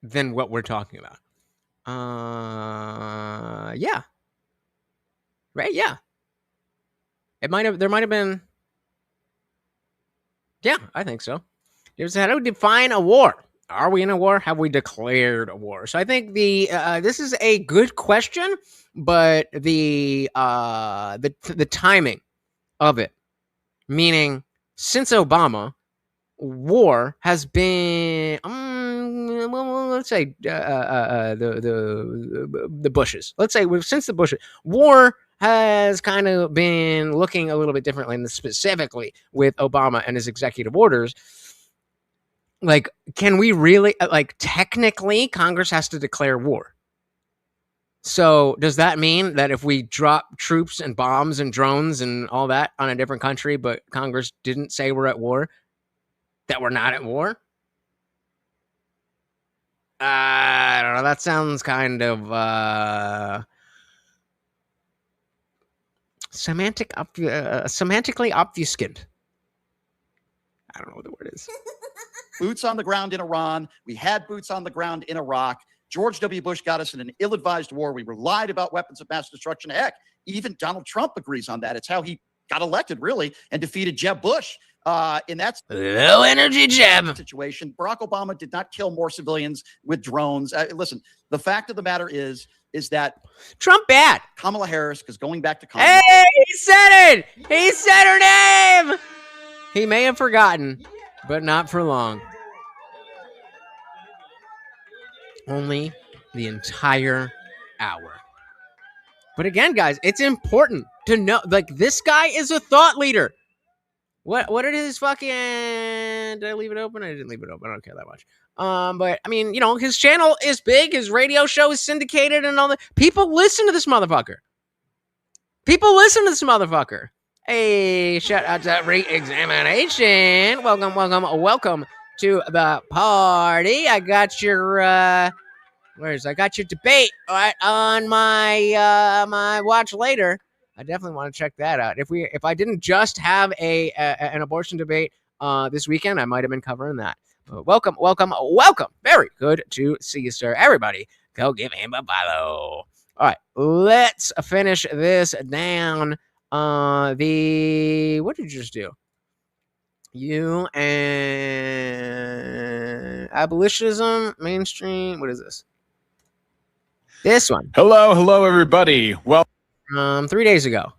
than what we're talking about. Yeah. Right? Yeah. There might have been. Yeah, I think so. It was how do we define a war? Are we in a war? Have we declared a war? So I think this is a good question, but the timing of it, meaning since Obama, war has been let's say the Bushes. Let's say since the Bushes, war has kind of been looking a little bit differently, and specifically with Obama and his executive orders. Like, can we really, like, technically, Congress has to declare war. So does that mean that if we drop troops and bombs and drones and all that on a different country, but Congress didn't say we're at war, that we're not at war? I don't know. That sounds kind of semantically obfuscant. I don't know what the word is. Boots on the ground in Iran. We had boots on the ground in Iraq. George W. Bush got us in an ill-advised war. We relied about weapons of mass destruction. Heck, even Donald Trump agrees on that. It's how he got elected, really, and defeated Jeb Bush in that low energy Jeb situation. Barack Obama did not kill more civilians with drones. Listen, the fact of the matter is that Trump bad. Kamala Harris, because going back to Kamala, hey, he said it. He said her name. He may have forgotten, but not for long. Only the entire hour. But again, guys, it's important to know, like, this guy is a thought leader. What did his fucking... Did I leave it open? I didn't leave it open. I don't care that much. But, I mean, you know, his channel is big. His radio show is syndicated and all that. People listen to this motherfucker. Hey, shout out to Re-Examination. Welcome to the party. I got your I got your debate on my my watch later. I definitely want to check that out. If I didn't just have an abortion debate this weekend, I might have been covering that. But welcome. Very good to see you, sir. Everybody, go give him a follow. All right, let's finish this down. What did you just do? You and abolitionism, mainstream. What is this? This one. Hello, everybody. Well, 3 days ago.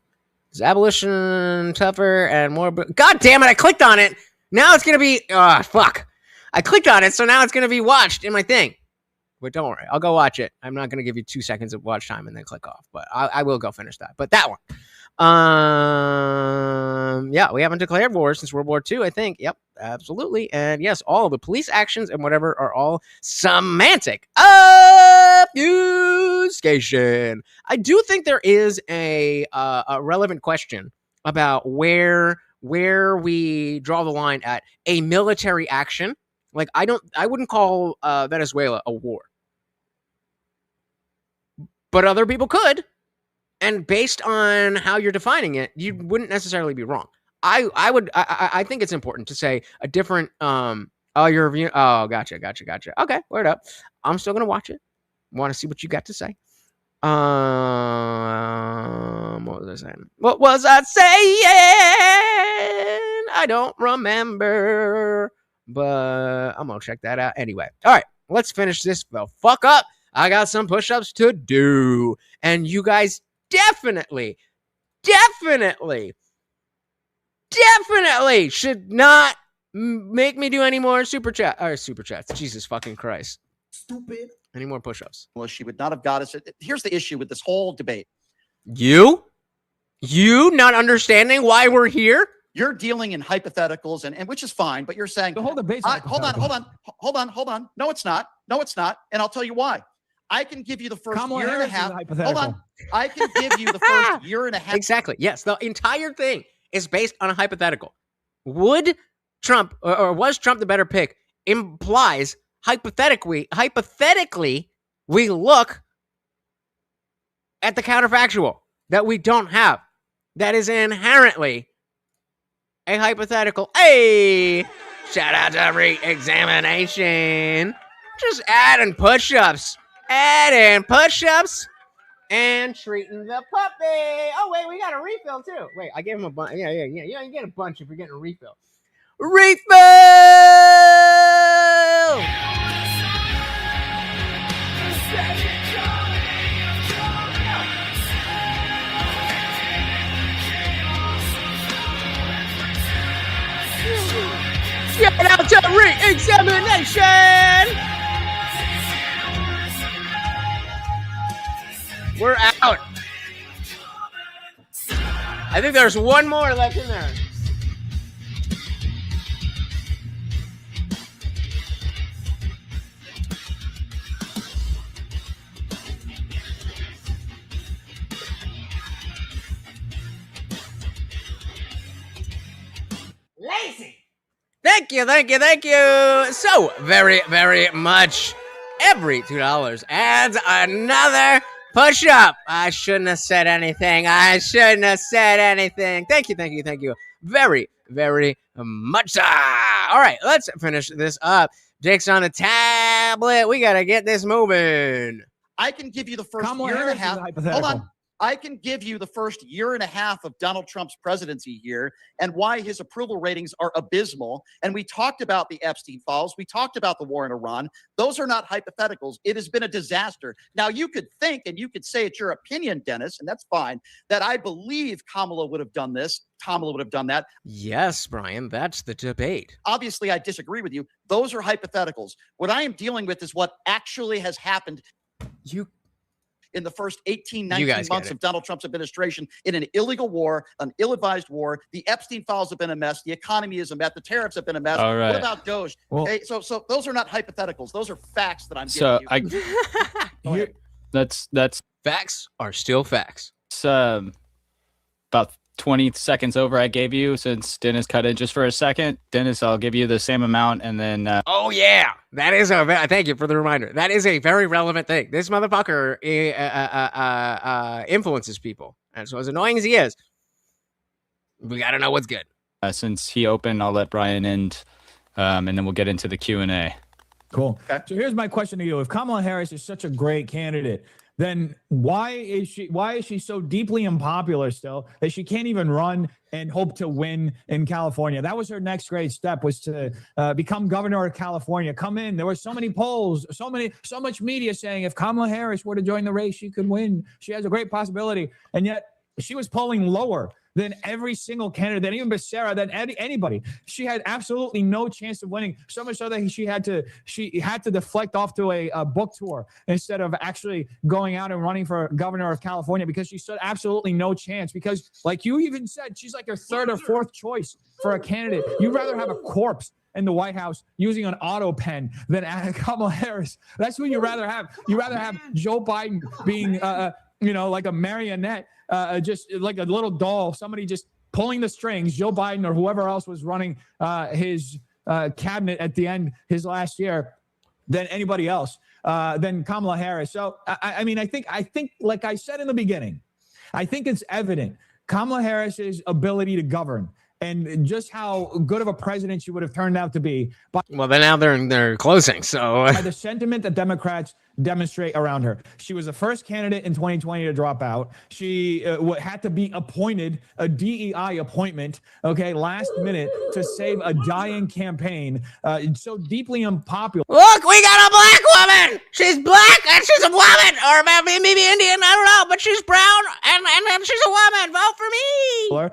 Is abolition tougher and more? God damn it! I clicked on it. Now it's gonna be. Fuck. I clicked on it, so now it's gonna be watched in my thing. But don't worry, I'll go watch it. I'm not gonna give you 2 seconds of watch time and then click off, but I will go finish that. But that one. Yeah, we haven't declared war since World War II, I think. Yep, absolutely. And yes, all the police actions and whatever are all semantic obfuscation. I do think there is a relevant question about where we draw the line at a military action. Like, I wouldn't call Venezuela a war, but other people could. And based on how you're defining it, you wouldn't necessarily be wrong. I think it's important to say a different your review. Oh, gotcha. Okay, word up. I'm still gonna watch it. Want to see what you got to say. What was I saying? I don't remember. But I'm gonna check that out anyway. All right, let's finish this the fuck up. I got some push-ups to do. And you guys definitely should not make me do any more super chats. Jesus fucking Christ. Stupid. Any more push-ups? Well, she would not have got us. Here's the issue with this whole debate. You not understanding why we're here? You're dealing in hypotheticals, and which is fine, but you're saying the whole debate's hold on. No, it's not. And I'll tell you why. I can give you the first Kamala year Harris and a half. is hypothetical. Hold on. I can give you the first year and a half. Exactly. Yes, the entire thing is based on a hypothetical. Would Trump or was Trump the better pick? Implies hypothetically, we look at the counterfactual that we don't have. That is inherently a hypothetical. Hey, shout out to re-examination. Just adding push-ups. And treating the puppy. Oh, wait, we got a refill, too. Wait, I gave him a bunch. Yeah. You get a bunch if you're getting a refill. Refill! Get out to re-examination! We're out. I think there's one more left in there. Lazy. Thank you. So very, very much. Every $2 adds another push-up. I shouldn't have said anything. Thank you. Very, very much. All right, let's finish this up. Jake's on the tablet. We got to get this moving. I can give you the first Kamala year and a Harris is half. hypothetical. Hold on. I can give you the first year and a half of Donald Trump's presidency here and why his approval ratings are abysmal. And we talked about the Epstein files. We talked about the war in Iran. Those are not hypotheticals. It has been a disaster. Now, you could think and you could say it's your opinion, Dennis, and that's fine, that I believe Kamala would have done this. Kamala would have done that. Yes, Brian, that's the debate. Obviously, I disagree with you. Those are hypotheticals. What I am dealing with is what actually has happened. In the first 18, 19 months of Donald Trump's administration in an illegal war, an ill-advised war. The Epstein files have been a mess. The economy is a mess. The tariffs have been a mess. All right. What about Doge? Well, okay, so those are not hypotheticals. Those are facts that I'm giving you. That's facts are still facts. It's about 20 seconds over I gave you since Dennis cut in just for a second. Dennis, I'll give you the same amount and then oh yeah, that is thank you for the reminder. That is a very relevant thing. This motherfucker influences people, and so as annoying as he is, we gotta know what's good. Since he opened, I'll let Brian end, and then we'll get into the Q&A. Cool. Okay. So here's my question to you: if Kamala Harris is such a great candidate, then why is she so deeply unpopular still that she can't even run and hope to win in California? That was her next great step, was to become governor of California. Come in. There were so many polls, so much media saying if Kamala Harris were to join the race, she could win. She has a great possibility. And yet she was polling lower than every single candidate, than even Becerra, than anybody. She had absolutely no chance of winning. So much so that she had to deflect off to a book tour instead of actually going out and running for governor of California, because she stood absolutely no chance. Because, like you even said, she's like your third or fourth choice for a candidate. You'd rather have a corpse in the White House using an auto pen than Kamala Harris. That's what you rather have. You rather have Joe Biden being like a marionette, just like a little doll, somebody just pulling the strings, Joe Biden or whoever else was running his cabinet at the end his last year, than anybody else, than Kamala Harris. So I think like I said in the beginning, I think it's evident Kamala Harris's ability to govern and just how good of a president she would have turned out to be. Well, then now they're closing. So by the sentiment that Democrats demonstrate around her. She was the first candidate in 2020 to drop out. She had to be appointed, a DEI appointment, last minute to save a dying campaign. So deeply unpopular. Look, we got a black woman. She's black and she's a woman, or maybe Indian. I don't know, but she's brown and she's a woman. Vote for me.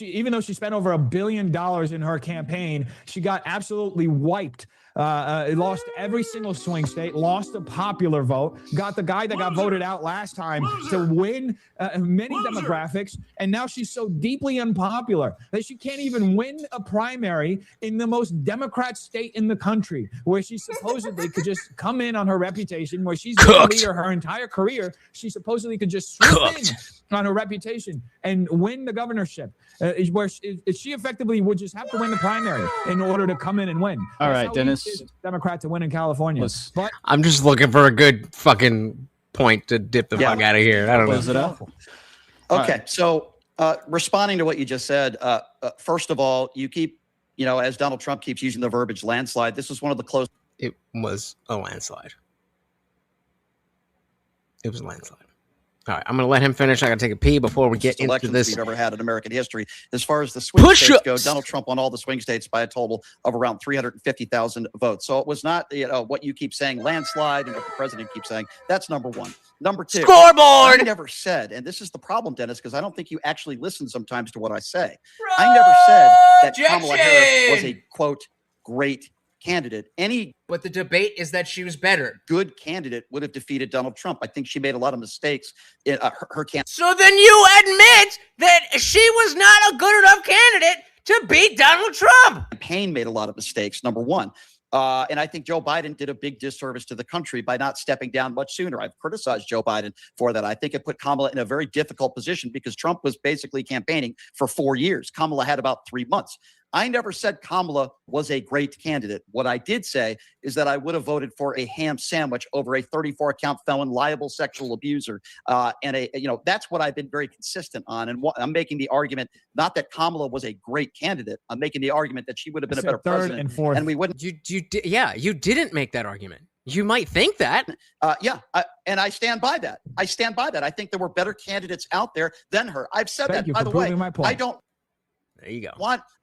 Even though she spent over $1 billion in her campaign, she got absolutely wiped lost every single swing state, lost a popular vote, got the guy that got voted out last time to win many demographics, and now she's so deeply unpopular that she can't even win a primary in the most Democrat state in the country, where she supposedly could just come in on her reputation, where she's been a leader her entire career. She supposedly could just swoop in on her reputation and win the governorship, where she effectively would just have to win the primary in order to come in and win. All That's right, how Dennis. easy it is for Democrat to win in California. But I'm just looking for a good fucking point to dip the fuck out of here. I don't Close it know. out. Okay, so responding to what you just said, first of all, you keep, as Donald Trump keeps using the verbiage landslide, this was one of the close. It was a landslide. It was a landslide. All right, I'm going to let him finish. I got to take a pee before we get into elections this. we've ever had in American history. As far as the swing states Push-ups. go, Donald Trump won all the swing states by a total of around 350,000 votes. So it was not, what you keep saying, landslide, and what the president keeps saying. That's number one. Number two, Scoreboard! I never said, and this is the problem, Dennis, because I don't think you actually listen sometimes to what I say. I never said that Kamala Harris was a, quote, great candidate. But the debate is that she was better. Good candidate would have defeated Donald Trump. I think she made a lot of mistakes in her campaign. So then you admit that she was not a good enough candidate to beat Donald Trump. Campaign made a lot of mistakes, number one. And I think Joe Biden did a big disservice to the country by not stepping down much sooner. I've criticized Joe Biden for that. I think it put Kamala in a very difficult position because Trump was basically campaigning for 4 years. Kamala had about 3 months. I never said Kamala was a great candidate. What I did say is that I would have voted for a ham sandwich over a 34-count felon, liable sexual abuser. That's what I've been very consistent on. And I'm making the argument, not that Kamala was a great candidate. I'm making the argument that she would have been a better president. And fourth. And we wouldn't. You didn't make that argument. You might think that. And I stand by that. I think there were better candidates out there than her. I've said Thank that. you By for the way, proving my point. There you go.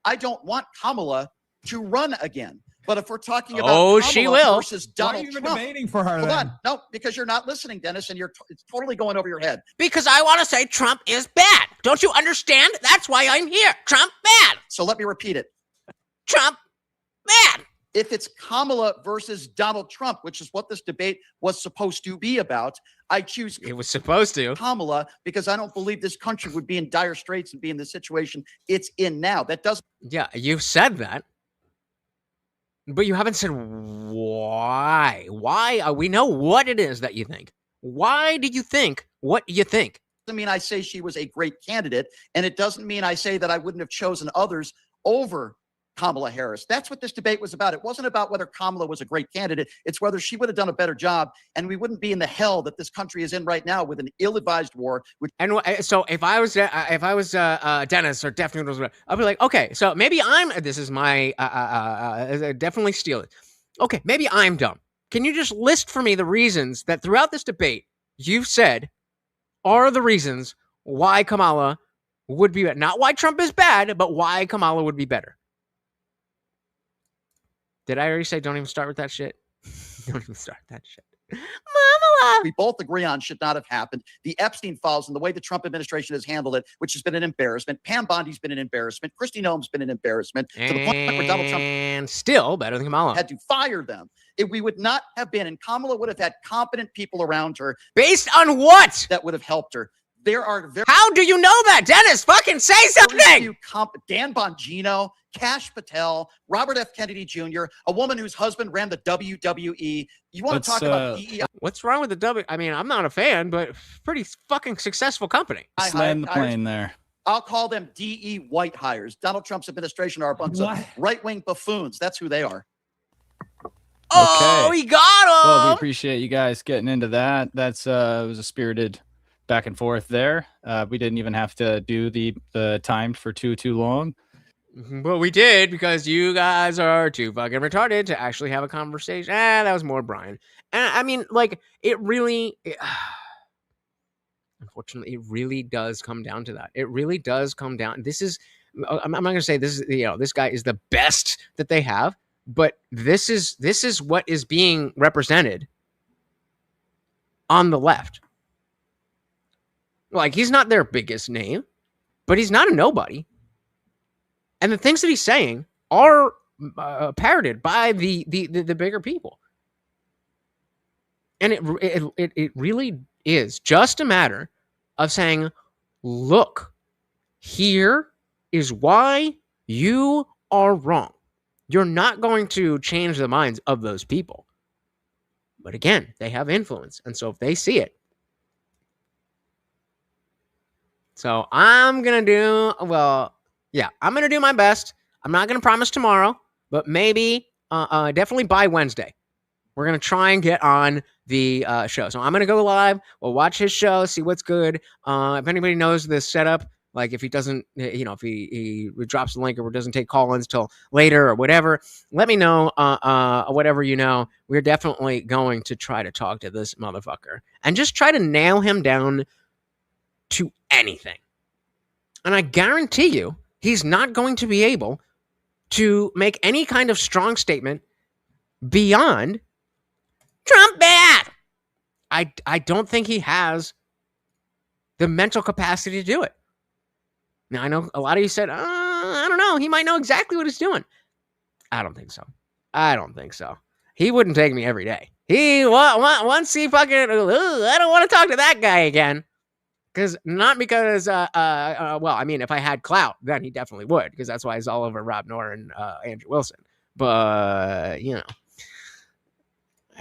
I don't want Kamala to run again. But if we're talking about Oh, Kamala she will. versus Why are Donald you even Trump, debating for her hold then? on, no, because you're not listening, Dennis, and it's totally going over your head. Because I want to say Trump is bad. Don't you understand? That's why I'm here. Trump bad. So let me repeat it. Trump bad. If it's Kamala versus Donald Trump, which is what this debate was supposed to be about, I choose It was supposed to. Kamala because I don't believe this country would be in dire straits and be in the situation it's in now. That doesn't. Yeah, you've said that. But you haven't said why. Why? We know what it is that you think. Why do you think what you think? Doesn't mean I say she was a great candidate, and it doesn't mean I say that I wouldn't have chosen others over Kamala Harris. That's what this debate was about. It wasn't about whether Kamala was a great candidate. It's whether she would have done a better job, and we wouldn't be in the hell that this country is in right now with an ill-advised war. And so if I was Dennis or DefNoodles, I'd be like, okay, so maybe this is my definitely steal it. Okay, maybe I'm dumb. Can you just list for me the reasons that throughout this debate you've said are the reasons why Kamala would be better? Not why Trump is bad, but why Kamala would be better. Did I already say don't even start with that shit? Don't even start that shit. We both agree on should not have happened. The Epstein files and the way the Trump administration has handled it, which has been an embarrassment. Pam Bondi's been an embarrassment. Kristi Noem's been an embarrassment. To the point where Donald Trump And still better than Kamala. had to fire them. We would not have been, and Kamala would have had competent people around her. Based on what? That would have helped her. There are very How do you know that, Dennis? Fucking say something. Dan Bongino, Kash Patel, Robert F. Kennedy Jr., a woman whose husband ran the WWE. You want to talk about DEI? What's wrong with the W? I mean, I'm not a fan, but pretty fucking successful company. Land the plane there. I'll call them DE white hires. Donald Trump's administration are a bunch of right-wing buffoons. That's who they are. Oh, he got him. Well, we appreciate you guys getting into that. That's it was a spirited back and forth there. We didn't even have to do the timed for too long. But we did because you guys are too fucking retarded to actually have a conversation. That was more Brian. And I mean, like, unfortunately, it really does come down to that. It really does come down. This is, I'm not going to say this is, this guy is the best that they have, but this is what is being represented on the left. Like, he's not their biggest name, but he's not a nobody. And the things that he's saying are parroted by the bigger people. And it really is just a matter of saying, look, here is why you are wrong. You're not going to change the minds of those people. But again, they have influence. And so if they see it. So I'm going to do, I'm going to do my best. I'm not going to promise tomorrow, but maybe definitely by Wednesday. We're going to try and get on the show. So I'm going to go live. We'll watch his show, see what's good. If anybody knows this setup, like if he doesn't, if he drops the link or doesn't take call-ins till later or whatever, let me know. Whatever you know, we're definitely going to try to talk to this motherfucker and just try to nail him down to anything. And I guarantee you, he's not going to be able to make any kind of strong statement beyond Trump bad. I don't think he has the mental capacity to do it. Now, I know a lot of you said, I don't know. He might know exactly what he's doing. I don't think so. He wouldn't take me every day. Once he fucking, I don't want to talk to that guy again. Because if I had clout, then he definitely would. Because that's why he's all over Rob Noor and Andrew Wilson. But, hey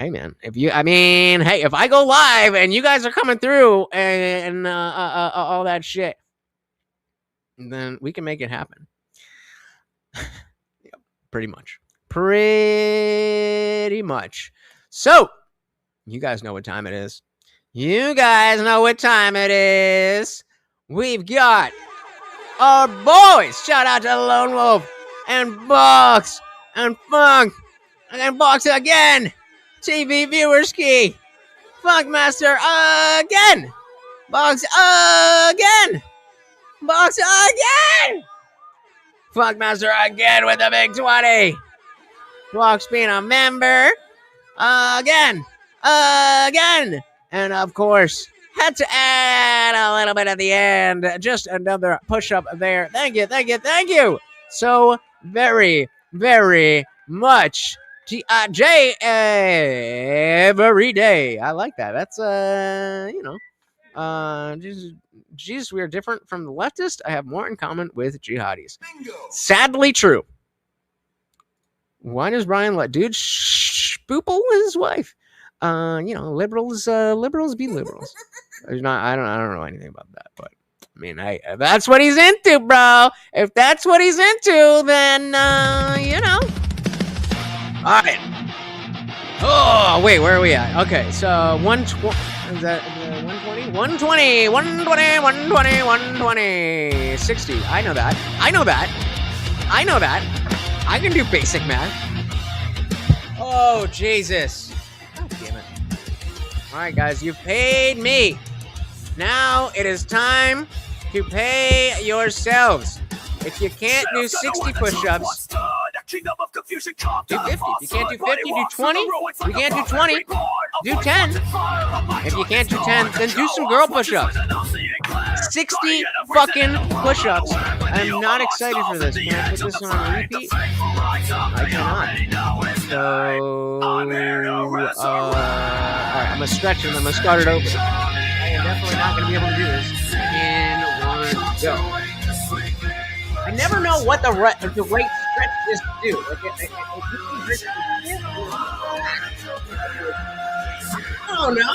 man, if I go live and you guys are coming through and all that shit, then we can make it happen. Yep, pretty much. So, you guys know what time it is. We've got our boys. Shout out to Lone Wolf and Box and Funk and Box again. TV Viewerski. Funkmaster again. Box again. Funkmaster again with the big 20. Box being a member again. And of course, had to add a little bit at the end. Just another push-up there. Thank you. So very, very much. J every day. I like that. That's Jesus, we are different from the leftist. I have more in common with jihadis. Bingo. Sadly true. Why does Brian let dude spoople with his wife? Liberals be liberals. I don't know anything about that, but I mean, if that's what he's into, bro. If that's what he's into, then All right. Oh, wait, where are we at? Okay, so 120. Is that 120? 120. 60. I know that. I can do basic math. Oh, Jesus. God damn it. All right, guys, you've paid me. Now it is time to pay yourselves. If you can't do 60 push-ups, do 50. If you can't do 50, do 20. If you can't do 20, do 10. If you can't do 10, then do some girl push-ups. 60 fucking push-ups. I'm not excited for this. Can I put this on repeat? I cannot. So, alright, I'm gonna stretch it and I'm gonna start it over. I am definitely not gonna be able to do this in one go. I never know what the right stretch is to do. Oh no!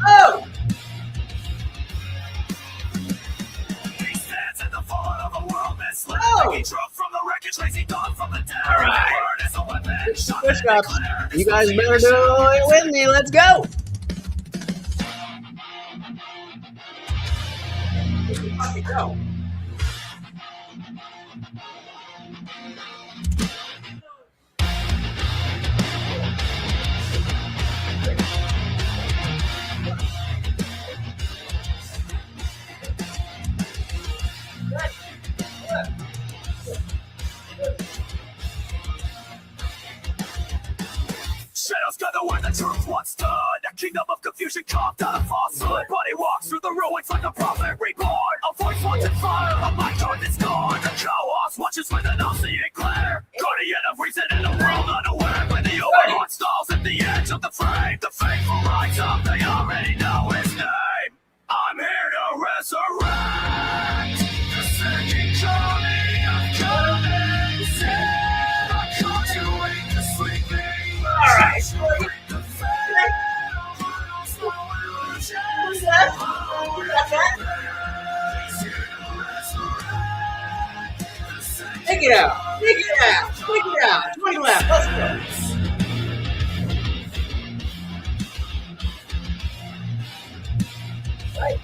Oh! Alright. Push-ups. You guys better do it with me. Let's go. Let's go. Shadows gather where the truth once stood. Kingdom of confusion carved out of falsehood. Body walks through the ruins like a prophet reborn. A voice wants in fire, a mind joined is gone. The chaos watches with an all-seeing glare. Guardian of reason in a world unaware. When the overlord stalls at the edge of the frame, the faithful rise up, they already know his name. I'm here to resurrect the second coming of coming sin. I come to wake the sleeping. Alright. Take it out. Take it out. Take it out. 20 left. Let's go. Right.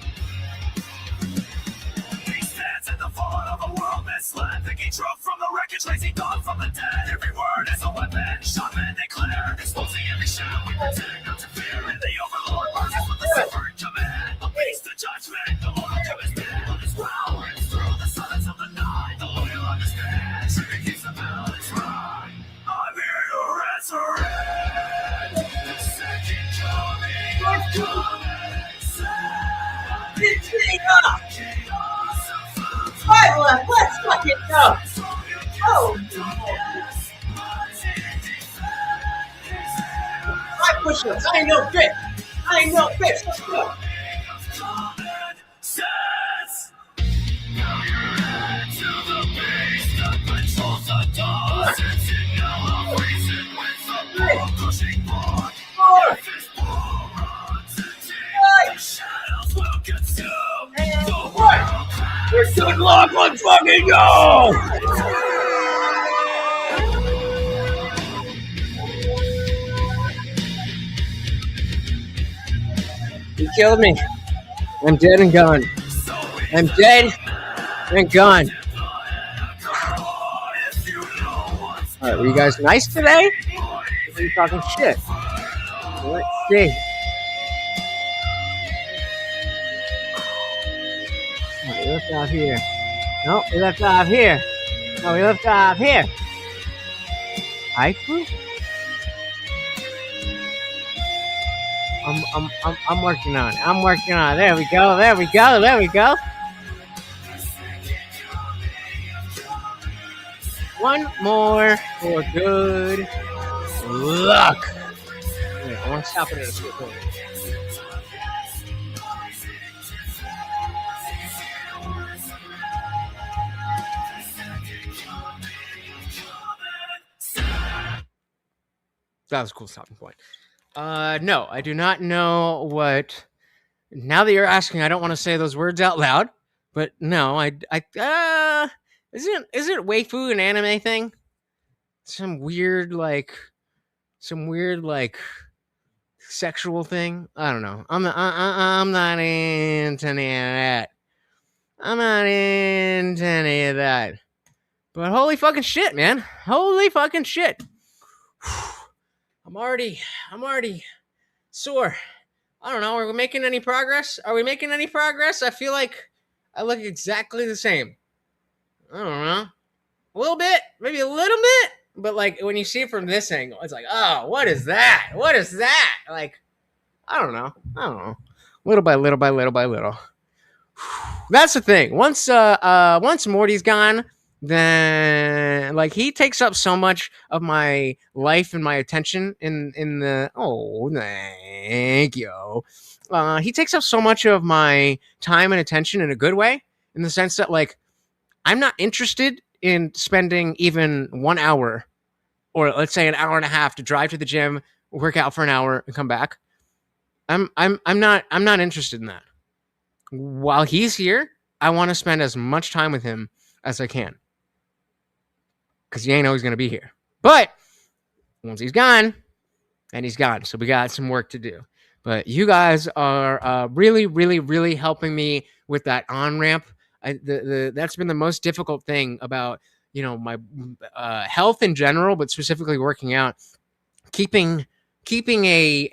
He stands in the fallen of a world misled. Thinking truth from the wreckage, lazy dawn from the dead. Every word is a weapon. Shot men declare. Exposing every shadow we pretend not to fear. And the overlord marches with the suffering command. A beast of judgment. The Lord to his bed. On his power and through the silence of the night. The loyal understand. Trigger keeps the balance right. I'm here to resurrect the second coming of coming. It's up. 5 left. Let's fucking go. Oh. I push ups. I ain't no bitch. I ain't no bitch. Let's go. We're good luck. Let's fucking go. You killed me. I'm dead and gone. I'm dead and gone. Alright, were you guys nice today? Or were you talking shit? Let's see. Alright, we left off here. No, we left off here. No, we left off here. Haiku? I'm working on it. I'm working on it. There we go. There we go. There we go. One more for good luck. Wait, I want to stop it at a quick point. That was a cool stopping point. No, I do not know what. Now that you're asking, I don't want to say those words out loud. But no, isn't waifu an anime thing? Some weird sexual thing. I don't know. I'm not into any of that. I'm not into any of that. But holy fucking shit, man! Holy fucking shit! I'm already sore. I don't know. Are we making any progress? I feel like I look exactly the same. I don't know. A little bit, maybe a little bit, but like when you see it from this angle, it's like, oh, what is that? What is that? Like, I don't know. Little by little by little by little. That's the thing. Once Morty's gone, then like he takes up so much of my life and my attention in the thank you. He takes up so much of my time and attention in a good way, in the sense that like I'm not interested in spending even 1 hour, or let's say an hour and a half, to drive to the gym, work out for an hour, and come back. I'm not interested in that. While he's here, I want to spend as much time with him as I can, because he ain't always going to be here. But once he's gone, and he's gone, so we got some work to do. But you guys are really, really, really helping me with that on-ramp. That's been the most difficult thing about, my health in general, but specifically working out. Keeping a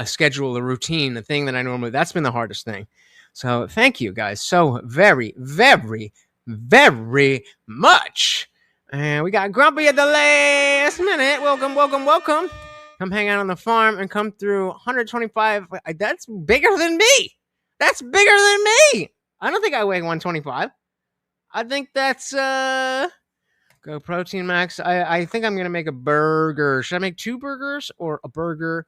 schedule, a routine, the thing that I normally, that's been the hardest thing. So thank you guys so very, very, very much. And we got Grumpy at the last minute. Welcome. come hang out on the farm and come through 125. That's bigger than me. That's bigger than me. I don't think I weigh 125. I think that's go Protein Max. I think I'm gonna make a burger. Should I make 2 burgers or a burger?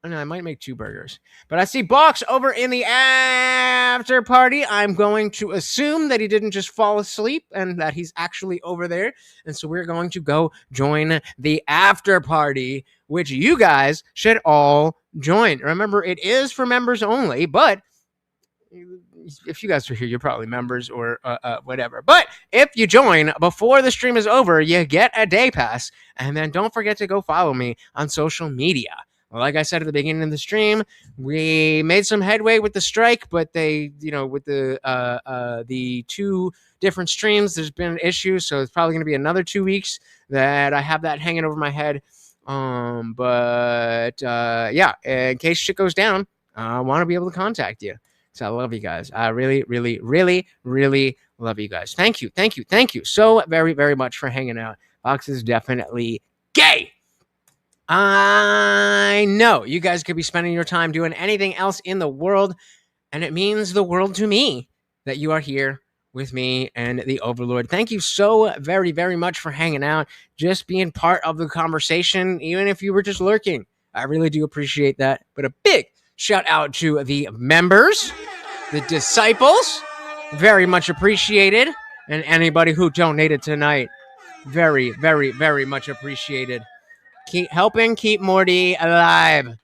Oh, no, I might make 2 burgers. But I see Box over in the after party. I'm going to assume that he didn't just fall asleep and that he's actually over there. And so we're going to go join the after party, which you guys should all join. Remember, it is for members only, but if you guys are here, you're probably members or whatever. But if you join before the stream is over, you get a day pass. And then don't forget to go follow me on social media. Like I said at the beginning of the stream, we made some headway with the strike, but they, with the 2 different streams, there's been issues. So it's probably going to be another 2 weeks that I have that hanging over my head. Yeah, in case shit goes down, I want to be able to contact you. So I love you guys. I really, really, really, really love you guys. Thank you so very, very much for hanging out. Fox is definitely gay. I know you guys could be spending your time doing anything else in the world, and it means the world to me that you are here with me and the Overlord. Thank you so very, very much for hanging out, just being part of the conversation, even if you were just lurking. I really do appreciate that. But a big shout out to the members, the disciples, very much appreciated, and anybody who donated tonight, very, very, very much appreciated. Keep helping keep Morty alive.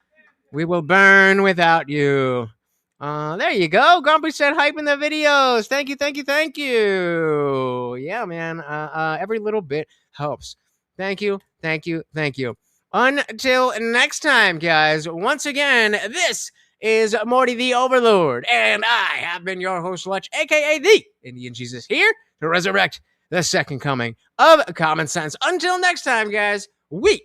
We will burn without you. There you go. Grumpy said hype in the videos. Thank you. Yeah, man. Every little bit helps. Thank you. Until next time, guys. Once again, this is Morty the Overlord, and I have been your host, Lutch, aka the Indian Jesus, here to resurrect the second coming of Common Sense. Until next time, guys. We